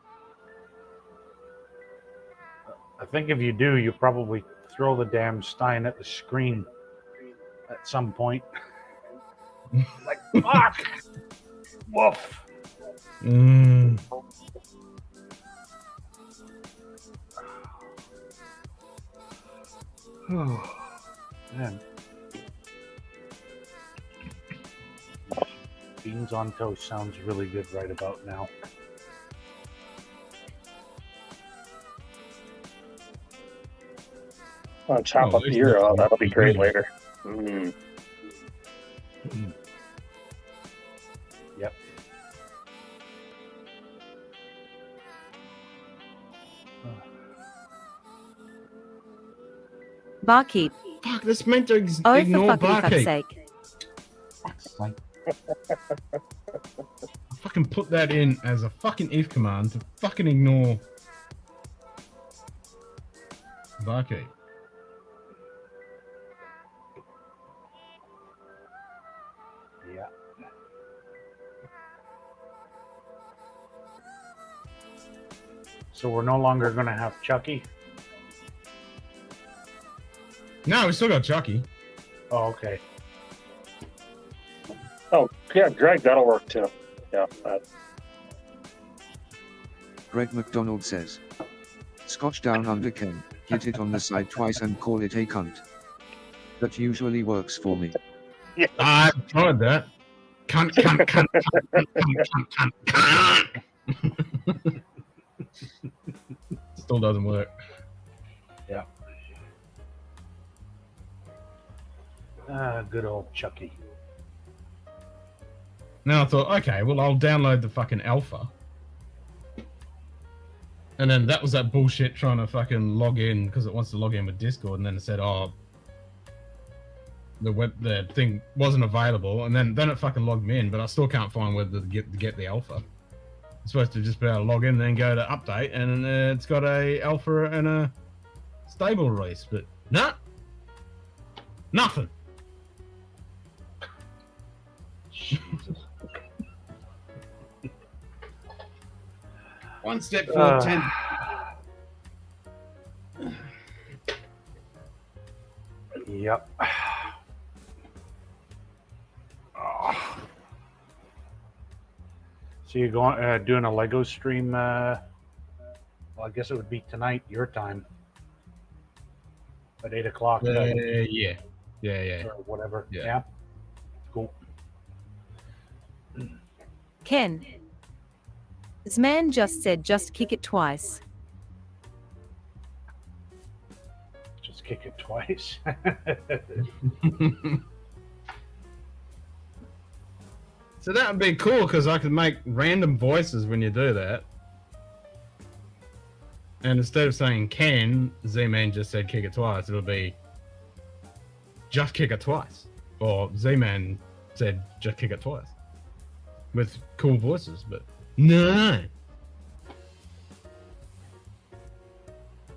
I think if you do, you probably throw the damn stein at the screen at some point. Like, fuck! Woof! Oh, man. Beans on toast sounds really good right about now. I'll chop up the euro. That'll be great later. Yep. Barkeep. Fuck, this meant to Oh, for ignore fuckity fuck's Barkeep. sake. Fucking put that in as a fucking if command to fucking ignore barkeep. Yeah. So we're no longer going to have Chucky? No, we still got Chucky. Oh, okay. Oh, yeah, Greg, that'll work too. Yeah. Greg McDonald says, Scotch down under Ken, hit it on the side twice and call it a cunt. That usually works for me. Yeah. I've tried that. Cunt, cunt, cunt, cunt, cunt, cunt, cunt, cunt. Still doesn't work. Yeah. Good old Chucky. Now I thought, okay, well, I'll download the fucking alpha. And then that was that bullshit trying to fucking log in because it wants to log in with Discord, and then it said, oh, the thing wasn't available, and then it fucking logged me in, but I still can't find where to get the alpha. I'm supposed to just be able to log in and then go to update, and it's got a alpha and a stable release, but nah, nothing. Jesus. One step forward, 10. Yep. So you're going doing a Lego stream? Well, I guess it would be tonight, your time, at 8 o'clock. Yeah. Or whatever. Yeah. Cool. Ken. This man just said just kick it twice. Just kick it twice. So that would be cool because I could make random voices when you do that. And instead of saying Ken, Z-Man just said kick it twice, it'll be just kick it twice. Or Z-Man said just kick it twice. With cool voices, but no.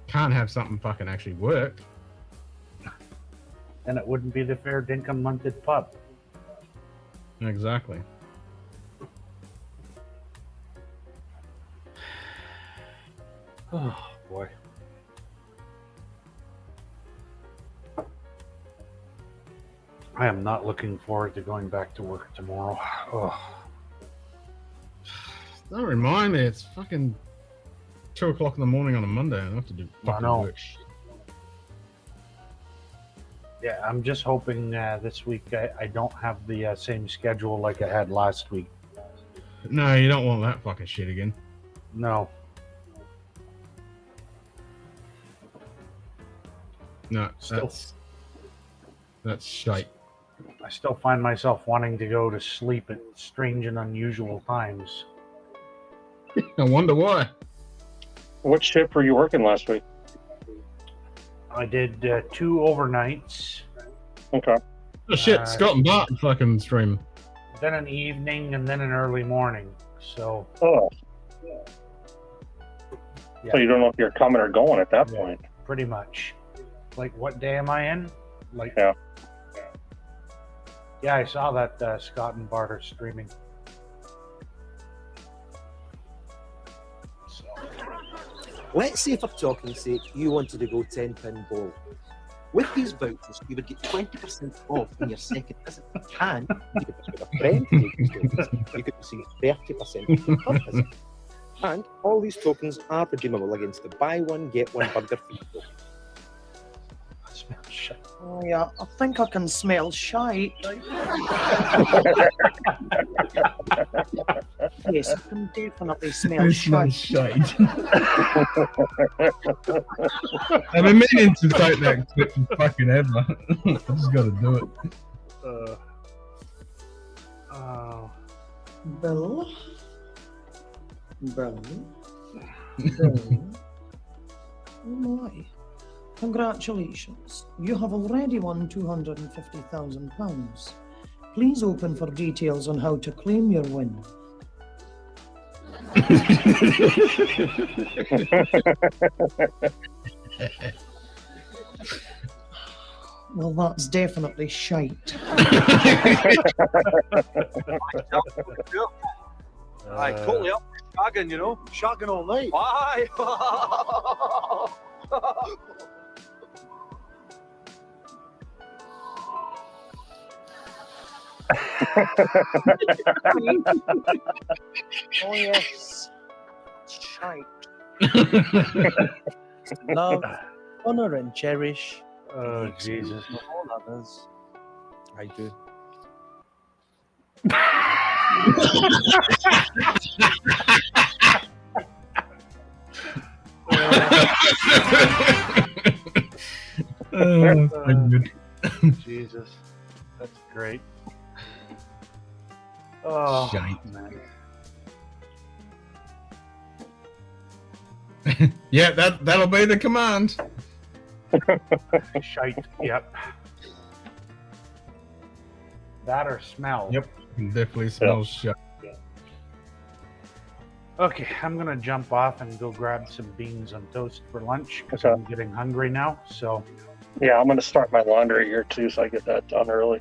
Can't have something fucking actually work. Then it wouldn't be the fair Dinkum Munted pub. Exactly. Oh, boy. I am not looking forward to going back to work tomorrow. Oh. Don't remind me, it's fucking 2 o'clock in the morning on a Monday and I have to do fucking work. Yeah, I'm just hoping this week I don't have the same schedule like I had last week. No, you don't want that fucking shit again. No. No, that's shite. I still find myself wanting to go to sleep at strange and unusual times. I wonder why. What shift were you working last week? I did 2 overnights. Okay. Oh shit, Scott and Bart fucking stream. Then an evening and then an early morning. So. Oh. Yeah. So you don't know if you're coming or going at that point. Pretty much. Like, what day am I in? Like. Yeah. Yeah, I saw that Scott and Bart are streaming. Let's say, for talking sake, you wanted to go 10-pin ball. With these vouchers, you would get 20% off in your second visit, and you could persuade a friend to take you to visit. You could receive 30% off your third visit. And all these tokens are redeemable against the buy one, get one burger free token. That smells shit. Oh yeah, I think I can smell shite. Yes, I can definitely smell shite. I've been meaning to take that clip for fucking ever. I just gotta do it. Bill. Oh my. Congratulations. You have already won £250,000. Please open for details on how to claim your win. Well, that's definitely shite. I totally up shotgun, you know. Shotgun all night. Aye. Oh yes. Shite. Love, honor, and cherish. Oh Jesus! All others. I do. Jesus, that's great. Oh, man. Yeah, that'll be the command. Shite. Yep. That or smell. Yep. Definitely smells shit. Okay, I'm gonna jump off and go grab some beans on toast for lunch because I'm getting hungry now. So. Yeah, I'm gonna start my laundry here too, so I get that done early.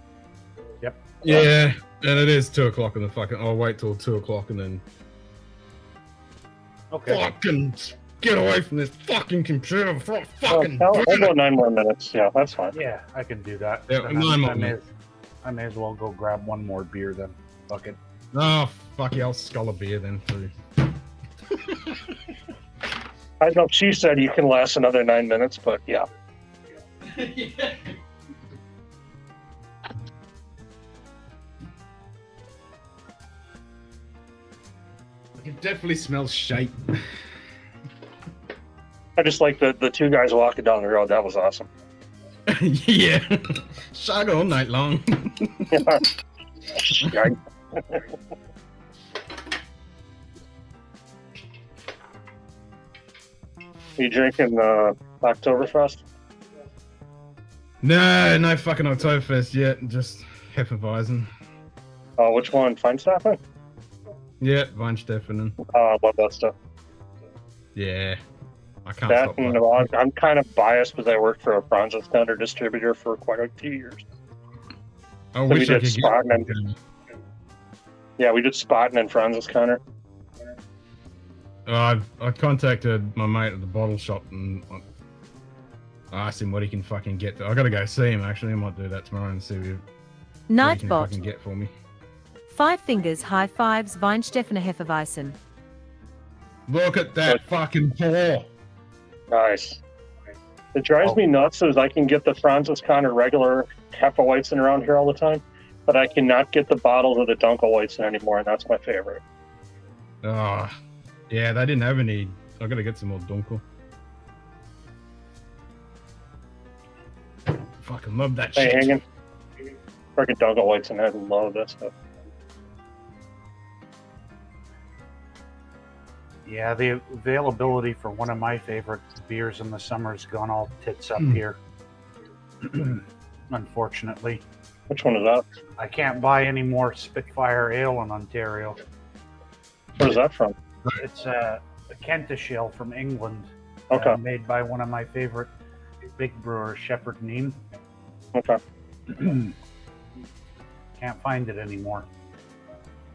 Yep. Yeah, and it is 2 o'clock in the fucking. I'll wait till 2 o'clock and then. Okay. Fucking get away from this fucking computer for a fucking. I'll go 9 more minutes. Yeah, that's fine. Yeah, I can do that. Yeah, Then 9 more I minutes. may as well go grab one more beer then. Fuck it. Oh, fuck yeah, I'll scull a beer then too. I know she said you can last another 9 minutes, but yeah. It definitely smells shite. I just like the two guys walking down the road. That was awesome. Yeah. Shag all night long. Shite. You drinking Oktoberfest? No fucking Oktoberfest yet. Just Hefeweizen. Oh, which one? Feinstaffen? Yeah, Weinsteffen. Oh, I love that stuff. Yeah. I can't That stop and that. I'm kind of biased because I worked for a Franziskaner distributor for quite a few years. I So wish we I did could get Spaten and yeah, we did Spaten and Franziskaner. I contacted my mate at the bottle shop and I asked him what he can fucking get. I gotta go see him actually. I might do that tomorrow and see what he can Nightbot. fucking get for me. 5 fingers high fives Weinstefener Hefeweizen. Look at that fucking pour. Nice. It drives me nuts is I can get the Franziskaner regular Hefeweizen around here all the time, but I cannot get the bottles of the Dunkelweizen anymore, and that's my favorite. Oh, yeah, they didn't have any. I gotta get some more Dunkel. Fucking love that Hey, shit. hanging. Freaking Dunkelweizen, I love that stuff. Yeah, the availability for one of my favorite beers in the summer's gone all tits up here. Unfortunately. Which one is that? I can't buy any more Spitfire Ale in Ontario. Where's that from? It's a Kentish Ale from England. Okay. Made by one of my favorite big brewers, Shepherd Neame. Okay. Can't find it anymore.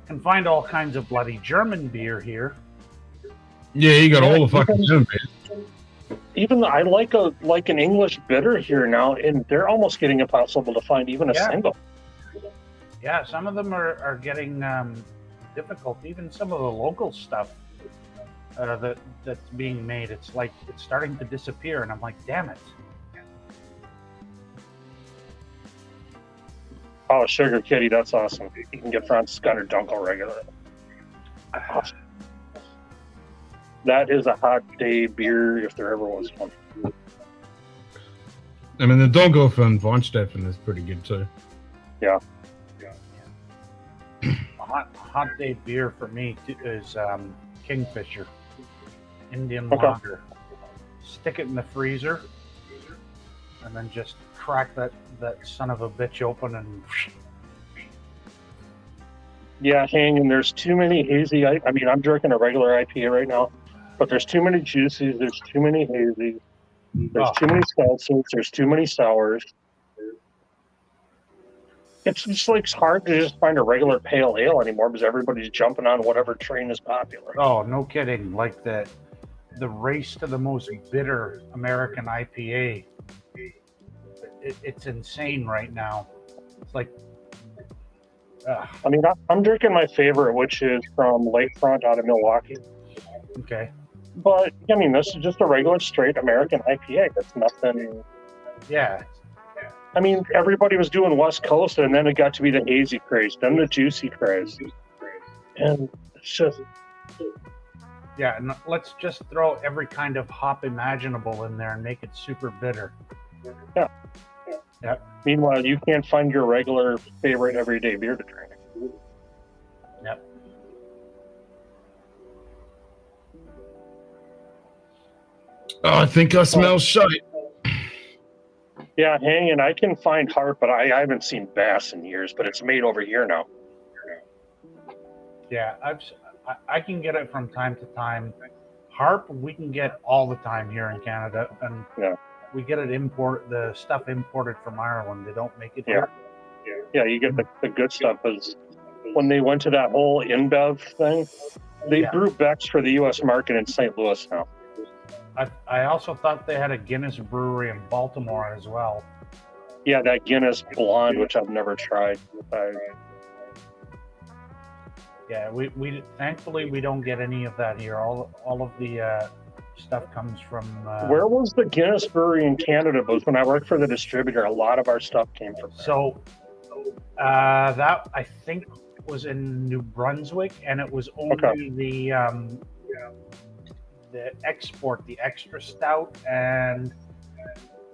Can find all kinds of bloody German beer here. Yeah, you got all the fucking German beers. Even I like an English bitter here now, and they're almost getting impossible to find even a single. Yeah, some of them are getting difficult. Even some of the local stuff that's being made, it's like it's starting to disappear, and I'm like, damn it. Oh, Sugar Kitty, that's awesome. You can get Franziskaner Dunkel regular. Awesome. That is a hot day beer if there ever was one. I mean, the Dunkel from Weinsteffen is pretty good too. Yeah. Hot day beer for me is Kingfisher Indian Okay. lager. Stick it in the freezer, and then just crack that son of a bitch open and Yeah, hanging. There's too many hazy. I mean, I'm drinking a regular IPA right now, but there's too many juicies. There's too many hazies. There's too many seltzers. There's too many sours. It's just like it's hard to just find a regular pale ale anymore because everybody's jumping on whatever train is popular. Oh, no kidding! Like the race to the most bitter American IPA. It's insane right now. It's like. I mean, I'm drinking my favorite, which is from Lakefront out of Milwaukee. Okay. But I mean, this is just a regular straight American IPA. It's nothing. Yeah. I mean, everybody was doing West Coast, and then it got to be the hazy craze, then the juicy craze, and it's just. Yeah, and let's just throw every kind of hop imaginable in there and make it super bitter. Yeah. Yeah. Meanwhile, you can't find your regular favorite everyday beer to drink. Yep. Oh, I think I smell shite. Yeah, hanging. I can find Harp, but I haven't seen Bass in years, but it's made over here now. Yeah, I can get it from time to time. Harp, we can get all the time here in Canada, and we get it the stuff imported from Ireland. They don't make it here. Yeah, you get the good stuff. Is when they went to that whole InBev thing, they brew Beck's for the U.S. market in St. Louis now. I also thought they had a Guinness brewery in Baltimore as well. Yeah, that Guinness Blonde, which I've never tried. Yeah, we thankfully we don't get any of that here. All of the stuff comes from. Where was the Guinness brewery in Canada? But when I worked for the distributor, a lot of our stuff came from there. So that I think was in New Brunswick, and it was only the export, the extra stout, and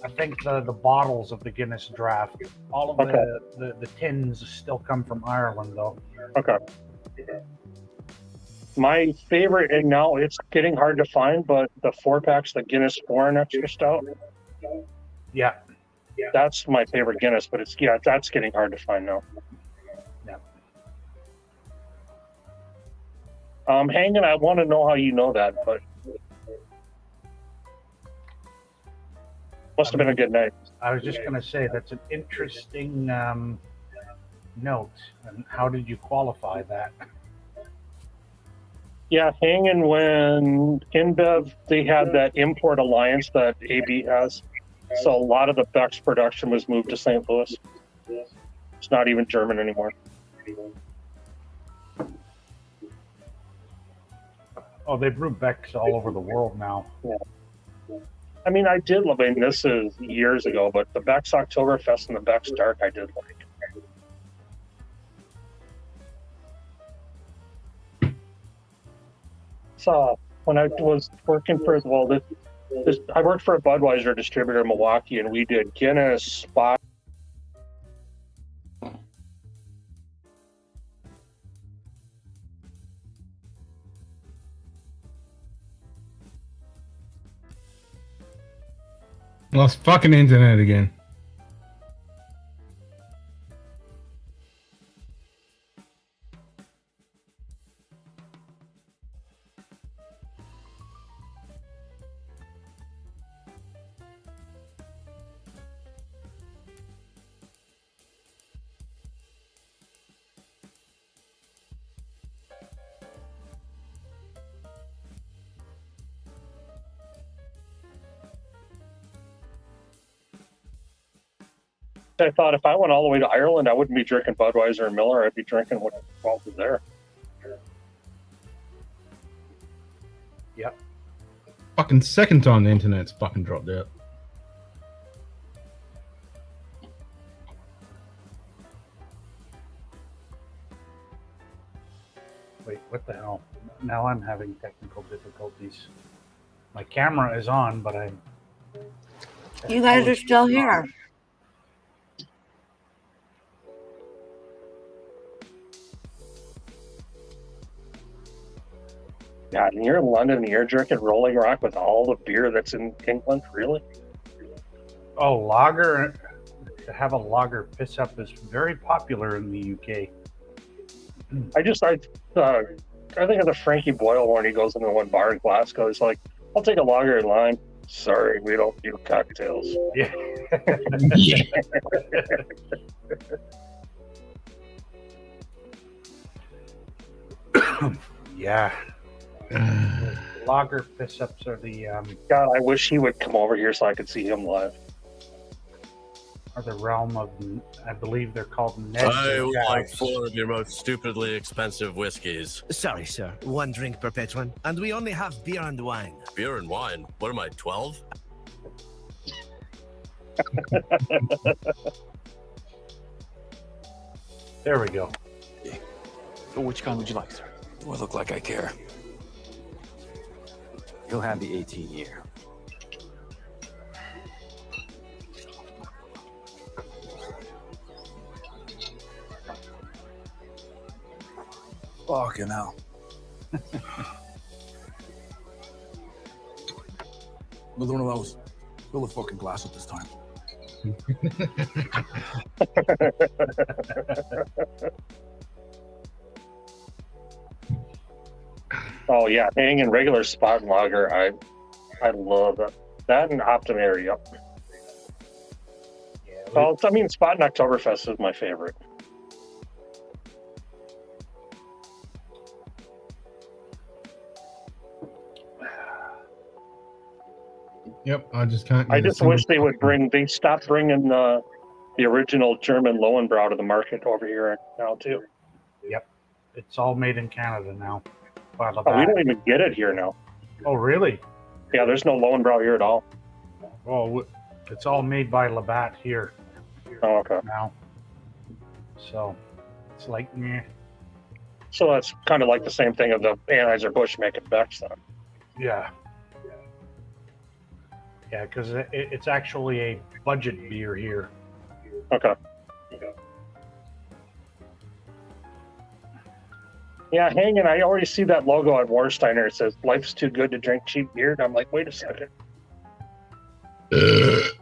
I think the bottles of the Guinness draft. All of the tins still come from Ireland, though. Okay. My favorite, and now it's getting hard to find, but the 4-packs, the Guinness Foreign Extra Stout. Yeah. That's my favorite Guinness, but that's getting hard to find now. Yeah. Hanging, I want to know how you know that, but must have been a good night. I was just going to say that's an interesting note. And how did you qualify that? Yeah, hanging when InBev, they had that import alliance that AB has. So a lot of the Beck's production was moved to St. Louis. It's not even German anymore. Oh, they brew Beck's all over the world now. Yeah. I mean, I did love it. This is years ago, but the Beck's Oktoberfest and the Beck's Dark, I did like. So when I was working for, I worked for a Budweiser distributor in Milwaukee, and we did Guinness, Spot. Lost fucking internet again. I thought if I went all the way to Ireland, I wouldn't be drinking Budweiser and Miller. I'd be drinking what was there. Yep. Fucking second time the internet's fucking dropped out. Wait, what the hell? Now I'm having technical difficulties. My camera is on, but I'm... You guys are still here. God, and you're in London and you're drinking Rolling Rock with all the beer that's in England? Really? Oh, lager. To have a lager piss up is very popular in the UK. I think of the Frankie Boyle one. He goes into one bar in Glasgow. He's like, "I'll take a lager and lime." Sorry, we don't do cocktails. Yeah. Yeah. Lager piss ups are the God, I wish he would come over here so I could see him live. Are the realm of, I believe they're called Ned. I would like 4 of your most stupidly expensive whiskeys. Sorry, sir. 1 drink per patron, and we only have beer and wine. Beer and wine? What am I, 12? There we go. Which kind would you like, sir? Do I look like I care? You'll have the 18 year. Fucking hell. Another one of those. Fill the fucking glass up this time. Oh yeah, hanging regular spot lager. I love that. That and Optimary. Yep. Yeah, Well, I mean, Spot and Oktoberfest is my favorite. Yep, I just can't. I get a just single- wish they stopped bringing the original German Lowenbrau to the market over here now too. Yep. It's all made in Canada now. By Oh, we Labatt. don't even get it here now. Oh, really? Yeah, there's no Lowenbrau here at all. Well, it's all made by Labatt here Oh, okay. now. So it's like, meh. So that's kind of like the same thing of the Anheuser-Busch making Beck's then. Yeah. Yeah, because it's actually a budget beer here. Okay. Yeah, hanging. I already see that logo at Warsteiner. It says, "Life's too good to drink cheap beer." And I'm like, wait a second. There's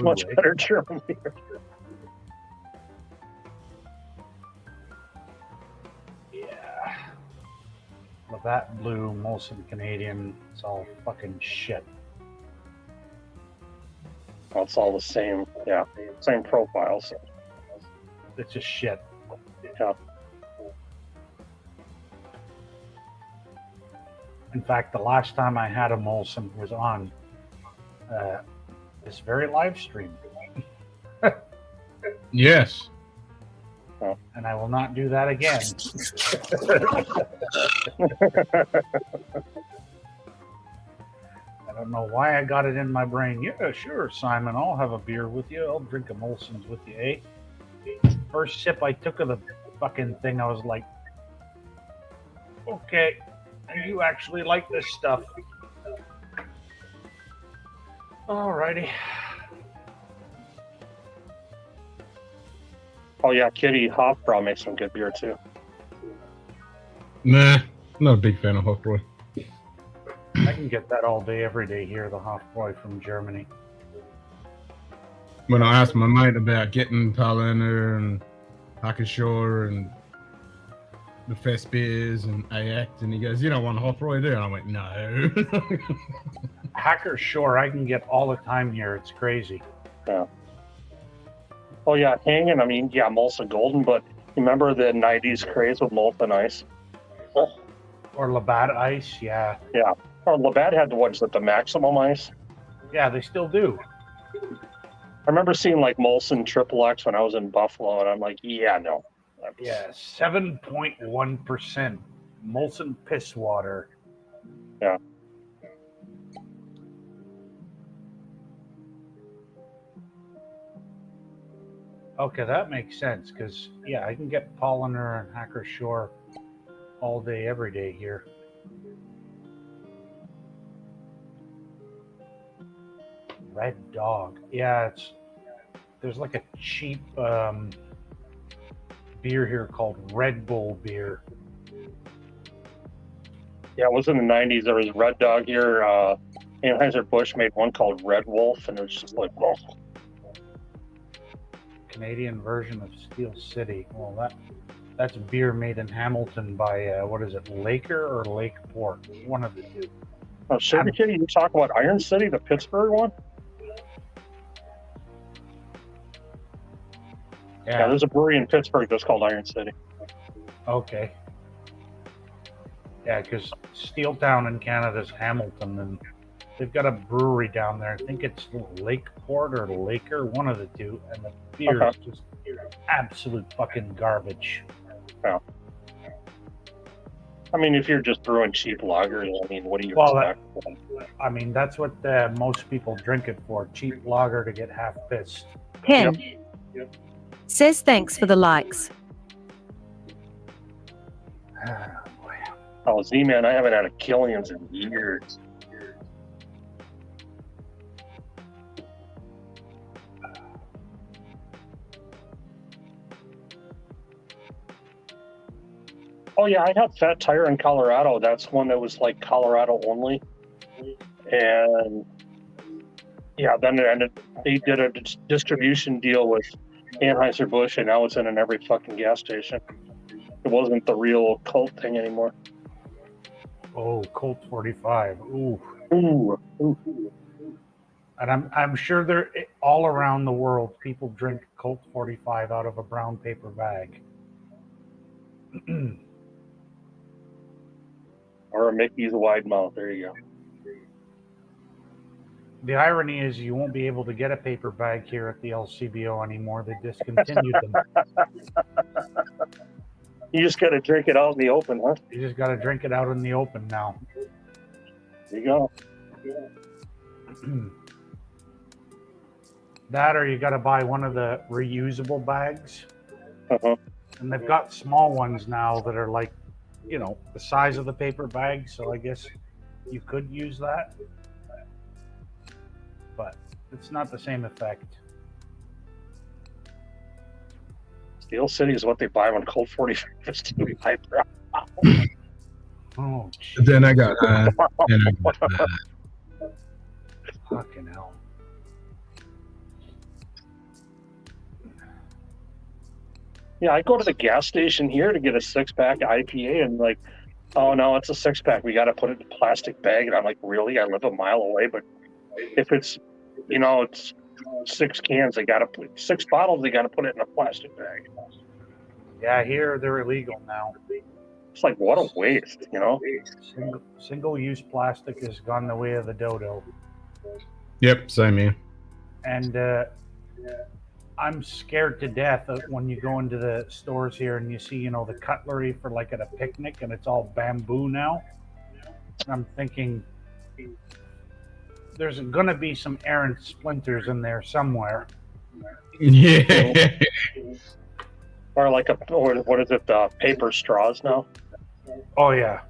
much better German beer. Yeah. Labatt Blue, Molson Canadian, it's all fucking shit. Well, it's all the same. Yeah, same profile. So. It's just shit. Yeah. In fact, the last time I had a Molson was on this very live stream. Yes. And I will not do that again. I don't know why I got it in my brain. Yeah, sure, Simon, I'll have a beer with you. I'll drink a Molson's with you, eh? First sip I took of the fucking thing, I was like, okay, you actually like this stuff. Alrighty. Oh yeah, Kitty Hofbrau makes some good beer too. Nah, not a big fan of Hofbräu. I can get that all day, every day here, the Hofbräu from Germany. When I asked my mate about getting Paulaner and Hackeshore and the Fest beers and Act, and he goes, "You don't want Hofbräu, do you?" And I went, "No." Hacker Shore, I can get all the time here. It's crazy. Yeah. Oh yeah, hanging. I mean, yeah, Molson Golden, but remember the '90s craze with Molson Ice? Or Labatt Ice, yeah. Yeah. Or Labatt had the ones with the Maximum Ice. Yeah, they still do. I remember seeing like Molson Triple X when I was in Buffalo, and I'm like, yeah, no. Yeah, 7.1% Molson piss water. Yeah. Okay, that makes sense, because, yeah, I can get Polliner and Hacker Shore all day, every day here. Red Dog. Yeah, there's like a cheap beer here called Red Bull beer. Yeah, it was in the '90s. There was Red Dog here. Anheuser-Busch made one called Red Wolf, and it was just like, well. Canadian version of Steel City. Well, that's beer made in Hamilton by what is it, Laker or Lakeport? One of the two. Oh, Sugar Kitty, you talk about Iron City, the Pittsburgh one? Yeah, there's a brewery in Pittsburgh that's called Iron City. Okay. Yeah, because Steeltown in Canada is Hamilton, and they've got a brewery down there. I think it's Lakeport or Laker, one of the two, and the beer is just absolute fucking garbage. Yeah. I mean, if you're just brewing cheap lagers, I mean, what do you expect? I mean, that's what most people drink it for. Cheap lager to get half pissed. Ken says thanks for the likes. Oh, Z-Man, I haven't had a Killian's in years. Oh yeah, I had Fat Tire in Colorado. That's one that was like Colorado only. And yeah, then they did a distribution deal with Anheuser-Busch, and now it's in every fucking gas station. It wasn't the real cult thing anymore. Oh, Colt 45. Ooh. Ooh. And I'm sure they're all around the world. People drink Colt 45 out of a brown paper bag. Or a Mickey's wide mouth. There you go. The irony is you won't be able to get a paper bag here at the LCBO anymore. They discontinued them. You just got to drink it out in the open, huh? You just got to drink it out in the open now. There you go. That, or you got to buy one of the reusable bags. And they've got small ones now that are like, you know, the size of the paper bag. So I guess you could use that. But it's not the same effect. Steel City is what they buy when Colt 45 is too hyper. Oh, Then I got fucking hell. Yeah, I go to the gas station here to get a 6-pack IPA, and like, oh no, it's a 6-pack. We got to put it in a plastic bag. And I'm like, really? I live a mile away, but if it's, you know, it's 6 cans, they got to put 6 bottles. They got to put it in a plastic bag. Yeah, here they're illegal now. It's like, what a waste, you know? Single-use plastic has gone the way of the dodo. Yep, same here. And I'm scared to death of when you go into the stores here and you see, you know, the cutlery for like at a picnic and it's all bamboo now. I'm thinking there's going to be some errant splinters in there somewhere. Yeah. Or like what is it, paper straws now? Oh, yeah.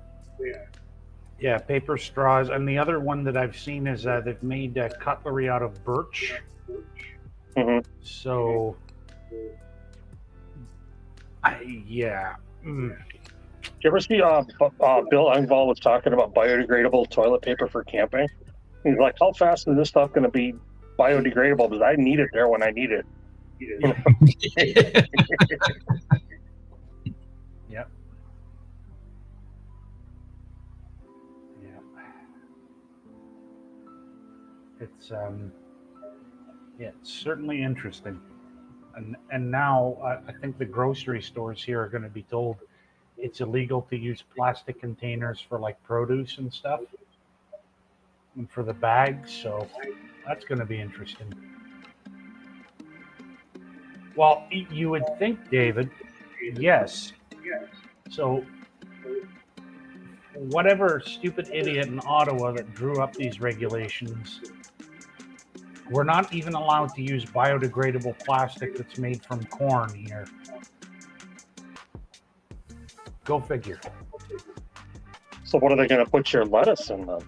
Yeah, paper straws. And the other one that I've seen is they've made cutlery out of birch. So, yeah. Did you ever see Bill Engvall was talking about biodegradable toilet paper for camping? He's like, how fast is this stuff going to be biodegradable? Because I need it there when I need it. Yep. It's yeah, it's certainly interesting. And now I think the grocery stores here are going to be told it's illegal to use plastic containers for like produce and stuff, and for the bags. So that's going to be interesting. Well, you would think, David, yes. So whatever stupid idiot in Ottawa that drew up these regulations, we're not even allowed to use biodegradable plastic that's made from corn here. Go figure. So what are they going to put your lettuce in then?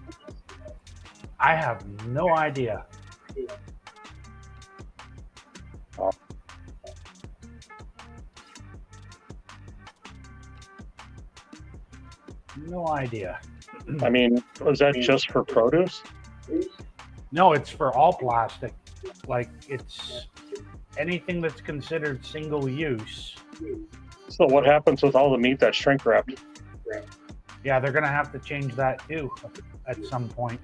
I have no idea. Oh. No idea. I mean, was that just for produce? No, it's for all plastic. Like, it's anything that's considered single use. So what happens with all the meat that's shrink wrapped? Yeah, they're gonna have to change that too at some point.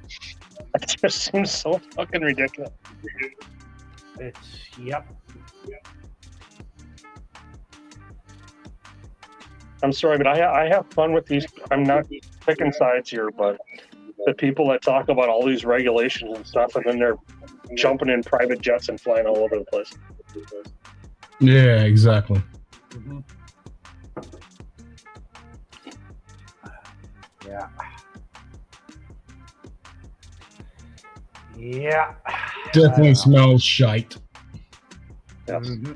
It just seems so fucking ridiculous. It's yep. I'm sorry, but I have fun with these. I'm not picking sides here, but the people that talk about all these regulations and stuff, and then they're jumping in private jets and flying all over the place. Yeah, exactly. Mm-hmm. Yeah. Yeah. Definitely smells shite. Mm-hmm.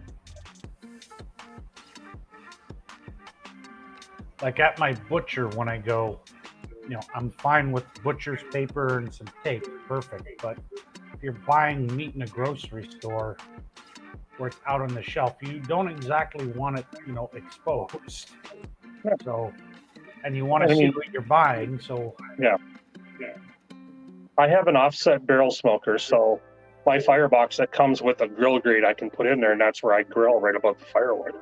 Like at my butcher, when I go, I'm fine with butcher's paper and some tape, perfect. But if you're buying meat in a grocery store where it's out on the shelf, you don't exactly want it, exposed. So, and you want to see what you're buying. So, yeah. I have an offset barrel smoker, so my firebox that comes with a grill grate I can put in there, and that's where I grill right above the firewood.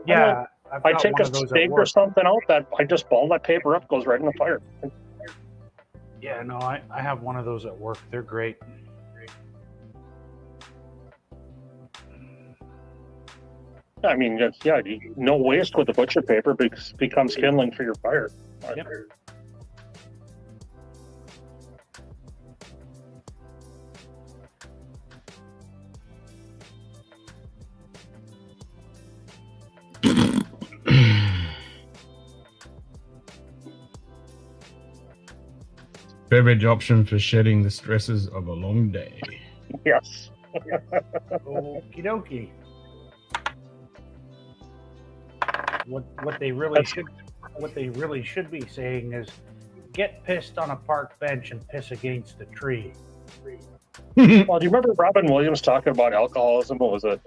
Yeah. I take a steak or something out that I just ball that paper up, goes right in the fire. Yeah, no, I have one of those at work. They're great. I mean, yeah, no waste with the butcher paper because it becomes kindling for your fire. Yep. Beverage option for shedding the stresses of a long day. Yes. Okie dokie. What they really should be saying is, get pissed on a park bench and piss against a tree. Well, do you remember Robin Williams talking about alcoholism? What was it?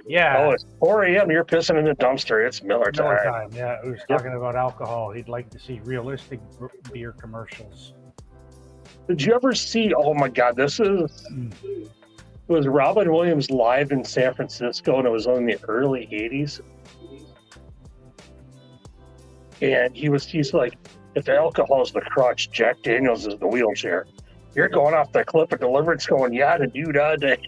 Yeah. Oh, it's 4 a.m. You're pissing in the dumpster. It's Miller time. Yeah, it was talking about alcohol. He'd like to see realistic beer commercials. Did you ever see? Oh my God, it was Robin Williams live in San Francisco, and it was in the early '80s. And he's like, if alcohol's the crutch, Jack Daniels is the wheelchair. You're going off the cliff of deliverance, going yada doo da day.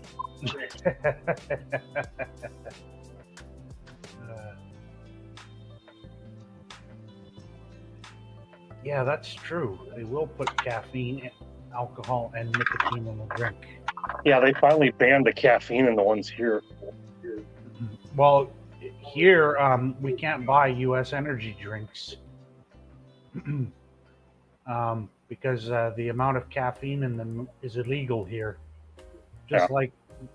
Yeah, that's true. They will put caffeine, alcohol, and nicotine in the drink. Yeah, they finally banned the caffeine in the ones here. Well, here we can't buy U.S. energy drinks because the amount of caffeine in them is illegal here. Just like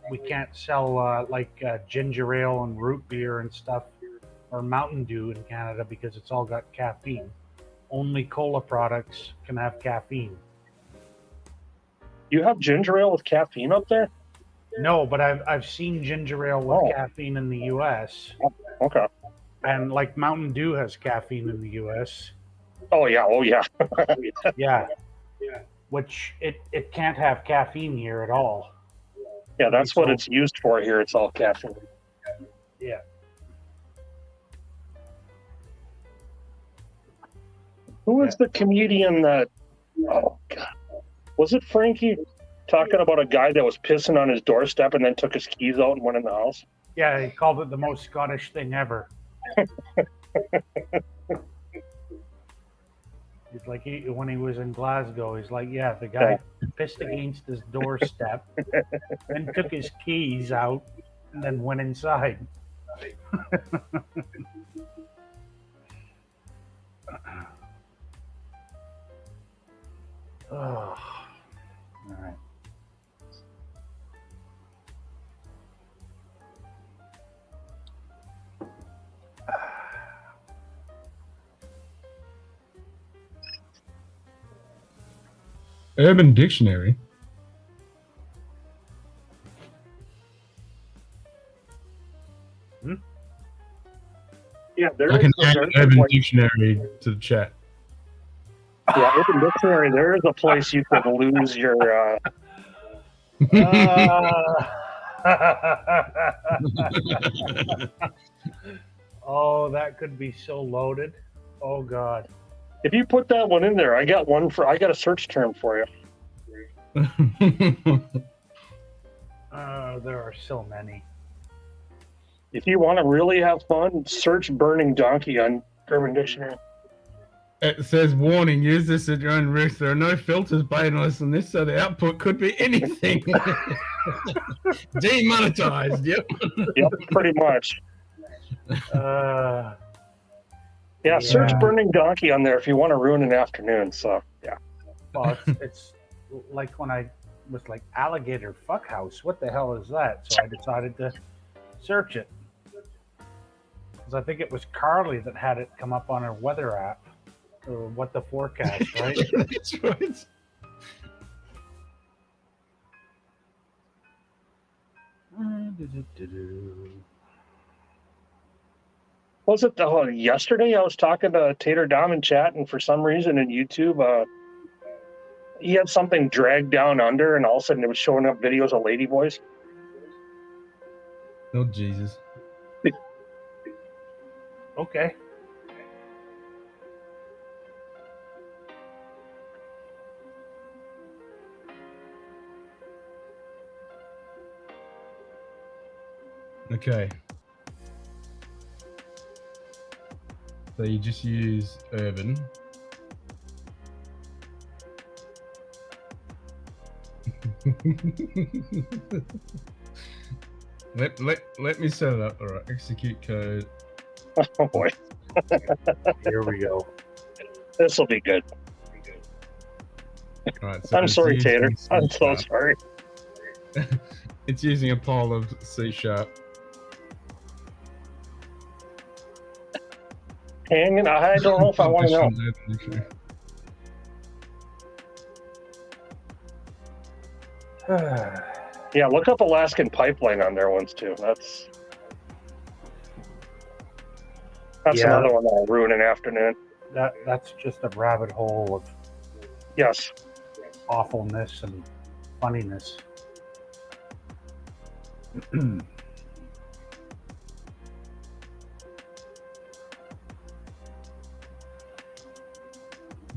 we can't sell ginger ale and root beer and stuff, or Mountain Dew in Canada because it's all got caffeine. Only cola products can have caffeine. You have ginger ale with caffeine up there? No, but I've seen ginger ale with caffeine in the U.S. Okay. And like Mountain Dew has caffeine in the U.S. Oh yeah. Yeah. Which it can't have caffeine here at all. Yeah, that's what it's used for here. It's all caffeine. Yeah. Who is the comedian that? Oh God, was it Frankie talking about a guy that was pissing on his doorstep and then took his keys out and went in the house? Yeah, he called it the most Scottish thing ever. It's like when he was in Glasgow, he's like, yeah, the guy pissed against his doorstep and took his keys out and then went inside. Oh, all right. Urban Dictionary. Yeah, there I can is add Urban Dictionary to the chat. Yeah, Urban Dictionary. There is a place you could lose your. Oh, that could be so loaded. Oh God. If you put that one in there, I got a search term for you. There are so many. If you want to really have fun, search burning donkey on Urban Dictionary. It says, warning, use this at your own risk. There are no filters based on this, so the output could be anything. Demonetized, yep. Yep, pretty much. Yeah, search burning donkey on there if you want to ruin an afternoon. So, yeah. Well, it's like when I was like alligator fuckhouse. What the hell is that? So I decided to search it. Because I think it was Carly that had it come up on her weather app. Or what the forecast, right? That's right. Was it yesterday? I was talking to Tater Dom in chat, and for some reason in YouTube, he had something dragged down under, and all of a sudden it was showing up videos of ladyboys. Oh, Jesus. Okay. Okay. So you just use urban. let me set it up. All right, execute code. Oh boy. Here we go. This will be good. All right, so I'm it's sorry, using Tater. I'm so C#. sorry. It's using a pile of C#. Hanging, I don't know if I want to know. Yeah, look up Alaskan Pipeline on there once too. That's Yeah. another one that'll ruin an afternoon. That's just a rabbit hole of Yes. awfulness and funniness.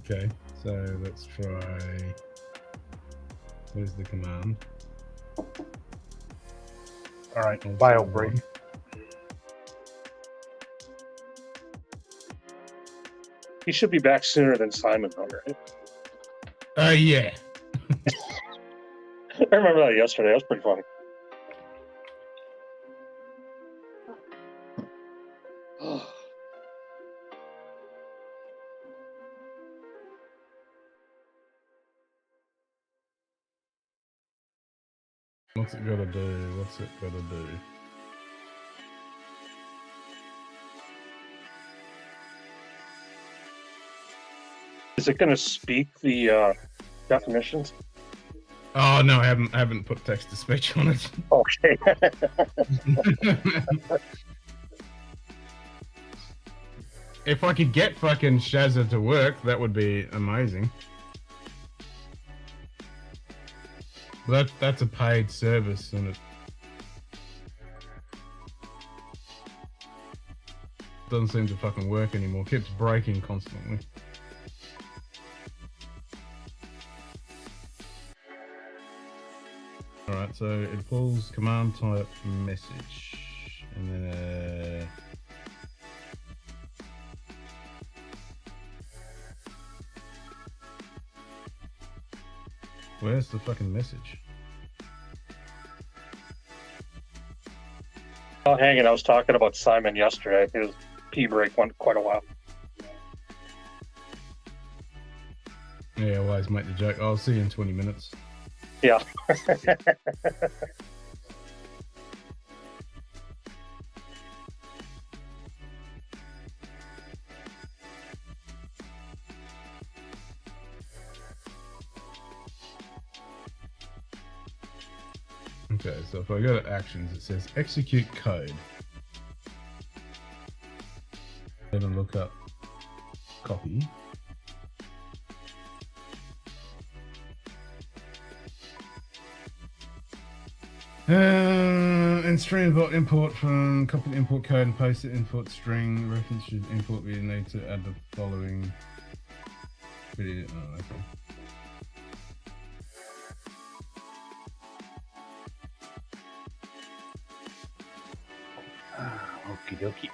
Okay, so let's try. Where's the command? All right, bio break. He should be back sooner than Simon, though, right? Yeah. I remember that yesterday. That was pretty funny. What's it gotta do? What's it gotta do? Is it going to speak the definitions? Oh no, I haven't put text to speech on it. Okay. If I could get fucking Shazza to work, that would be amazing. But that's a paid service, and it doesn't seem to fucking work anymore. Keeps breaking constantly. Alright, so it pulls command type message, and then where's the fucking message? Oh, hanging. I was talking about Simon yesterday. His pee break went quite a while. Yeah, always make the joke. I'll see you in 20 minutes. Yeah. Okay, so if I go to actions, it says execute code. Then I look up copy. And string import, import from copy the import code and paste it import string. Reference should import. We need to add the following. Video. Oh, okay. Okie dokie.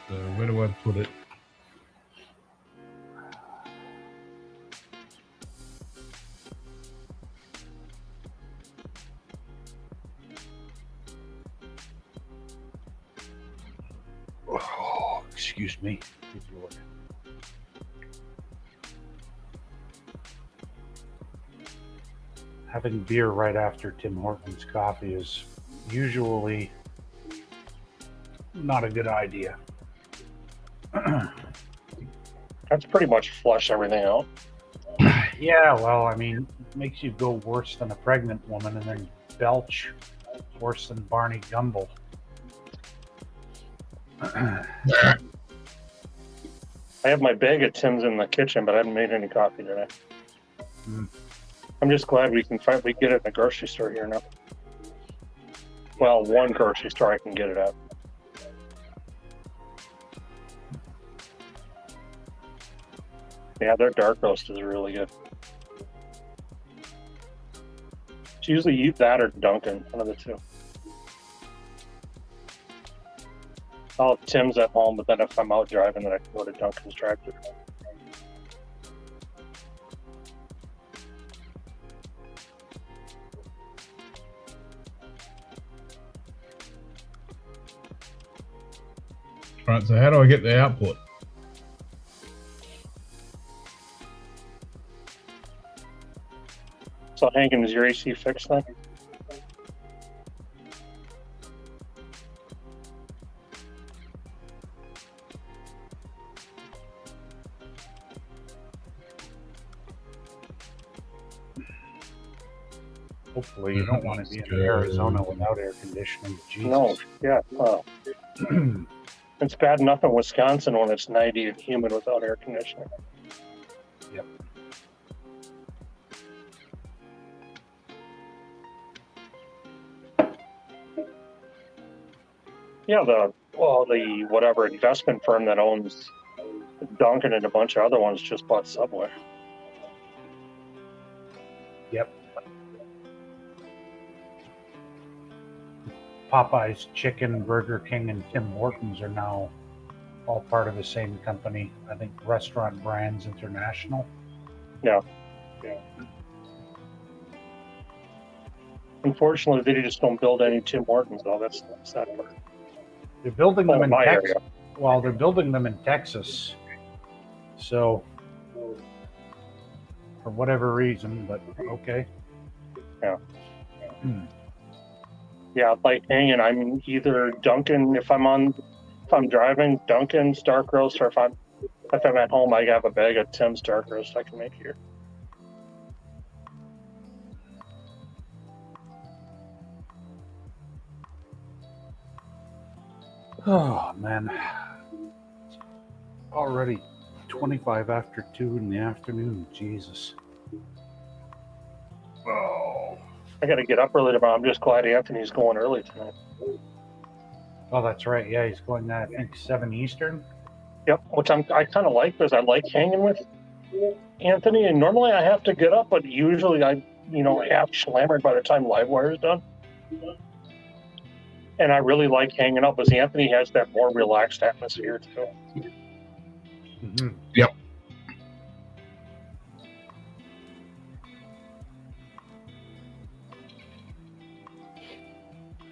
So where do I put it? Oh, excuse me. Good Lord. Having beer right after Tim Hortons coffee is usually not a good idea. That's pretty much flush everything out. Yeah, well, I mean, it makes you go worse than a pregnant woman and then belch worse than Barney Gumble. I have my bag of Tim's in the kitchen, but I haven't made any coffee today. I'm just glad we can finally get it in the grocery store here now. Well, one grocery store I can get it at. Yeah, their dark roast is really good. It's usually you that or Dunkin', one of the two. I'll have Tim's at home, but then if I'm out driving, then I can go to Dunkin's drive-thru. Right, so how do I get the output? So, Hankin, is your AC fixed then? Hopefully you don't want to be in Arizona without air conditioning. Jesus. No, yeah. It's bad enough in Wisconsin when it's 90 and humid without air conditioning. Yep. Yeah, the whatever investment firm that owns Dunkin' and a bunch of other ones just bought Subway. Yep. Popeye's Chicken, Burger King, and Tim Hortons are now all part of the same company. I think Restaurant Brands International. Yeah. Unfortunately, they just don't build any Tim Hortons, though. That's the sad part. They're building them in my Texas. area. Well, they're building them in Texas. So, for whatever reason, but okay. Yeah. Yeah, like hanging. I'm either Dunkin'. If I'm driving, Dunkin's dark roast, or if I'm at home, I have a bag of Tim's dark roast I can make here. Oh man, it's already 25 after 2 in the afternoon. Jesus. Oh, I got to get up early tomorrow. I'm just glad Anthony's going early tonight. Oh, that's right. Yeah, he's going I think 7 Eastern. Yep, which I kind of like because I like hanging with Anthony. And normally I have to get up, but usually I half slammered by the time Livewire is done. And I really like hanging out because Anthony has that more relaxed atmosphere too. Mm-hmm. Yep.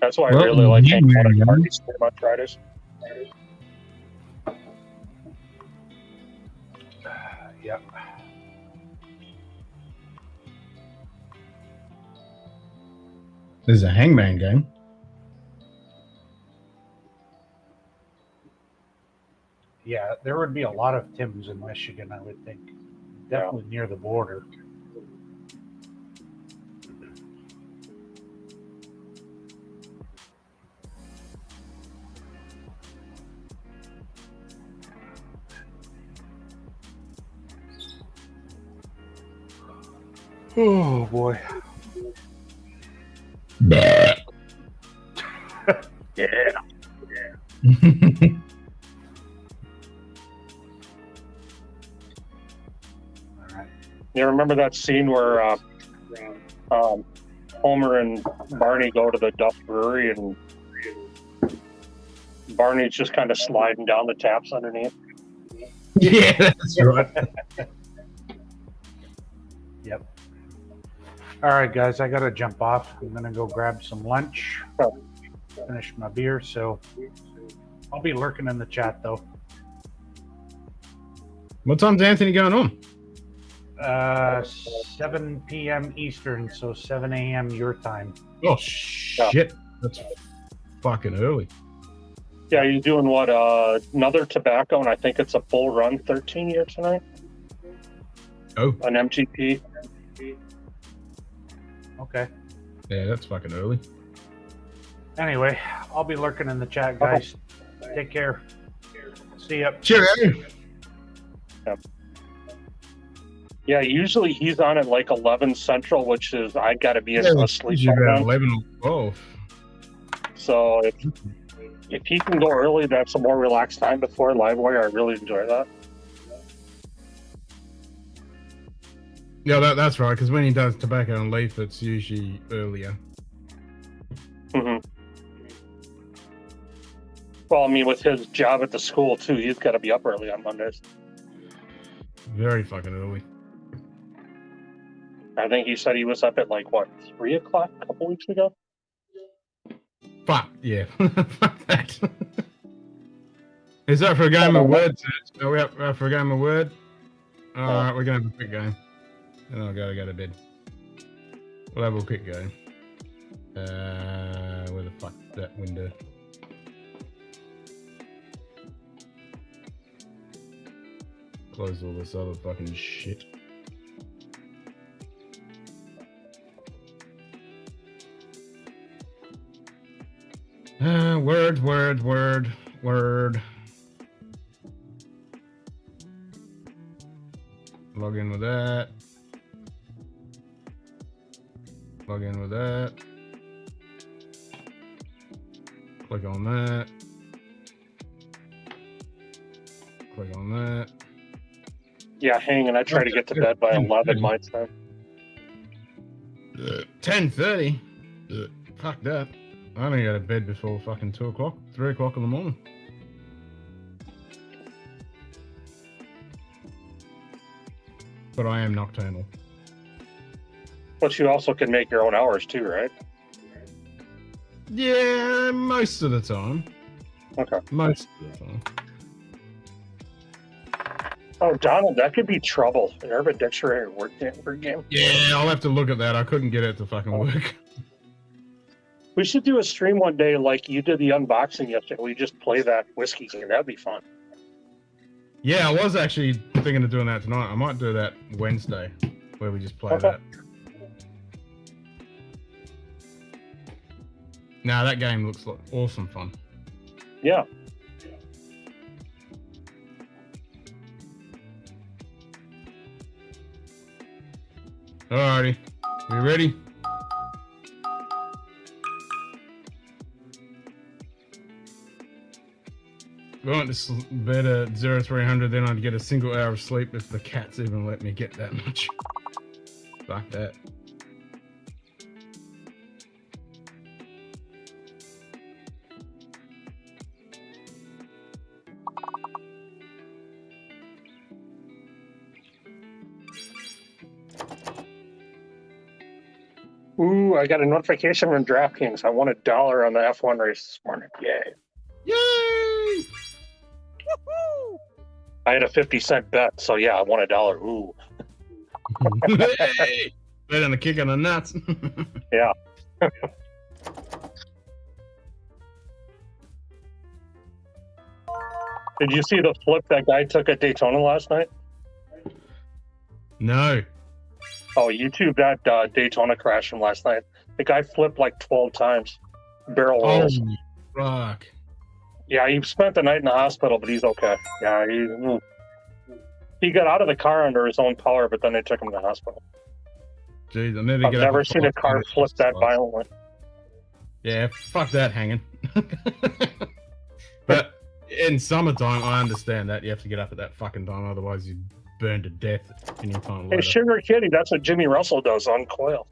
That's why I really like hanging out at parties on Fridays. Yep. There's a Hangman game. Yeah, there would be a lot of Tims in Michigan, I would think. Definitely near the border. Oh boy. Yeah. You remember that scene where Homer and Barney go to the Duff Brewery and Barney's just kind of sliding down the taps underneath? Yeah, that's right. Yep. All right, guys, I gotta jump off. I'm gonna go grab some lunch, finish my beer. So I'll be lurking in the chat though. What time's Anthony going on? 7 p.m. Eastern, so 7 a.m. your time. Oh shit, that's fucking early. Yeah, he's doing what? Another tobacco, and I think it's a full run 13 year tonight. Oh, an MGP. Okay. Yeah, that's fucking early. Anyway, I'll be lurking in the chat, guys. Take care. See ya. Cheerio. Yep. Yeah, usually he's on at like 11 Central, which is I gotta be asleep by then. 11 or 12. So if he can go early, that's a more relaxed time before Livewire. I really enjoy that. Yeah, that's right. Because when he does tobacco and leaf, it's usually earlier. Mm-hmm. Well, I mean, with his job at the school too, he's got to be up early on Mondays. Very fucking early. I think he said he was up at like what 3 o'clock a couple weeks ago. Fuck yeah. Fuck that. Is that for a game of words? Are we up for a game of word? Alright, we're going to have a quick game. And I'll go to bed. We'll have a quick game. Where the fuck is that window? Close all this other fucking shit. Word. Log in with that. Log in with that. Click on that. Click on that. Yeah, hang and I try to get to bed by 11 my time. 10:30. Fuck that. I don't go to bed before fucking 2 o'clock, 3 o'clock in the morning. But I am nocturnal. But you also can make your own hours too, right? Yeah, most of the time. Okay. Most of the time. Oh, Donald, that could be trouble. The Urban Dictionary word game. Yeah, I'll have to look at that. I couldn't get it to fucking work. We should do a stream one day like you did the unboxing yesterday. We just play that whiskey game. That'd be fun. Yeah, I was actually thinking of doing that tonight. I might do that Wednesday, where we just play that. Now that game looks like awesome fun. Yeah. Alrighty, we ready? Going to bed at 0300, then I'd get a single hour of sleep if the cats even let me get that much. Fuck that. Ooh, I got a notification from DraftKings. I won $1 on the F1 race this morning. Yay. Yay! Woohoo! I had a 50-cent bet, so yeah, I won $1. Ooh. Hey! Better than a kick on the nuts. Yeah. Did you see the flip that guy took at Daytona last night? No. Oh, YouTube that Daytona crash from last night. The guy flipped like 12 times. Barrel rolls. Oh, fuck. Yeah, he spent the night in the hospital, but he's okay. Yeah, he got out of the car under his own power, but then they took him to the hospital. Jeez, I need to I've get never up seen a car flip that violently. Yeah, fuck that hanging. But in summertime, I understand that you have to get up at that fucking time, otherwise you burn to death any time Hey, later. Sugar Kitty, that's what Jimmy Russell does on Coil.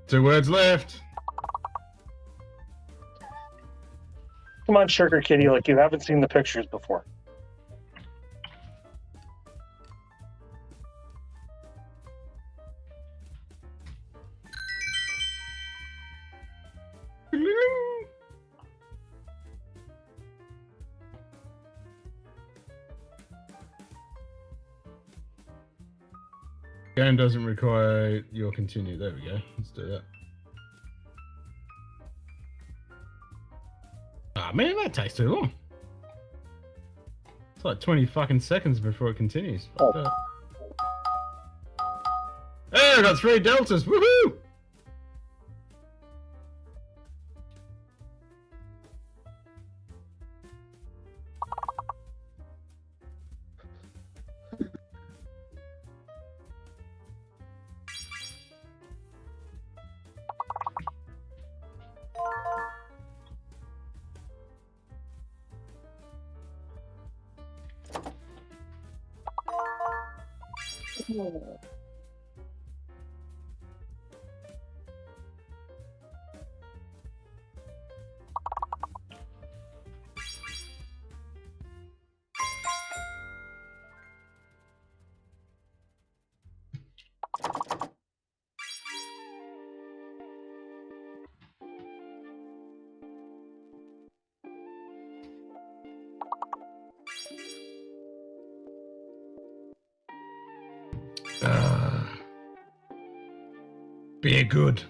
Two words left. Come on, Sugar Kitty, like you haven't seen the pictures before. Game doesn't require your continue. There we go. Let's do that. Ah, man, that takes too long. It's like 20 fucking seconds before it continues. Fuck that. Hey, I got 3 deltas. Woohoo! Be good.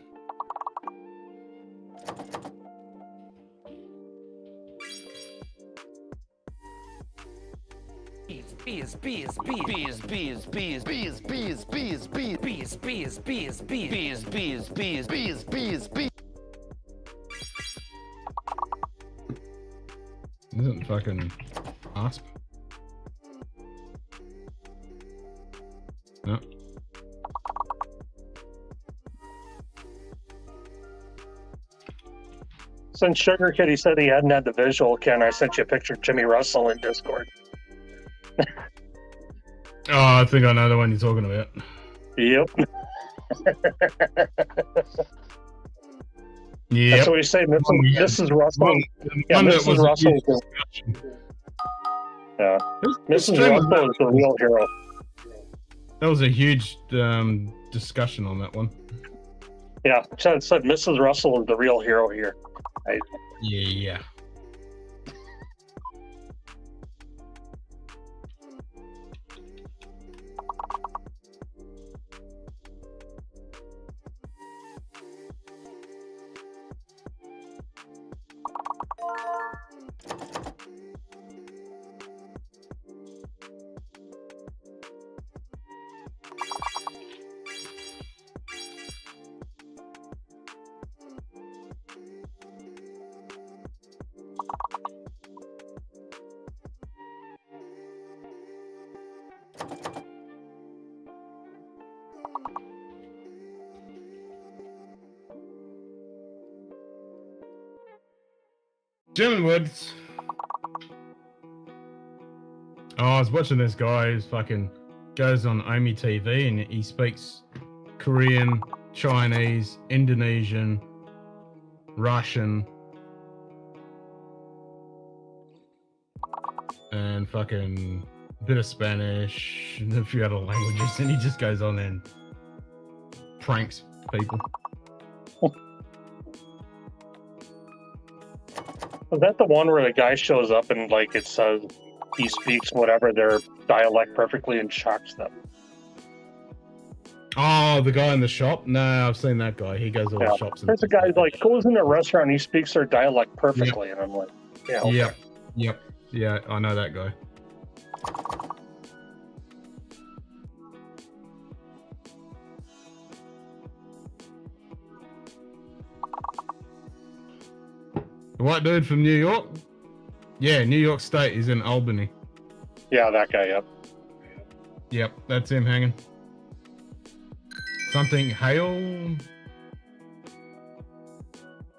Bees, bees, bees, bees, bees, bees, bees, bees, bees, bees, bees, bees, bees, bees, bees, bees, bees, bees, bees. Isn't fucking asp? No. Since Sugar Kitty said he hadn't had the visual, Ken, I sent you a picture of Jimmy Russell in Discord. Oh, I think I know the one you're talking about. Yep. Yeah. That's what we say, Mrs. Russell. Yeah, Mrs. Russell. Yeah. Mrs. Russell is the real hero. That was a huge discussion on that one. Yeah, Chad said Mrs. Russell is the real hero here. Right? Yeah. German Woods. Oh, I was watching this guy who's fucking goes on Omi TV and he speaks Korean, Chinese, Indonesian, Russian, and fucking a bit of Spanish and a few other languages, and he just goes on and pranks people. Was that the one where the guy shows up and like it says he speaks whatever their dialect perfectly and shocks them? Oh, the guy in the shop? No, I've seen that guy. He goes to all the shops. There's a guy who like goes in a restaurant and he speaks their dialect perfectly, and I'm like, yeah, okay. Yep. Yeah, I know that guy. The white dude from New York? Yeah, New York State is in Albany. Yeah, that guy, yep. Yep, that's him hanging. Something Hale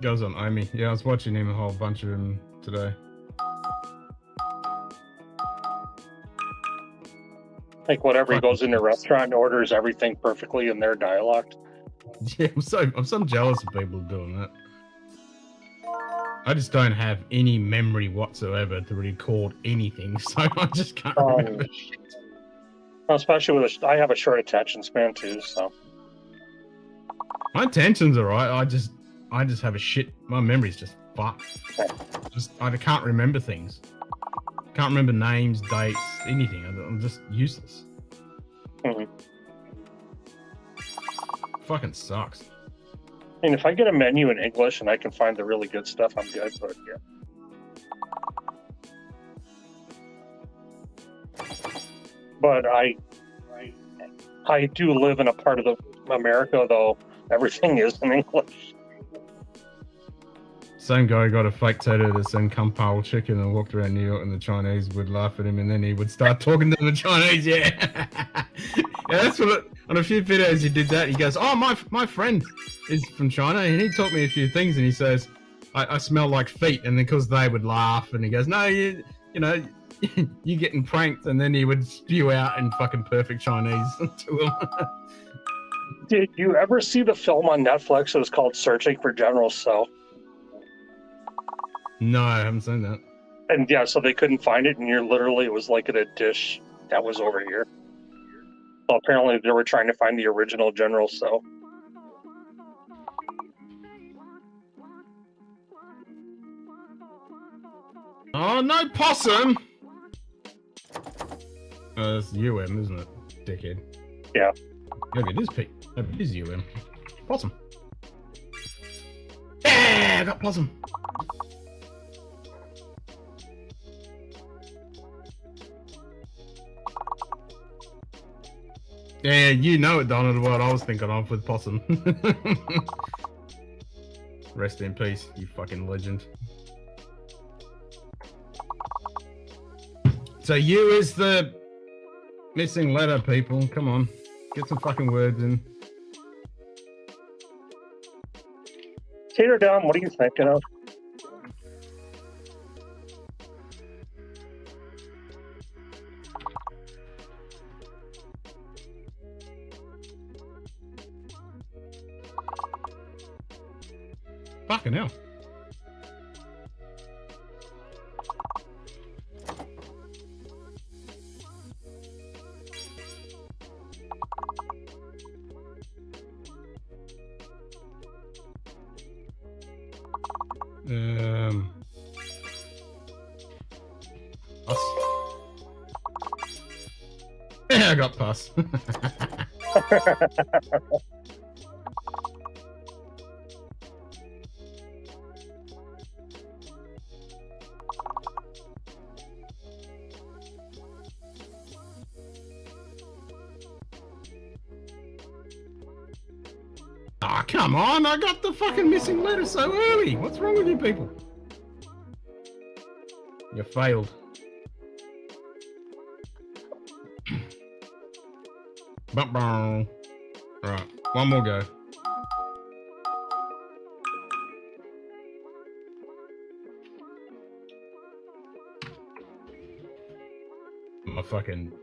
goes on Amy. Yeah, I was watching him a whole bunch of them today. Like whatever he goes into a restaurant and orders everything perfectly in their dialect. Yeah, I'm so jealous of people doing that. I just don't have any memory whatsoever to record anything, so I just can't remember. Well, especially with I have a short attention span too, so. My attention's alright. I just have a shit. My memory's just fucked. I can't remember things. Can't remember names, dates, anything. I'm just useless. Fucking sucks. I mean, if I get a menu in English and I can find the really good stuff, I'm good. But yeah. But I do live in a part of America, though everything is in English. Same guy got a fake tattoo that said "Kung Pao Chicken" and walked around New York, and the Chinese would laugh at him, and then he would start talking to the Chinese. Yeah, yeah, that's what. On a few videos he did that. He goes, "Oh, my friend is from China, and he taught me a few things." And he says, "I smell like feet," and because they would laugh, and he goes, "No, you know, you getting pranked," and then he would spew out in fucking perfect Chinese to him. Did you ever see the film on Netflix? It was called "Searching for General Tso." No, I haven't seen that. And yeah, so they couldn't find it, and it was like in a dish that was over here. So apparently they were trying to find the original General Tso. Oh, no possum! Oh, that's UM, isn't it? Dickhead. Yeah. Maybe it is Pete. Maybe it is UM. Possum. Yeah, I got possum. Yeah, you know it, Donald, what I was thinking of with possum. Rest in peace, you fucking legend. So you is the missing letter, people. Come on, get some fucking words in. Tater down, what are you thinking of? Fucking hell. Yeah, I got pass. Ah, come on, I got the fucking missing letter so early. What's wrong with you people? You failed. Alright, one more go. My fucking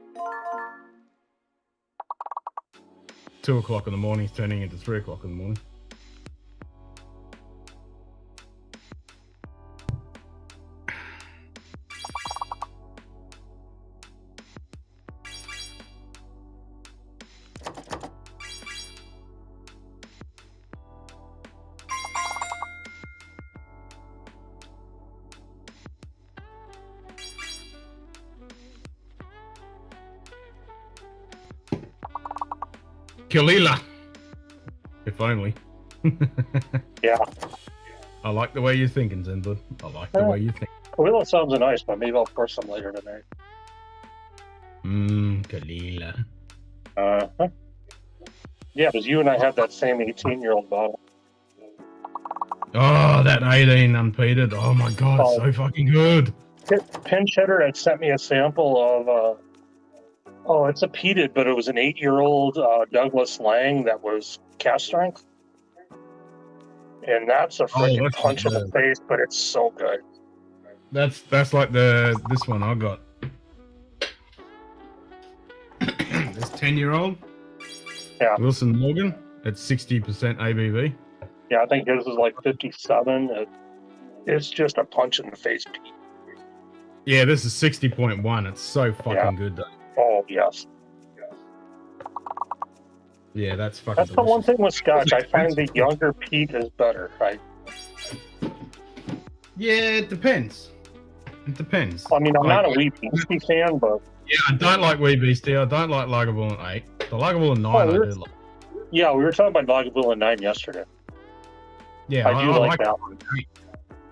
2 o'clock in the morning is turning into 3 o'clock in the morning. Kalila. If only. Yeah. I like the way you're thinking, Zenbud. I like the way you think. Kalila sounds nice, but maybe I'll pour some later tonight. Kalila. Uh-huh. Yeah, because you and I have that same 18-year-old bottle. Oh, that 18 unpeated. Oh my god, it's so fucking good. Pinch hitter had sent me a sample of it's a peated, but it was an 8-year-old Douglas Lang that was cast strength. And that's a freaking that's punch in the good. face, but it's so good. That's like this one I got. This 10-year-old. Yeah. Wilson Morgan at 60% ABV. Yeah, I think his is like 57. It's just a punch in the face. Yeah, this is 60.1. It's so fucking good though. Oh, yes. Yeah, that's fucking That's the one thing with Scotch. I find the younger peat is better. Yeah, it depends. It depends. I mean, I'm not a wee beastie fan, but... Yeah, I don't like Wee Beastie. I don't like Lagerborn 8. The Lagerborn 9 I do like. Yeah, we were talking about Lagavulin 9 yesterday. Yeah, I do like that one.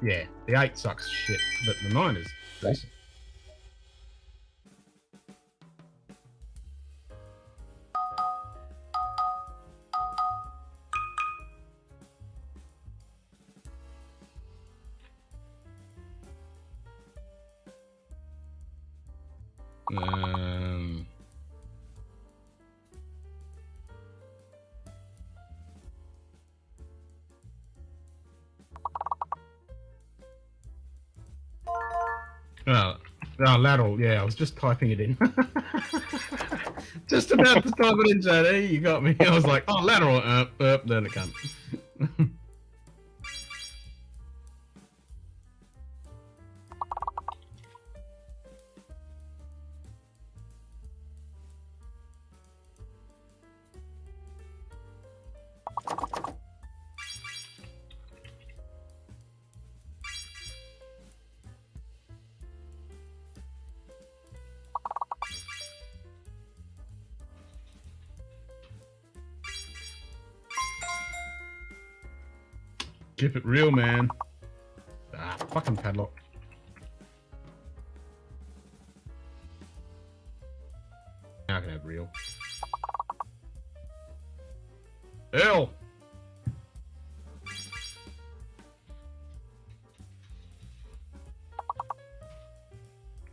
Yeah, the 8 sucks shit, but the 9 is decent. Lateral, yeah, I was just typing it in. Just about to type it in, JD, you got me. I was like, oh, lateral, then it comes. Keep it real, man. Ah, fucking padlock. Now I can have real. L.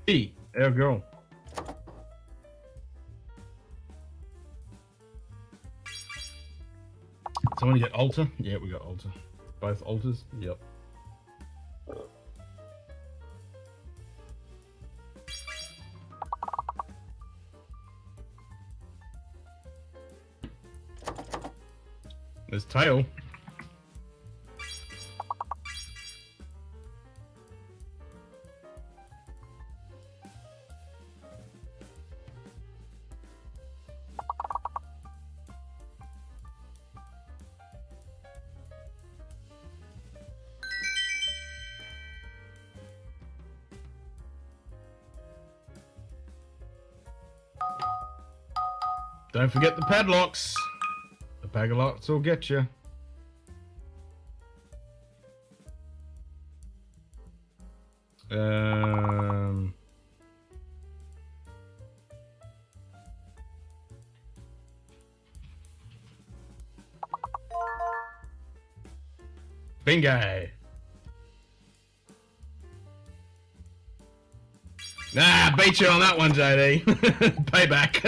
E. There we go. Someone get altar? Yeah, we got altar. Both altars? Yep. There's tail. Don't forget the padlocks. The padlocks will get you. Bingo. Nah, beat you on that one, JD. Payback.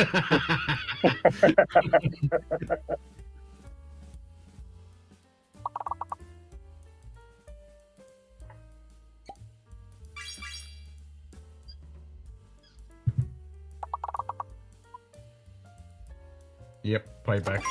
Yep, payback.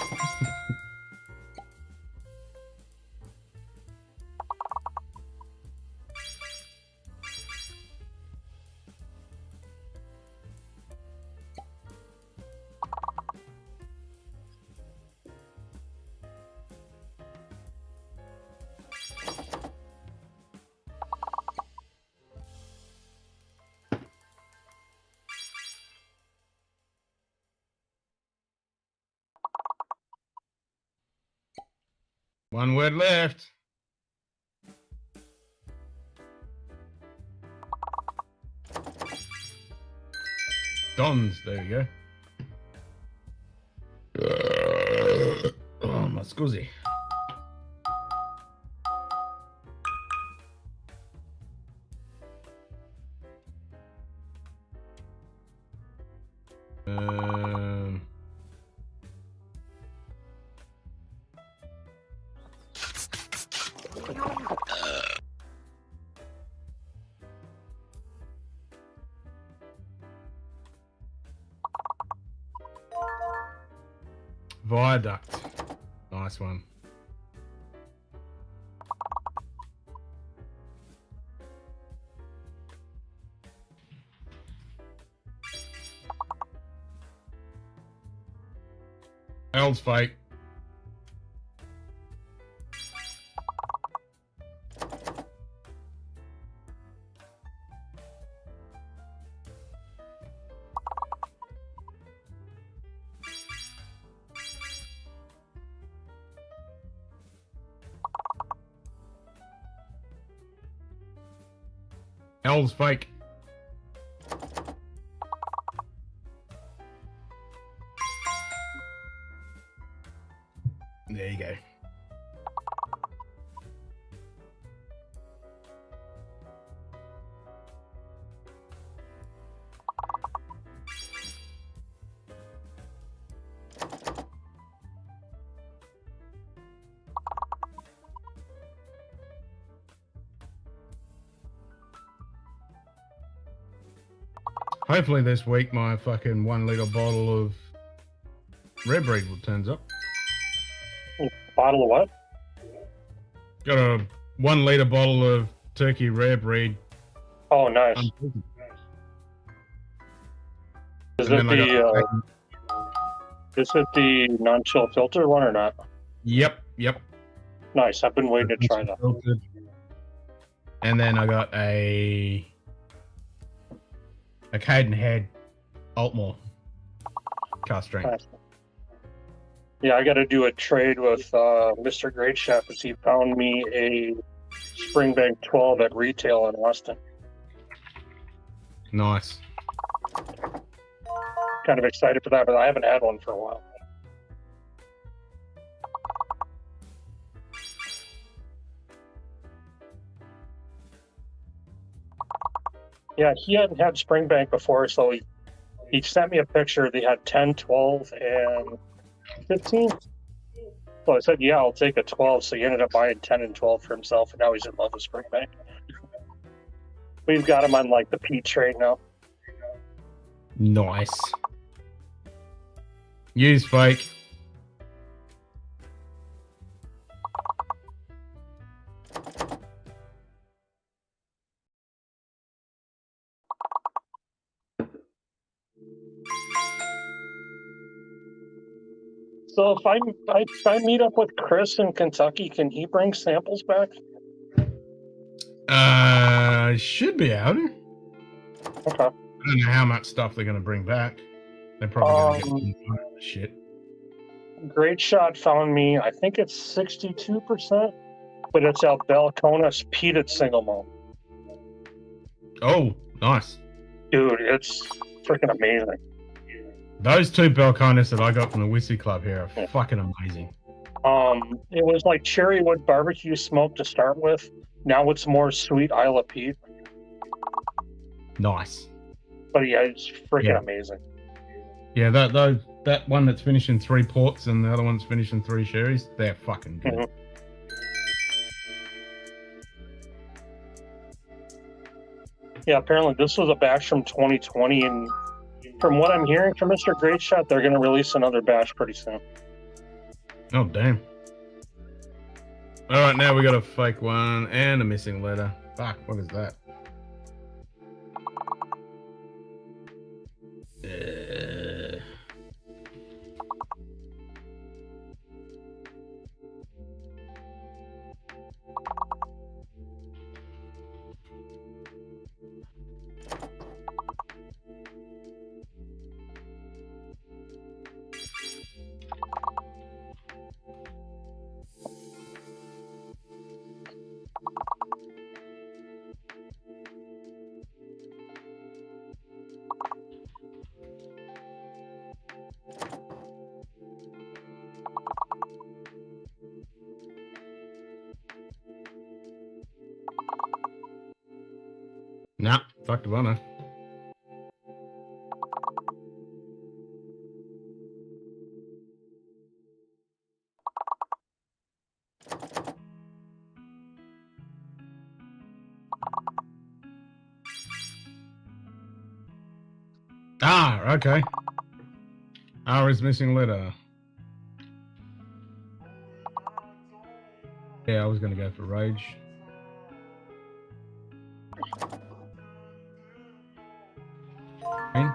One word left. Dons, there we go. Oh, my scuzzy. Viaduct. Nice one. L's fake. L's fake. There you go. Hopefully this week my fucking 1 litre bottle of Red Breed turns up. Bottle of what? Got a 1 litre bottle of Turkey Rare Breed. Oh, nice. Is it the non-chill filter one or not? Yep. Nice. I've been waiting to try that. And then I got a Cadenhead Altmore cast strength. Nice. Yeah, I got to do a trade with Mr. Great Chef as he found me a Springbank 12 at retail in Austin. Nice. Kind of excited for that, but I haven't had one for a while. Yeah, he hadn't had Springbank before, so he sent me a picture. They had 10, 12, and 15. So I said, yeah, I'll take a 12. So he ended up buying 10 and 12 for himself, and now he's in love with Springbank. We've got him on like the Pete trade now. Nice. Use fake. So if I meet up with Chris in Kentucky, can he bring samples back? Should be able to. Okay. I don't know how much stuff they're going to bring back. They're probably going to get some shit. Great Shot found me, I think it's 62%, but it's our Belconas peated single malt. Oh, nice. Dude, it's freaking amazing. Those 2 Belconas that I got from the Whiskey Club here are fucking amazing. It was like cherry wood barbecue smoke to start with. Now it's more sweet Isla Peat. Nice. But yeah, it's freaking amazing. Yeah, that one that's finishing 3 ports and the other one's finishing 3 sherries, they're fucking good. Mm-hmm. Yeah, apparently this was a batch from 2020, and from what I'm hearing from Mr. Great Shot, they're going to release another batch pretty soon. Oh, damn. Alright, now we got a fake one and a missing letter. Fuck, what is that? Nah, fuck the runner. R. Okay. R is missing letter. Yeah, I was gonna go for rage. Green.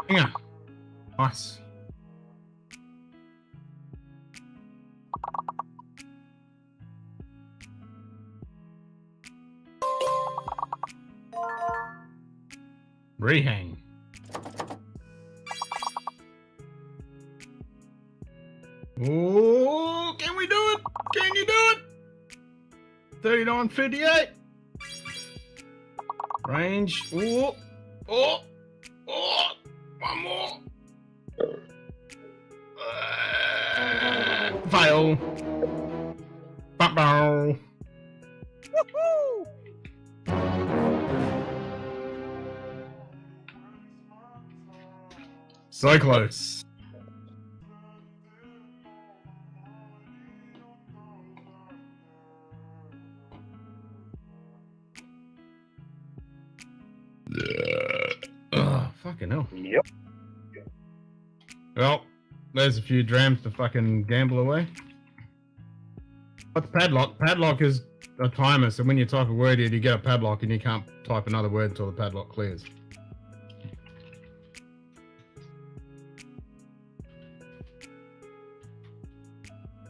Hanger. Nice. Rehang. Oh, can we do it? Can you do it? 39.58. Range. Oh, oh, oh. One more. Fail. Bow. So close. Oh, fucking hell. Yep. Well, there's a few drams to fucking gamble away. What's padlock? Padlock is a timer, so when you type a word in, you get a padlock and you can't type another word until the padlock clears.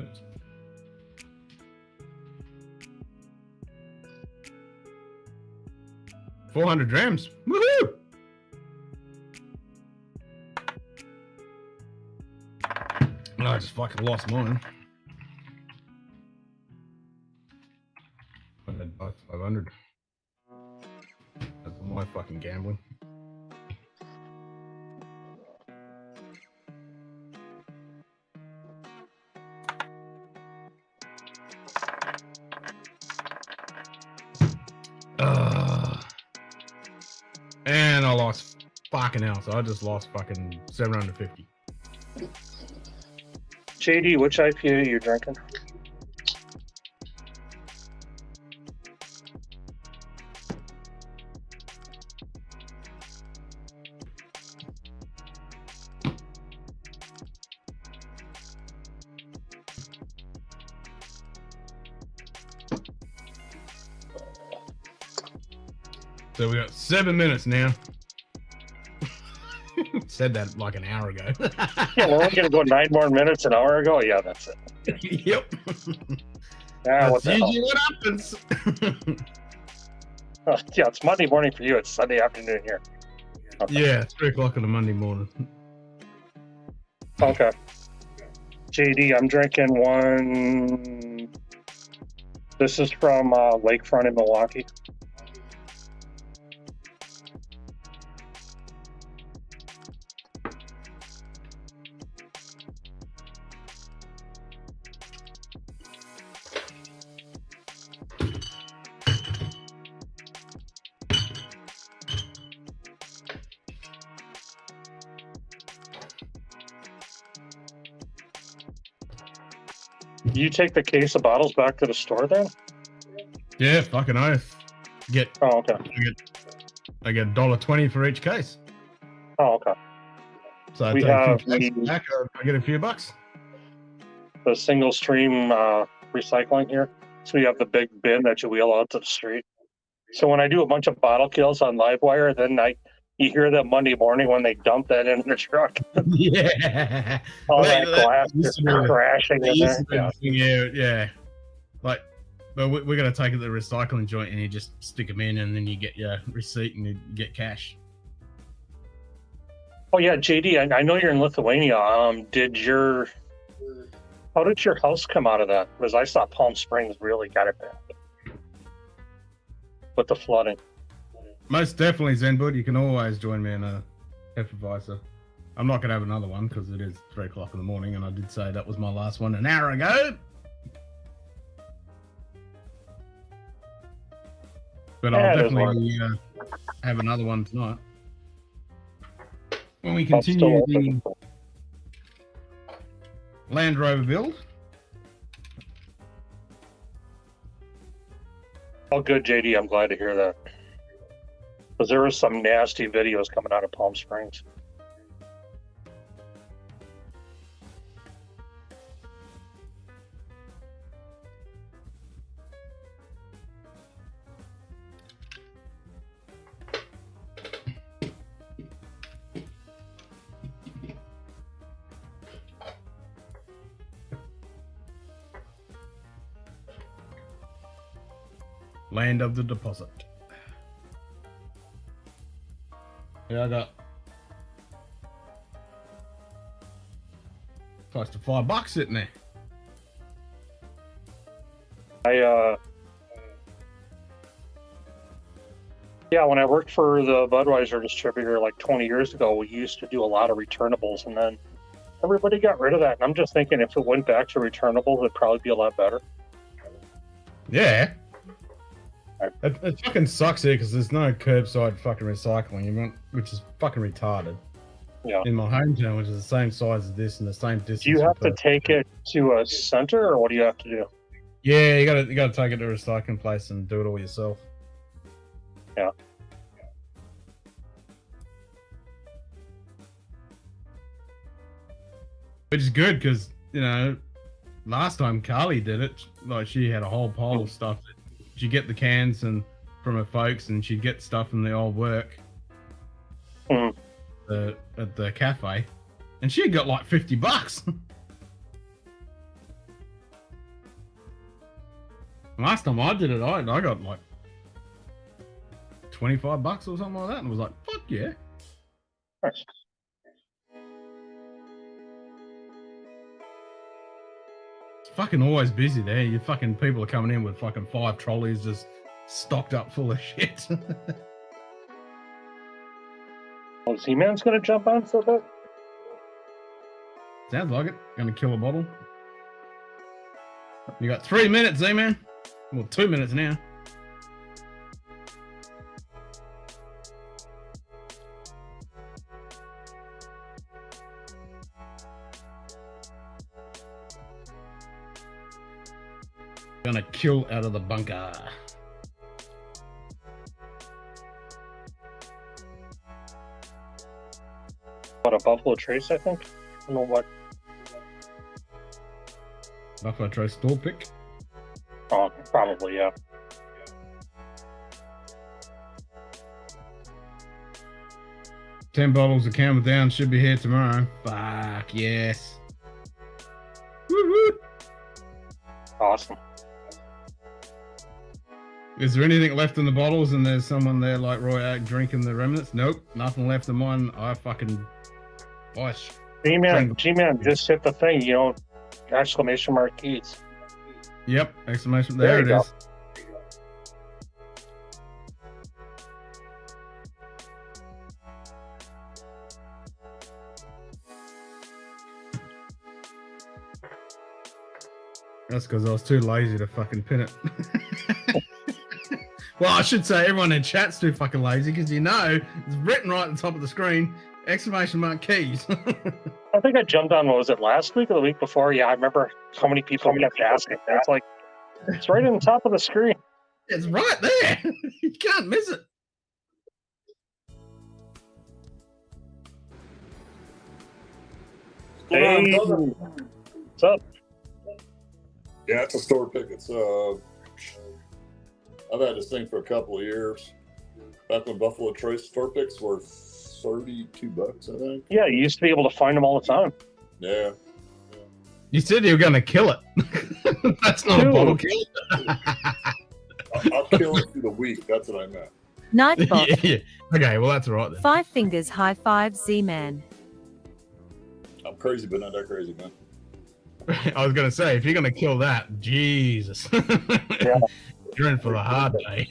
Oops. $400 drams. Woohoo! Oh, I just fucking lost mine. I had 500. That's my fucking gambling. And I lost fucking hell, so I just lost fucking 750. JD, which IPA are you drinking? So we got 7 minutes now. Said that like an hour ago. Yeah, we're only gonna go 9 more minutes an hour ago. Yeah, that's it. Yep. Yeah, what That's the hell? usually what happens. Yeah, it's Monday morning for you. It's Sunday afternoon here. Okay. Yeah, 3 o'clock on a Monday morning. Okay. JD, I'm drinking one. This is from Lakefront in Milwaukee. You take the case of bottles back to the store then? Yeah, fucking oath. Oh, okay. I get $1.20 for each case. Oh, okay. So I We take have 50 cases back, I get a few bucks. the single stream recycling here. So we have the big bin that you wheel out to the street. So when I do a bunch of bottle kills on Livewire, then you hear that Monday morning when they dump that in the truck. Yeah. All Well, that glass used just to be- crashing that in used there. to be the thing, yeah. Like, but we're going to take it to the recycling joint and you just stick them in and then you get your receipt and you get cash. Oh yeah, JD, I know you're in Lithuania. How did your house come out of that? Because I saw Palm Springs really got it bad with the flooding. Most definitely, Zenbud. You can always join me in a Hefeweizen. I'm not going to have another one because it is 3 o'clock in the morning, and I did say that was my last one an hour ago. But Yeah, I'll it is definitely have another one tonight. When we I'm still continue open. the Land Rover build. Oh, good, JD. I'm glad to hear that. Because there was some nasty videos coming out of Palm Springs. Land of the deposit. Yeah, I got close to $5 sitting there. Yeah, when I worked for the Budweiser distributor like 20 years ago, we used to do a lot of returnables, and then everybody got rid of that. And I'm just thinking if it went back to returnables, it'd probably be a lot better. Yeah. It fucking sucks here because there's no curbside fucking recycling, which is fucking retarded. Yeah. In my hometown, which is the same size as this and the same distance. Do you have to take it to a center, or what do you have to do? Yeah, you gotta take it to a recycling place and do it all yourself. Yeah. Which is good because, you know, last time Carly did it, like she had a whole pile of stuff. She'd get the cans and from her folks, and she'd get stuff from the old work at the cafe, and she got like $50. Last time I did it, I got like $25 or something like that, and was like, fuck yeah. Nice. Fucking always busy there. You fucking people are coming in with fucking 5 trolleys just stocked up full of shit. Well, Z-Man's gonna jump on for a bit. Sounds like it. Gonna kill a bottle. You got 3 minutes, Z-Man. Well, 2 minutes now. Gonna kill out of the bunker. What, a Buffalo Trace, I think? I don't know what. Buffalo Trace store pick? Oh, probably, yeah. $10 bottles of Camel Down should be here tomorrow. Fuck yes. Woo-hoo. Awesome. Is there anything left in the bottles and there's someone there like Roy Oak drinking the remnants? Nope, nothing left in mine. I fucking... G-Man, just hit the thing, you know, exclamation mark keys. Yep, exclamation, there it is. That's because I was too lazy to fucking pin it. Well, I should say everyone in chat's too fucking lazy because you know it's written right at the top of the screen, exclamation mark keys. I think I jumped on, what was it, last week or the week before? Yeah, I remember how many people kept asking. It's like, it's right on the top of the screen. It's right there. You can't miss it. Hey, what's up? Yeah, it's a store pick. It's I've had this thing for a couple of years. Back when Buffalo Trace store picks were $32, I think. Yeah, you used to be able to find them all the time. Yeah. You said you were going to kill it. That's not a bottle kill. I'll kill it through the week. That's what I meant. Nightbot. Yeah. Okay, well, that's all right then. 5 fingers high five, Z-Man. I'm crazy, but not that crazy, man. I was going to say, if you're going to kill that, Jesus. Yeah. You're in for the hard day.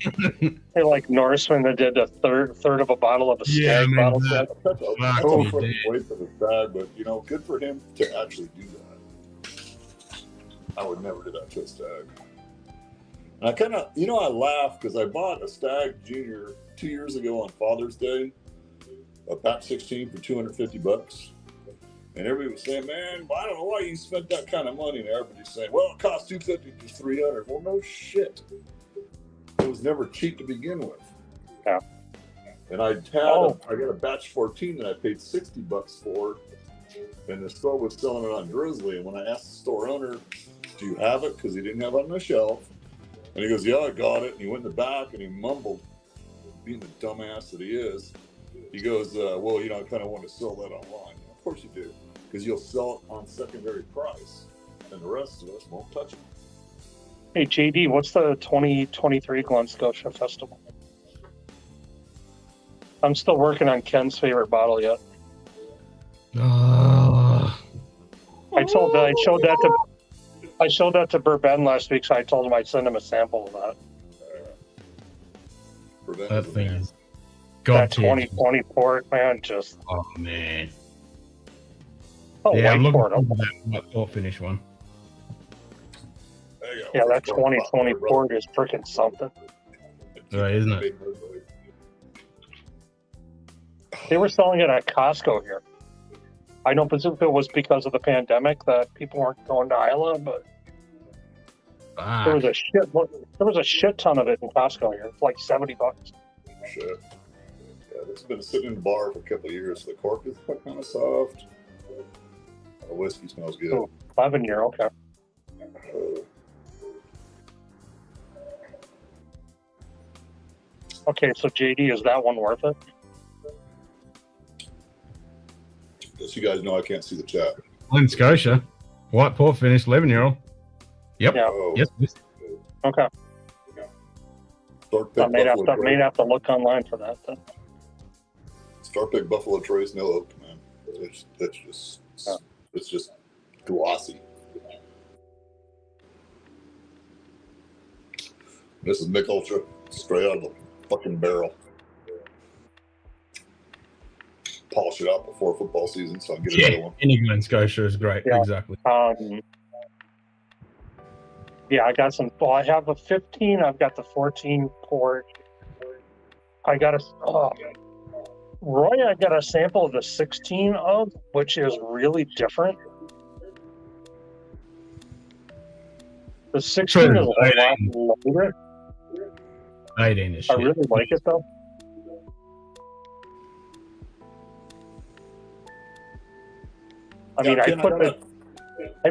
Hey, like Norseman that did a third of a bottle of a stag bottle set. That's a fucking waste of a stag, but, you know, good for him to actually do that. I would never do that to a stag. And I kind of, you know, I laugh because I bought a Stag Junior 2 years ago on Father's Day, a Pap 16 for $250. And everybody was saying, man, I don't know why you spent that kind of money. And everybody's saying, well, it cost $250 to $300. Well, no shit. It was never cheap to begin with. Yeah. And I got a batch 14 that I paid $60 for, and the store was selling it on Drizzly. And when I asked the store owner, "Do you have it?" because he didn't have it on the shelf, and he goes, "Yeah, I got it." And he went in the back and he mumbled, being the dumbass that he is. He goes, "Well, I kind of want to sell that online." Of course you do, because you'll sell it on secondary price, and the rest of us won't touch it. Hey, JD, what's the 2023 Glen Scotia Festival? I'm still working on Ken's favorite bottle yet. I showed that to Burben last week, so I told him I'd send him a sample of that. That thing is That 2020 port, man, just. Oh man. Oh, yeah, I'm white looking port. for that white finish one. Yeah, that 2020 port is freaking something. Right, isn't it? They were selling it at Costco here. I don't presume it was because of the pandemic that people weren't going to Isla, but there was a shit ton of it in Costco here. It's like $70. Shit. Yeah, it's been sitting in the bar for a couple of years. The cork is kind of soft. The whiskey smells good. Oh, 11-year, okay. Okay, so JD, is that one worth it? As you guys know, I can't see the chat. Glen Scotia, white port finish, 11-year-old. Yep. Yeah. Yes. Okay. I may have to look online for that then. Star Pick Buffalo Trace, no oak, man. It's just glossy. This is Mick Ultra, straight out of the fucking barrel. Polish it out before football season, so I'll get another one. Any Glen Scotia is great. Yeah. Exactly. Yeah, I got some. Well, I have a 15. I've got the 14 port. I got Roy, I got a sample of the 16 of, which is really different. The 16 is a lot lighter. 18 is I shit. really like it though. I mean, I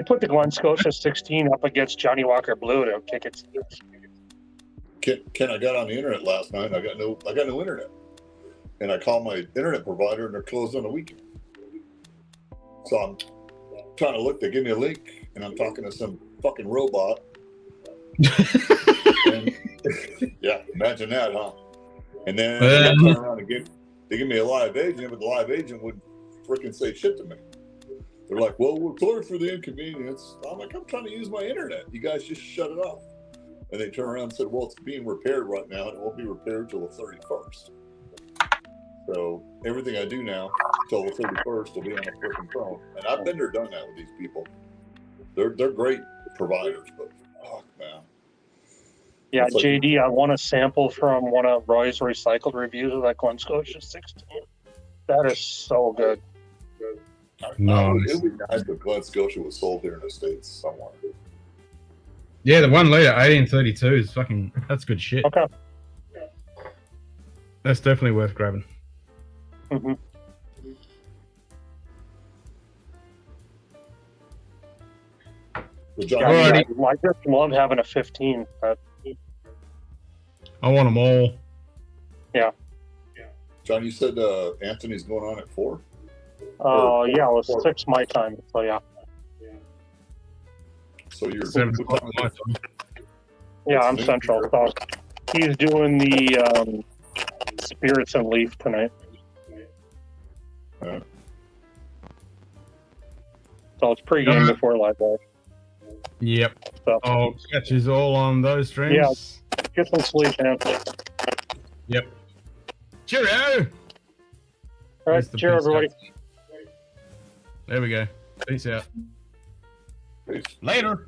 put the Glen Scotia 16 up against Johnny Walker Blue to kick its heels. Ken, I got on the internet last night. And I got no internet, and I called my internet provider, and they're closed on the weekend. So I'm trying to look. They give me a link, and I'm talking to some fucking robot. And, yeah, imagine that, huh? And then they turn around and they give me a live agent, but the live agent would freaking say shit to me. They're like, "Well, we're sorry for the inconvenience." I'm like, "I'm trying to use my internet. You guys just shut it off." And they turned around and said, "Well, it's being repaired right now, and it won't be repaired till the 31st. So everything I do now till the 31st will be on a freaking phone." And I've been there, done that with these people. They're great providers, but fuck, man. Yeah, It's like- JD, I want a sample from one of Roy's recycled reviews of that Glen Scotia 16. That is so good. No. It would be nice if Glen Scotia was sold here in the States somewhere. Yeah, the 1 liter 1832 is fucking. That's good shit. Okay. That's definitely worth grabbing. Mm-hmm. Well, I just love having a 15. But I want them all. Yeah. John, you said Anthony's going on at 4? Yeah, it was 6 my time. So yeah. So you're 7 o'clock my time. Yeah, I'm central. So he's doing the spirits and leaf tonight. So it's pre-game before live ball. Yep. So, oh, sketches all on those streams. Yeah. Get some sleep, man. Yep. Cheerio. All right, cheer everybody. There we go. Peace out. Peace. Later.